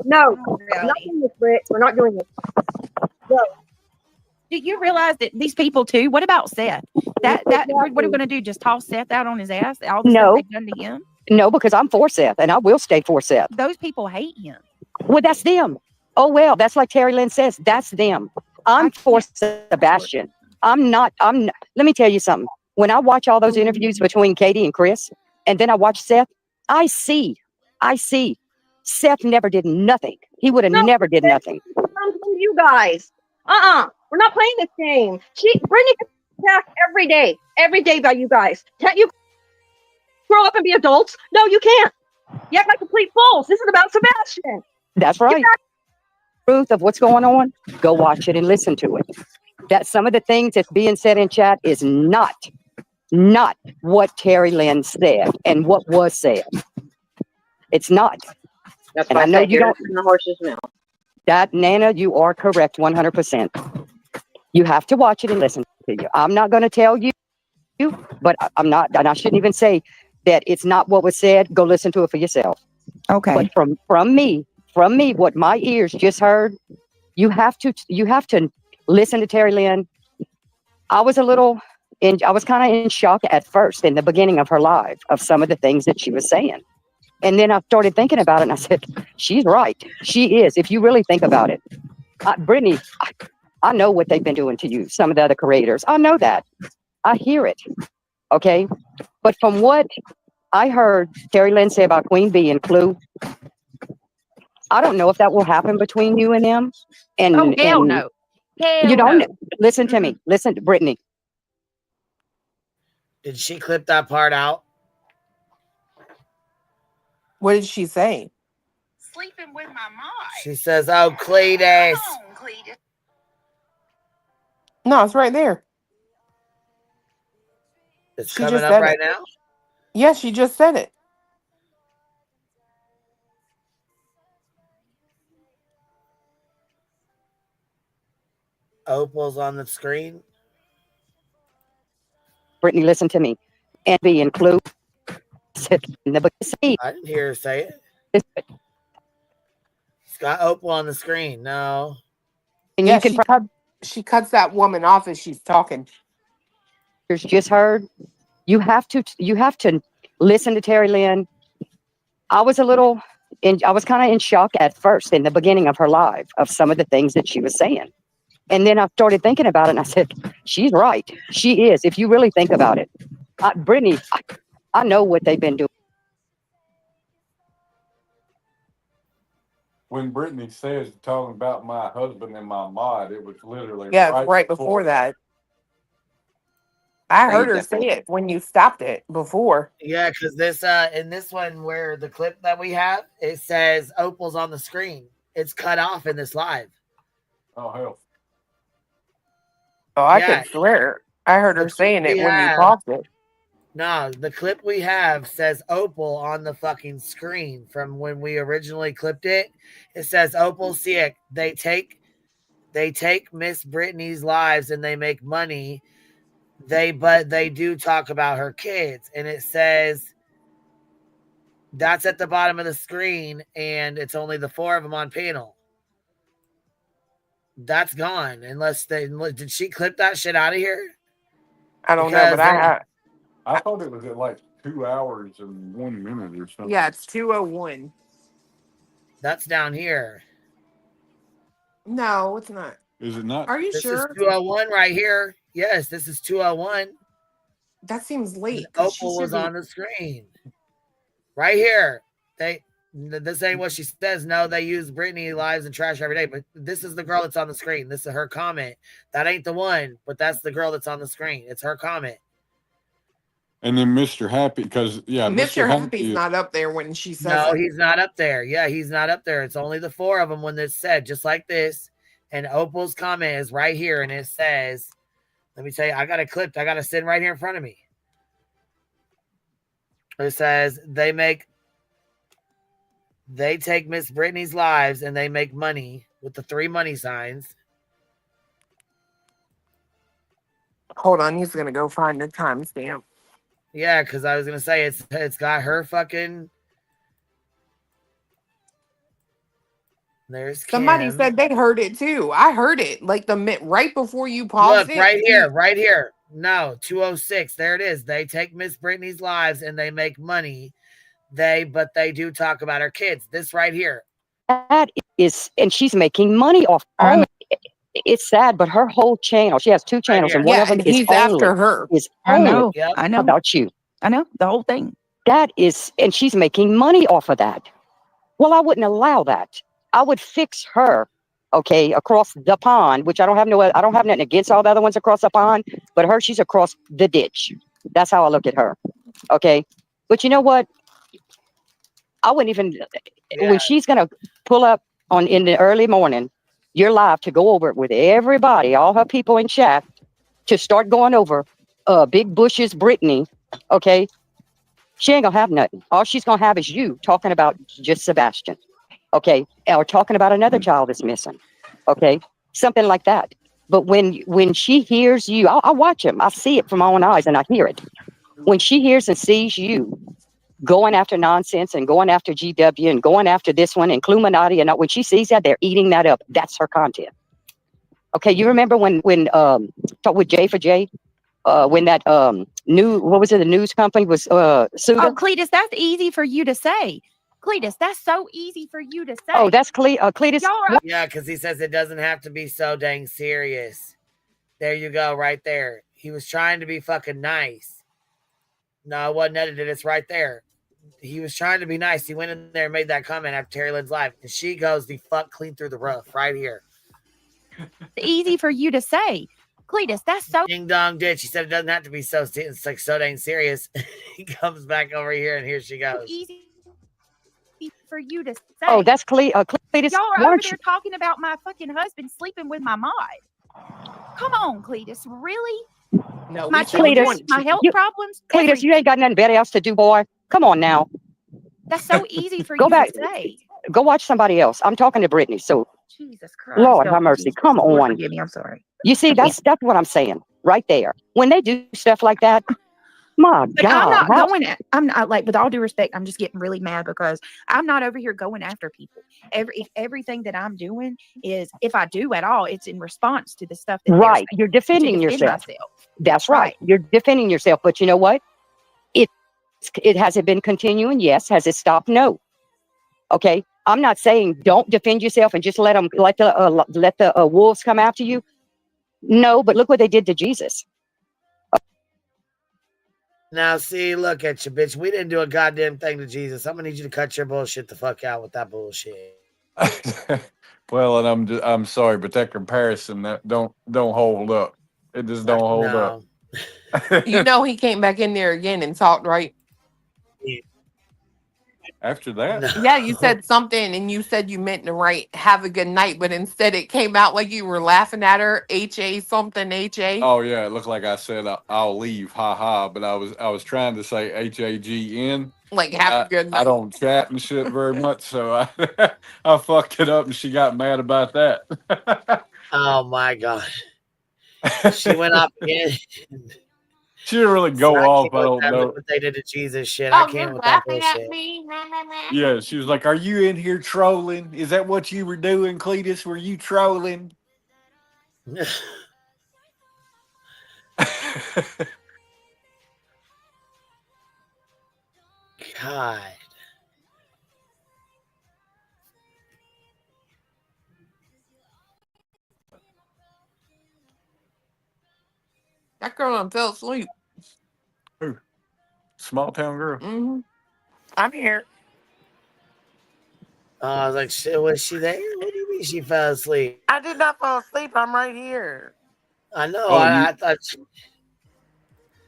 No, we're not doing this, Britt. We're not doing this. No. Do you realize that these people too? What about Seth? What are we going to do? Just toss Seth out on his ass? All the stuff they've done to him? No, because I'm for Seth, and I will stay for Seth. Those people hate him. Well, that's them. Oh well, that's like Terry Lynn says. That's them. I'm for Sebastian. I'm not. Let me tell you something. When I watch all those interviews between Katie and Chris, and then I watch Seth, I see. Seth never did nothing. He would have never did nothing. You guys. We're not playing this game. Brittany gets attacked every day by you guys. Can't you grow up and be adults? No, you can't. You act like complete fools. This is about Sebastian. That's right. Truth of what's going on, go watch it and listen to it. That some of the things that's being said in chat is not what Terry Lynn said and what was said. It's not. That's and why I know you don't. In the horse's mouth. That, Nana, you are correct 100%. You have to watch it and listen to you. I'm not going to tell you, but I'm not, and I shouldn't even say that it's not what was said. Go listen to it for yourself. Okay. But from me, what my ears just heard, you have to listen to Terry Lynn. I was kind of in shock at first in the beginning of her live of some of the things that she was saying. And then I started thinking about it, and I said, she's right. She is, if you really think about it. Brittany, I know what they've been doing to you, some of the other creators. I know that. I hear it, okay? But from what I heard Terry Lynn say about Queen Bee and Clue, I don't know if that will happen between you and them. And, hell and no. Hell you don't no. Listen to me. Listen to Brittany. Did she clip that part out? What did she say? Sleeping with my mom. She says, "Oh, Cletus." No, it's right there. It's She coming just up said right it. now. Yeah, she just said it. Opal's on the screen. Brittany, listen to me. And be include in the book. See. I didn't hear her say it. It's got Opal on the screen. No. And Yeah, you can she cuts that woman off as she's talking. just heard. You have to listen to Terry Lynn. I was kind of in shock at first in the beginning of her live of some of the things that she was saying. And then I started thinking about it and I said, she's right. She is. If you really think about it. Brittany, I know what they've been doing. When Brittany says talking about my husband and my mod, it was literally right before that. I heard her say it when you stopped it before. Yeah, because this in this one where the clip that we have, it says Opal's on the screen. It's cut off in this live. Oh hell. Oh, I could swear I heard her saying it when you paused it. No, the clip we have says Opal on the fucking screen from when we originally clipped it. It says Opal sick. They take Miss Brittany's lives and they make money. But they do talk about her kids, and it says that's at the bottom of the screen, and it's only the 4 of them on panel. That's gone did she clip that shit out of here? I don't know, but I thought it was at like 2 hours and 1 minute or something. Yeah, it's 2:01. That's down here. No, it's not. Is it not? Are you sure? This is 2:01 right here. Yes, this is 2:01. That seems late. Opal was on the screen. Right here. This ain't what she says. No, they use Brittany lives and trash every day, but this is the girl that's on the screen. This is her comment. That ain't the one, but that's the girl that's on the screen. It's her comment. And then Mr. Happy, because Mr. Happy's not up there when she says No, it. he's not up there. Yeah, he's not up there. It's only the 4 of them when it's said, just like this. And Opal's comment is right here, and it says, let me tell you, I got it clipped. I got it sitting right here in front of me. It says they take Miss Brittany's lives and they make money with the 3 money signs. Hold on, he's gonna go find the timestamp. Yeah, because I was gonna say it's got her fucking. There's Somebody Kim. said they heard it too. I heard it like right before you paused Look, it. right here. No, 206. There it is. They take Miss Brittany's lives and they make money. But they do talk about her kids. This right here. That is, and she's making money off. It's sad, but her whole channel, she has 2 channels, and one of them is after her. I know. Yep. I know about you. I know the whole thing. That is, and she's making money off of that. Well, I wouldn't allow that. I would fix her, okay, across the pond, which I don't have nothing against all the other ones across the pond, but her, she's across the ditch. That's how I look at her, okay? But you know what? I wouldn't even, when she's going to pull up in the early morning, you're live to go over it with everybody, all her people in chat, to start going over Big Bush's Brittany, okay? She ain't gonna have nothing. All she's gonna have is you talking about just Sebastian, okay? Or talking about another child that's missing, okay? Something like that. But when she hears you, I watch him. I see it from my own eyes and I hear it. When she hears and sees you going after nonsense and going after GW and going after this one and Illuminati, and when she sees that, they're eating that up. That's her content. Okay, you remember when talk with J for J, when that the news company was sued her? Oh, Cletus, that's easy for you to say. Cletus, that's so easy for you to say. Oh, that's Cletus. Yeah, because he says it doesn't have to be so dang serious. There you go, right there. He was trying to be fucking nice. No, it wasn't edited. It's right there. He was trying to be nice. He went in there and made that comment after Terry Lynn's live, and she goes the fuck clean through the roof right here. Easy for you to say. Cletus, that's so. Ding dong did. She said it doesn't have to be so. It's like so dang serious. He comes back over here, and here she goes. Easy for you to say. Oh, that's Cletus. Y'all are Why over don't there you? talking about my fucking husband sleeping with my mod. Come on, Cletus. Really? No, My we said we children, Cletus, wanted my to. health problems, Cletus, you everything. ain't got nothing better else to do, boy. Come on now. That's so easy for Go you back. to say. Go watch somebody else. I'm talking to Brittany. So, Jesus Christ. Lord Oh, have mercy. Jesus. Come Lord, on. forgive me. I'm sorry. You see, I can't. that's what I'm saying right there. When they do stuff like that, my But I'm God, not going at, I'm not like, with all due respect, I'm just getting really mad because I'm not over here going after people. Everything that I'm doing is, if I do at all, it's in response to the stuff that they're right. saying You're to defending defend yourself. myself. That's right. You're defending yourself. But you know what? It has it been continuing? Yes. Has it stopped? No. Okay. I'm not saying don't defend yourself and just let the wolves come after you. No, but look what they did to Jesus. Now, see, look at you, bitch. We didn't do a goddamn thing to Jesus. I'm gonna need you to cut your bullshit the fuck out with that bullshit. Well, and I'm sorry, but that comparison that don't hold up. It just don't hold up. You know, he came back in there again and talked, right? After that, Yeah, you said something and you said you meant to write "have a good night," but instead it came out like you were laughing at her. HA something HA. oh yeah, it looked like I said I'll leave, ha ha. But I was trying to say HAGN. Like have a good night. I don't chat and shit very much, so I I fucked it up, and she got mad about that. Oh my god, she went up again. She didn't really go So off. I with don't that, know. look what they did to Jesus shit. I Oh, can't you're with that laughing at bullshit. me? Yeah, she was like, "Are you in here trolling? Is that what you were doing, Cletus? Were you trolling?" God. That girl done fell asleep. Who? Small town girl. Mm-hmm. I'm here. Oh, I was like, shit, was she there? What do you mean she fell asleep? I did not fall asleep. I'm right here. I know. Oh, I thought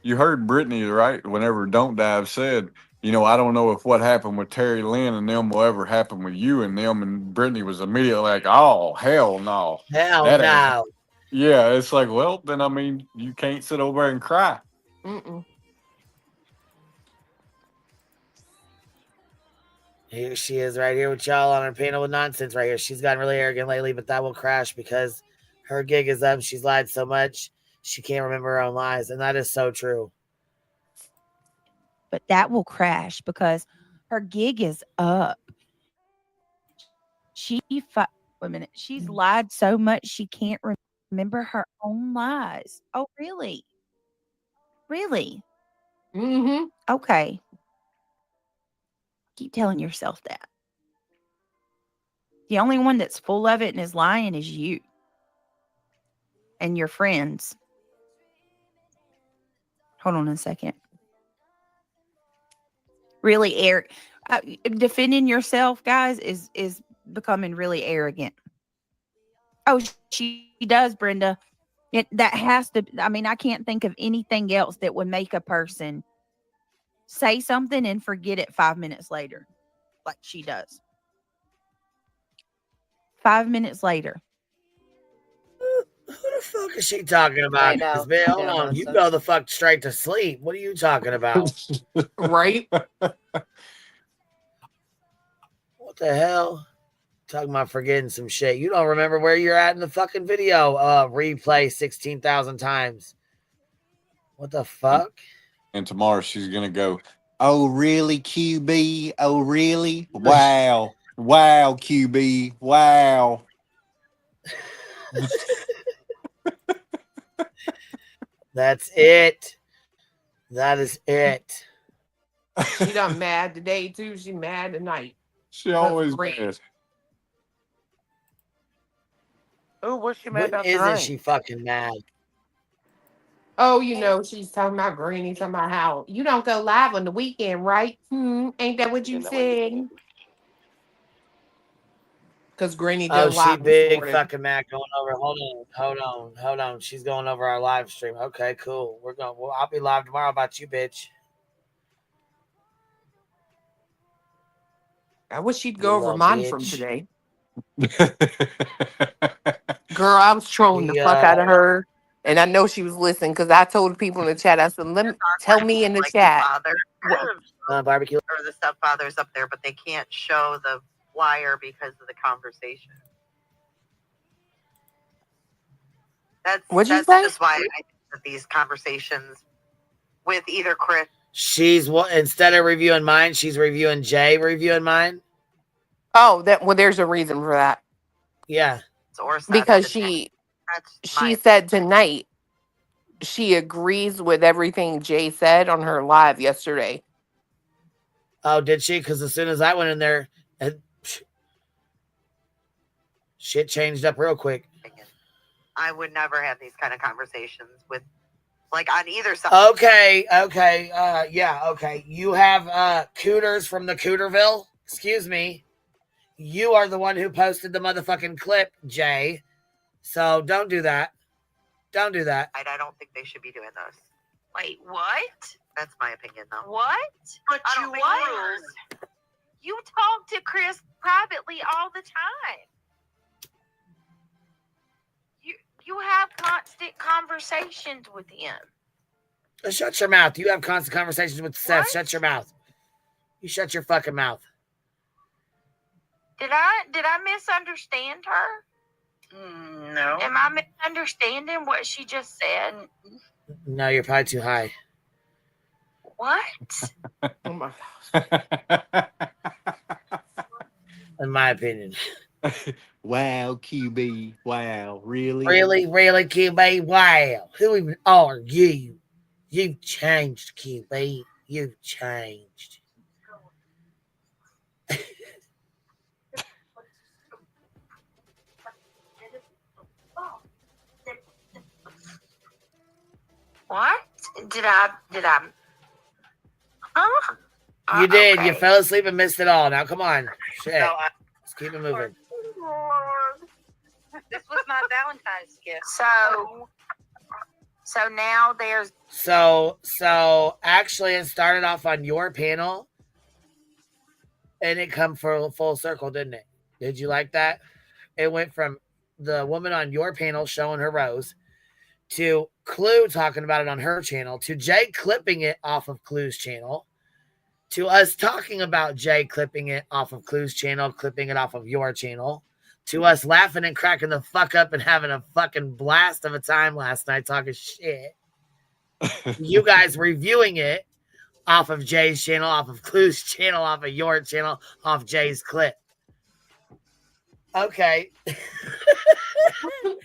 you heard Brittany, right? Whenever Don't Dive said, I don't know if what happened with Terry Lynn and them will ever happen with you and them. And Brittany was immediately like, "Oh, hell no. hell That ain't." no. Yeah, it's like, well, then, you can't sit over there and cry. Mm-mm. Here she is right here with y'all on her panel with nonsense right here. She's gotten really arrogant lately, but that will crash because her gig is up. She's lied so much, she can't remember her own lies. And that is so true. But that will crash because her gig is up. Wait a minute. She's lied so much she can't remember her own lies. Oh, really? Really? Mm-hmm. Okay. Keep telling yourself that. The only one that's full of it and is lying is you and your friends. Hold on a second. Really, Eric, defending yourself, guys, is becoming really arrogant. Oh, she does, Brenda. That has to. I mean, I can't think of anything else that would make a person say something and forget it 5 minutes later, like she does. 5 minutes later. Who the fuck is she talking about? know. Man, hold Yeah, on. that's You so- go the fuck straight to sleep. What are you talking about? Right? What the hell? Talking about forgetting some shit. You don't remember where you're at in the fucking video. Replay 16,000 times. What the fuck? And tomorrow she's going to go, "Oh, really, QB? Oh, really? Wow. Wow, QB. Wow." That's it. That is it. She done mad today too. She mad tonight. She always mad. Oh, what's she mad When about isn't tonight? she fucking mad? Oh, she's talking about Granny, talking about how you don't go live on the weekend, right? Ain't that what you said? Because Granny Oh, done she live this big morning. fucking mad going over. Hold on. She's going over our live stream. Okay, cool. Well, I'll be live tomorrow about you, bitch. I wish she'd You go over little mine from bitch. today. Girl, I was trolling the fuck out of her. And I know she was listening because I told people in the chat, I said, tell me in the chat. Barbecue. Or the stepfather's up there, but they can't show the flyer because of the conversation. What'd you That's say? just why I think that these conversations with either Chris. She's instead of reviewing mine, she's reviewing Jay reviewing mine. Oh, there's a reason for that. Yeah. Because she said tonight she agrees with everything Jay said on her live yesterday. Oh, did she? Because as soon as I went in there, shit changed up real quick. I would never have these kind of conversations with, like, on either side. Okay. Yeah, okay. You have Cooters from the Cooterville. Excuse me. You are the one who posted the motherfucking clip, Jay. So don't do that. Don't do that. I don't think they should be doing this. Wait, what? That's my opinion, though. What? But I don't think rules. You talk to Chris privately all the time. You have constant conversations with him. Shut your mouth. You have constant conversations with Seth. Shut your mouth. You shut your fucking mouth. Did I misunderstand her? No. Am I misunderstanding what she just said? No, you're probably too high. What? Oh my In my opinion. Wow, QB. Wow, really? Really, QB? Wow. Who even are you? You've changed, QB. You've changed. What? Did I? Huh? You did. Okay. You fell asleep and missed it all. Now, come on. Shit. Let's keep it moving. This was not Valentine's gift. So now there's. So actually, it started off on your panel, and it come full circle, didn't it? Did you like that? It went from the woman on your panel showing her rose to Clue talking about it on her channel, to Jay clipping it off of Clue's channel, to us talking about Jay clipping it off of Clue's channel, clipping it off of your channel, to us laughing and cracking the fuck up and having a fucking blast of a time last night talking shit. You guys reviewing it off of Jay's channel, off of Clue's channel, off of your channel, off Jay's clip. Okay.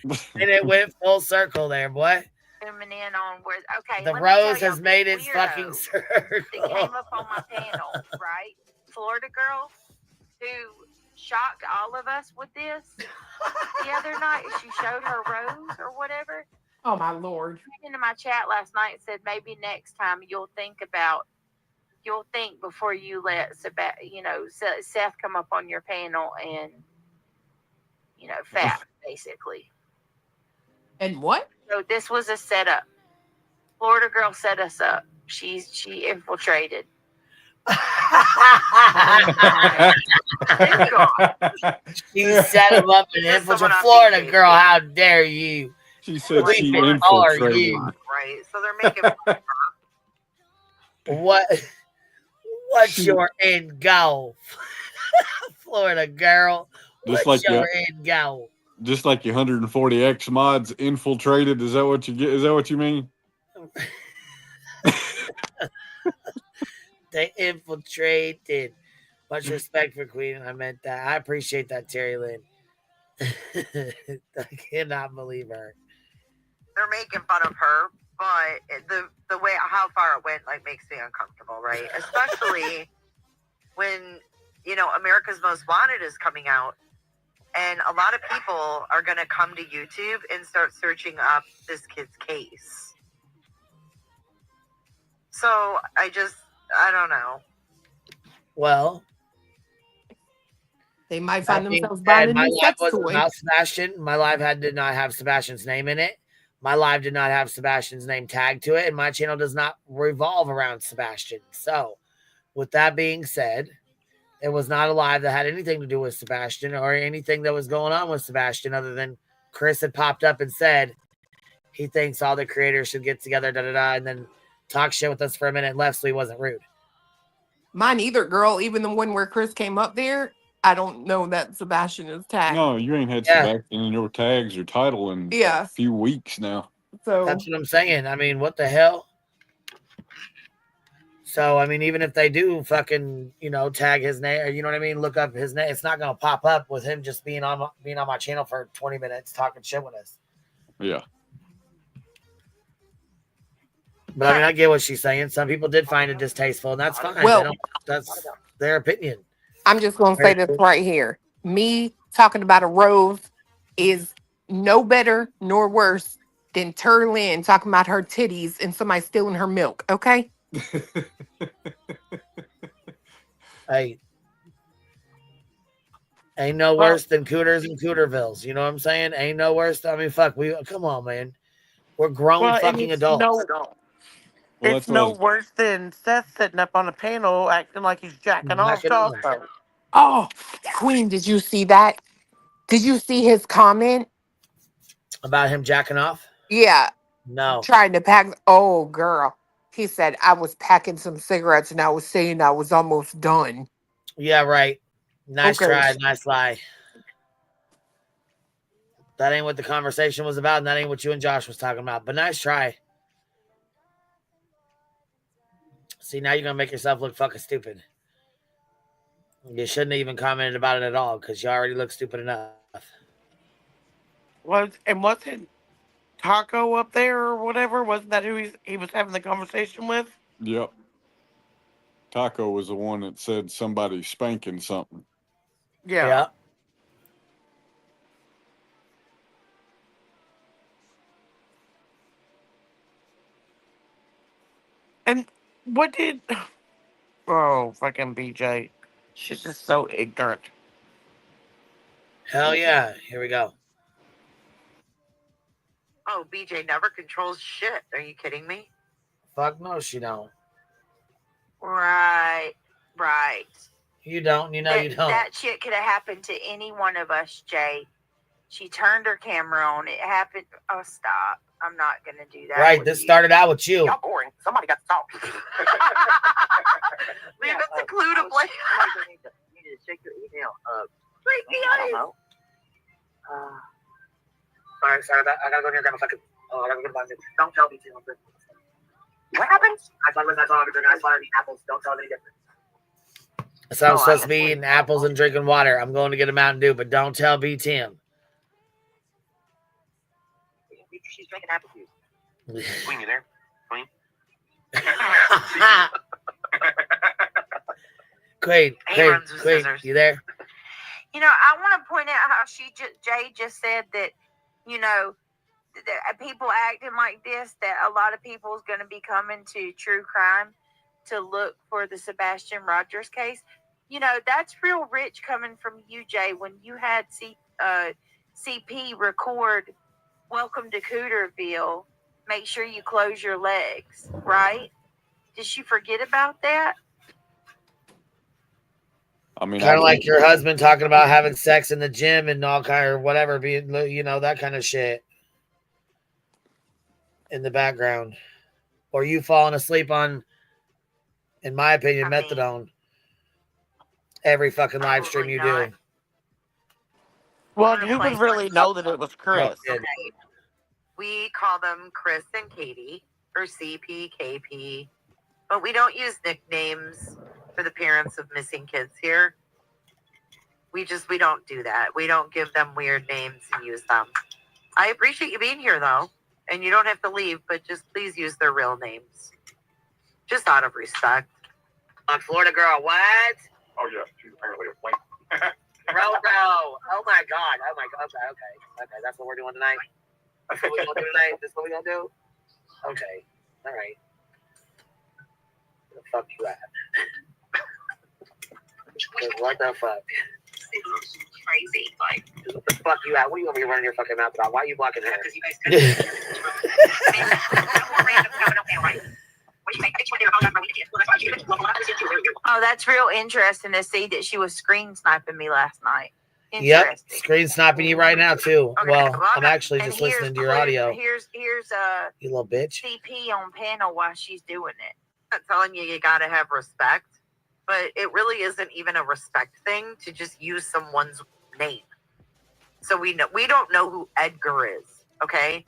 And it went full circle there, boy. Zooming in on where. Okay. The let me rose tell has y'all made this its weirdo fucking circle. that came up on my panel, right? Florida girl who shocked all of us with this the other night. She showed her rose or whatever. Oh my Lord. She came into my chat last night and said maybe next time you'll think before you let Seth come up on your panel and fat basically. And what? So this was a setup. Florida girl set us up. She infiltrated. She set him up and infiltrated. Florida girl, how dare you? She said she Who are infiltrated. you? Right. So they're making fun of her. What's your end goal? Florida girl. Just What's like your end goal? Just like your 140X mods infiltrated. Is that what you get? Is that what you mean? They infiltrated. Much respect for Queen. I meant that. I appreciate that, Terry Lynn. I cannot believe her. They're making fun of her, but the way how far it went makes me uncomfortable, right? Especially when America's Most Wanted is coming out, and a lot of people are going to come to YouTube and start searching up this kid's case. So I don't know. Well, they might find themselves buying buying a new sex was toy. about Sebastian. My live did not have Sebastian's name in it. My live did not have Sebastian's name tagged to it, and my channel does not revolve around Sebastian. So, with that being said, It was not a live that had anything to do with Sebastian or anything that was going on with Sebastian other than Chris had popped up and said he thinks all the creators should get together, and then talk shit with us for a minute and left so he wasn't rude. Mine either, girl. Even the one where Chris came up there, I don't know that Sebastian is tagged. No, you ain't had Sebastian in your tags or title in a few weeks now. So that's what I'm saying. I mean, what the hell? So, I mean, even if they do fucking, tag his name, you know what I mean? Look up his name. It's not going to pop up with him just being on my channel for 20 minutes talking shit with us. Yeah. But I mean, I get what she's saying. Some people did find it distasteful, and that's fine. Well, That's their opinion. I'm just going to say this right here. Me talking about a rose is no better nor worse than Turlin talking about her titties and somebody stealing her milk, okay? Hey, ain't no worse than Cooters and Cootervilles. You know what I'm saying? Ain't no worse. I mean, fuck. Come on, man. We're grown fucking adults. It's no worse than Seth sitting up on a panel acting like he's jacking off. Oh, Queen, did you see that? Did you see his comment? About him jacking off? Yeah. No. Trying to pack. Oh, girl. He said, I was packing some cigarettes and I was saying I was almost done. Yeah, right. Nice Okay. try. Nice lie. That ain't what the conversation was about, and that ain't what you and Josh was talking about. But nice try. See, now you're going to make yourself look fucking stupid. You shouldn't have even commented about it at all because you already look stupid enough. Wasn't Taco up there or whatever? Wasn't that who he was having the conversation with? Yep. Taco was the one that said somebody spanking something. Yeah. And what did... Oh, fucking BJ. She's just so ignorant. Hell yeah. Here we go. Oh, BJ never controls shit. Are you kidding me? Fuck no, she don't. Right. You don't. You don't. That shit could have happened to any one of us, Jay. She turned her camera on. It happened. Oh, stop. I'm not going to do that. Right. This started out with you. Y'all boring. Somebody got to talk. Leave it to Clue to play. You need to check your email. I don't know. Sorry. I gotta go near grandma fucking. Oh, I gotta go to my. Don't tell me too. What happens? I saw apples. Don't tell me any different. So I'm supposed to be eating apples and drinking water. I'm going to get a Mountain Dew, but don't tell B Tim. She's drinking apple juice. Queen, you there? Queen? Queen, you there? You know, I want to point out how Jay just said that, that people acting like this, that a lot of people is going to be coming to true crime to look for the Sebastian Rogers case. That's real rich coming from you, Jay, when you had CP record Welcome to Cooterville, make sure you close your legs, right? Did she forget about that? I mean, kind of like your husband talking about having sex in the gym and all kind of whatever, being that kind of shit in the background, or you falling asleep on, in my opinion, methadone every fucking live stream you do. Well, who would really know that it was Chris? Okay. We call them Chris and Katie, or CP, KP, but we don't use nicknames for the parents of missing kids here. We don't do that. We don't give them weird names and use them. I appreciate you being here, though, and you don't have to leave, but just please use their real names. Just out of respect. On Florida Girl, what? Oh, yeah. She's apparently a white. Robo. Oh, my God. Okay. That's what we're doing tonight. That's what we're going to do tonight? This is what we're going to do? Okay. All right. Where the fuck you at? What the fuck? It's crazy. What the fuck you at? What are you over here running your fucking mouth about? Why are you blocking her? Because you guys couldn't. What do you think? I just want to know. Oh, that's real interesting to see that she was screen sniping me last night. Yep, screen sniping you right now too. Okay, Well, I'm got- actually and just listening to your audio. Here's You little bitch. CP on panel while she's doing it. I'm not telling you gotta have respect, but it really isn't even a respect thing to just use someone's name. So we don't know who Edgar is, okay?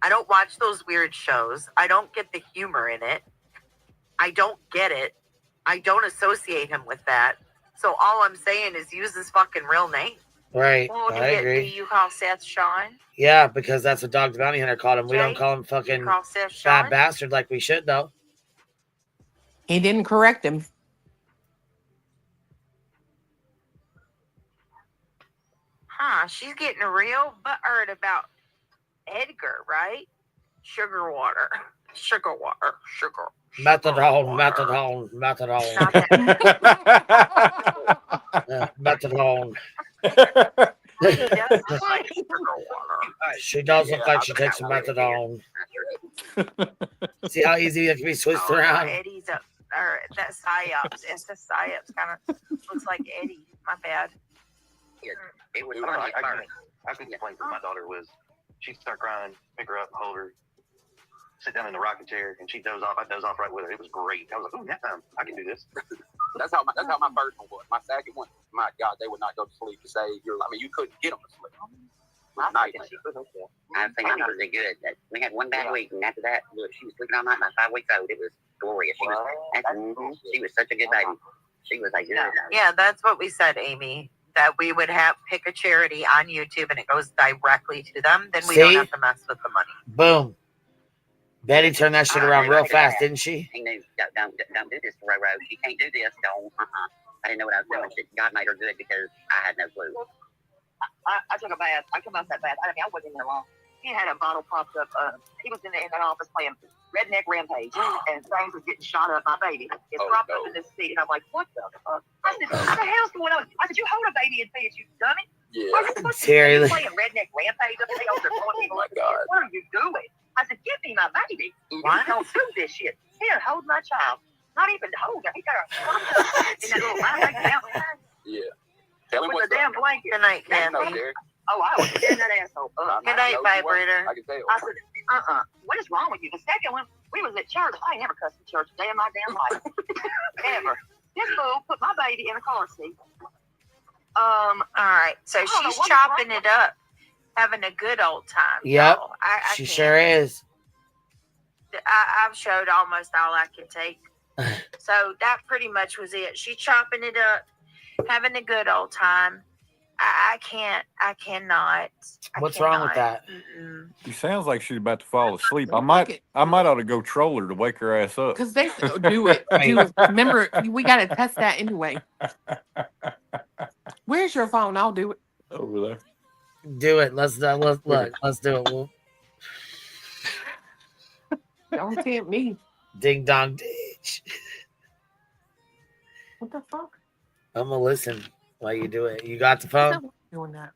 I don't watch those weird shows. I don't get the humor in it. I don't get it. I don't associate him with that. So all I'm saying is use his fucking real name. Right, Well, I agree. Do you call Seth Sean? Yeah, because that's what Dog the Bounty Hunter called him. We don't Jay, call him fucking call Seth fat Sean? bastard like we should, though. He didn't correct him. Huh, she's getting real butthurt about Edgar, right? Sugar water. Sugar water. Sugar. Methadone, methadone, methadone. Methadone. She does look like she takes some methadone. See how easy it can be switched around? Eddie's up, or that psyops. It's the psyops kind of looks like Eddie. My bad. It was funny. I couldn't explain what my daughter was. She'd start crying, pick her up, hold her, sit down in the rocking chair, and she doze off. I doze off right with her. It was great. I was like, "Ooh, nap time! I can do this." That's how my first one was. My second one, my God, they would not go to sleep to save your life. I mean, you couldn't get them to sleep. I think she was really good. We had one bad week, and after that, look, she was sleeping all night. About 5 weeks old, it was glorious. She was such a good baby. She was like, good. Yeah, that's what we said, Amy. That we would have pick a charity on YouTube and it goes directly to them. Then we don't have to mess with the money. Boom. Betty turned that shit around real fast, didn't she? He knew, don't do this to Roro. She can't do this. Don't. I didn't know what I was doing. God made her good because I had no clue. I took a bath. I come out that bath. I mean, I wasn't in there long. He had a bottle propped up. He was in that office playing Redneck Rampage, and things was getting shot up. My baby is propped up in this seat, and I'm like, what the fuck? I said, what the hell's going on? I said, you hold a baby and feed it, you dummy. Yeah. Terry. Playing Redneck Rampage up there, blowing people up. What are you doing? I said, give me my baby. Why don't do this shit? Here, hold my child. Not even hold her. He got her propped up in that little Yeah. Tell him with what's a damn blanket. Good night, Kathy. Oh, I was tearing that asshole up. Good night, vibrator. I can tell. I said, what is wrong with you? The second one, we was at church. I ain't never cussed in church a day in my damn life. Ever. This fool put my baby in a car seat. All right, so she's chopping it up, having a good old time. Yep. So I She can't- sure is. I've showed almost all I could take. So that pretty much was it. She chopping it up, having a good old time. I cannot. What's wrong with that? She sounds like she's about to fall asleep. I might ought to go troll her to wake her ass up. Because they do it. Remember, we got to test that anyway. Where's your phone? I'll do it. Over there. Do it. Let's do it. We'll Don't tempt me. ding dong ditch. What the fuck? I'm gonna listen while you do it. You got the phone? Doing that.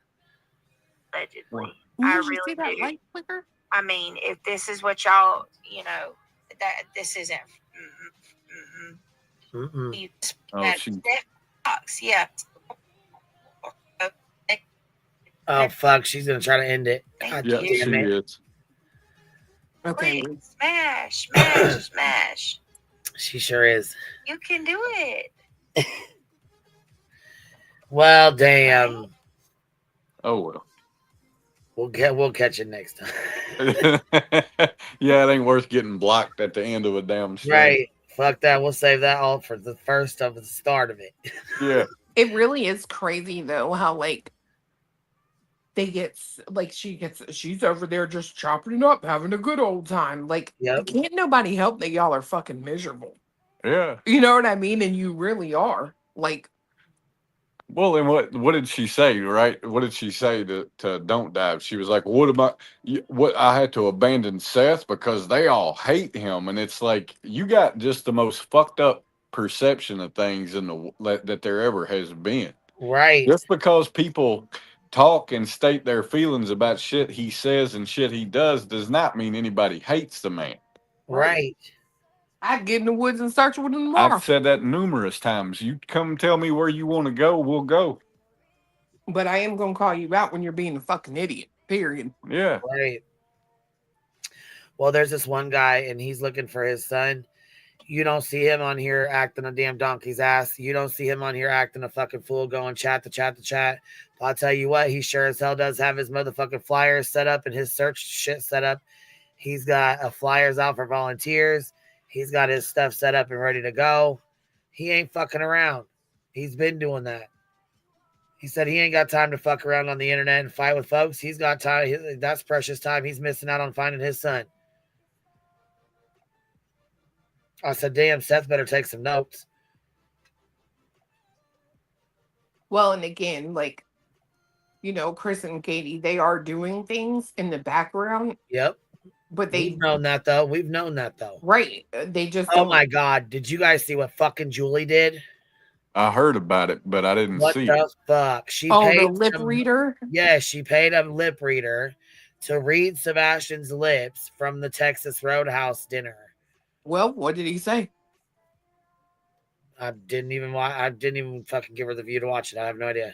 Allegedly. You I usually really see that do. light flicker? I mean, if this is what y'all, that this isn't. You, Oh, that, she- that box, yeah. Oh fuck, she's gonna try to end it. God Yeah, damn she it. is. Okay. Please, smash. She sure is. You can do it. Well, damn. Oh well. We'll catch it next time. Yeah, it ain't worth getting blocked at the end of a damn show. Right. Fuck that. We'll save that all for the first of the start of it. Yeah. It really is crazy though how she's over there just chopping it up, having a good old time. Can't nobody help that y'all are fucking miserable. Yeah. You know what I mean? And you really are. Well, and what did she say, right? What did she say to Don't Dive? She was like, what about what I had to abandon Seth because they all hate him. And it's like, you got just the most fucked up perception of things that there ever has been. Right. Just because people talk and state their feelings about shit he says and shit he does not mean anybody hates the man. Right. I'd get in the woods and search with him tomorrow. I've said that numerous times. You come tell me where you want to go, we'll go. But I am gonna call you out when you're being a fucking idiot. Period. Yeah. Right. Well, there's this one guy, and he's looking for his son. You don't see him on here acting a damn donkey's ass. You don't see him on here acting a fucking fool, going chat to chat to chat. But I'll tell you what, he sure as hell does have his motherfucking flyers set up and his search shit set up. He's got flyers out for volunteers. He's got his stuff set up and ready to go. He ain't fucking around. He's been doing that. He said he ain't got time to fuck around on the internet and fight with folks. He's got time. That's precious time. He's missing out on finding his son. I said, damn, Seth better take some notes. Well, and again, like, you know, Chris and Katie, they are doing things in the background. Yep. But We've known that, though. We've known that, though. Right. They just Oh, don't. my God. Did you guys see what fucking Julie did? I heard about it, but I didn't What see the it. fuck? She paid the lip reader? Yeah, she paid a lip reader to read Sebastian's lips from the Texas Roadhouse dinner. Well, what did he say? I didn't even fucking give her the view to watch it. I have no idea.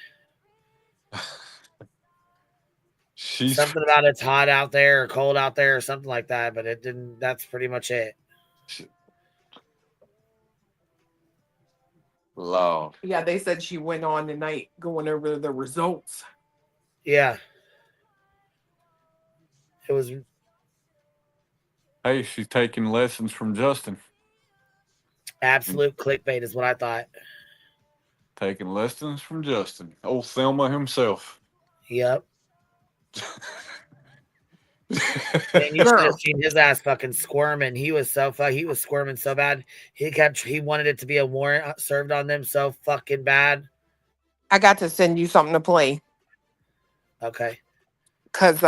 Something about it's hot out there or cold out there or something like that, but it didn't. That's pretty much it. Lord. Yeah, they said she went on tonight going over the results. Yeah. It was. Hey, she's taking lessons from Justin. Absolute clickbait is what I thought. Taking lessons from Justin. Old Thelma himself. Yep. And you should have seen his ass fucking squirming. He was squirming so bad. He wanted it to be a warrant served on them so fucking bad. I got to send you something to play. Okay. Cause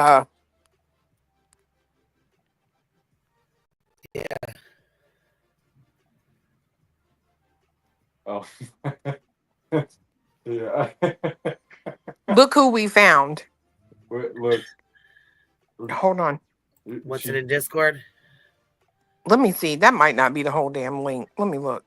yeah. Oh. Yeah. Look who we found. Look. Hold on. What's it in Discord? Let me see. That might not be the whole damn link. Let me look.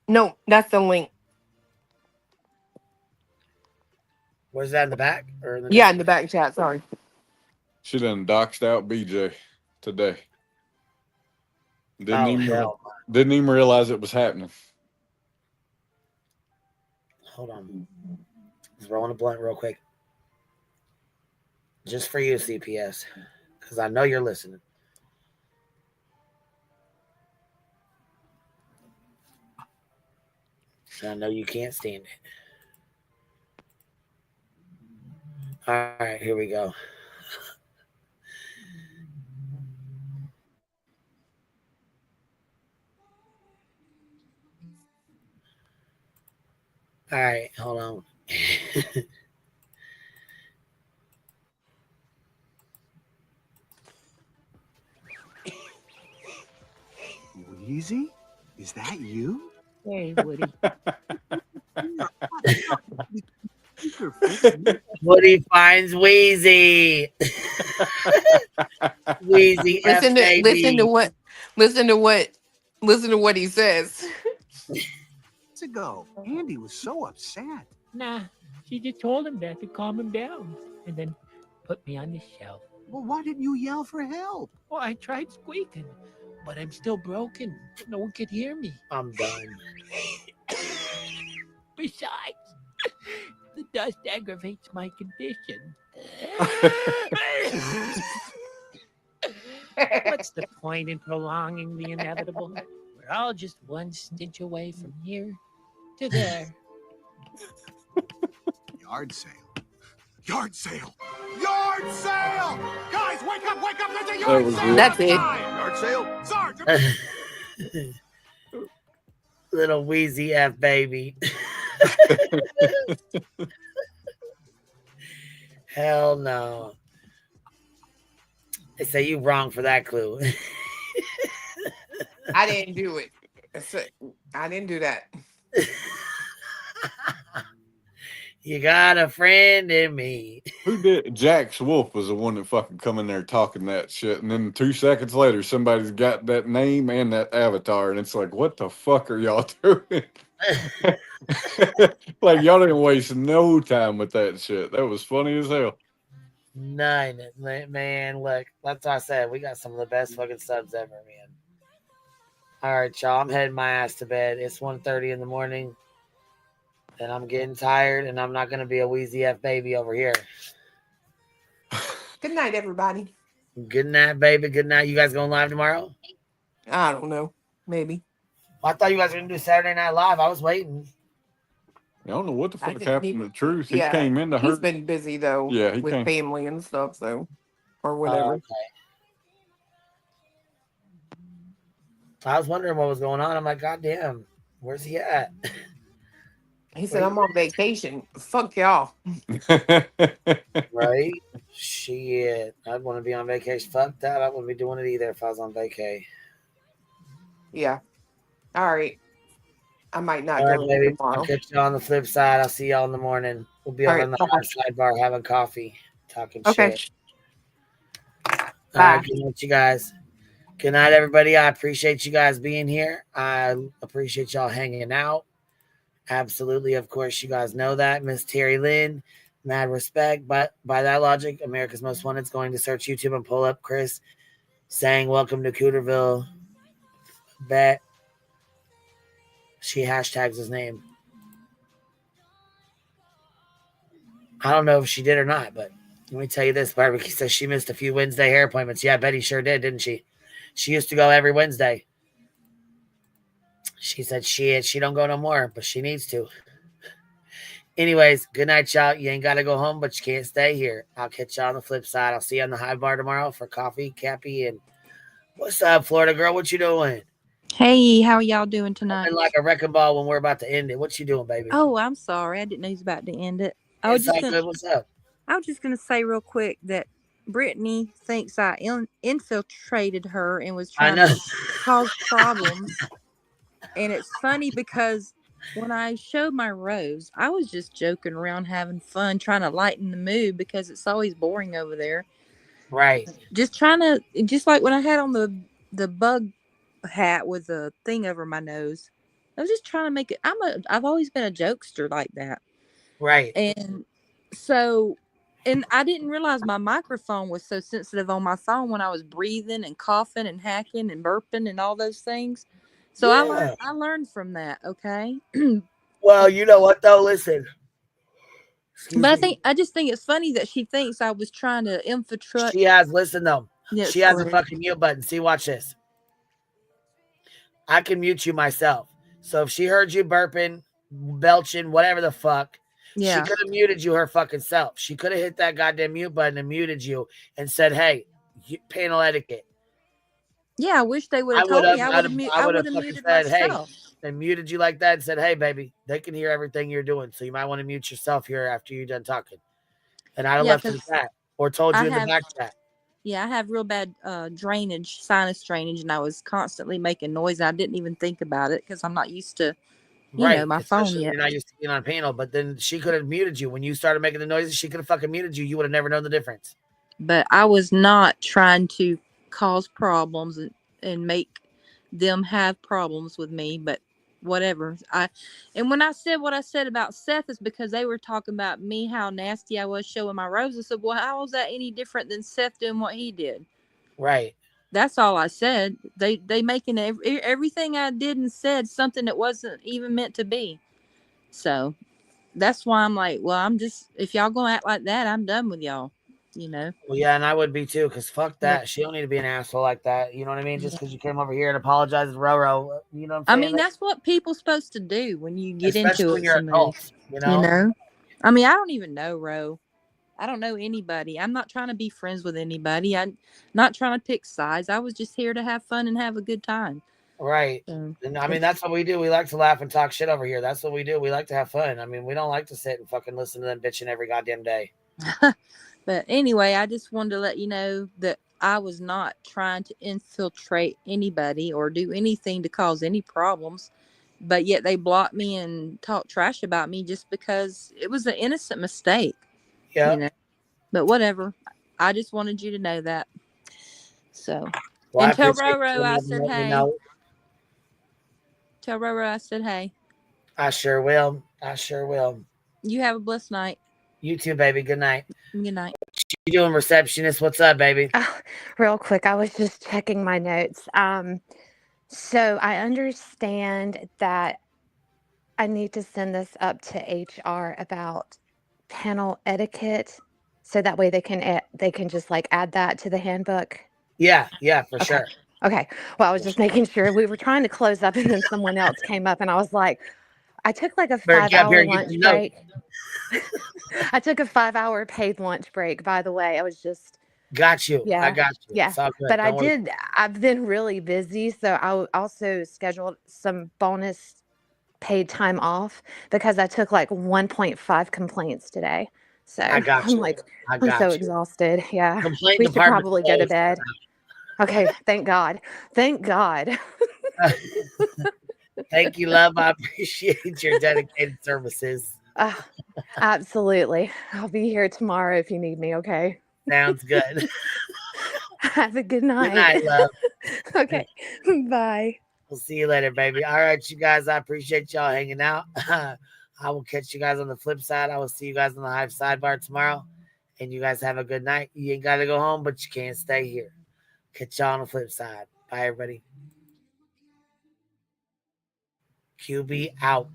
No, that's the link. Was that in the back? Or in the in the back chat. Sorry. She done doxed out BJ today. Didn't even realize it was happening. Hold on. Just rolling a blunt real quick. Just for you, CPS. Because I know you're listening. I know you can't stand it. All right, here we go. All right, hold on. Weezie? Is that you? Hey, Woody. Woody finds Weezie. Weezie. Listen to what he says. Months ago, Andy was so upset. Nah, she just told him that to calm him down and then put me on the shelf. Well, why didn't you yell for help? Well, I tried squeaking, but I'm still broken. No one could hear me. I'm done. Besides, the dust aggravates my condition. What's the point in prolonging the inevitable? We're all just one stitch away from here to there. Yard sale. Yard sale! Yard sale! Guys, wake up, wake up! There's a yard sale! That's it. Yard sale? Sergeant! Little Weezie F baby. Hell no. They say you wrong for that clue. I didn't do it. I didn't do that. You got a friend in me. Who did? Jax Wolf was the one that fucking come in there talking that shit, and then 2 seconds later, somebody's got that name and that avatar, and it's like, what the fuck are y'all doing? Like y'all didn't waste no time with that shit. That was funny as hell. None, man. Look, that's what I said. We got some of the best fucking subs ever, man. All right, y'all. I'm heading my ass to bed. It's 1:30 in the morning, and I'm getting tired, and I'm not gonna be a Weezie F baby over here. Good night, everybody. Good night, baby. Good night. You guys going live tomorrow? I don't know. Maybe. I thought you guys were gonna do Saturday Night Live. I was waiting. I don't know what the fuck think happened to Truth. He came into her. He's been busy though. Yeah, he with came. family and stuff, so or whatever. Okay. I was wondering what was going on. I'm like, God damn, where's he at? He said, I'm on vacation. Fuck y'all. Right? Shit. I'd want to be on vacation. Fuck that. I wouldn't be doing it either if I was on vacay. Yeah. All right. I might not All go right, baby. tomorrow. I'll catch you on the flip side. I'll see y'all in the morning. We'll be All over right, in the bye-bye. sidebar having coffee, talking Okay. shit. All right, good night, you guys. Good night, everybody. I appreciate you guys being here. I appreciate y'all hanging out. Absolutely. Of course, you guys know that. Miss Terry Lynn, mad respect. But by that logic, America's Most Wanted is going to search YouTube and pull up Chris saying, welcome to Cooterville. Bet she hashtags his name. I don't know if she did or not, but let me tell you this. Barbecue says she missed a few Wednesday hair appointments. Yeah, Betty sure did, didn't she? She used to go every Wednesday. She said she don't go no more, but she needs to. Anyways, good night, y'all. You ain't got to go home, but you can't stay here. I'll catch y'all on the flip side. I'll see you on the high bar tomorrow for coffee, Cappy, and what's up, Florida girl? What you doing? Hey, how are y'all doing tonight? I'm like a wrecking ball when we're about to end it. What you doing, baby? Oh, I'm sorry. I didn't know he was about to end it. It's all good. What's up? I was just going to say real quick that Brittany thinks I infiltrated her and was trying to cause problems. And it's funny because when I showed my rose, I was just joking around, having fun, trying to lighten the mood because it's always boring over there. Right. Just like when I had on the bug hat with a thing over my nose. I was just trying to make it. I've always been a jokester like that. Right. And so, and I didn't realize my microphone was so sensitive on my phone when I was breathing and coughing and hacking and burping and all those things. So Yeah. I learned from that. Okay. Well, you know what though? Listen. But I just think it's funny that she thinks I was trying to infiltrate. She has, listen though. Yes, she has a fucking mute button. See, watch this. I can mute you myself. So if she heard you burping, belching, whatever the fuck, she could have muted you her fucking self. She could have hit that goddamn mute button and muted you and said, hey, panel etiquette. Yeah, I wish they would have told me. I would have muted said, myself. Hey, and muted you like that and said, hey, baby, they can hear everything you're doing. So you might want to mute yourself here after you're done talking. And I'd have left it at that. Or told you in the back chat. Yeah, I have real bad sinus drainage, and I was constantly making noise. I didn't even think about it because I'm not used to, my phone yet. You're not used to being on panel, but then she could have muted you. When you started making the noises, she could have fucking muted you. You would have never known the difference. But I was not trying to cause problems and make them have problems with me, but whatever. And when I said what I said about Seth is because they were talking about me, how nasty I was showing my rose. I said, well, how was that any different than Seth doing what he did? Right. That's all I said. They making everything I did and said something that wasn't even meant to be. So that's why I'm like, well, if y'all gonna act like that, I'm done with y'all. Well, yeah, and I would be too, because fuck that. Yeah. She don't need to be an asshole like that. You know what I mean? Just because you came over here and apologized to Roro. You know what I'm saying? I mean, that's what people's supposed to do when you get especially into when it. You're adults, you know? I mean, I don't even know Ro. I don't know anybody. I'm not trying to be friends with anybody. I'm not trying to pick sides. I was just here to have fun and have a good time. Right. And I mean, that's what we do. We like to laugh and talk shit over here. That's what we do. We like to have fun. I mean, we don't like to sit and fucking listen to them bitching every goddamn day. But anyway, I just wanted to let you know that I was not trying to infiltrate anybody or do anything to cause any problems. but yet they block me and talk trash about me just because it was an innocent mistake. Yeah. You know, but whatever. I just wanted you to know that. So, Well, and I tell appreciate Roro you I letting said me hey. know. Tell Roro I said hey. I sure will. I sure will. You have a blessed night. You too, baby. Good night. Good night. What you doing, receptionist? What's up, baby? Real quick, I was just checking my notes. So I understand that I need to send this up to HR about panel etiquette, so that way they can just like add that to the handbook. Yeah, for Okay. sure. Okay. Well, I was just making sure. We were trying to close up, and then someone else came up, and I was like, I took like a Better get up here 5-hour and get lunch some notes. break. I took a 5-hour paid lunch break, by the way. I was just Got you. Yeah. I got you. Yeah. It's all good. But Don't worry. I've been really busy. So I also scheduled some bonus paid time off because I took like 1.5 complaints today. So I got I'm you. like, I I'm got so you. exhausted. Yeah. Complaint We should department probably go to closed. bed. Okay. Thank God. Thank God. Thank you, love. I appreciate your dedicated services. Absolutely. I'll be here tomorrow if you need me. Okay. Sounds good. Have a good night. Good night, love. Okay. Bye. We'll see you later, baby. All right, you guys. I appreciate y'all hanging out. I will catch you guys on the flip side. I will see you guys on the Hive Sidebar tomorrow. And you guys have a good night. You ain't got to go home, but you can't stay here. Catch y'all on the flip side. Bye, everybody. QB out.